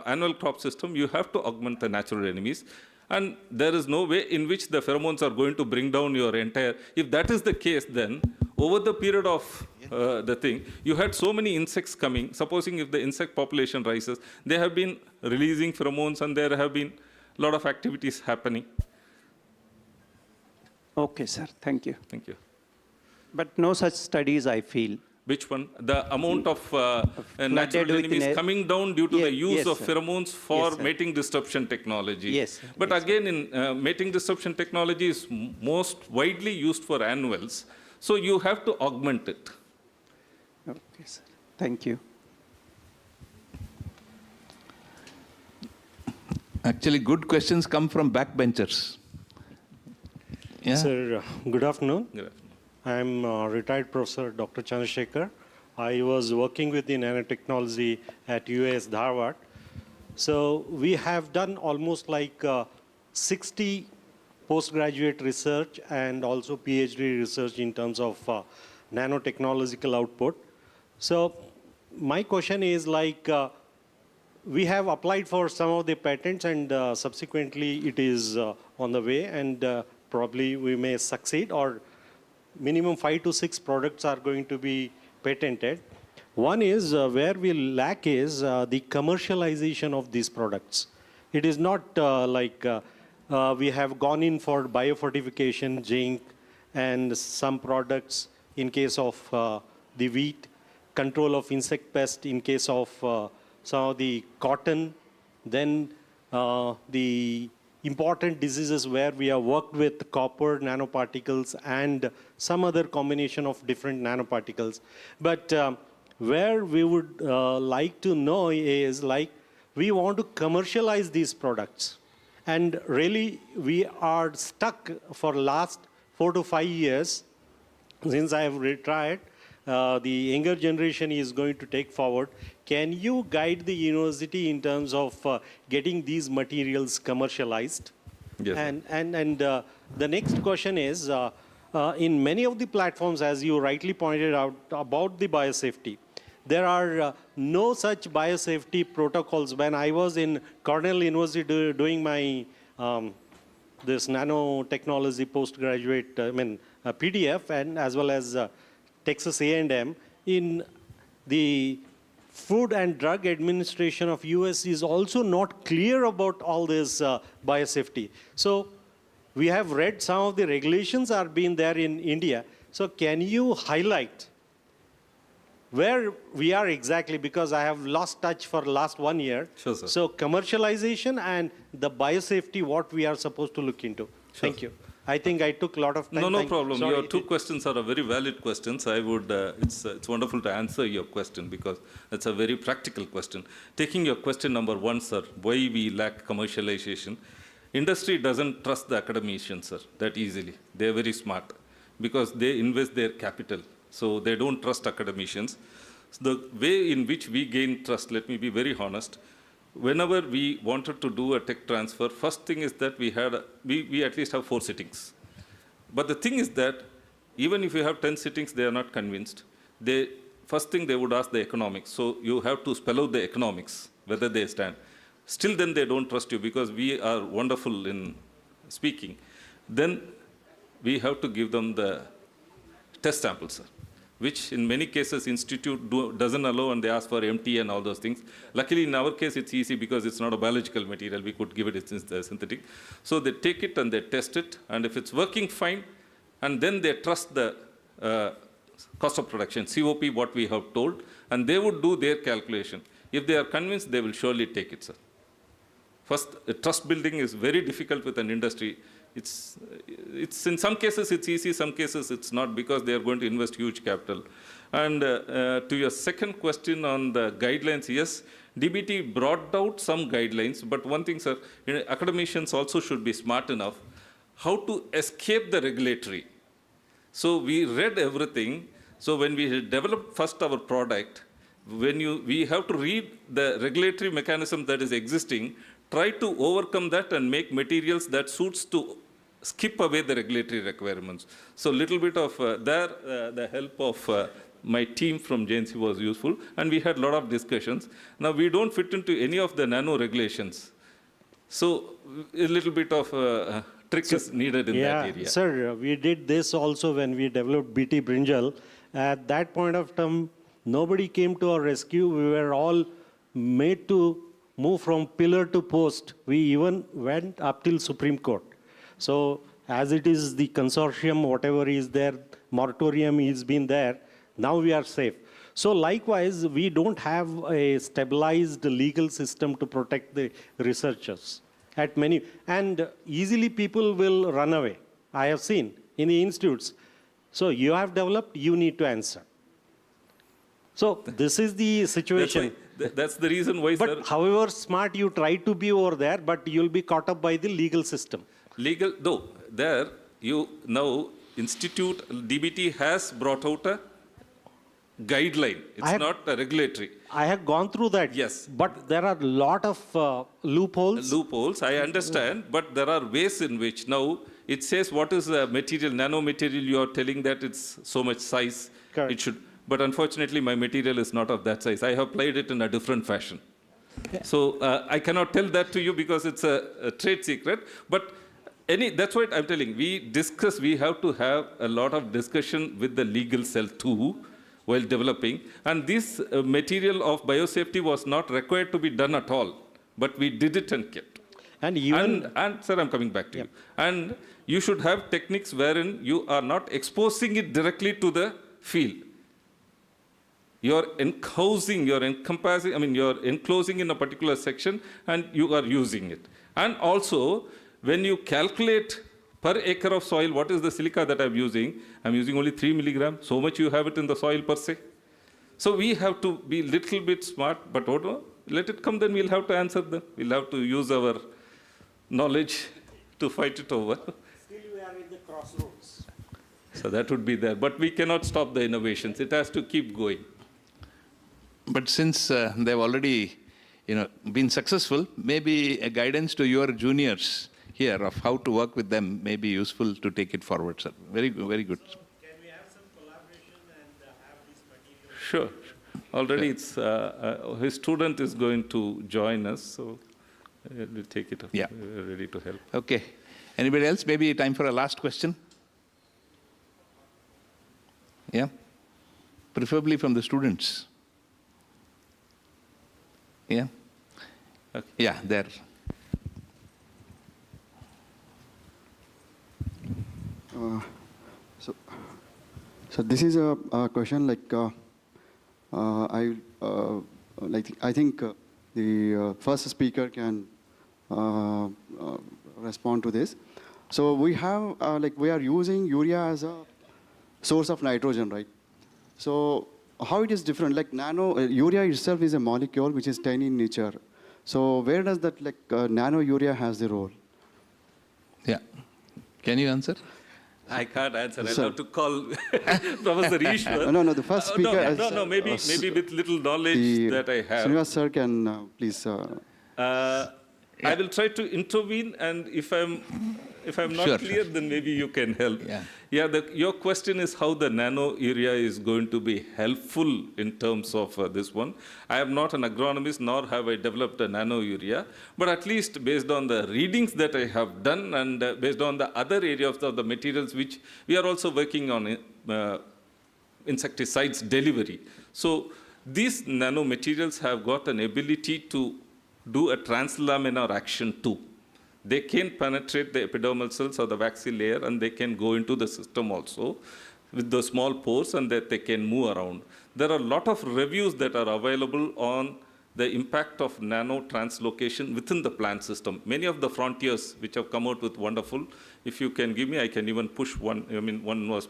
annual crop system, you have to augment the natural enemies. And there is no way in which the pheromones are going to bring down your entire. If that is the case, then over the period of the thing, you had so many insects coming. Supposing if the insect population rises, they have been releasing pheromones and there have been a lot of activities happening. Okay, sir. Thank you. Thank you. But no such studies, I feel. Which one? The amount of natural enemies coming down due to the use of pheromones for mating disruption technology. Yes. But again, in mating disruption technology is most widely used for annuals. So you have to augment it. Okay, sir. Thank you. Actually, good questions come from backbenchers. Yeah. Sir, good afternoon. Good afternoon. I'm retired Professor Dr. Chandrasekhar. I was working with the nanotechnology at UAS Dharwad. So we have done almost like 60 postgraduate research and also PhD research in terms of nanotechnological output. So my question is like, we have applied for some of the patents and subsequently it is on the way and probably we may succeed or minimum 5 to 6 products are going to be patented. One is where we lack is the commercialization of these products. It is not like we have gone in for biofortification, zinc, and some products in case of the wheat, control of insect pest in case of some of the cotton, then the important diseases where we have worked with copper nanoparticles and some other combination of different nanoparticles. But where we would like to know is like we want to commercialize these products. And really we are stuck for last 4 to 5 years since I have retired. The younger generation is going to take forward. Can you guide the university in terms of getting these materials commercialized? Yes. And the next question is, in many of the platforms, as you rightly pointed out about the biosafety, there are no such biosafety protocols. When I was in Cornell University doing my this nanotechnology postgraduate, PDF, and as well as Texas A&M, in the Food and Drug Administration of US is also not clear about all this biosafety. So we have read some of the regulations are being there in India. So can you highlight where we are exactly, because I have lost touch for the last 1 year. Sure, sir. So commercialization and the biosafety, what we are supposed to look into. Sure. Thank you. I think I took a lot of time. No problem. Your 2 questions are a very valid questions. I would, it's wonderful to answer your question because it's a very practical question. Taking your question number 1, sir, why we lack commercialization. Industry doesn't trust the academicians, sir, that easily. They're very smart because they invest their capital. So they don't trust academicians. So the way in which we gain trust, let me be very honest, whenever we wanted to do a tech transfer, first thing is that we at least have 4 sittings. But the thing is that even if you have 10 sittings, they are not convinced. First thing they would ask the economics. So you have to spell out the economics, whether they stand. Still then they don't trust you because we are wonderful in speaking. Then we have to give them the test samples, sir, which in many cases institute doesn't allow and they ask for MT and all those things. Luckily in our case it's easy because it's not a biological material, we could give it as synthetic. So they take it and they test it, and if it's working fine and then they trust the cost of production, COP, what we have told, and they would do their calculation. If they are convinced, they will surely take it, sir. First, trust building is very difficult with an industry. It's in some cases it's easy, some cases it's not, because they are going to invest huge capital. And to your second question on the guidelines, yes, DBT brought out some guidelines, but one thing, sir, academicians also should be smart enough how to escape the regulatory. So we read everything. So when we developed first our product, we have to read the regulatory mechanism that is existing, try to overcome that and make materials that suits to skip away the regulatory requirements. So little bit of the help of my team from JNC was useful, and we had a lot of discussions. Now we don't fit into any of the nano regulations. So a little bit of trick is needed in that area. Sir, we did this also when we developed BT Brinjal. At that point of time, nobody came to our rescue. We were all made to move from pillar to post. We even went up till Supreme Court. So as it is the consortium, whatever is there, moratorium is been there, now we are safe. So likewise, we don't have a stabilized legal system to protect the researchers at many, and easily people will run away. I have seen in the institutes. So you have developed, you need to answer. So this is the situation. That's the reason why, but sir. However smart you try to be over there, but you'll be caught up by the legal system. Legal, though, there you now institute, DBT has brought out a guideline. It's not a regulatory. I have gone through that. Yes. But there are a lot of loopholes. Loopholes, I understand, but there are ways in which now it says what is the material, nano material, you are telling that it's so much size. Correct. It should, but unfortunately my material is not of that size. I have played it in a different fashion. So I cannot tell that to you because it's a trade secret, but that's what I'm telling. We have to have a lot of discussion with the legal cell too while developing. And this material of biosafety was not required to be done at all, but we did it and kept. And even... And sir, I'm coming back to you. And you should have techniques wherein you are not exposing it directly to the field. You're enclosing, you're enclosing in a particular section and you are using it. And also, when you calculate per acre of soil, what is the silica that I'm using only 3 milligrams. So much you have it in the soil per se. So we have to be a little bit smart, but let it come, then we'll have to answer them. We'll have to use our knowledge to fight it over. Still we are in the crossroads. So that would be there. But we cannot stop the innovations. It has to keep going. But since they've already been successful, maybe a guidance to your juniors here of how to work with them may be useful to take it forward, sir. Very, very good. So can we have some collaboration and have these materials? Sure. Already it's, his student is going to join us, so we'll take it up. Yeah. We're ready to help. Okay. Anybody else? Maybe time for a last question? Yeah? Preferably from the students. Yeah? Okay. Yeah, there. So this is a question I think the first speaker can respond to this. So we have we are using urea as a source of nitrogen, right? So how it is different? Urea itself is a molecule which is 10 in nature. So where does that nano urea has the role? Yeah. Can you answer? I can't answer. I'll have to call Professor Ishwar. No, the first speaker... maybe with little knowledge that I have. Srinivas sir can please... I will try to intervene, and if I'm not clear, then maybe you can help. Your question is how the nano urea is going to be helpful in terms of this one. I am not an agronomist, nor have I developed a nano urea, but at least based on the readings that I have done and based on the other areas of the materials which we are also working on insecticides delivery. So these nanomaterials have got an ability to do a translaminar action too. they can penetrate the epidermal cells or the waxy layer, and they can go into the system also with the small pores, and that they can move around. There are a lot of reviews that are available on the impact of nanotranslocation within the plant system. Many of the frontiers which have come out with wonderful, if you can give me, I can even push one. I mean, one was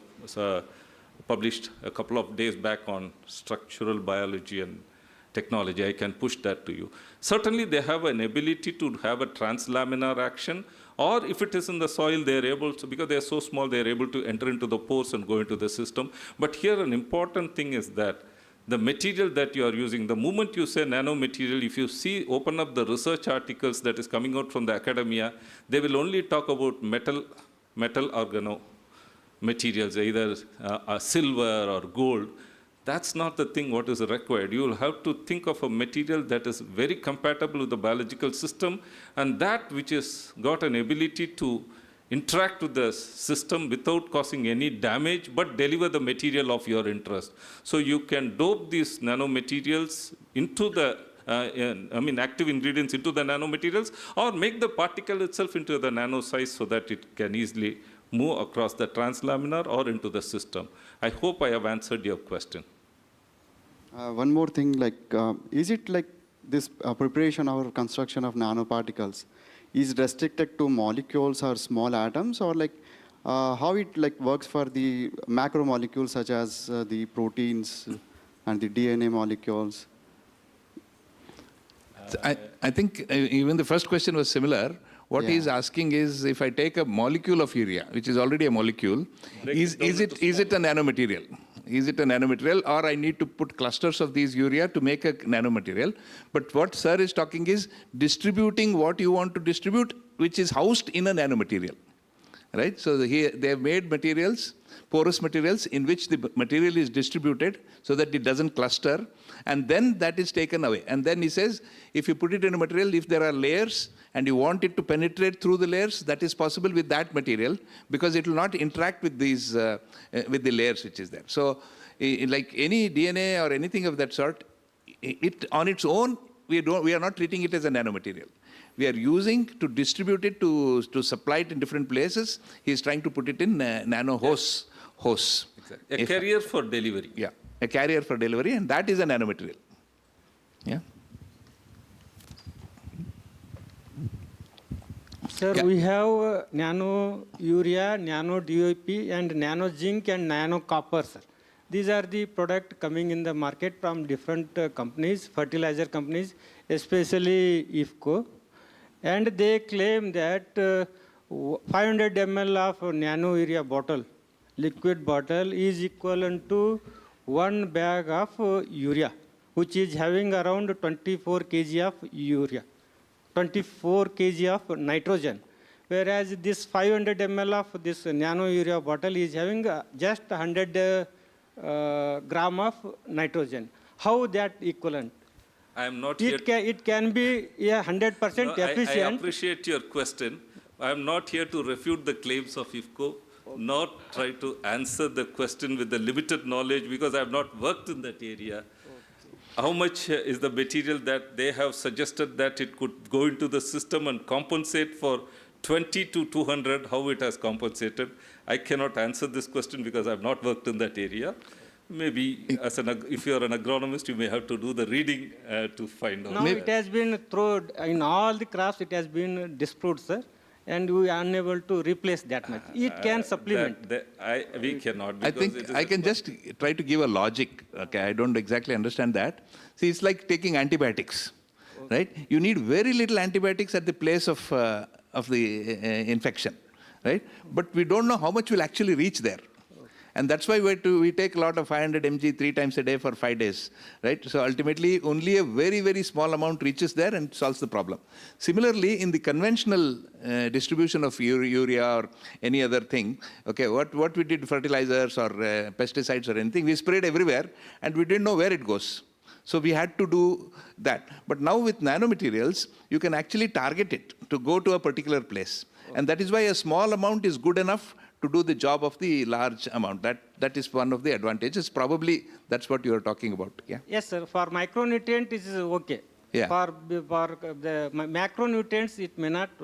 published a couple of days back on structural biology and technology. I can push that to you. Certainly, they have an ability to have a translaminar action, or if it is in the soil, they are able to, because they are so small, they are able to enter into the pores and go into the system. But here, an important thing is that the material that you are using, the moment you say nanomaterial, if you see, open up the research articles that is coming out from the academia, they will only talk about metal organo materials, either silver or gold. That's not the thing what is required. You will have to think of a material that is very compatible with the biological system, and that which has got an ability to interact with the system without causing any damage, but deliver the material of your interest. So you can dope these nanomaterials into the active ingredients into the nanomaterials, or make the particle itself into the nano size so that it can easily move across the translaminar or into the system. I hope I have answered your question. One more thing, is it like this preparation or construction of nanoparticles is restricted to molecules or small atoms, or how it works for the macromolecules such as the proteins and the DNA molecules? I think even the first question was similar. What he's asking is, if I take a molecule of urea, which is already a molecule, is it a nanomaterial? Is it a nanomaterial, or I need to put clusters of these urea to make a nanomaterial? But what sir is talking is distributing what you want to distribute, which is housed in a nanomaterial, right? So here they have made materials, porous materials, in which the material is distributed so that it doesn't cluster, and then that is taken away. And then he says, if you put it in a material, if there are layers and you want it to penetrate through the layers, that is possible with that material, because it will not interact with these with the layers which is there. So like any DNA or anything of that sort, it on its own, we are not treating it as a nanomaterial. We are using to distribute it, to supply it in different places. He is trying to put it in nano hose. Exactly. A carrier for delivery. Yeah, a carrier for delivery, and that is a nanomaterial. Yeah. Sir, we have nano urea, nano DOP, and nano zinc and nano copper, sir. These are the products coming in the market from different companies, fertilizer companies, especially IFCO. And they claim that 500 ml of nano urea bottle, liquid bottle, is equivalent to 1 bag of urea, which is having around 24 kg of urea, 24 kg of nitrogen. Whereas this 500 ml of this nano urea bottle is having just 100 gram of nitrogen. How that equivalent? I am not here. It can be 100% efficient. I appreciate your question. I am not here to refute the claims of IFCO, not try to answer the question with the limited knowledge, because I have not worked in that area. Okay. How much is the material that they have suggested that it could go into the system and compensate for 20 to 200, how it has compensated? I cannot answer this question because I have not worked in that area. Maybe if you are an agronomist, you may have to do the reading to find out. No, it has been thrown in all the crops. It has been disproved, sir, and we are unable to replace that much. It can supplement. We cannot. I think I can just try to give a logic. Okay, I don't exactly understand that. See, it's like taking antibiotics, right? You need very little antibiotics at the place of the infection, right? But we don't know how much will actually reach there. And that's why we take a lot of 500 mg 3 times a day for 5 days, right? So ultimately, only a very, very small amount reaches there and solves the problem. Similarly, in the conventional distribution of urea or any other thing, okay, what we did, fertilizers or pesticides or anything, we sprayed everywhere and we didn't know where it goes. So we had to do that. But now with nanomaterials, you can actually target it to go to a particular place. And that is why a small amount is good enough to do the job of the large amount. That is one of the advantages. Probably that's what you are talking about. Yeah. Yes, sir. For micronutrient, it is okay. Yeah. For the macronutrients, it may not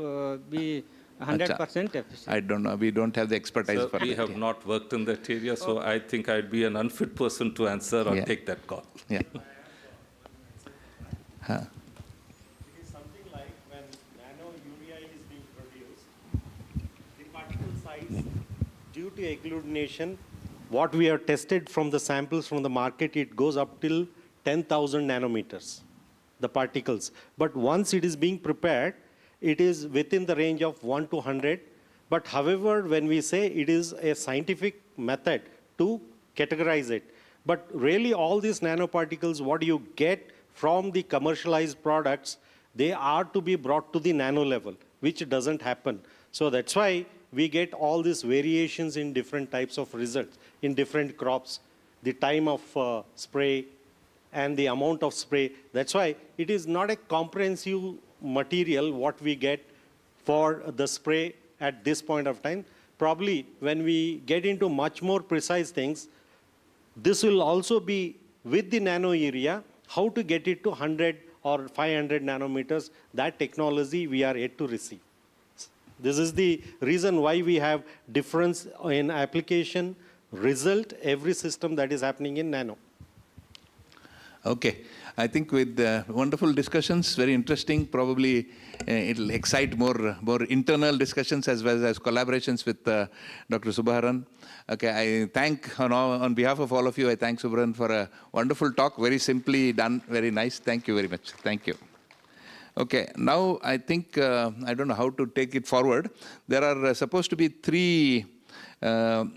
be 100% efficient. I don't know. We don't have the expertise So for we that. have not worked in that area, so I think I'd be an unfit person to answer or take that call. Yeah. Huh. It is something like when nano-urea is being produced, the particle size due to agglutination, what we have tested from the samples from the market, it goes up till 10,000 nanometers, the particles. But once it is being prepared, it is within the range of 1 to 100. But however, when we say it is a scientific method to categorize it, but really all these nanoparticles, what you get from the commercialized products, they are to be brought to the nano level, which doesn't happen. So that's why we get all these variations in different types of results, in different crops, the time of spray, and the amount of spray. That's why it is not a comprehensive material what we get for the spray at this point of time. Probably when we get into much more precise things, this will also be with the nano area, how to get it to 100 or 500 nanometers, that technology we are yet to receive. This is the reason why we have difference in application, result, every system that is happening in nano. Okay. I think with wonderful discussions, very interesting, probably it'll excite more internal discussions as well as collaborations with Dr. Subbaharan. Okay, I thank, on behalf of all of you, I thank Subbaharan for a wonderful talk, very simply done, very nice. Thank you very much. Thank you. Okay, now I think, I don't know how to take it forward. There are supposed to be three oral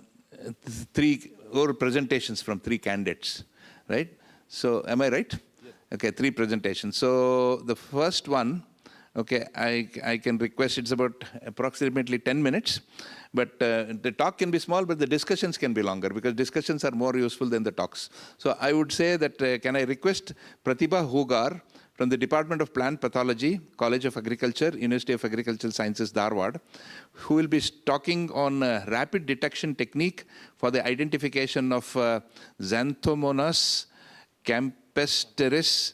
presentations from three candidates, right? So, am I right? Yes. Okay, three presentations. So, the first one, okay, I can request, it's about approximately 10 minutes. But the talk can be small, but the discussions can be longer, because discussions are more useful than the talks. So, I would say that, can I request Pratibha Hugar from the Department of Plant Pathology, College of Agriculture, University of Agricultural Sciences, Dharwad, who will be talking on rapid detection technique for the identification of Xanthomonas campestris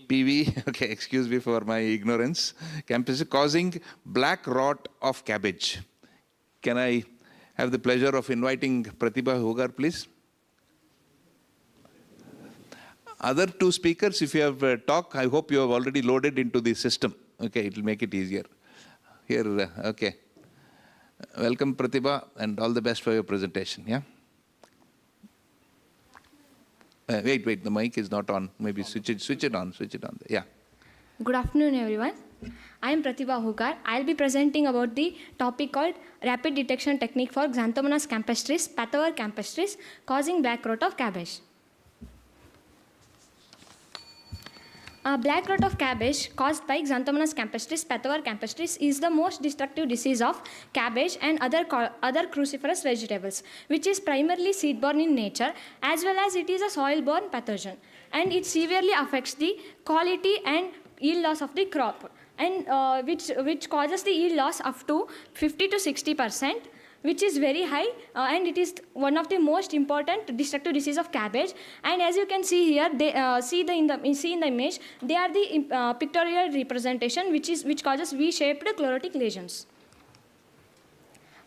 PV, okay, excuse me for my ignorance, campestris causing black rot of cabbage. Can I have the pleasure of inviting Pratibha Hugar, please? Other two speakers, if you have talk, I hope you have already loaded into the system. Okay, it will make it easier. Here, okay. Welcome, Pratibha, and all the best for your presentation, yeah? Wait, the mic is not on. Maybe switch it on. Yeah. Good afternoon, everyone. I am Pratibha Hugar. I'll be presenting about the topic called rapid detection technique for Xanthomonas campestris, Pathover campestris, causing black rot of cabbage. Black rot of cabbage caused by Xanthomonas campestris, Pathover campestris is the most destructive disease of cabbage and other cruciferous vegetables, which is primarily seed-borne in nature, as well as it is a soil-borne pathogen. And it severely affects the quality and yield loss of the crop, and which causes the yield loss up to 50 to 60%. Which is very high, and it is one of the most important destructive disease of cabbage. And as you can see here, they see in the image, they are the pictorial representation, which causes V-shaped chlorotic lesions.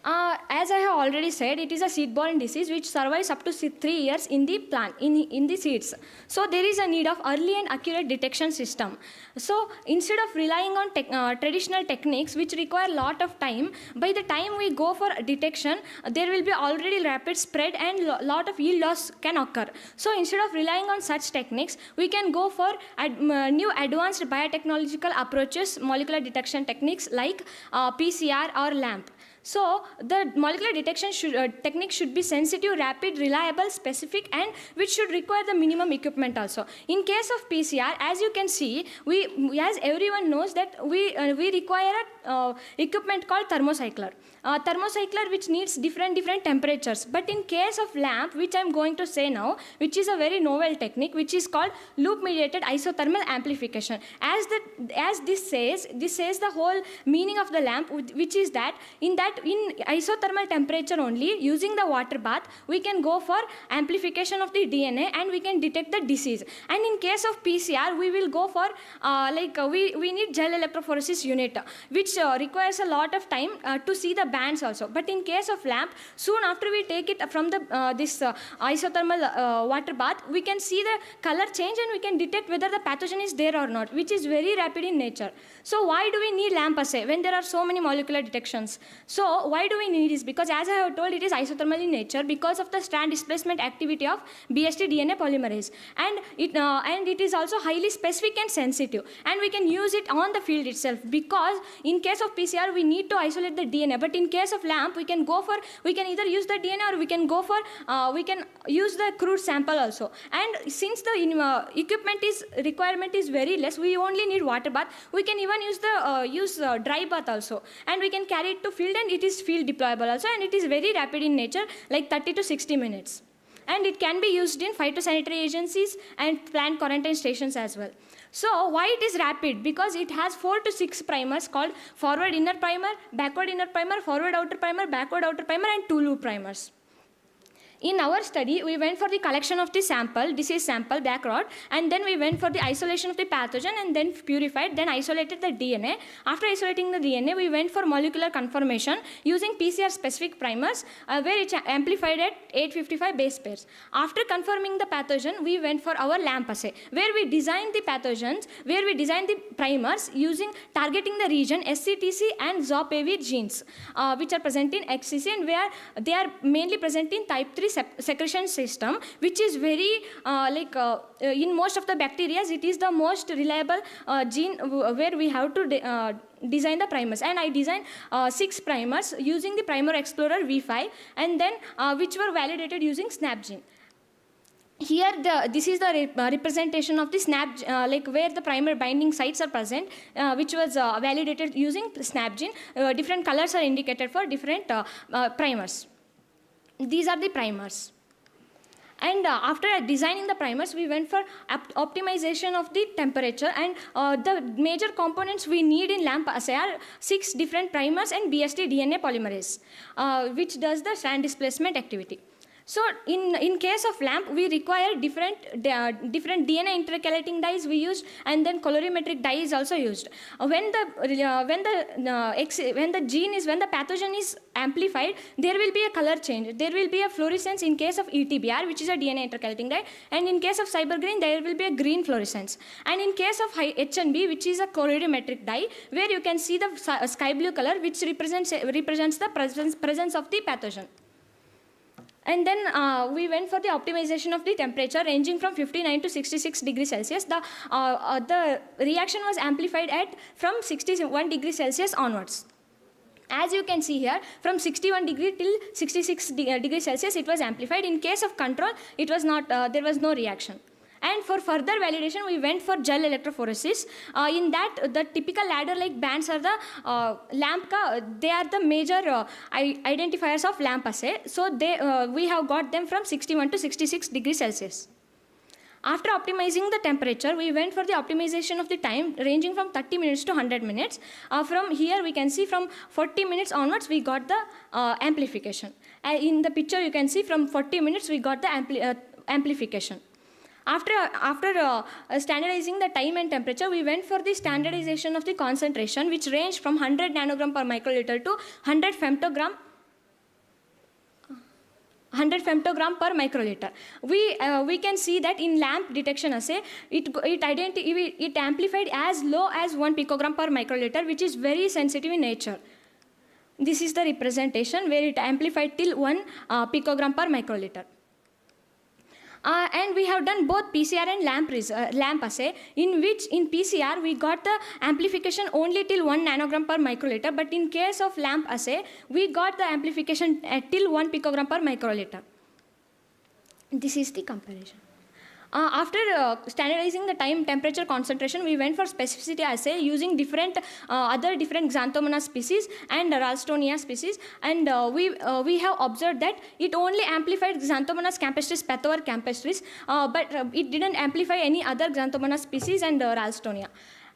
As I have already said, it is a seed-borne disease which survives up to 3 years in the plant, in the seeds. So there is a need of early and accurate detection system. So instead of relying on traditional techniques which require a lot of time, by the time we go for detection, there will be already rapid spread and lot of yield loss can occur. So instead of relying on such techniques, we can go for new advanced biotechnological approaches, molecular detection techniques like PCR or LAMP. So the molecular detection technique should be sensitive, rapid, reliable, specific, and which should require the minimum equipment also. In case of PCR, as you can see, as everyone knows that we require a equipment called thermocycler. Thermocycler which needs different temperatures. But in case of LAMP, which I am going to say now, which is a very novel technique, which is called loop-mediated isothermal amplification. As this says the whole meaning of the LAMP, which is that in that But in isothermal temperature only, using the water bath, we can go for amplification of the DNA and we can detect the disease. And in case of PCR, we will go for we need gel electrophoresis unit, which requires a lot of time to see the bands also. But in case of lamp, soon after we take it from the isothermal water bath, we can see the color change and we can detect whether the pathogen is there or not, which is very rapid in nature. So why do we need lamp assay when there are so many molecular detections? So why do we need this? Because as I have told, it is isothermal in nature because of the strand displacement activity of BST DNA polymerase, and it is also highly specific and sensitive, and we can use it on the field itself, because in case of PCR we need to isolate the DNA, but in case of lamp we can either use the DNA or we can use the crude sample also. And since the requirement is very less, we only need water bath. We can even use dry bath also, and we can carry it to field, and it is field deployable also, and it is very rapid in nature, like 30 to 60 minutes. And it can be used in phytosanitary agencies and plant quarantine stations as well. So why it is rapid? Because it has 4 to 6 primers called forward inner primer, backward inner primer, forward outer primer, backward outer primer, and 2 loop primers. In our study, we went for the collection of the sample, disease sample, backrod, and then we went for the isolation of the pathogen and then purified, then isolated the DNA. After isolating the DNA, we went for molecular confirmation using PCR-specific primers, where it amplified at 855 base pairs. After confirming the pathogen, we went for our lamp assay, where we designed the pathogens, where we designed the primers targeting the region SCTC and ZOP-AV genes, which are present in XCC, and where they are mainly present in type 3 secretion system, which is very in most of the bacteria, it is the most reliable gene where we have to design the primers. And I designed 6 primers using the Primer Explorer V5, and then which were validated using SnapGene. Here, this is the representation of the where the primer binding sites are present, which was validated using SnapGene. Different colors are indicated for different primers. These are the primers. And after designing the primers, we went for optimization of the temperature, and the major components we need in lamp assay are 6 different primers and BST DNA polymerase, which does the strand displacement activity. So in case of lamp, we require different DNA intercalating dyes we used, and then colorimetric dye is also used. When the pathogen is amplified, there will be a color change. There will be a fluorescence in case of ETBR, which is a DNA intercalating dye, and in case of cybergreen, there will be a green fluorescence. And in case of HNB, which is a colorimetric dye, where you can see the sky blue color, which represents the presence of the pathogen. And then we went for the optimization of the temperature ranging from 59 to 66 degrees Celsius. The reaction was amplified from 61 degrees Celsius onwards. As you can see here, from 61 degree till 66 degrees Celsius, it was amplified. In case of control, it was not. There was no reaction. And for further validation, we went for gel electrophoresis. In that, the typical ladder-like bands are the they are the major identifiers of lamp assay. So we have got them from 61 to 66 degrees Celsius. After optimizing the temperature, we went for the optimization of the time ranging from 30 minutes to 100 minutes. From here, we can see from 40 minutes onwards, we got the amplification. In the picture, you can see from 40 minutes, we got the amplification. After standardizing the time and temperature, we went for the standardization of the concentration, which ranged from 100 nanogram per microliter to 100 femtogram per microliter. We can see that in lamp detection assay, it amplified as low as 1 picogram per microliter, which is very sensitive in nature. This is the representation where it amplified till 1 picogram per microliter. And we have done both PCR and lamp assay, in which in PCR we got the amplification only till 1 nanogram per microliter, but in case of lamp assay, we got the amplification till 1 picogram per microliter. This is the comparison. After standardizing the time, temperature, concentration, we went for specificity assay using other different Xanthomonas species and Ralstonia species, and we have observed that it only amplified Xanthomonas campestris, pathover campestris, but it didn't amplify any other Xanthomonas species and Ralstonia.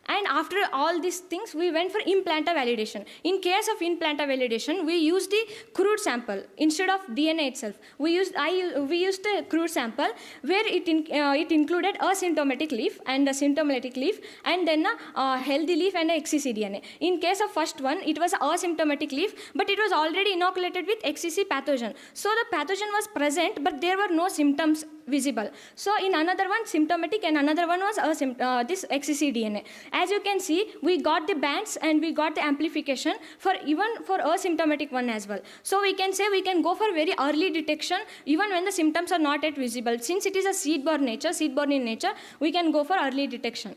And after all these things, we went for implanter validation. In case of implanter validation, we used the crude sample instead of DNA itself. We used a crude sample where it included a symptomatic leaf and a symptomatic leaf, and then a healthy leaf and a XCC DNA. In case of first one, it was asymptomatic leaf, but it was already inoculated with XCC pathogen. So the pathogen was present, but there were no symptoms visible. So in another one, symptomatic, and another one was this XCC DNA. As you can see, we got the bands and we got the amplification for even for asymptomatic one as well. So we can say we can go for very early detection even when the symptoms are not yet visible. Since it is a seed-borne in nature, we can go for early detection.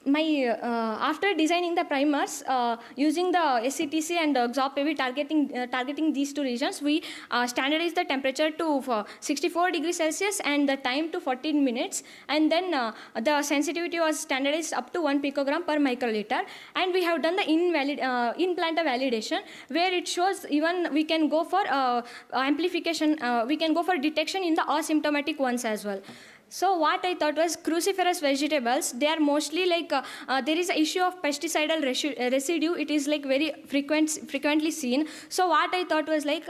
After designing the primers using the SCTC and XOPAV targeting these two regions, we standardized the temperature to 64 degrees Celsius and the time to 14 minutes, and then the sensitivity was standardized up to 1 picogram per microliter, and we have done the implanter validation where it shows even we can go for amplification, we can go for detection in the asymptomatic ones as well. So what I thought was cruciferous vegetables, they are mostly like, there is an issue of pesticidal residue. It is like very frequently seen. So what I thought was like,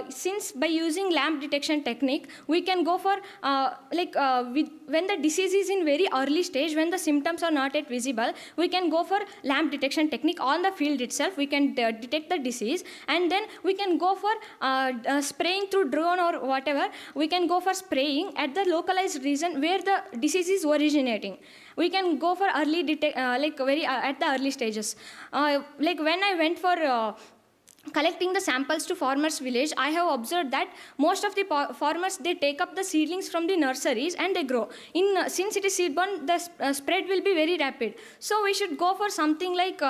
since by using LAMP detection technique, we can go for when the disease is in very early stage, when the symptoms are not yet visible, we can go for LAMP detection technique on the field itself. We can detect the disease, and then we can go for spraying through drone or whatever. We can go for spraying at the localized region where the disease is originating. We can go for early at the early stages. Like when I went for collecting the samples to farmers' village, I have observed that most of the farmers, they take up the seedlings from the nurseries and they grow. Since it is seed-borne, the spread will be very rapid. So we should go for something like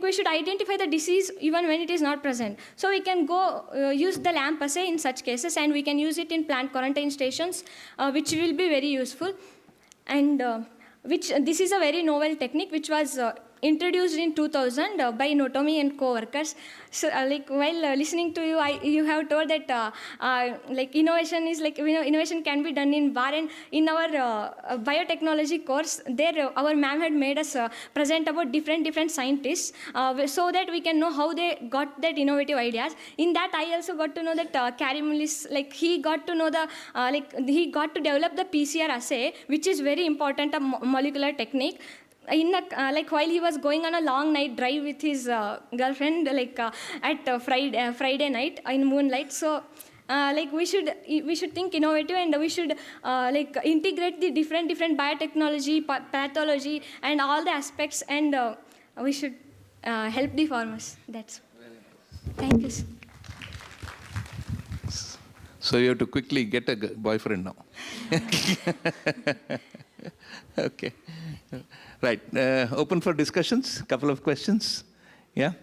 we should identify the disease even when it is not present. So we can go use the LAMP assay in such cases, and we can use it in plant quarantine stations, which will be very useful. And this is a very novel technique which was introduced in 2000 by Notomi and co-workers. So while listening to you, you have told that innovation is innovation can be done in bar, and in our biotechnology course there our ma'am had made us present about different scientists so that we can know how they got that innovative ideas. In that I also got to know that Karimulis, he got to know he got to develop the PCR assay, which is very important, a molecular technique. While he was going on a long night drive with his girlfriend at Friday night in moonlight. So we should think innovative, and we should integrate the different biotechnology, pathology, and all the aspects, and we should help the farmers. That's thank you, sir. So you have to quickly get a boyfriend now. Okay. Right. Open for discussions. Couple of questions. Yeah.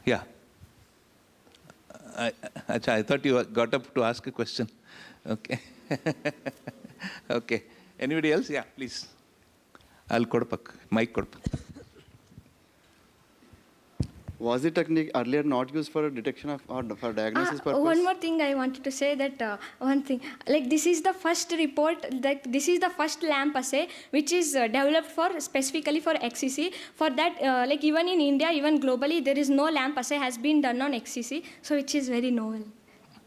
Yeah. I thought you got up to ask a question. Okay. Okay. Anybody else? Yeah, please. I'll kodapak. Mic kodapak. Was the technique earlier not used for detection of or for diagnosis purpose? One more thing I wanted to say, that one thing, this is the first report, this is the first LAMP assay which is developed specifically for XCC. For that, even in India, even globally, there is no LAMP assay has been done on XCC, so which is very novel.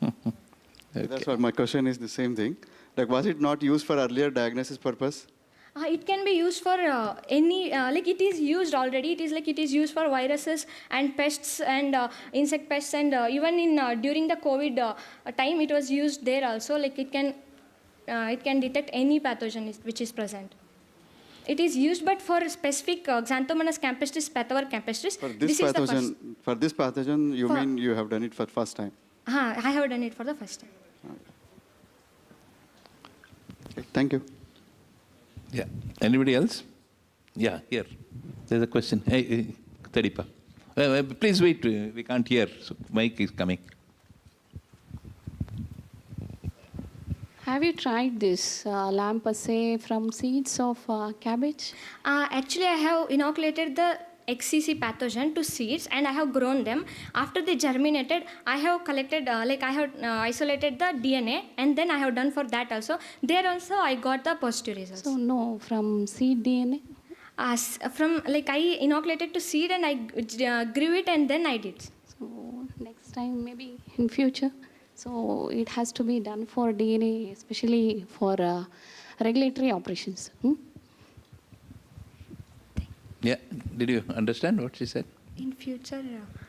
Okay. That's what my question is, the same thing. Was it not used for earlier diagnosis purpose? It can be used for any, it is used already. It is used for viruses and pests and insect pests, and even in during the COVID time, it was used there also. It can detect any pathogen which is present. It is used, but for specific Xanthomonas campestris, Pathovar campestris. For this pathogen, you mean you have done it for the first time? I have done it for the first time. Okay. Thank you. Yeah. Anybody else? Yeah, here. There's a question. Hey, Tadipa. Please wait. We can't hear. So mic is coming. Have you tried this LAMP assay from seeds of cabbage? Actually, I have inoculated the XCC pathogen to seeds, and I have grown them. After they germinated, I have collected, isolated the DNA, and then I have done for that also. There also I got the positive results. So no, from seed DNA? I inoculated to seed and I grew it and then I did. So next time, maybe in future. So it has to be done for DNA, especially for regulatory operations. Yeah, did you understand what she said? In future.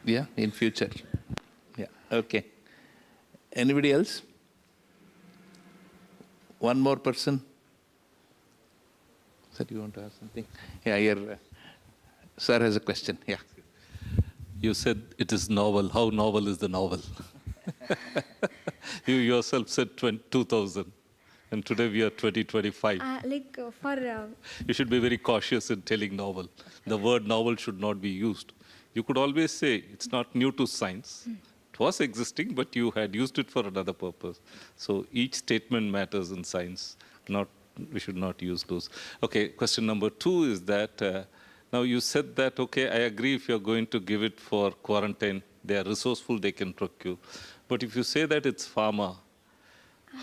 Yeah, in future. Yeah, okay. Anybody else? One more person? Sir, you want to ask something? Yeah, here. Sir has a question. Yeah. You said it is novel. How novel is the novel? You yourself said 2000, and today we are 2025. You should be very cautious in telling novel. The word novel should not be used. You could always say it's not new to science. It was existing, but you had used it for another purpose. So each statement matters in science. We should not use those. Okay, question number 2 is that now you said that, okay, I agree if you're going to give it for quarantine, they are resourceful, they can procure. But if you say that it's pharma,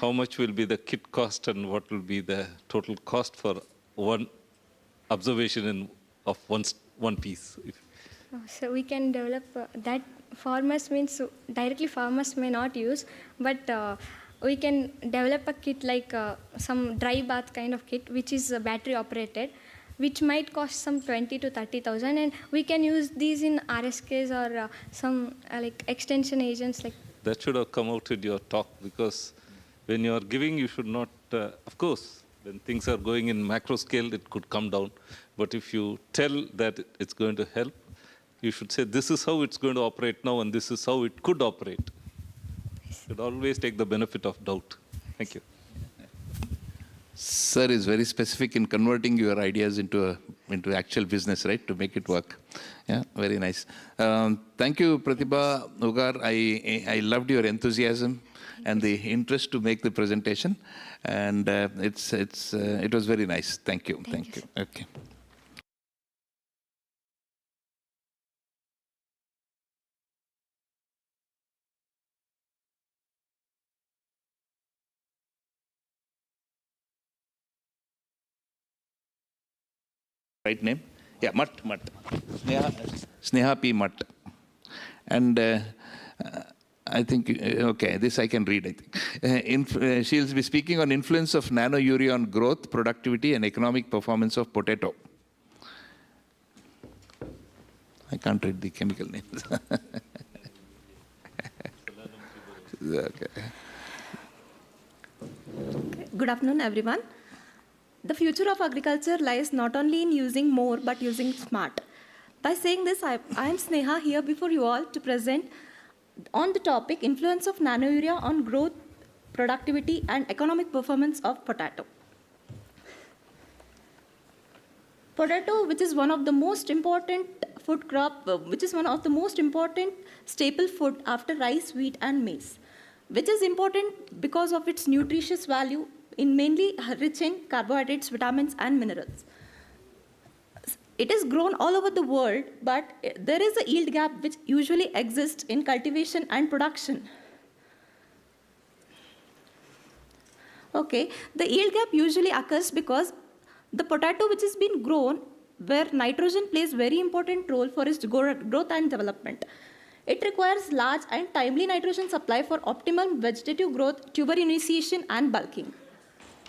how much will be the kit cost and what will be the total cost for one observation of one piece? So we can develop that. Farmers means directly farmers may not use, but we can develop a kit like some dry bath kind of kit, which is battery operated, which might cost some 20 to 30,000, and we can use these in RSKs or some like extension agents. Like that should have come out in your talk, because when you are giving, you should not. Of course, when things are going in macro scale, it could come down. But if you tell that it's going to help, you should say this is how it's going to operate now, and this is how it could operate. You should always take the benefit of doubt. Thank you. Sir is very specific in converting your ideas into actual business, right, to make it work. Yeah, very nice. Thank you, Pratibha Ugar. I loved your enthusiasm and the interest to make the presentation, and it was very nice. Thank you. Thank you. Okay. Right name? Yeah, Mutt. Sneha P. Mutt. And I think, okay, this I can read, I think. She'll be speaking on influence of nanourea on growth, productivity, and economic performance of potato. I can't read the chemical names. Okay. Good afternoon, everyone. The future of agriculture lies not only in using more, but using smart. By saying this, I am Sneha here before you all to present on the topic influence of nanourea on growth, productivity, and economic performance of potato. Potato, which is one of the most important food crop, which is one of the most important staple food after rice, wheat, and maize, which is important because of its nutritious value in mainly rich in carbohydrates, vitamins, and minerals. It is grown all over the world, but there is a yield gap which usually exists in cultivation and production. Okay, the yield gap usually occurs because the potato which has been grown where nitrogen plays very important role for its growth and development. It requires large and timely nitrogen supply for optimal vegetative growth, tuber initiation, and bulking.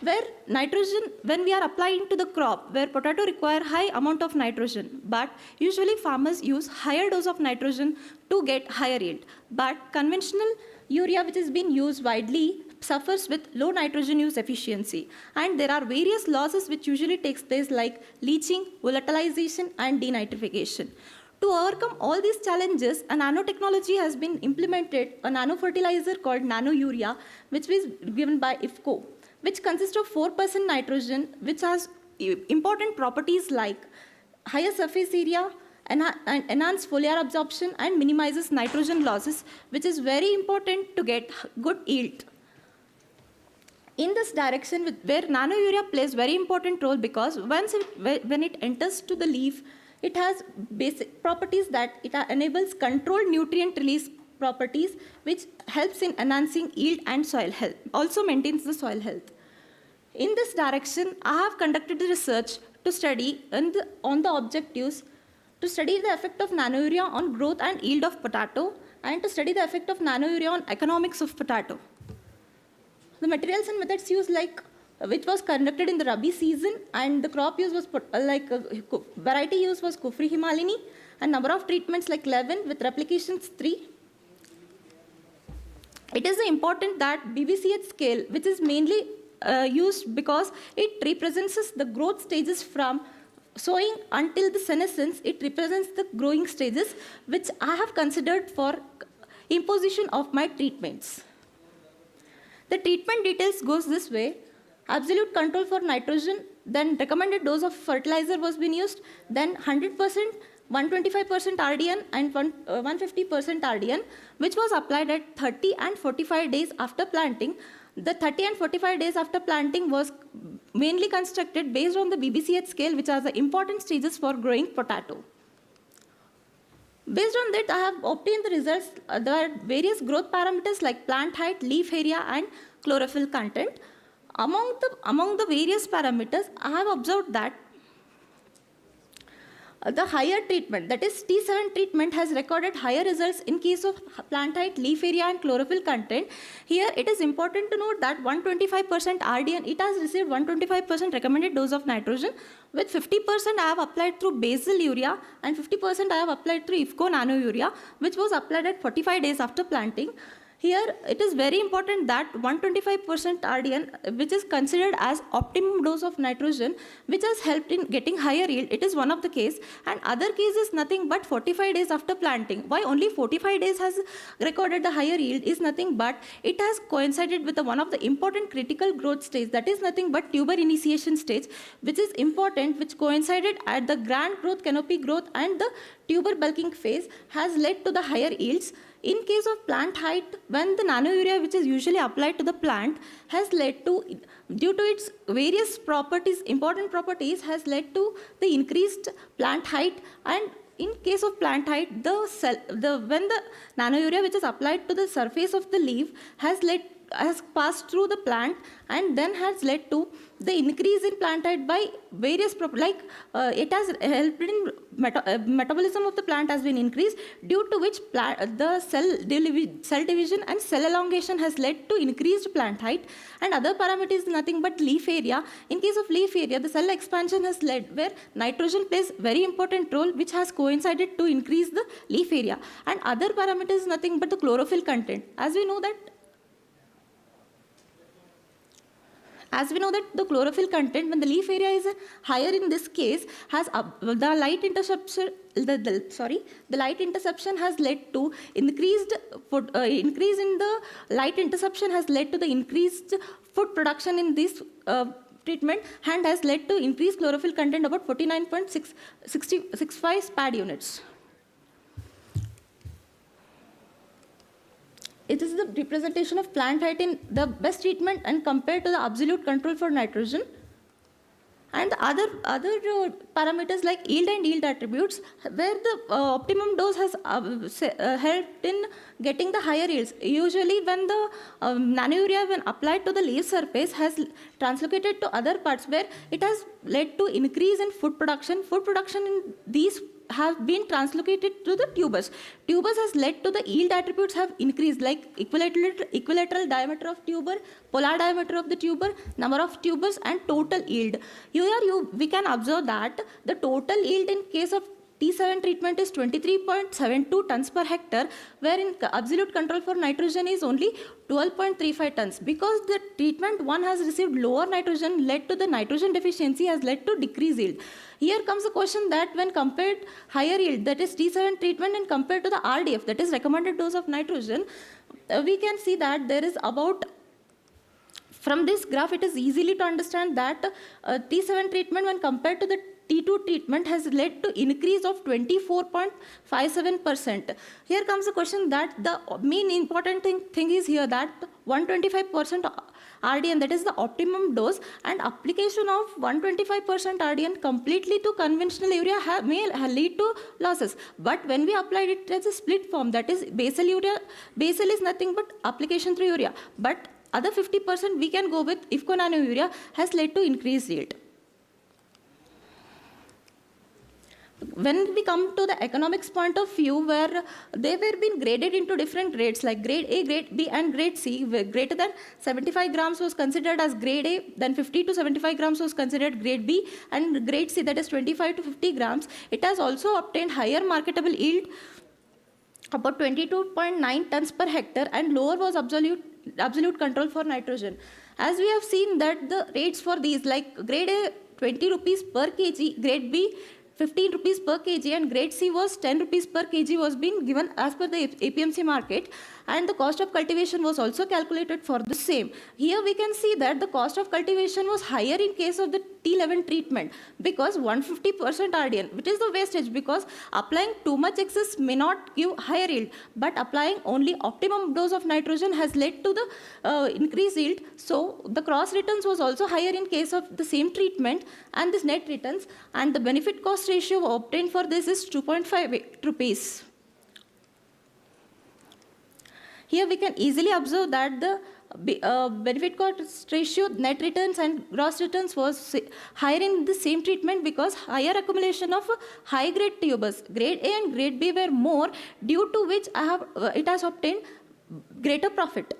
Where nitrogen, when we are applying to the crop, where potato require high amount of nitrogen, but usually farmers use higher dose of nitrogen to get higher yield. But conventional urea, which has been used widely, suffers with low nitrogen use efficiency. And there are various losses which usually takes place like leaching, volatilization, and denitrification. To overcome all these challenges, a nanotechnology has been implemented, a nanofertilizer called nanourea, which was given by IFCO, which consists of 4% nitrogen, which has important properties like higher surface area, enhanced foliar absorption, and minimizes nitrogen losses, which is very important to get good yield. In this direction, where nanourea plays very important role, because when it enters to the leaf, It has basic properties that it enables controlled nutrient release properties, which helps in enhancing yield and soil health, also maintains the soil health. In this direction, I have conducted research to study on the objectives to study the effect of nanourea on growth and yield of potato, and to study the effect of nanourea on economics of potato. The materials and methods used, which was conducted in the Rabi season, and the crop use was variety use was Kufri Himalini, and number of treatments like 11 with replications 3. It is important that BBCH scale, which is mainly used because it represents the growth stages from sowing until the senescence. It represents the growing stages, which I have considered for imposition of my treatments. The treatment details goes this way. Absolute control for nitrogen, then recommended dose of fertilizer was being used, then 100%, 125% RDN and 150% RDN, which was applied at 30 and 45 days after planting. The 30 and 45 days after planting was mainly constructed based on the BBCH scale, which are the important stages for growing potato. Based on that, I have obtained the results. There are various growth parameters like plant height, leaf area, and chlorophyll content. Among the various parameters, I have observed that the higher treatment, that is T7 treatment, has recorded higher results in case of plant height, leaf area, and chlorophyll content. Here, it is important to note that 125% RDN, it has received 125% recommended dose of nitrogen. With 50% I have applied through basal urea, and 50% I have applied through IFCO nano urea, which was applied at 45 days after planting. Here, it is very important that 125% RDN, which is considered as optimum dose of nitrogen, which has helped in getting higher yield. It is one of the case, and other case is nothing but 45 days after planting. Why only 45 days has recorded the higher yield is nothing but it has coincided with one of the important critical growth stage, that is nothing but tuber initiation stage, which is important, which coincided at the grand growth, canopy growth, and the tuber bulking phase, has led to the higher yields. In case of plant height, when the nanourea, which is usually applied to the plant, has led to, due to its various properties, important properties, has led to the increased plant height. And in case of plant height, when the nanourea, which is applied to the surface of the leaf, has passed through the plant, and then has led to the increase in plant height by various it has helped in metabolism of the plant has been increased, due to which the cell division and cell elongation has led to increased plant height. And other parameter is nothing but leaf area. In case of leaf area, the cell expansion has led where nitrogen plays very important role, which has coincided to increase the leaf area. And other parameter is nothing but the chlorophyll content. As we know that the chlorophyll content, when the leaf area is higher in this case, has the light interception. The light interception has led to increase in the light interception has led to the increased food production in this treatment, and has led to increased chlorophyll content about 49.65 SPAD units. It is the representation of plant height in the best treatment and compared to the absolute control for nitrogen. And other parameters like yield and yield attributes, where the optimum dose has helped in getting the higher yields. Usually when the nanourea, when applied to the leaf surface, has translocated to other parts where it has led to increase in food production. Food production in these have been translocated to the tubers. Tubers has led to the yield attributes have increased, like equilateral diameter of tuber, polar diameter of the tuber, number of tubers, and total yield. Here we can observe that the total yield in case of T7 treatment is 23.72 tons per hectare, wherein absolute control for nitrogen is only 12.35 tons. Because the treatment one has received lower nitrogen, led to the nitrogen deficiency, has led to decreased yield. Here comes the question that when compared higher yield, that is T7 treatment, and compared to the RDF, that is recommended dose of nitrogen, we can see that there is about, from this graph, it is easily to understand that T7 treatment when compared to the T2 treatment has led to increase of 24.57%. Here comes the question that the main important thing is here that 125% RDN, that is the optimum dose, and application of 125% RDN completely to conventional urea may lead to losses. But when we applied it as a split form, that is basal urea, basal is nothing but application through urea. But other 50% we can go with IFCO nano urea has led to increased yield. When we come to the economics point of view, where they were being graded into different grades like grade A, grade B and grade C, where greater than 75 grams was considered as grade A, then 50 to 75 grams was considered grade B, and grade C, that is 25 to 50 grams. It has also obtained higher marketable yield, about 22.9 tons per hectare, and lower was absolute control for nitrogen. As we have seen that the rates for these, like grade A 20 rupees per kg, grade B 15 rupees per kg, and grade C was 10 rupees per kg was being given as per the APMC market, and the cost of cultivation was also calculated for the same. Here we can see that the cost of cultivation was higher in case of the T11 treatment because 150% RDN, which is the wastage, because applying too much excess may not give higher yield, but applying only optimum dose of nitrogen has led to the increased yield. So the cross returns was also higher in case of the same treatment and this net returns, and the benefit cost ratio obtained for this is 2.5 rupees. Here we can easily observe that the benefit cost ratio, net returns and gross returns was higher in the same treatment because higher accumulation of high grade tubers. Grade A and grade B were more, due to which it has obtained greater profit.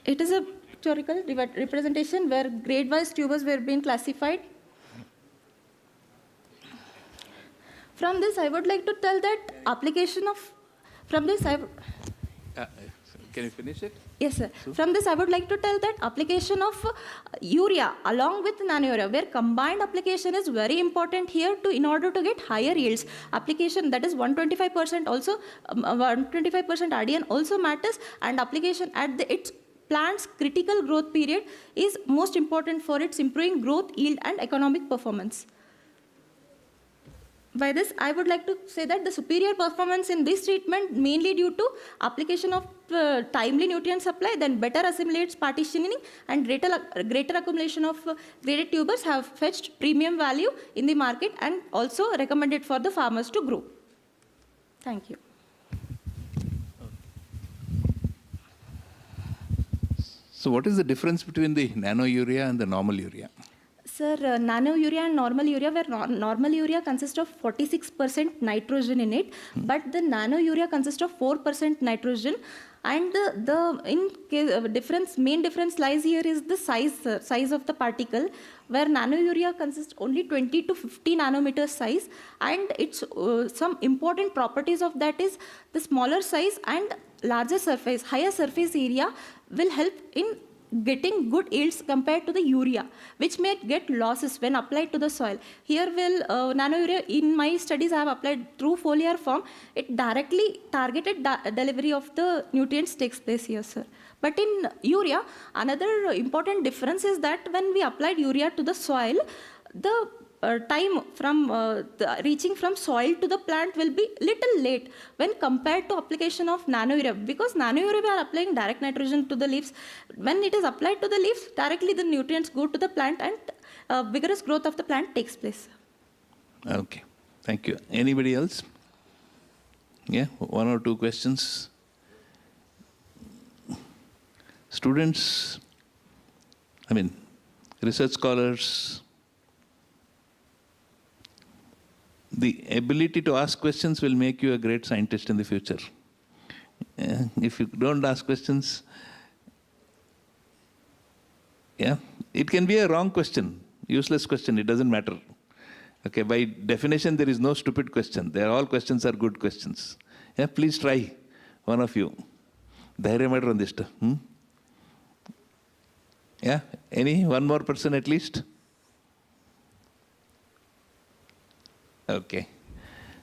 It is a pictorial representation where grade-wise tubers were being classified. From this, I would like to tell that application of, from this, can you finish it? Yes, sir. From this, I would like to tell that application of urea along with nano urea, where combined application is very important here to in order to get higher yields. Application that is 125% also, 125% RDN also matters, and application at its plant's critical growth period is most important for its improving growth, yield, and economic performance. By this, I would like to say that the superior performance in this treatment mainly due to application of timely nutrient supply, then better assimilates partitioning, and greater accumulation of graded tubers have fetched premium value in the market and also recommended for the farmers to grow. Thank you. So what is the difference between the nano urea and the normal urea? Sir, nano urea and normal urea, where normal urea consists of 46% nitrogen in it, but the nano urea consists of 4% nitrogen. And main difference lies here is the size of the particle, where nano urea consists only 20 to 50 nanometer size, and its some important properties of that is the smaller size and larger surface, higher surface area will help in getting good yields compared to the urea, which may get losses when applied to the soil. Here will nano urea, in my studies I have applied through foliar form, it directly targeted delivery of the nutrients takes place here, sir. But in urea, another important difference is that when we applied urea to the soil, the time from reaching from soil to the plant will be little late when compared to application of nano urea, because nano urea we are applying direct nitrogen to the leaves. When it is applied to the leaves, directly the nutrients go to the plant and vigorous growth of the plant takes place. Okay, thank you. Anybody else? Yeah, one or two questions. Students, research scholars, the ability to ask questions will make you a great scientist in the future. If you don't ask questions, it can be a wrong question, useless question, it doesn't matter. Okay, by definition, there is no stupid question. All questions are good questions. Yeah, please try, one of you. Dhairya on this. Yeah, one more person at least? Okay.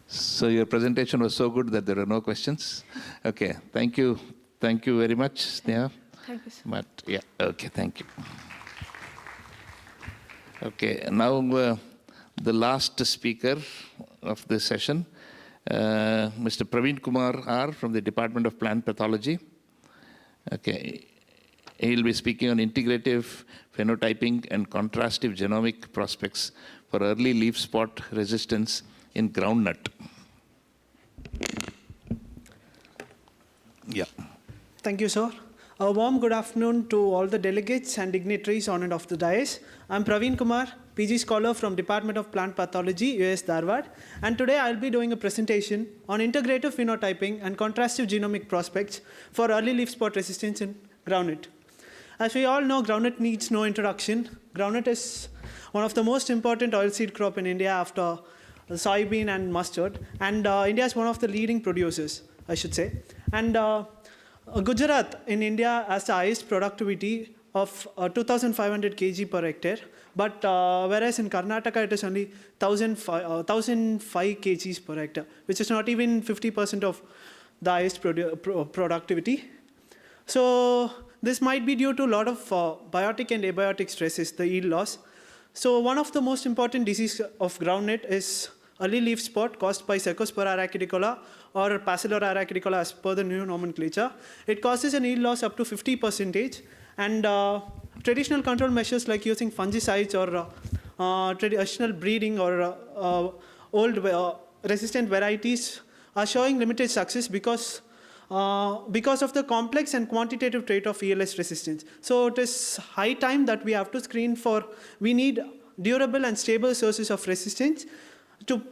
So your presentation was so good that there are no questions. Okay, thank you. Thank you very much, Sneha. Thank you, sir. But, okay, thank you. Okay, now the last speaker of this session, Mr. Praveen Kumar R. from the Department of Plant Pathology. Okay, he'll be speaking on integrative phenotyping and contrastive genomic prospects for early leaf spot resistance in groundnut. Yeah. Thank you, sir. A warm good afternoon to all the delegates and dignitaries on and off the dais. I'm Praveen Kumar, PG Scholar from Department of Plant Pathology, US Dharwad. And today I'll be doing a presentation on integrative phenotyping and contrastive genomic prospects for early leaf spot resistance in groundnut. As we all know, groundnut needs no introduction. Groundnut is one of the most important oilseed crop in India after soybean and mustard. And India is one of the leading producers, I should say. And Gujarat in India has the highest productivity of 2,500 kg per hectare, but whereas in Karnataka it is only 1,005 kgs per hectare, which is not even 50% of the highest productivity. So this might be due to a lot of biotic and abiotic stresses, the yield loss. So one of the most important diseases of groundnut is early leaf spot caused by Cercospora arachidicola or Bacillora arachidicola as per the new nomenclature. It causes an yield loss up to 50%, and traditional control measures like using fungicides or traditional breeding or old resistant varieties are showing limited success because of the complex and quantitative trait of ELS resistance. So it is high time that we have to screen for, we need durable and stable sources of resistance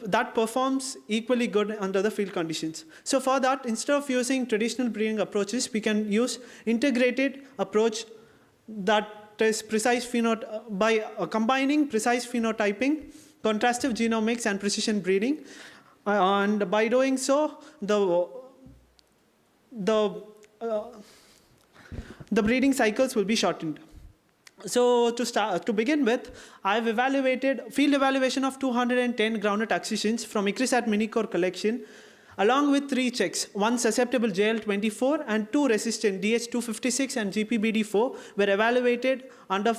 that performs equally good under the field conditions. So for that, instead of using traditional breeding approaches, we can use integrated approach that is precise by combining precise phenotyping, contrastive genomics, and precision breeding. And by doing so, the breeding cycles will be shortened. So to begin with, I've evaluated field evaluation of 210 groundnut accessions from ICRISAT Minicore collection, along with 3 checks. 1 susceptible JL24 and 2 resistant DH256 and GPBD4 were evaluated under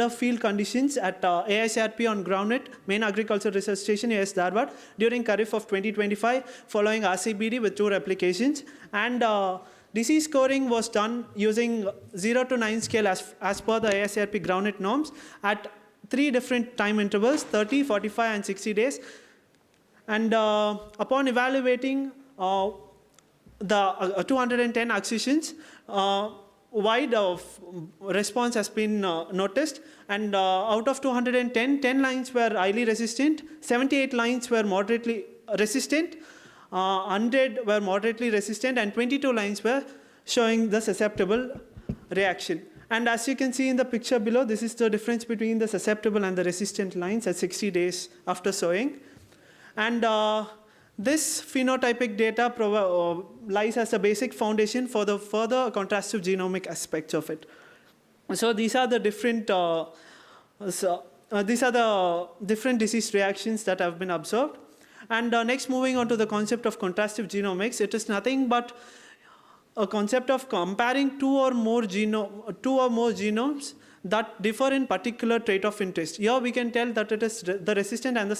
field conditions at AICRP on groundnut, Main Agricultural Research Station, US Dharwad, during Kharif of 2025, following RCBD with 2 replications. And disease scoring was done using 0 to 9 scale as per the AICRP groundnut norms at 3 different time intervals, 30, 45, and 60 days. And upon evaluating the 210 accessions, wide response has been noticed. And out of 210, 10 lines were highly resistant, 78 lines were moderately resistant, 100 were moderately resistant, and 22 lines were showing the susceptible reaction. And as you can see in the picture below, this is the difference between the susceptible and the resistant lines at 60 days after sowing. And this phenotypic data lies as a basic foundation for the further contrastive genomic aspects of it. So these are the different disease reactions that have been observed. And next, moving on to the concept of contrastive genomics, it is nothing but a concept of comparing two or more genomes that differ in particular trait of interest. Here we can tell that it is the resistant and the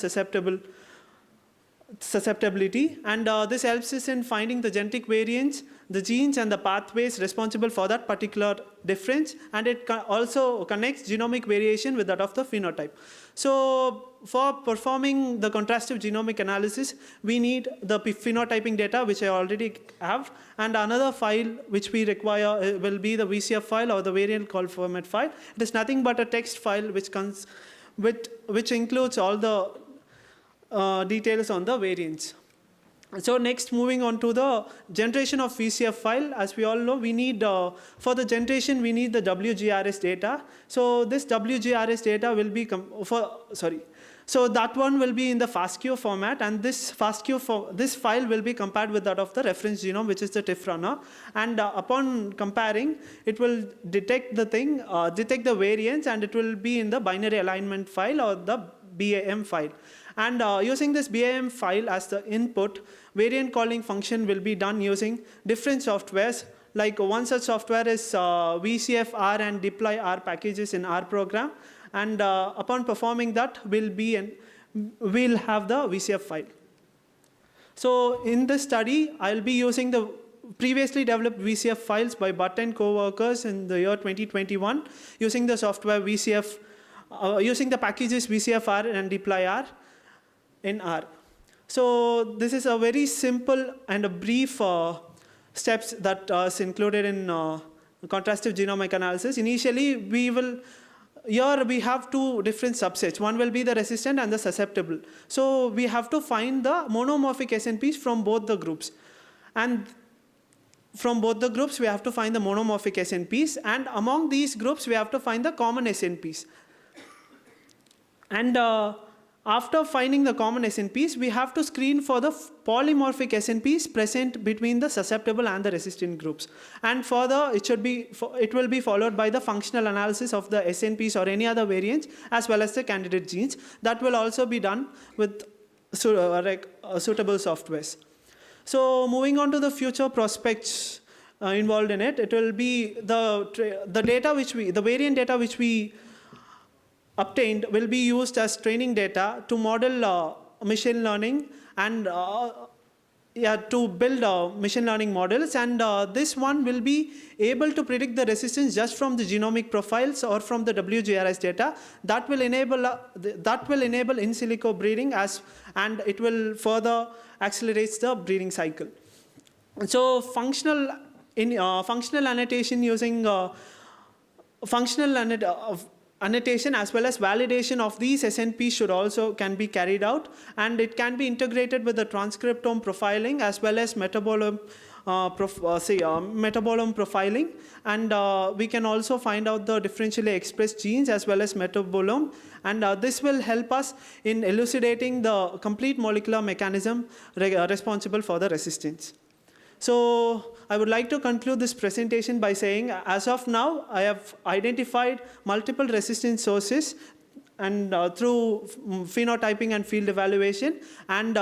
susceptibility, and this helps us in finding the genetic variants, the genes and the pathways responsible for that particular difference, and it also connects genomic variation with that of the phenotype. So for performing the contrastive genomic analysis, we need the phenotyping data, which I already have, and another file which we require will be the VCF file or the variant call format file. It is nothing but a text file which includes all the details on the variants. So next, moving on to the generation of VCF file. As we all know, we need, for the generation, we need the WGRS data. So this WGRS data will be, so that one will be in the FASTQ format, and this this file will be compared with that of the reference genome, which is the TIFF runner. And upon comparing, it will detect the variants, and it will be in the binary alignment file or the BAM file. And using this BAM file as the input, variant calling function will be done using different softwares. Like one such software is VCF R and deploy R packages in R program. and upon performing that, we'll have the VCF file. So in this study, I'll be using the previously developed VCF files by Butt and co-workers in the year 2021, using the software VCF, using the packages VCFR and deployR in R. So this is a very simple and a brief steps that is included in contrastive genomic analysis. Initially, here we have two different subsets. One will be the resistant and the susceptible. So we have to find the monomorphic SNPs from both the groups. And from both the groups, we have to find the monomorphic SNPs. And among these groups, we have to find the common SNPs. And after finding the common SNPs, we have to screen for the polymorphic SNPs present between the susceptible and the resistant groups. And further, it will be followed by the functional analysis of the SNPs or any other variants, as well as the candidate genes. That will also be done with suitable softwares. So moving on to the future prospects involved in it, it will be the variant data which we obtained will be used as training data to model machine learning and to build machine learning models. And this one will be able to predict the resistance just from the genomic profiles or from the WGRS data. That will enable in silico breeding, and it will further accelerate the breeding cycle. So functional annotation using annotation as well as validation of these SNPs can be carried out, and it can be integrated with the transcriptome profiling as well as metabolome profiling, and we can also find out the differentially expressed genes as well as metabolome, and this will help us in elucidating the complete molecular mechanism responsible for the resistance. So I would like to conclude this presentation by saying, as of now, I have identified multiple resistance sources and through phenotyping and field evaluation, and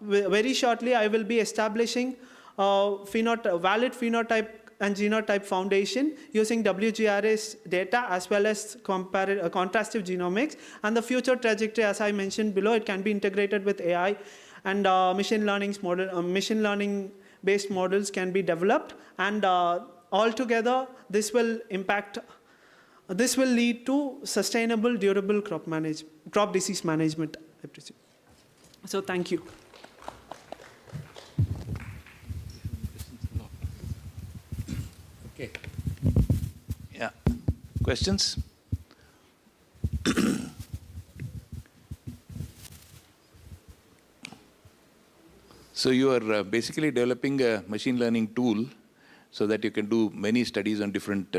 very shortly I will be establishing valid phenotype and genotype foundation using WGRS data as well as contrastive genomics, and the future trajectory, as I mentioned below, it can be integrated with AI, and machine learning based models can be developed, and altogether this will lead to sustainable, durable crop disease management, I presume. So thank you. Okay. Yeah. Questions? So you are basically developing a machine learning tool so that you can do many studies on different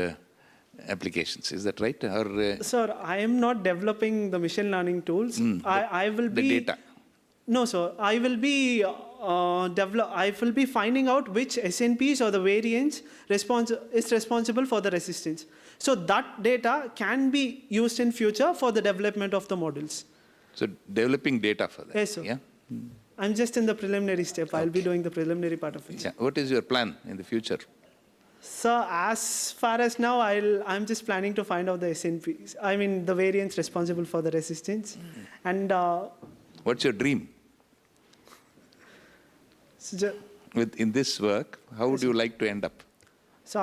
applications. Is that right? Or, Sir, I am not developing the machine learning tools. I will be the data. No, sir. I will be finding out which SNPs or the variants is responsible for the resistance. So that data can be used in future for the development of the models. So developing data for that. Yes, sir. Yeah. I'm just in the preliminary step. I'll be doing the preliminary part of it. Yeah. What is your plan in the future? So as far as now, I'm just planning to find out the SNPs. I mean, the variants responsible for the resistance. And what's your dream? In this work, how would you like to end up? So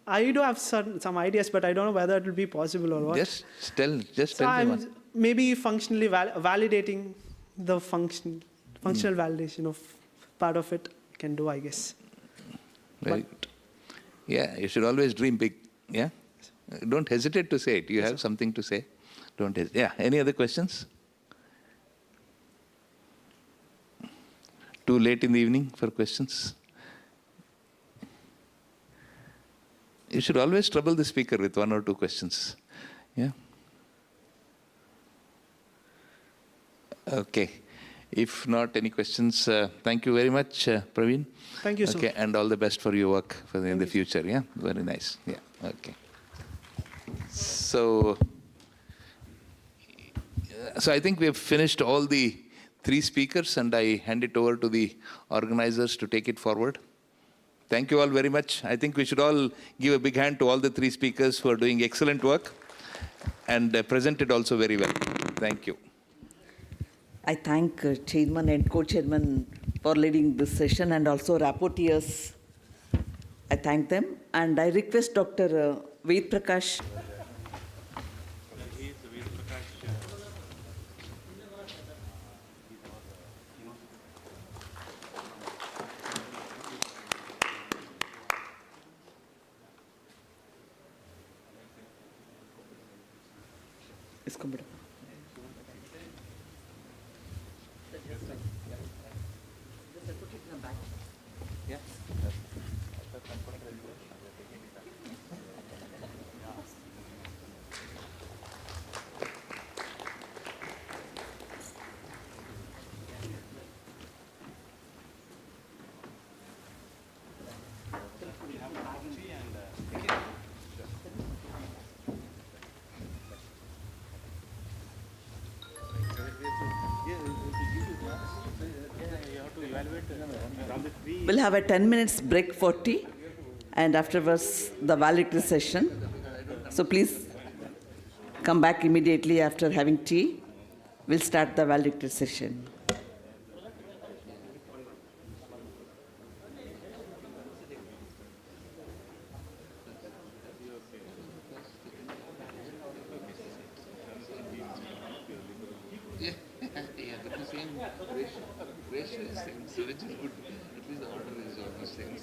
I do have some ideas, but I don't know whether it will be possible or what. Just tell me one. Maybe functionally validating the functional validation of part of it can do, I guess. Very good. Yeah, you should always dream big. Yeah? Don't hesitate to say it. You have something to say. Don't hesitate. Yeah, any other questions? Too late in the evening for questions? You should always trouble the speaker with one or two questions. Yeah? Okay. If not any questions, thank you very much, Praveen. Thank you, sir. Okay, and all the best for your work in the future. Yeah, very nice. Yeah, okay. So I think we have finished all the three speakers, and I hand it over to the organizers to take it forward. Thank you all very much. I think we should all give a big hand to all the three speakers who are doing excellent work. and presented also very well. Thank you. I thank Chairman and Co-Chairman for leading this session, and also rapporteurs. I thank them, and I request Dr. Ved Prakash. इसको बड़ा We'll have a 10 minutes break for tea, and afterwards the valedictory session. So please come back immediately after having tea. We'll start the valedictory session. Yeah, but the same ratio is same, so which is good. At least the order is almost same.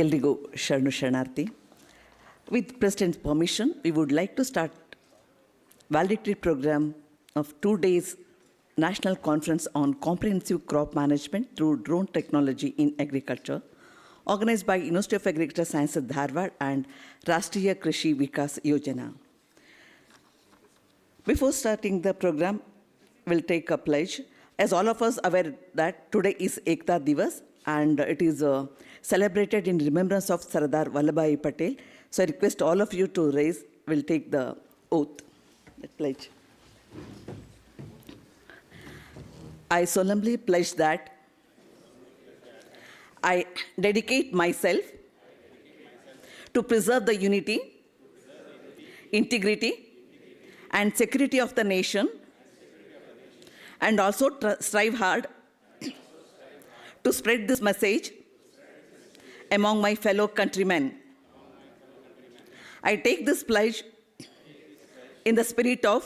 ಎಲ್ರಿಗೂ ಶರಣಾರ್ಥಿ. With President's permission, we would like to start valedictory program of 2 days National Conference on Comprehensive Crop Management through Drone Technology in Agriculture, organized by University of Agriculture Sciences, Dharwad and Rashtriya Krishi Vikas Yojana. Before starting the program, we'll take a pledge. As all of us aware that today is Ekta Divas and it is celebrated in remembrance of Sardar Vallabhbhai Patel. So I request all of you to raise, we'll take the oath, the pledge. I solemnly pledge that I dedicate myself to preserve the unity, integrity, and security of the nation, and also strive hard to spread this message among my fellow countrymen. I take this pledge in the spirit of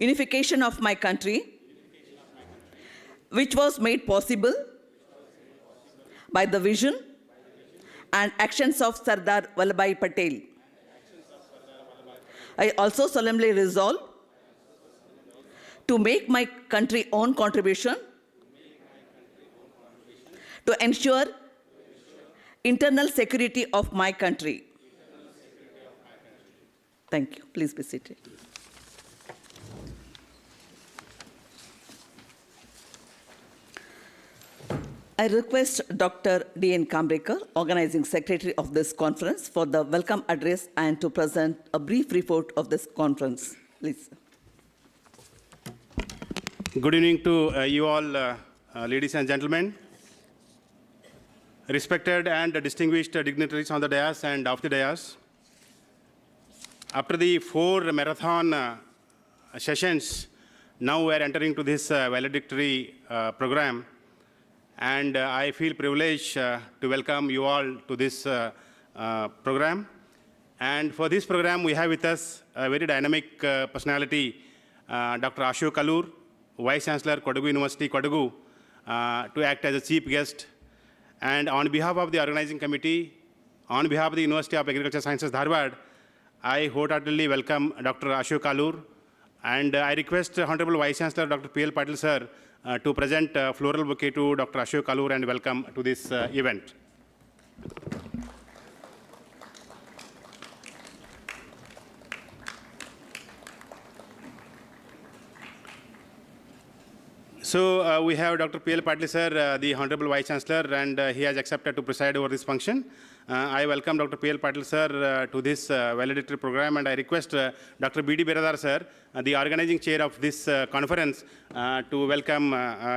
unification of my country, which was made possible by the vision and actions of Sardar Vallabhbhai Patel. I also solemnly resolve to make my country own contribution to ensure internal security of my country. Thank you. Please be seated. I request Dr. D.N. Kambrekar, Organizing Secretary of this conference, for the welcome address and to present a brief report of this conference. Please. Good evening to you all, ladies and gentlemen, respected and distinguished dignitaries on the dais and off the dais. After the 4 marathon sessions, now we are entering to this valedictory program, and I feel privileged to welcome you all to this program. And for this program, we have with us a very dynamic personality, Dr. Ashok Kalur, Vice Chancellor, Kodagu University, Kodagu, to act as a chief guest. And on behalf of the organizing committee, on behalf of the University of Agriculture Sciences, Dharwad, I wholeheartedly welcome Dr. Ashok Kalur, and I request Honorable Vice Chancellor Dr. P.L. Patil sir to present a floral bouquet to Dr. Ashok Kalur and welcome to this event. So we have Dr. P.L. Patil sir, the Honorable Vice Chancellor, and he has accepted to preside over this function. I welcome Dr. P.L. Patil sir to this valedictory program, and I request Dr. B.D. Biradar sir, the organizing chair of this conference, to welcome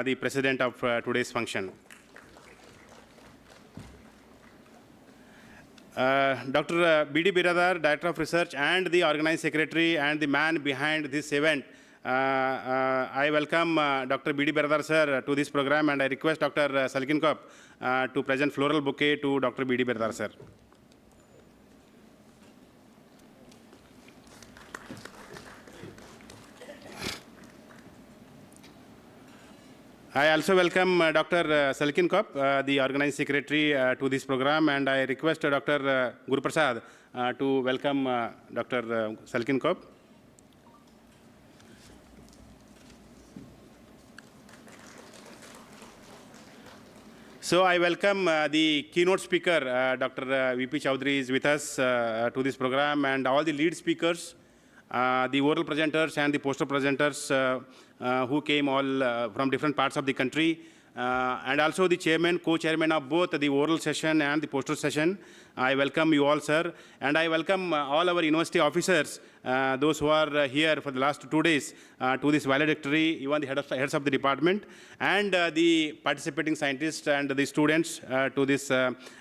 the president of today's function. Dr. B.D. Biradar, Director of Research and the organizing secretary and the man behind this event, I welcome Dr. B.D. Biradar sir to this program, and I request Dr. Salkinkop to present floral bouquet to Dr. B.D. Biradar sir. I also welcome Dr. Salkinkop, the organizing secretary to this program, and I request Dr. Guru Prasad to welcome Dr. Salkinkop. So I welcome the keynote speaker, Dr. V.P. Chowdhury is with us to this program, and all the lead speakers, the oral presenters and the poster presenters who came all from different parts of the country, and also the chairman, co-chairman of both the oral session and the poster session. I welcome you all, sir, and I welcome all our university officers, those who are here for the last 2 days to this valedictory, even the heads of the department, and the participating scientists and the students to this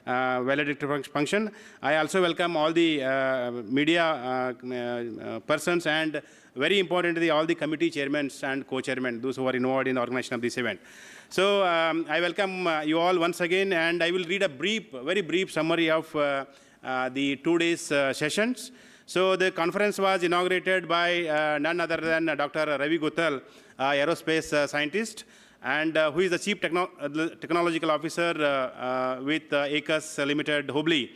valedictory function. I also welcome all the media persons, and very importantly, all the committee chairmen and co-chairmen, those who are involved in the organization of this event. So I welcome you all once again, and I will read a brief, very brief summary of the 2 days sessions. So the conference was inaugurated by none other than Dr. Ravi Guttal, aerospace scientist, and who is the Chief Technological Officer with ACUS Limited, Hubli,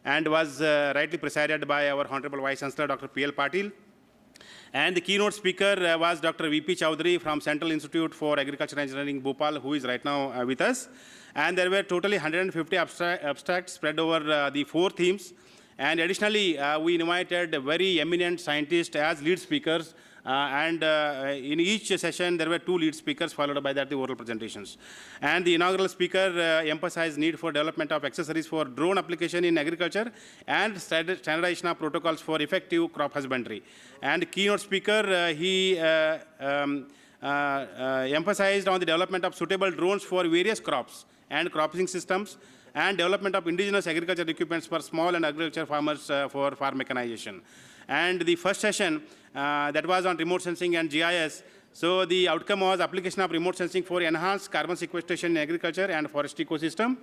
and was rightly presided by our Honorable Vice Chancellor, Dr. P.L. Patil. And the keynote speaker was Dr. V.P. Chowdhury from Central Institute for Agriculture Engineering, Bhopal, who is right now with us. And there were totally 150 abstracts spread over the 4 themes. And additionally, we invited very eminent scientists as lead speakers. In each session, there were 2 lead speakers, followed by that the oral presentations. And the inaugural speaker emphasized need for development of accessories for drone application in agriculture and standardization of protocols for effective crop husbandry. And keynote speaker, he emphasized on the development of suitable drones for various crops and cropping systems, and development of indigenous agriculture equipments for small and agriculture farmers for farm mechanization. And the first session that was on remote sensing and GIS. So the outcome was application of remote sensing for enhanced carbon sequestration in agriculture and forest ecosystem,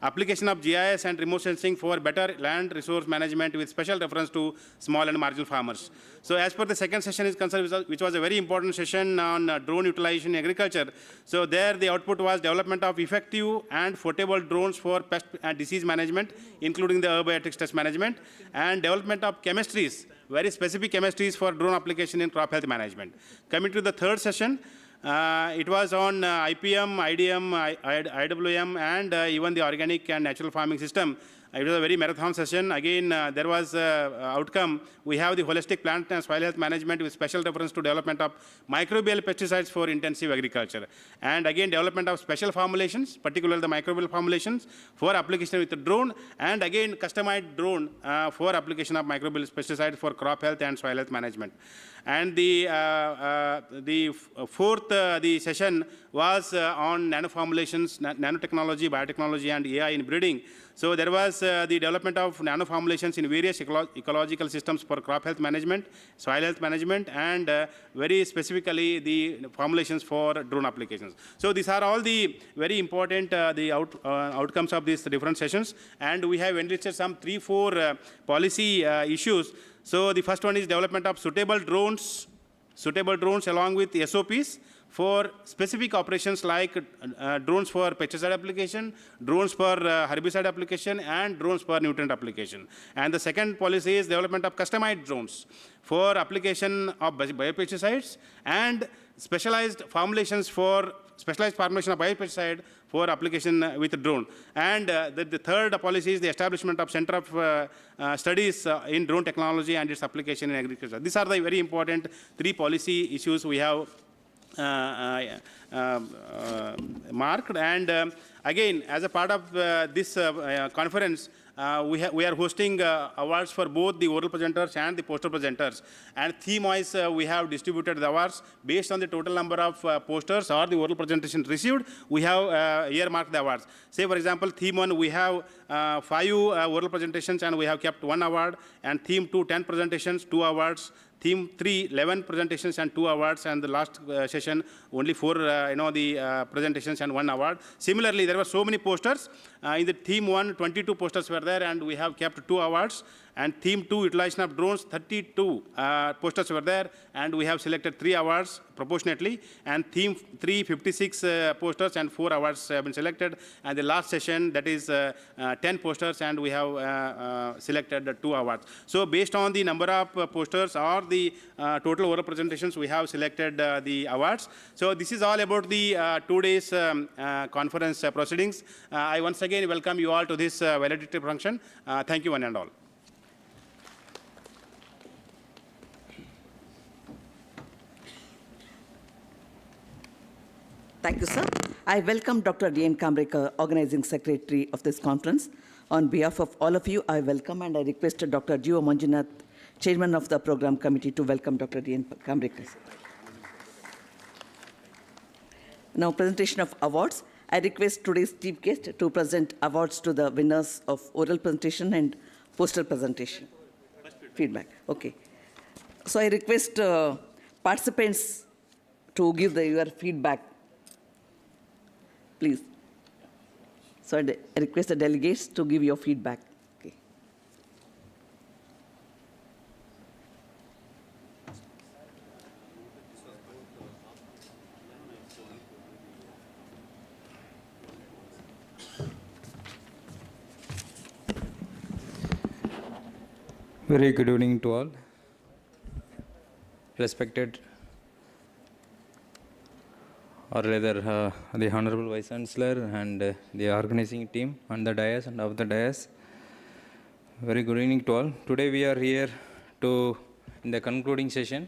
application of GIS and remote sensing for better land resource management with special reference to small and marginal farmers. So as per the second session is concerned, which was a very important session on drone utilization in agriculture. So there the output was development of effective and portable drones for pest and disease management, including the herbicides test management, and development of chemistries, very specific chemistries for drone application in crop health management. Coming to the third session, it was on IPM, IDM, IWM, and even the organic and natural farming system. It was a very marathon session. Again, there was outcome. We have the holistic plant and soil health management with special reference to development of microbial pesticides for intensive agriculture. And again, development of special formulations, particularly the microbial formulations for application with the drone, and again, customized drone for application of microbial pesticides for crop health and soil health management. And the fourth the session was on nanoformulations, nanotechnology, biotechnology, and AI in breeding. So there was the development of nanoformulations in various ecological systems for crop health management, soil health management, and very specifically the formulations for drone applications. So these are all the very important outcomes of these different sessions. And we have enlisted some 3-4 policy issues. So the first one is development of suitable drones along with SOPs for specific operations like drones for pesticide application, drones for herbicide application, and drones for nutrient application. And the second policy is development of customized drones for application of biopesticides and specialized formulation of biopesticide for application with drone. And the third policy is the establishment of Center of Studies in Drone Technology and its application in agriculture. These are the very important 3 policy issues we have marked. And again, as a part of this conference, we are hosting awards for both the oral presenters and the poster presenters. And theme-wise, we have distributed the awards based on the total number of posters or the oral presentations received. We have earmarked the awards. Say, for example, theme 1, we have 5 oral presentations and we have kept 1 award. And theme 2, 10 presentations, 2 awards. Theme 3, 11 presentations and 2 awards, and the last session only 4 presentations and 1 award. Similarly, there were so many posters. In the theme 1, 22 posters were there, and we have kept 2 awards. And theme 2, utilization of drones, 32 posters were there, and we have selected 3 awards proportionately. And theme 3, 56 posters and 4 awards have been selected. And the last session, that is 10 posters, and we have selected 2 awards. So based on the number of posters or the total oral presentations, we have selected the awards. So this is all about the 2 days conference proceedings. I once again welcome you all to this valedictory function. Thank you one and all. Thank you, sir. I welcome Dr. D.N. Kamrekar, Organizing Secretary of this conference. On behalf of all of you, I welcome and I request Dr. G.O. Manjunath, Chairman of the Program Committee, to welcome Dr. D.N. Kamrekar. Now, presentation of awards. I request today's chief guest to present awards to the winners of oral presentation and poster presentation. Feedback. Okay. So I request participants to give your feedback, please. So I request the delegates to give your feedback. Okay. Very good evening to all. Respected, or rather the Honorable Vice Chancellor and the organizing team on the dais and off the dais. Very good evening to all. Today we are here in the concluding session,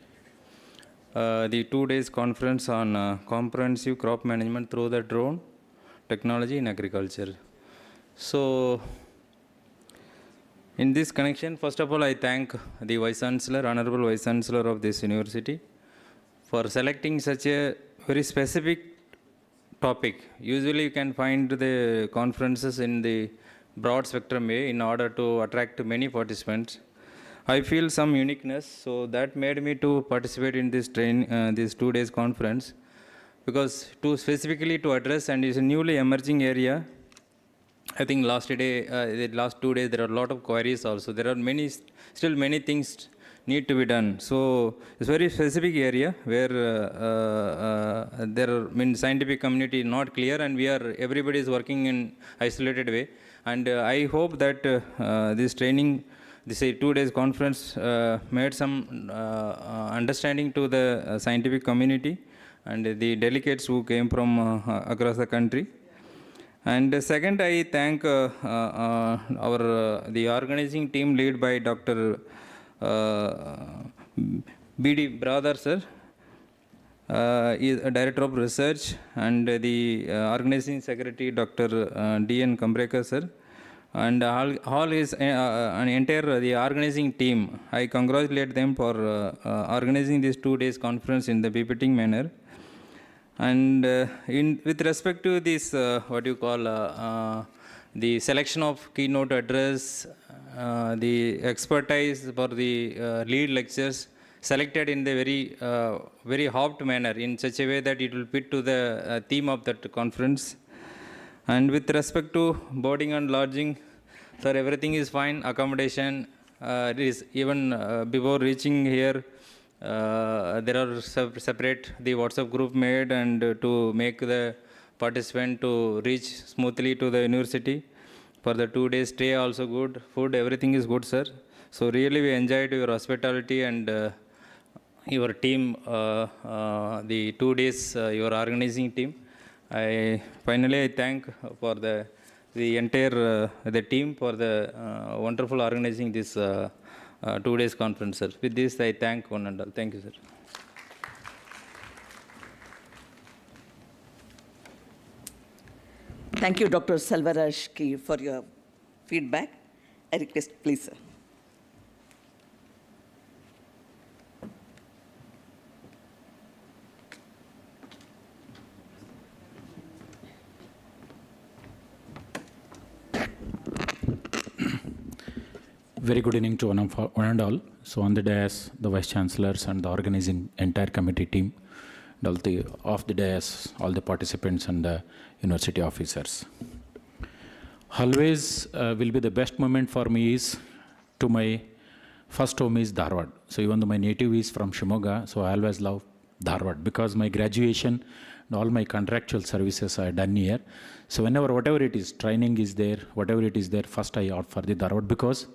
the 2 days conference on comprehensive crop management through the drone technology in agriculture. So, in this connection, first of all, I thank the Vice Chancellor, Honorable Vice Chancellor of this university, for selecting such a very specific topic. Usually, you can find the conferences in the broad spectrum way in order to attract many participants. I feel some uniqueness, so that made me to participate in this this 2 days conference, because specifically to address, and is a newly emerging area. I think the last 2 days, there are a lot of queries also. There are still many things need to be done. So it's a very specific area where scientific community is not clear, and everybody is working in isolated way. And I hope that this 2 days conference made some understanding to the scientific community and the delegates who came from across the country. And second, I thank the organizing team led by Dr. B.D. Brother, sir, is a Director of Research, and the organizing secretary, Dr. D.N. Kambrekar, sir, and all is an entire the organizing team. I congratulate them for organizing this 2 days conference in the befitting manner. And with respect to this, the selection of keynote address, the expertise for the lead lectures selected in the very hot manner, in such a way that it will fit to the theme of that conference. And with respect to boarding and lodging, sir, everything is fine. Accommodation is even before reaching here. There are separate the WhatsApp group made, and to make the participant to reach smoothly to the university. For the 2 days stay also good, food, everything is good, sir. So really we enjoyed your hospitality and your team, the 2 days, your organizing team. I thank for the entire the team for the wonderful organizing this 2 days conference, sir. With this, I thank one and all. Thank you, sir. Thank you, Dr. Selvaraj Ki, for your feedback. I request, please, sir. Very good evening to one and all. So on the dais, the Vice Chancellors and the organizing entire committee team, and off the dais, all the participants and the university officers. Always will be the best moment for me is to my first home is Dharwad. So even though my native is from Shimoga, so I always love Dharwad because my graduation and all my contractual services are done here. So whatever it is, training is there, whatever it is there, first I opt for the Dharwad, because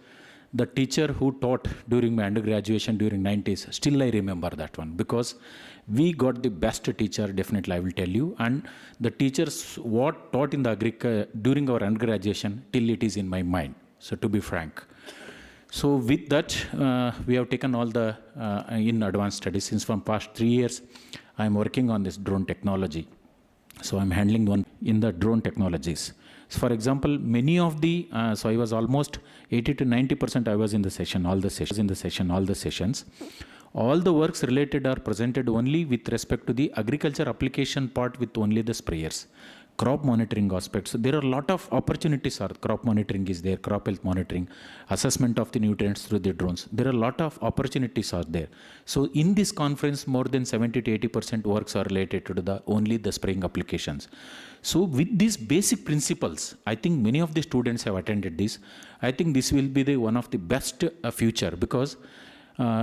the teacher who taught during my undergraduation during 90s, still I remember that one, because we got the best teacher, definitely I will tell you. And the teachers what taught in the during our undergraduation, till it is in my mind. So to be frank. So with that, we have taken all the in advanced studies. Since from past 3 years, I am working on this drone technology. So I'm handling one in the drone technologies. So for example, many of the, so I was almost 80 to 90% I was in the session, all the sessions. All the works related are presented only with respect to the agriculture application part with only the sprayers. Crop monitoring aspects. There are a lot of opportunities. Crop monitoring is there, crop health monitoring, assessment of the nutrients through the drones. There are a lot of opportunities are there. So in this conference, more than 70 to 80% works are related to only the spraying applications. So with these basic principles, I think many of the students have attended this. I think this will be one of the best future, because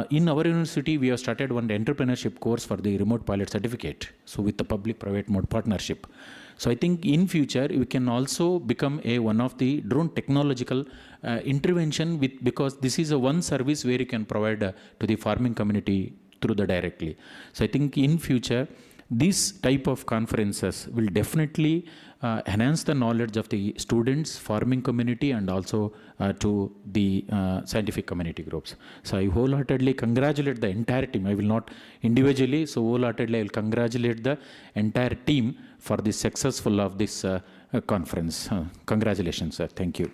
in our university, we have started one entrepreneurship course for the remote pilot certificate. So with the public-private mode partnership. So I think in future we can also become one of the drone technological intervention because this is a one service where you can provide to the farming community through the directly. So I think in future this type of conferences will definitely enhance the knowledge of the students, farming community, and also to the scientific community groups. So I wholeheartedly congratulate the entire team. I will not individually, so wholeheartedly I will congratulate the entire team for the successful of this conference. Congratulations, sir. Thank you.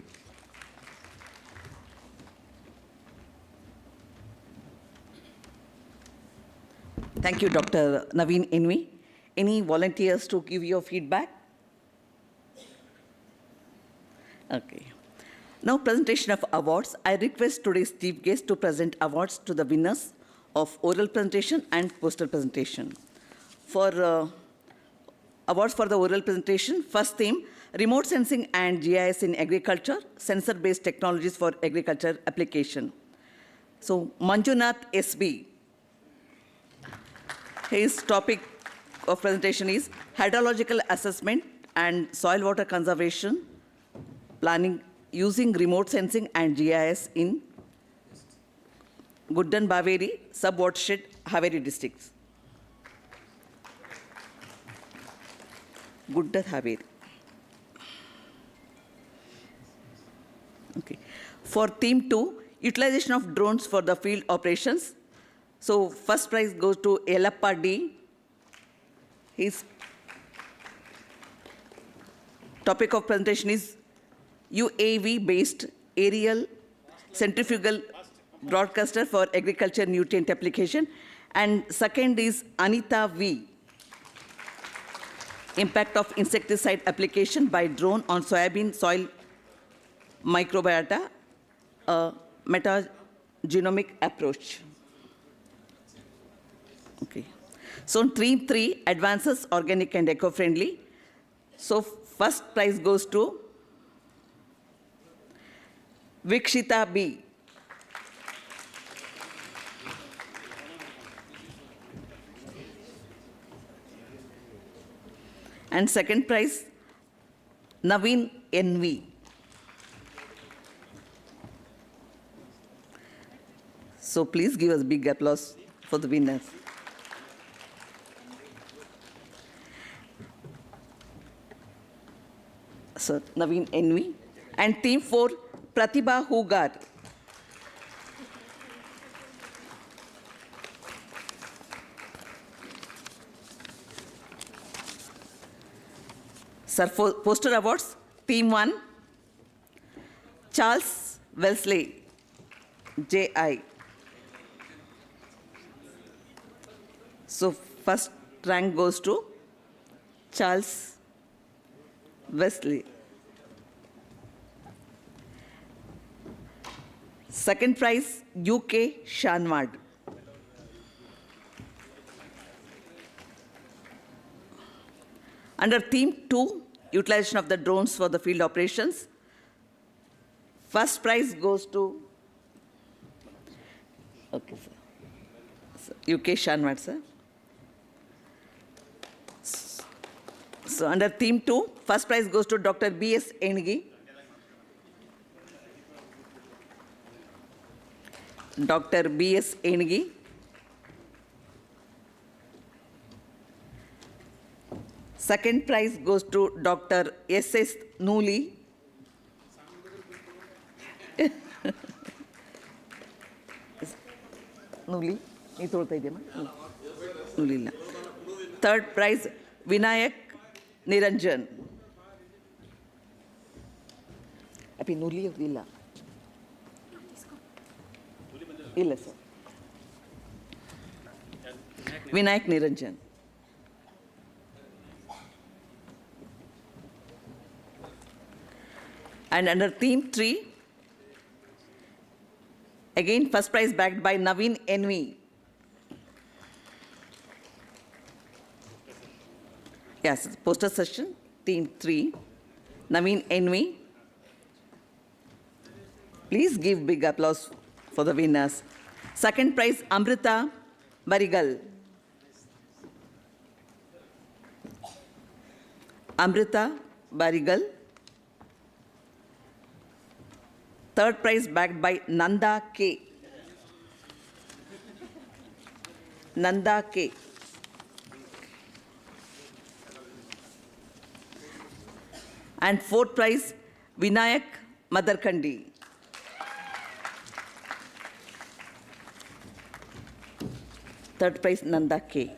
Thank you, Dr. Naveen Envi. Any volunteers to give your feedback? Okay. Now, presentation of awards. I request today's chief guest to present awards to the winners of oral presentation and poster presentation. For awards for the oral presentation, first theme, remote sensing and GIS in agriculture, sensor-based technologies for agriculture application. So, Manjunath SB. His topic of presentation is hydrological assessment and soil water conservation planning using remote sensing and GIS in Guddan Baveri sub-watershed Haveri districts. Guddan Haveri. Okay. For theme 2, utilization of drones for the field operations. So first prize goes to Yellappa D. His topic of presentation is UAV-based aerial centrifugal broadcaster for agriculture nutrient application. And second is Anita V. Impact of insecticide application by drone on soybean soil microbiota, a metagenomic approach. Okay. So theme 3, advances organic and eco-friendly. So first prize goes to Vikshita B. And second prize, Naveen NV. So please give us big applause for the winners. So Naveen NV. And theme 4, Pratibha Hugar. Sir, for poster awards, theme 1, Charles Wellesley, JI. So first rank goes to Charles Wesley. Second prize, UK Shanward. Under theme 2, utilization of the drones for the field operations, first prize goes to okay, sir. UK Shanward, sir. So under theme 2, first prize goes to Dr. B.S. Engi. Dr. B.S. Engi. Second prize goes to Dr. S.S. Nooli. Nooli? Nooli. Third prize, Vinayak Niranjan. Happy Nooli of Villa. Illa, sir. Vinayak Niranjan. And under theme 3, again first prize backed by Naveen NV. Yes, poster session, theme 3, Naveen NV. Please give big applause for the winners. Second prize, Amrita Barigal. Amrita Barigal. Third prize backed by Nanda K. Nanda K. And fourth prize, Vinayak Madarkandi. Third prize, Nanda K.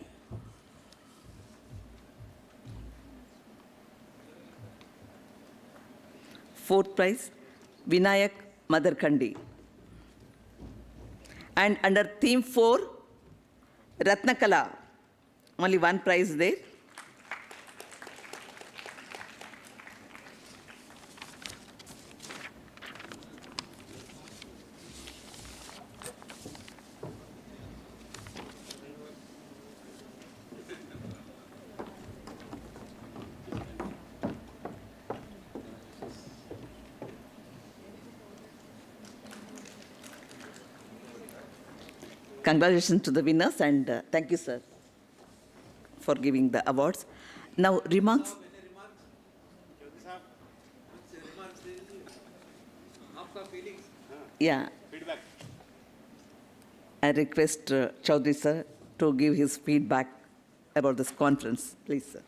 Fourth prize, Vinayak Madarkandi. And under theme 4, Ratnakala, only one prize there. Congratulations to the winners and thank you, sir, for giving the awards. Now, remarks? Yeah. Feedback. I request Chaudhary, sir, to give his feedback about this conference. Please, sir.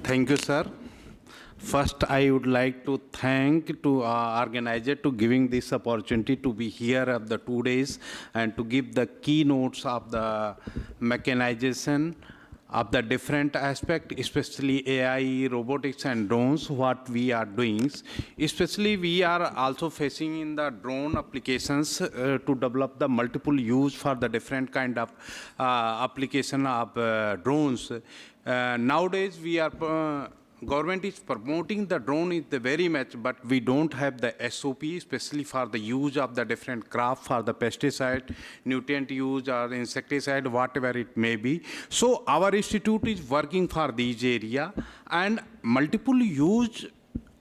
Thank you, sir. First, I would like to thank to organizer to giving this opportunity to be here at the 2 days and to give the keynotes of the mechanization of the different aspect, especially AI, robotics, and drones, what we are doing. Especially, we are also facing in the drone applications to develop the multiple use for the different kind of application of drones. Nowadays, we are government is promoting the drone is the very much, but we don't have the SOP, especially for the use of the different craft for the pesticide, nutrient use or insecticide, whatever it may be. So our institute is working for these area, and multiple use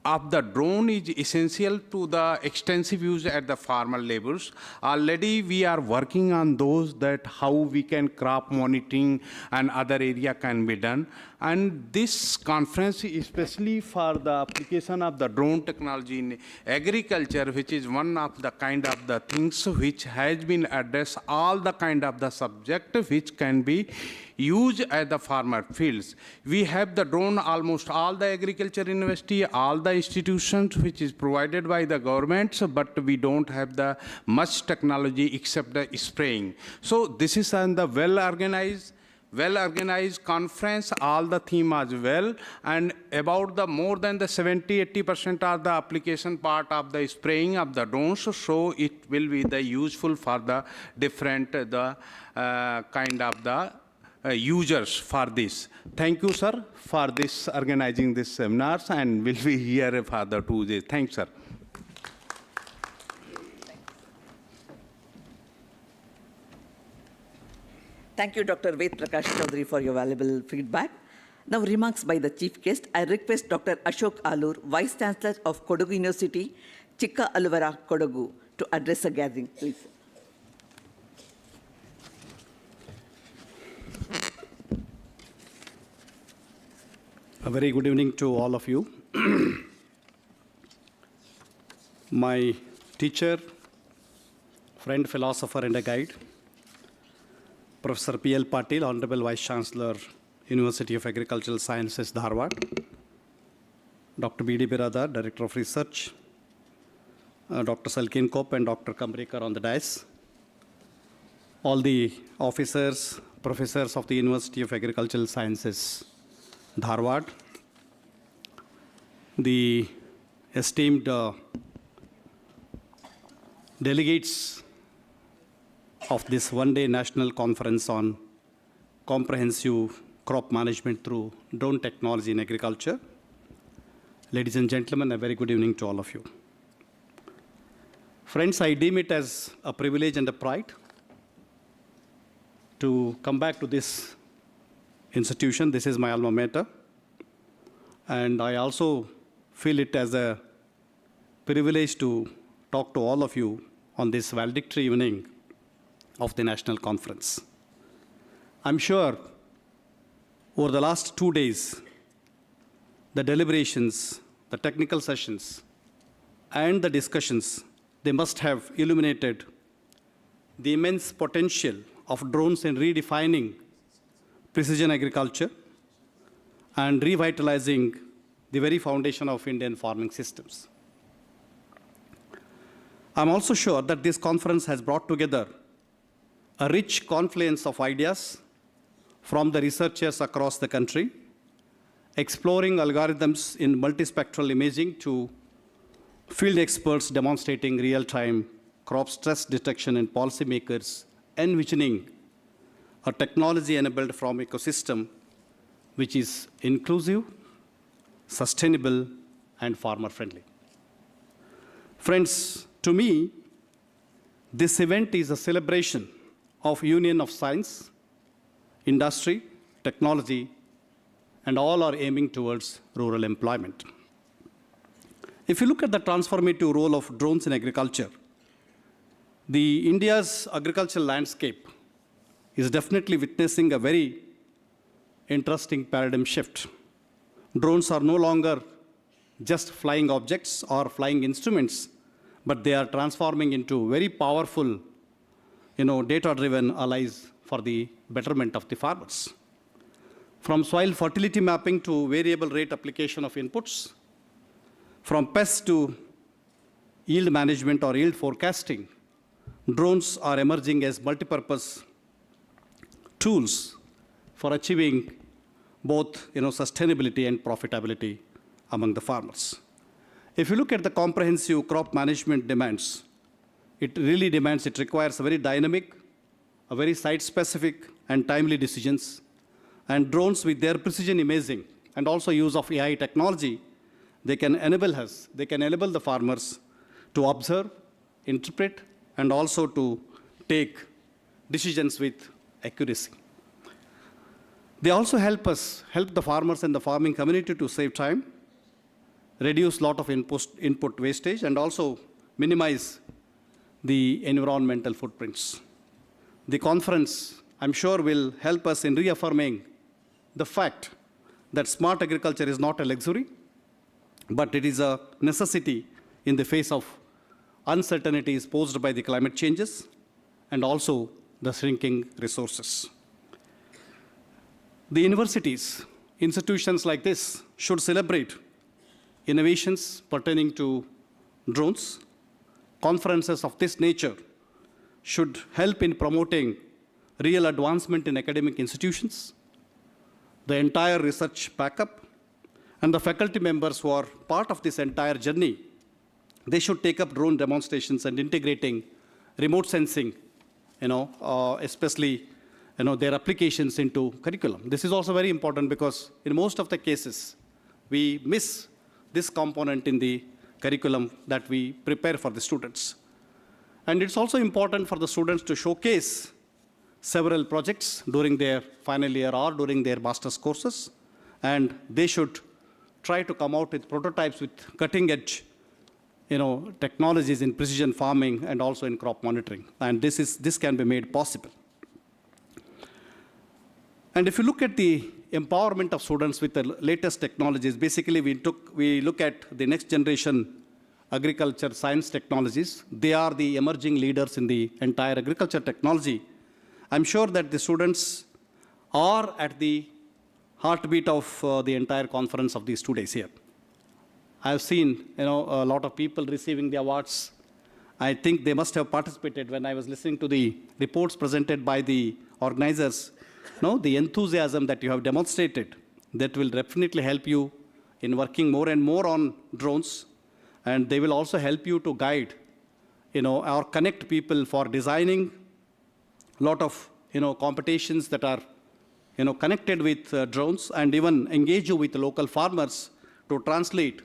of the drone is essential to the extensive use at the farmer levels. Already we are working on those that how we can crop monitoring and other area can be done. And this conference, especially for the application of the drone technology in agriculture, which is one of the kind of the things which has been addressed, all the kind of the subject which can be used at the farmer fields. We have the drone almost all the agriculture university, all the institutions which is provided by the governments, but we don't have the much technology except the spraying. So this is the well-organized conference, all the theme as well, and about the more than the 70-80% of the application part of the spraying of the drones, so it will be the useful for the different kind of the users for this. Thank you, sir, for this organizing this seminars, and we'll be here for the 2 days. Thanks, sir. Thank you, Dr. Ved Prakash Chaudhary, for your valuable feedback. Now, remarks by the chief guest. I request Dr. Ashok Alur, Vice Chancellor of Kodagu University, Chikka Aluvara, Kodagu, to address the gathering, please. A very good evening to all of you. My teacher, friend, philosopher, and a guide, Professor P.L. Patil, Honorable Vice Chancellor, University of Agricultural Sciences, Dharwad, Dr. B.D. Biradar, Director of Research, Dr. Salkin Kop, and Dr. Kambrekar on the dais, all the officers, professors of the University of Agricultural Sciences, Dharwad, the esteemed delegates of this one-day national conference on comprehensive crop management through drone technology in agriculture. Ladies and gentlemen, a very good evening to all of you. Friends, I deem it as a privilege and a pride to come back to this institution. This is my alma mater. And I also feel it as a privilege to talk to all of you on this valedictory evening of the national conference. I'm sure over the last 2 days, the deliberations, the technical sessions, and the discussions, they must have illuminated the immense potential of drones in redefining precision agriculture and revitalizing the very foundation of Indian farming systems. I'm also sure that this conference has brought together a rich confluence of ideas from the researchers across the country, exploring algorithms in multispectral imaging to field experts demonstrating real-time crop stress detection and policymakers envisioning a technology-enabled farm ecosystem which is inclusive, sustainable, and farmer-friendly. Friends, to me, this event is a celebration of union of science, industry, technology, and all are aiming towards rural employment. If you look at the transformative role of drones in agriculture, India's agricultural landscape is definitely witnessing a very interesting paradigm shift. Drones are no longer just flying objects or flying instruments, but they are transforming into very powerful, data-driven allies for the betterment of the farmers. From soil fertility mapping to variable rate application of inputs, from pests to yield management or yield forecasting, drones are emerging as multipurpose tools for achieving both sustainability and profitability among the farmers. If you look at the comprehensive crop management demands, it requires a very dynamic, a very site-specific and timely decisions. And drones with their precision imaging and also use of AI technology, they can enable the farmers to observe, interpret, and also to take decisions with accuracy. They also help the farmers and the farming community to save time, reduce a lot of input wastage, and also minimize the environmental footprints. The conference, I'm sure, will help us in reaffirming the fact that smart agriculture is not a luxury, but it is a necessity in the face of uncertainties posed by the climate changes and also the shrinking resources. The universities, institutions like this should celebrate innovations pertaining to drones. Conferences of this nature should help in promoting real advancement in academic institutions, the entire research backup, and the faculty members who are part of this entire journey, they should take up drone demonstrations and integrating remote sensing, especially their applications into curriculum. This is also very important because in most of the cases, we miss this component in the curriculum that we prepare for the students. And it's also important for the students to showcase several projects during their final year or during their master's courses, and they should try to come out with prototypes with cutting-edge technologies in precision farming and also in crop monitoring. And this can be made possible. And if you look at the empowerment of students with the latest technologies, basically we look at the next generation agriculture science technologies. They are the emerging leaders in the entire agriculture technology. I'm sure that the students are at the heartbeat of the entire conference of these 2 days here. I've seen a lot of people receiving the awards. I think they must have participated when I was listening to the reports presented by the organizers. The enthusiasm that you have demonstrated, that will definitely help you in working more and more on drones, and they will also help you to guide, or connect people for designing a lot of, competitions that are, connected with drones, and even engage you with local farmers to translate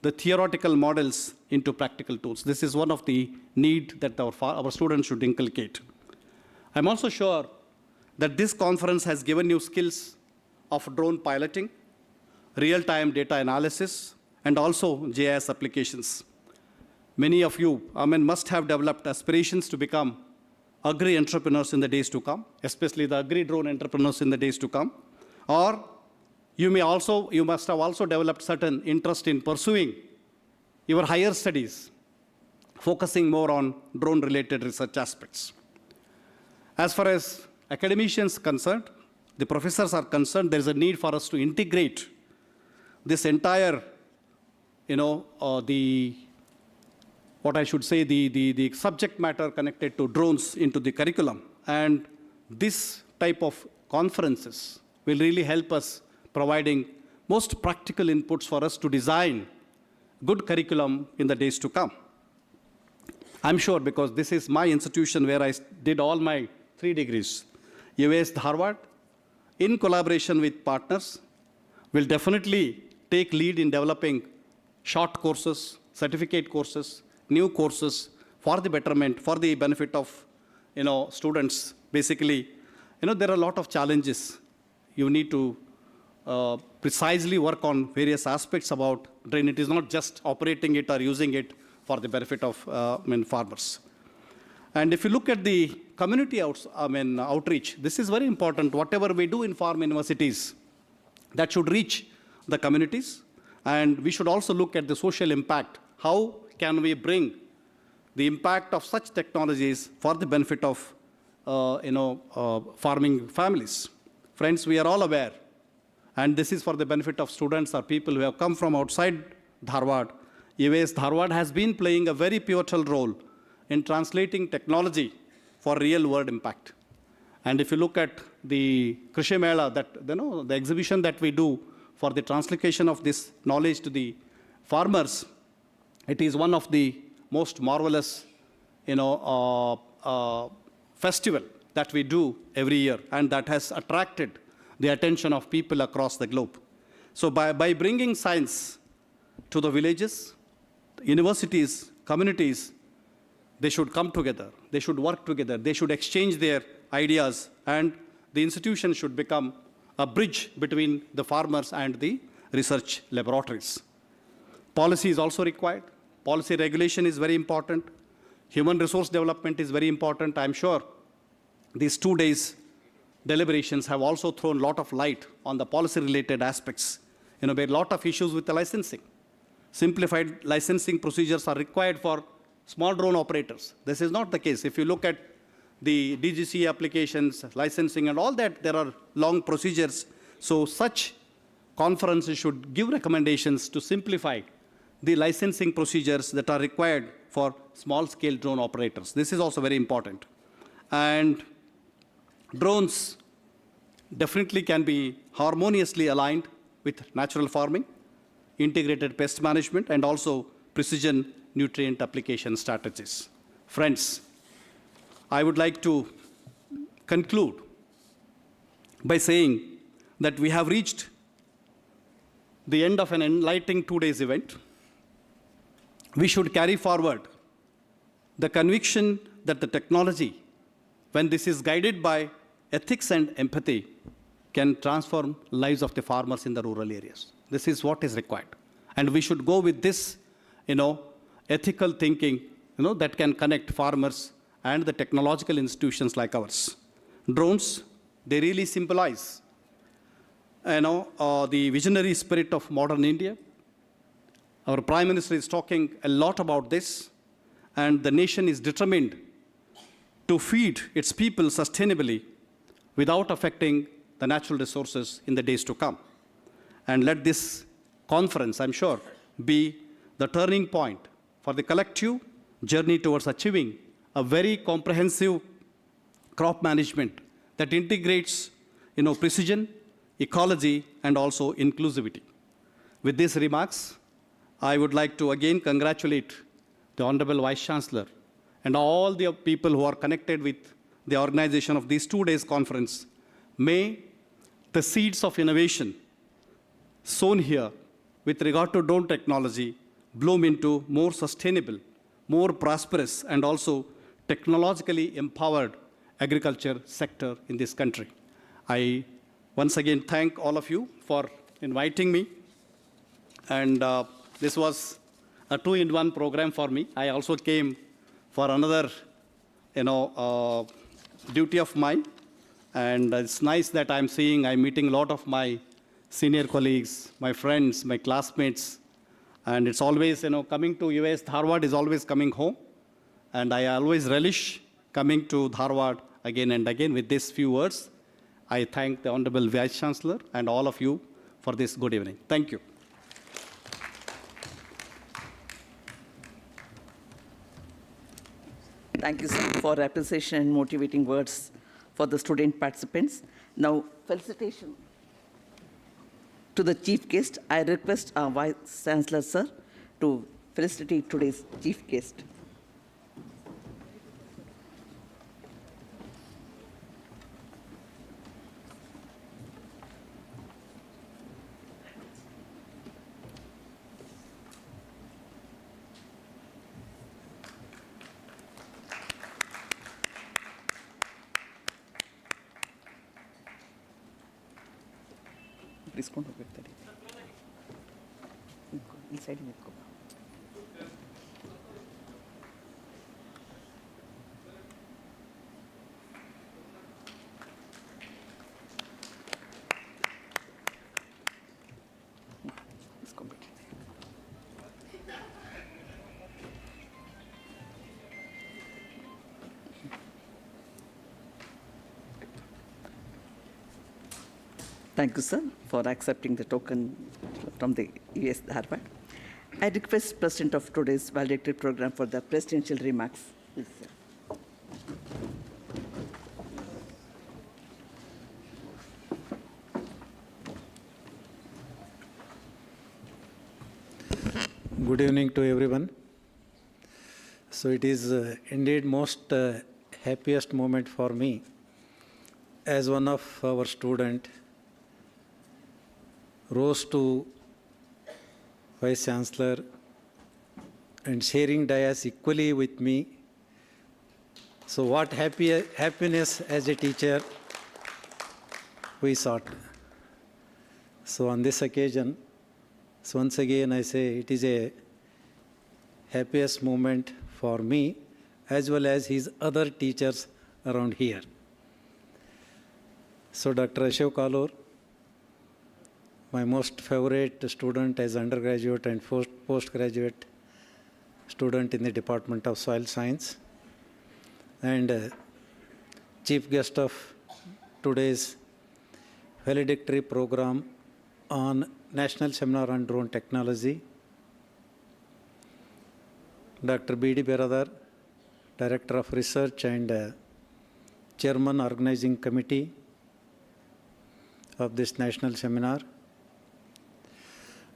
the theoretical models into practical tools. This is one of the needs that our students should inculcate. I'm also sure that this conference has given you skills of drone piloting, real-time data analysis, and also GIS applications. Many of you, must have developed aspirations to become agri-entrepreneurs in the days to come, especially the agri-drone entrepreneurs in the days to come. Or you must have also developed certain interest in pursuing your higher studies, focusing more on drone-related research aspects. As far as academicians concerned, the professors are concerned, there is a need for us to integrate this entire, the subject matter connected to drones into the curriculum. And this type of conferences will really help us providing most practical inputs for us to design good curriculum in the days to come. I'm sure, because this is my institution where I did all my 3 degrees. US Dharwad, in collaboration with partners, will definitely take lead in developing short courses, certificate courses, new courses for the betterment, for the benefit of students. Basically, there are a lot of challenges. You need to precisely work on various aspects about drone. It is not just operating it or using it for the benefit of farmers. And if you look at the community outreach, this is very important. Whatever we do in farm universities, that should reach the communities. And we should also look at the social impact. How can we bring the impact of such technologies for the benefit of farming families? Friends, we are all aware, and this is for the benefit of students or people who have come from outside Dharwad. US Dharwad has been playing a very pivotal role in translating technology for real-world impact. And if you look at the Krishi Mela, the exhibition that we do for the translocation of this knowledge to the farmers, it is one of the most marvelous, festival that we do every year, and that has attracted the attention of people across the globe. So by bringing science to the villages, universities, communities, they should come together, they should work together, they should exchange their ideas, and the institution should become a bridge between the farmers and the research laboratories. Policy is also required. Policy regulation is very important. Human resource development is very important. I'm sure these 2 days deliberations have also thrown a lot of light on the policy-related aspects. There are a lot of issues with the licensing. Simplified licensing procedures are required for small drone operators. This is not the case. If you look at the DGC applications, licensing and all that, there are long procedures. So such conferences should give recommendations to simplify the licensing procedures that are required for small-scale drone operators. This is also very important. And drones definitely can be harmoniously aligned with natural farming, integrated pest management, and also precision nutrient application strategies. Friends, I would like to conclude by saying that we have reached the end of an enlightening 2 days event. We should carry forward the conviction that the technology, when this is guided by ethics and empathy, can transform lives of the farmers in the rural areas. This is what is required. And we should go with this, ethical thinking, that can connect farmers and the technological institutions like ours. Drones, they really symbolize, the visionary spirit of modern India. Our Prime Minister is talking a lot about this, and the nation is determined to feed its people sustainably without affecting the natural resources in the days to come. And let this conference, I'm sure, be the turning point for the collective journey towards achieving a very comprehensive crop management that integrates, precision, ecology, and also inclusivity. With these remarks, I would like to again congratulate the Honorable Vice Chancellor and all the people who are connected with the organization of this 2 days conference. May the seeds of innovation sown here with regard to drone technology bloom into more sustainable, more prosperous, and also technologically empowered agriculture sector in this country. I once again thank all of you for inviting me. And this was a 2-in-1 program for me. I also came for another, duty of mine. And it's nice that I'm meeting a lot of my senior colleagues, my friends, my classmates. And it's always, coming to US Dharwad is always coming home. And I always relish coming to Dharwad again and again. With these few words, I thank the Honorable Vice Chancellor and all of you for this good evening. Thank you. Thank you, sir, for appreciation and motivating words for the student participants. Now, felicitation to the chief guest. I request our Vice Chancellor, sir, to felicitate today's chief guest. తీసుకొని పెడతాడు ఈ side పెట్టుకో Thank you, sir, for accepting the token from the US Dharwad. I request President of today's valedictory program for the presidential remarks. Please, sir. Good evening to everyone. So it is indeed most happiest moment for me as one of our student rose to Vice Chancellor and sharing dais equally with me. So what happiness as a teacher we sought. So on this occasion, so once again I say it is a happiest moment for me as well as his other teachers around here. So Dr. Ashok Kalur, my most favorite student as undergraduate and postgraduate student in the Department of Soil Science, and chief guest of today's valedictory program on National Seminar on Drone Technology, Dr. B.D. Beradar, Director of Research and Chairman Organizing Committee of this national seminar,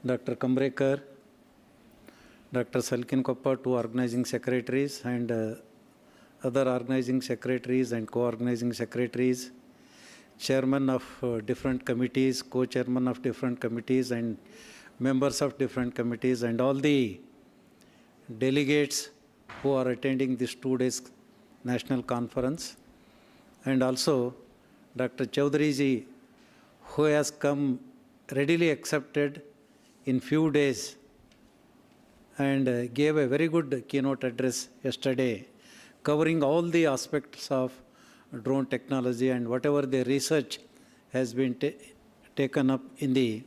Dr. Kambrekar, Dr. Salkin Koppa, two organizing secretaries, and other organizing secretaries and co-organizing secretaries, chairman of different committees, co-chairman of different committees, and members of different committees, and all the delegates who are attending this 2 days national conference, and also Dr. Chaudhary ji, who has come readily accepted in few days and gave a very good keynote address yesterday, covering all the aspects of drone technology and whatever the research has been taken up in the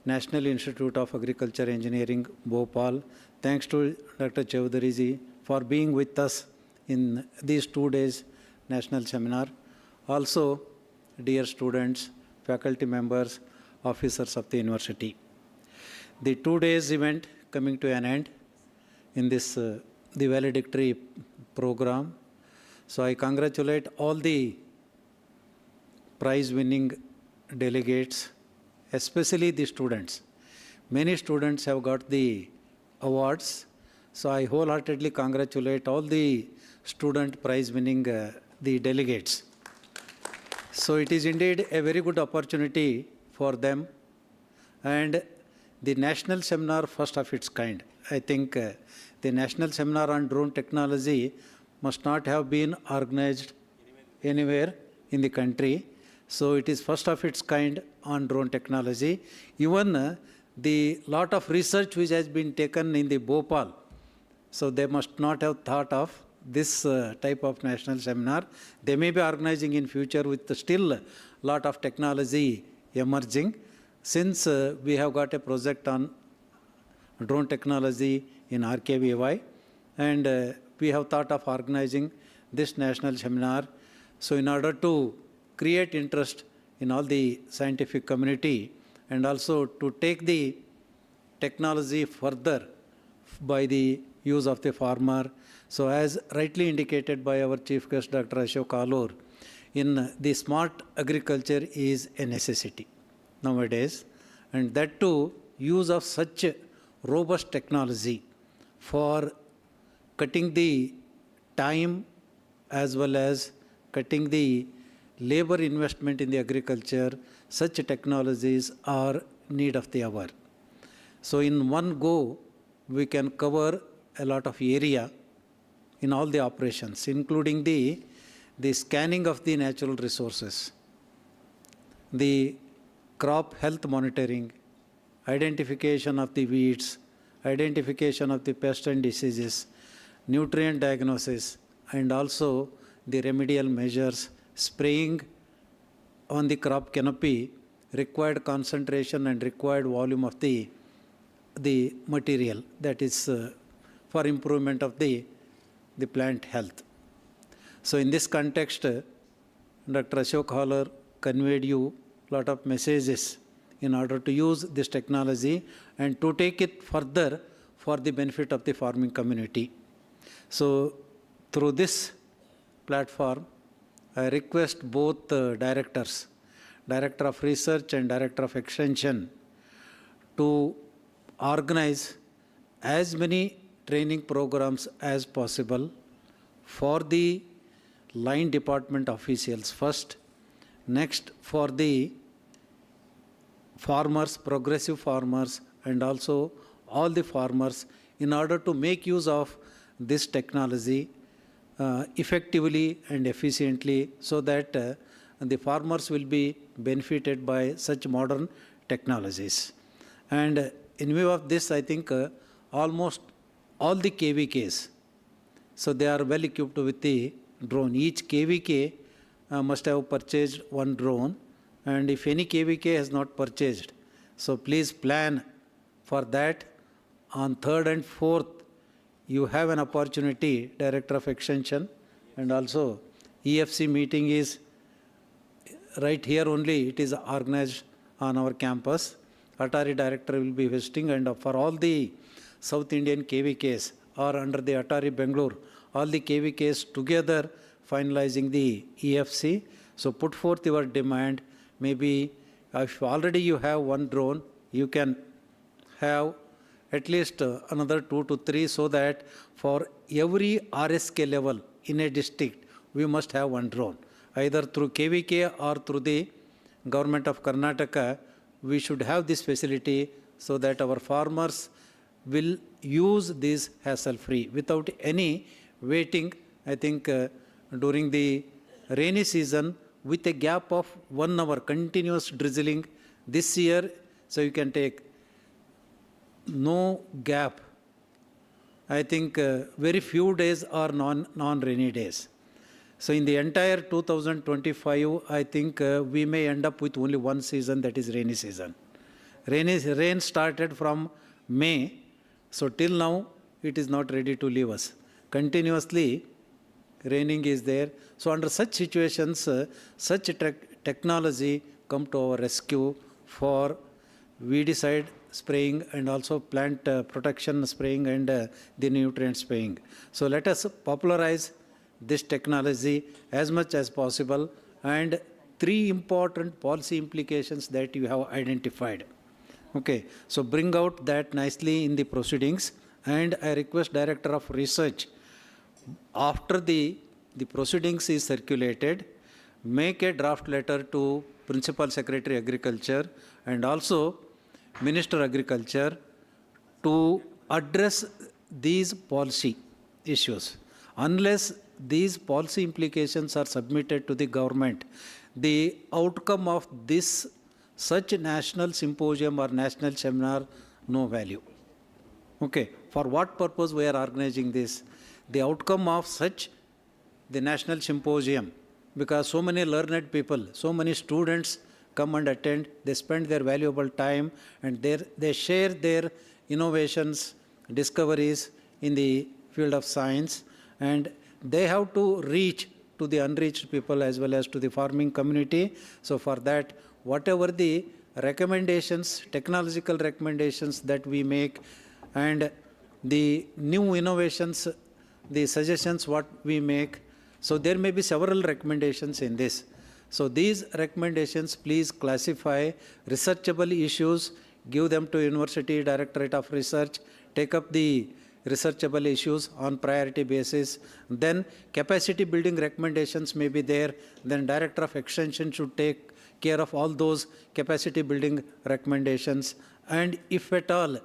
National Institute of Agriculture Engineering, Bhopal. Thanks to Dr. Chaudhary ji for being with us in these 2 days national seminar. Also, dear students, faculty members, officers of the university. The 2 days event coming to an end in this the valedictory program. So I congratulate all the prize-winning delegates, especially the students. Many students have got the awards. So I wholeheartedly congratulate all the student prize-winning the delegates. So it is indeed a very good opportunity for them, and the national seminar first of its kind. I think the national seminar on drone technology must not have been organized anywhere in the country. So it is first of its kind on drone technology. Even the lot of research which has been taken in the Bhopal, so they must not have thought of this type of national seminar. They may be organizing in future with still lot of technology emerging. Since we have got a project on drone technology in RKVY, and we have thought of organizing this national seminar. So in order to create interest in all the scientific community and also to take the technology further by the use of the farmer. So as rightly indicated by our chief guest, Dr. Ashok Alur, in the smart agriculture is a necessity nowadays, and that too use of such robust technology for cutting the time as well as cutting the labor investment in the agriculture. Such technologies are need of the hour. So in one go, we can cover a lot of area in all the operations, including the scanning of the natural resources, the crop health monitoring, identification of the weeds, identification of the pests and diseases, nutrient diagnosis, and also the remedial measures, spraying on the crop canopy, required concentration and required volume of the material, that is for improvement of the plant health. So in this context, Dr. Ashok Haller conveyed you a lot of messages in order to use this technology and to take it further for the benefit of the farming community. So through this platform, I request both directors, Director of Research and Director of Extension, to organize as many training programs as possible for the line department officials first, next for the farmers, progressive farmers, and also all the farmers, in order to make use of this technology effectively and efficiently, so that the farmers will be benefited by such modern technologies. And in view of this, I think almost all the KVKs, so they are well equipped with the drone. Each KVK must have purchased one drone, and if any KVK has not purchased, so please plan for that. On 3rd and 4th, you have an opportunity, Director of Extension, and also EFC meeting is right here only, it is organized on our campus. Atari Director will be visiting, and for all the South Indian KVKs or under the Atari Bangalore, all the KVKs together finalizing the EFC. So put forth your demand. Maybe if already you have one drone, you can have at least another 2 to 3, so that for every RSK level in a district, we must have one drone. Either through KVK or through the government of Karnataka, we should have this facility so that our farmers will use this hassle-free without any waiting. I think during the rainy season, with a gap of 1 hour continuous drizzling this year, so you can take no gap. I think very few days are non-rainy days. So in the entire 2025, I think we may end up with only one season, that is rainy season. Rain started from May, so till now it is not ready to leave us. Continuously raining is there. So under such situations, such technology come to our rescue for weedicide spraying and also plant protection spraying and the nutrient spraying. So let us popularize this technology as much as possible, and 3 important policy implications that you have identified. Okay, so bring out that nicely in the proceedings, and I request Director of Research, after the proceedings is circulated, make a draft letter to Principal Secretary Agriculture and also Minister Agriculture to address these policy issues. Unless these policy implications are submitted to the government, the outcome of this such national symposium or national seminar, no value. Okay, for what purpose we are organizing this? the outcome of such the national symposium, because so many learned people, so many students come and attend, they spend their valuable time, and they share their innovations, discoveries in the field of science, and they have to reach to the unreached people as well as to the farming community. So for that, whatever the recommendations, technological recommendations that we make, and the new innovations, the suggestions what we make, so there may be several recommendations in this. So these recommendations, please classify researchable issues, give them to University Directorate of Research, take up the researchable issues on priority basis. Then capacity building recommendations may be there. Then Director of Extension should take care of all those capacity building recommendations. And if at all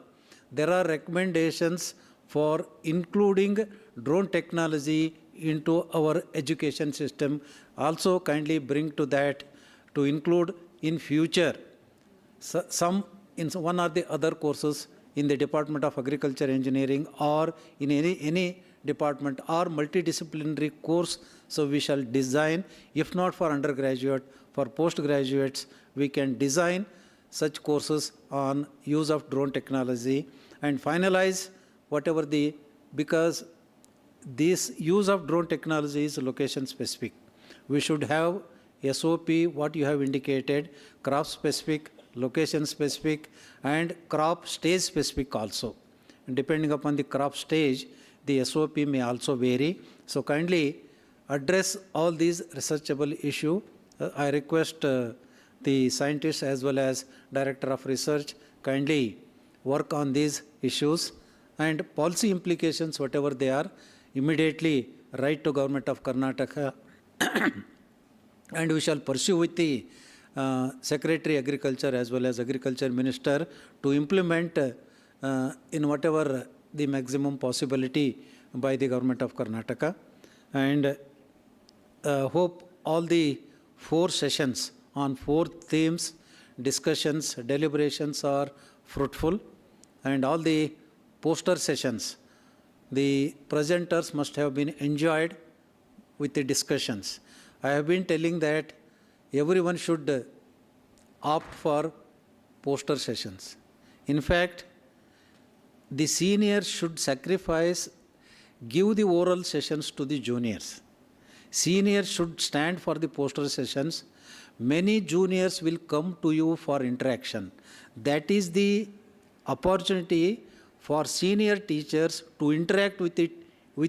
there are recommendations for including drone technology into our education system, also kindly bring to that to include in future some in one or the other courses in the Department of Agriculture Engineering or in any department or multidisciplinary course. So we shall design, if not for undergraduate, for postgraduates, we can design such courses on use of drone technology and finalize whatever the, because this use of drone technology is location specific. We should have SOP, what you have indicated, crop specific, location specific, and crop stage specific also. And depending upon the crop stage, the SOP may also vary. So kindly address all these researchable issues. I request the scientists as well as Director of Research kindly work on these issues, and policy implications, whatever they are, immediately write to Government of Karnataka and we shall pursue with the Secretary Agriculture as well as Agriculture Minister to implement in whatever the maximum possibility by the Government of Karnataka. And hope all the 4 sessions on 4 themes, discussions, deliberations are fruitful, and all the poster sessions, the presenters must have been enjoyed with the discussions. I have been telling that everyone should opt for poster sessions. In fact, the seniors should sacrifice, give the oral sessions to the juniors. Seniors should stand for the poster sessions. Many juniors will come to you for interaction. That is the opportunity for senior teachers to interact with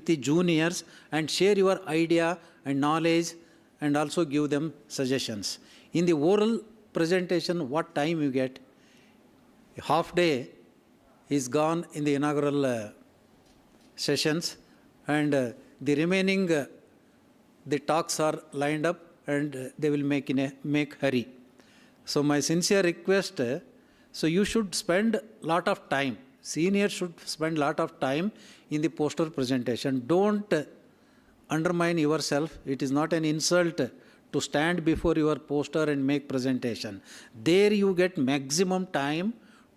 the juniors and share your idea and knowledge and also give them suggestions. In the oral presentation, what time you get? Half day is gone in the inaugural sessions, and the remaining the talks are lined up and they will make hurry. So my sincere request, so you should spend lot of time. Seniors should spend lot of time in the poster presentation. Don't undermine yourself. It is not an insult to stand before your poster and make presentation. There you get maximum time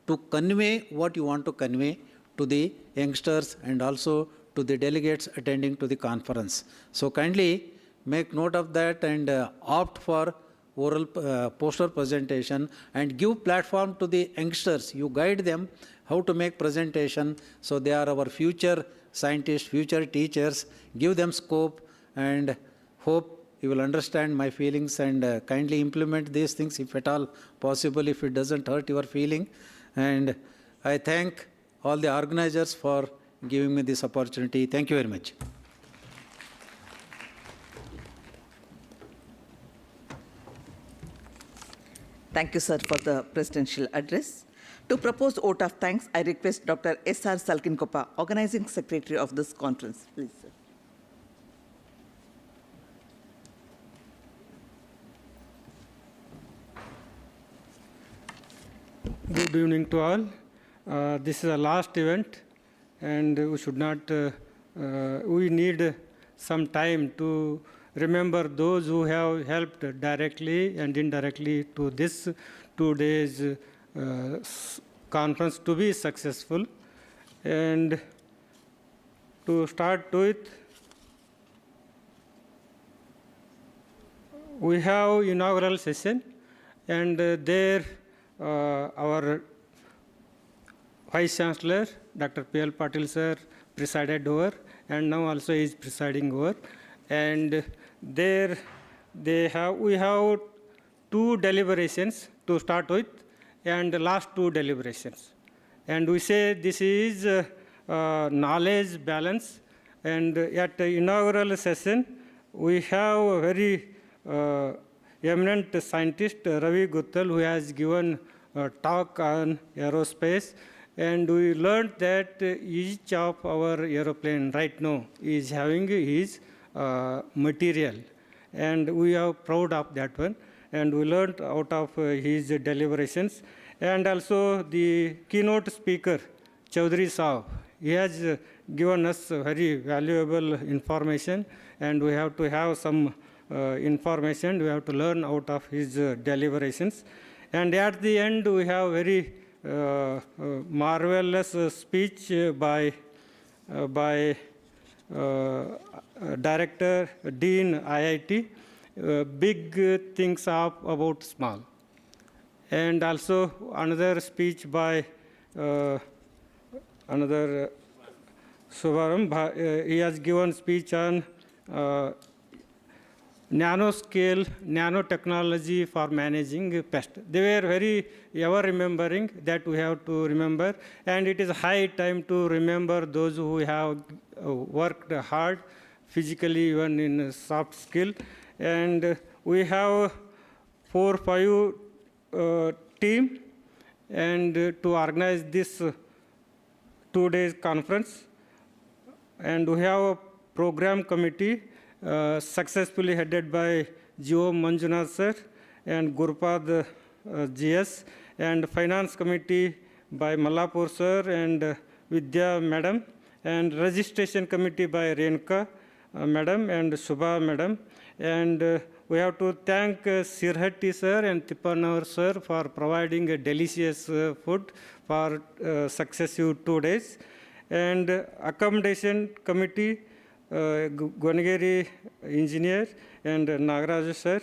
to convey what you want to convey to the youngsters and also to the delegates attending to the conference. So kindly make note of that and opt for oral poster presentation and give platform to the youngsters. You guide them how to make presentation, so they are our future scientists, future teachers. Give them scope, and hope you will understand my feelings and kindly implement these things if at all possible, if it doesn't hurt your feeling. And I thank all the organizers for giving me this opportunity. Thank you very much. Thank you, sir, for the presidential address. To propose vote of thanks, I request Dr. S.R. Salkinkopa, Organizing Secretary of this conference. Please, sir. Good evening to all. This is a last event, and we should not, we need some time to remember those who have helped directly and indirectly to this 2 days conference to be successful. And To start with, we have inaugural session, and there our Vice Chancellor, Dr. P.L. Patil sir, presided over, and now also is presiding over. And there we have two deliberations to start with, and the last two deliberations. And we say this is knowledge balance. And at the inaugural session, we have a very eminent scientist, Ravi Guttal, who has given a talk on aerospace. And we learned that each of our aeroplane right now is having his material. And we are proud of that one. And we learned out of his deliberations. And also the keynote speaker, Chaudhary Saab, he has given us very valuable information. And we have to have some information. We have to learn out of his deliberations. And at the end, we have very marvelous speech by Director, Dean IIT, big things up about small. And also another speech by another Suvaram, he has given speech on nanoscale, nanotechnology for managing pest. They were very ever remembering that we have to remember, and it is high time to remember those who have worked hard physically, even in soft skill. And we have 4 or 5 team and to organize this 2 days conference. And we have a program committee successfully headed by Gio Manjunath sir and Gurpad GS, and finance committee by Malapur sir and Vidya madam, and registration committee by Renka madam and Shubha madam. And we have to thank Sirhatti sir and Tipanavar sir for providing a delicious food for successive 2 days. And accommodation committee, Gwanagiri engineer and Nagaraj sir,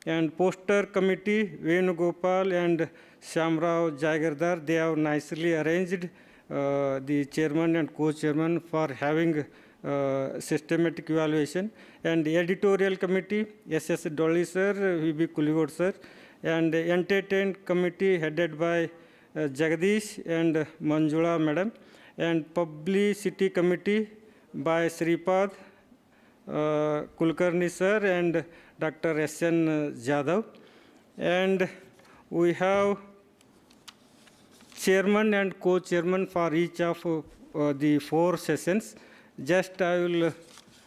and poster committee, Venugopal and Shamrao Jagardar. They have nicely arranged the chairman and co-chairman for having systematic evaluation. And the editorial committee, S.S. Dolly sir, V.B. Kuligod sir, and the entertain committee headed by Jagdish and Manjula madam, and publicity committee by Sripad Kulkarni sir and Dr. S.N. Jadhav. And we have chairman and co-chairman for each of the 4 sessions. Just I will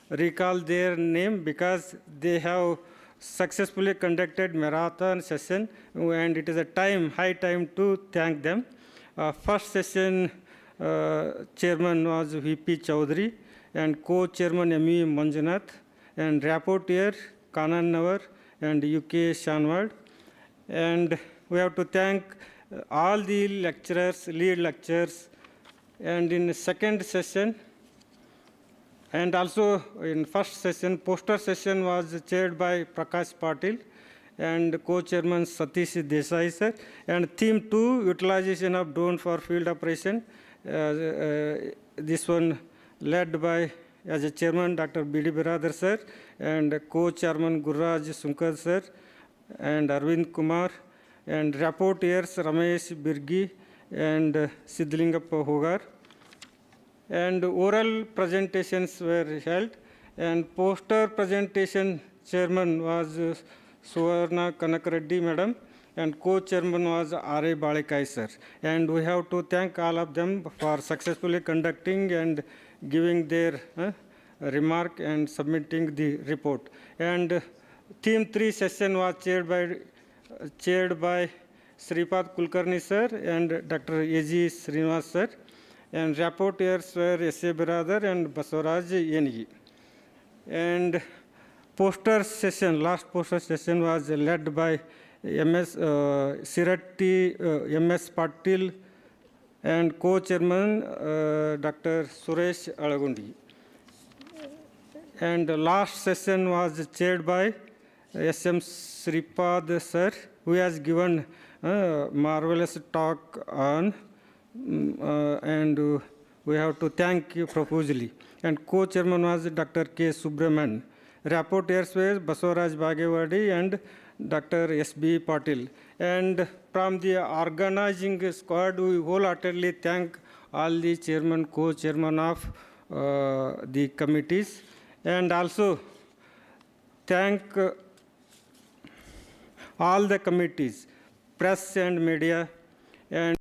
recall their name because they have successfully conducted marathon session, and it is a high time to thank them. First session chairman was V.P. Chaudhary, and co-chairman M.E. Manjunath, and rapporteur Kanan Navar and U.K. Shanwad. And we have to thank all the lecturers, lead lecturers. And in the second session, and also in first session, poster session was chaired by Prakash Patil and co-chairman Satish Desai sir. And theme 2, utilization of drone for field operation. This one led by, as a chairman, Dr. B.D. Biradar sir, and co-chairman Gurraj Sunkar sir, and Arvind Kumar, and rapporteurs Ramesh Birgi and Siddlingappa Hogar. And oral presentations were held, and poster presentation chairman was Suvarna Kanakareddy madam, and co-chairman was R.A. Balikai sir. And we have to thank all of them for successfully conducting and giving their remark and submitting the report. And theme 3 session was chaired by Sripad Kulkarni sir and Dr. A.G. Srinivas sir. And rapporteurs were S.A. Biradar and Basuraj Yengi. And poster session, last poster session was led by M.S. Siratti, M.S. Patil, and co-chairman Dr. Suresh Alagundi. And the last session was chaired by S.M. Sripad sir, who has given marvelous talk on, and we have to thank you profusely. And co-chairman was Dr. K. Subramanian. Rapporteurs were Basavaraj Bagewadi and Dr. S.B. Patil. And from the organizing squad, we wholeheartedly thank all the chairman, co-chairman of the committees, and also thank all the committees, press and media, and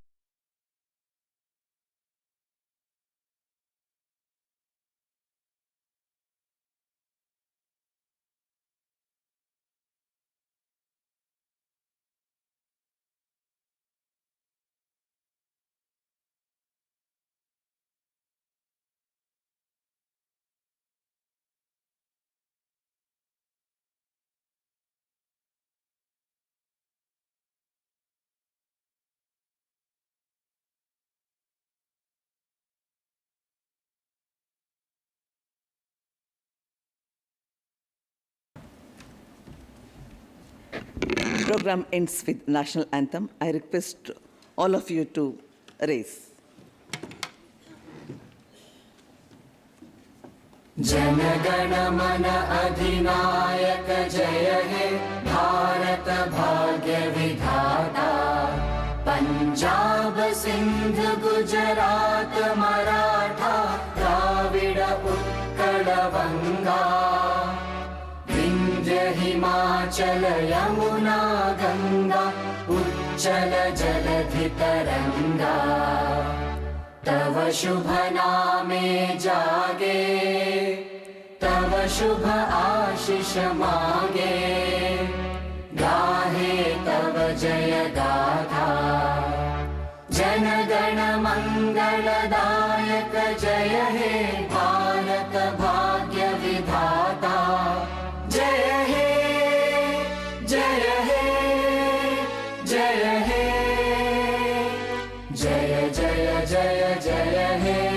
Program ends with national anthem. I request all of you to raise. जनगण मन अधिनायक जय हे भारत भाग्य विधाता पंजाब सिंध गुजरात मराठा द्राविड उत्कल बंगा विंध्य हिमाचल यमुना गंगा उच्चल जलधि तरंगा तव शुभ नामे जागे तव शुभ आशीष मागे गाहे तव जय गाथा जनगण मंगलदायक जय हे भारत भाग्य विधाता जय हे जय हे जय हे जय जय जय जय हे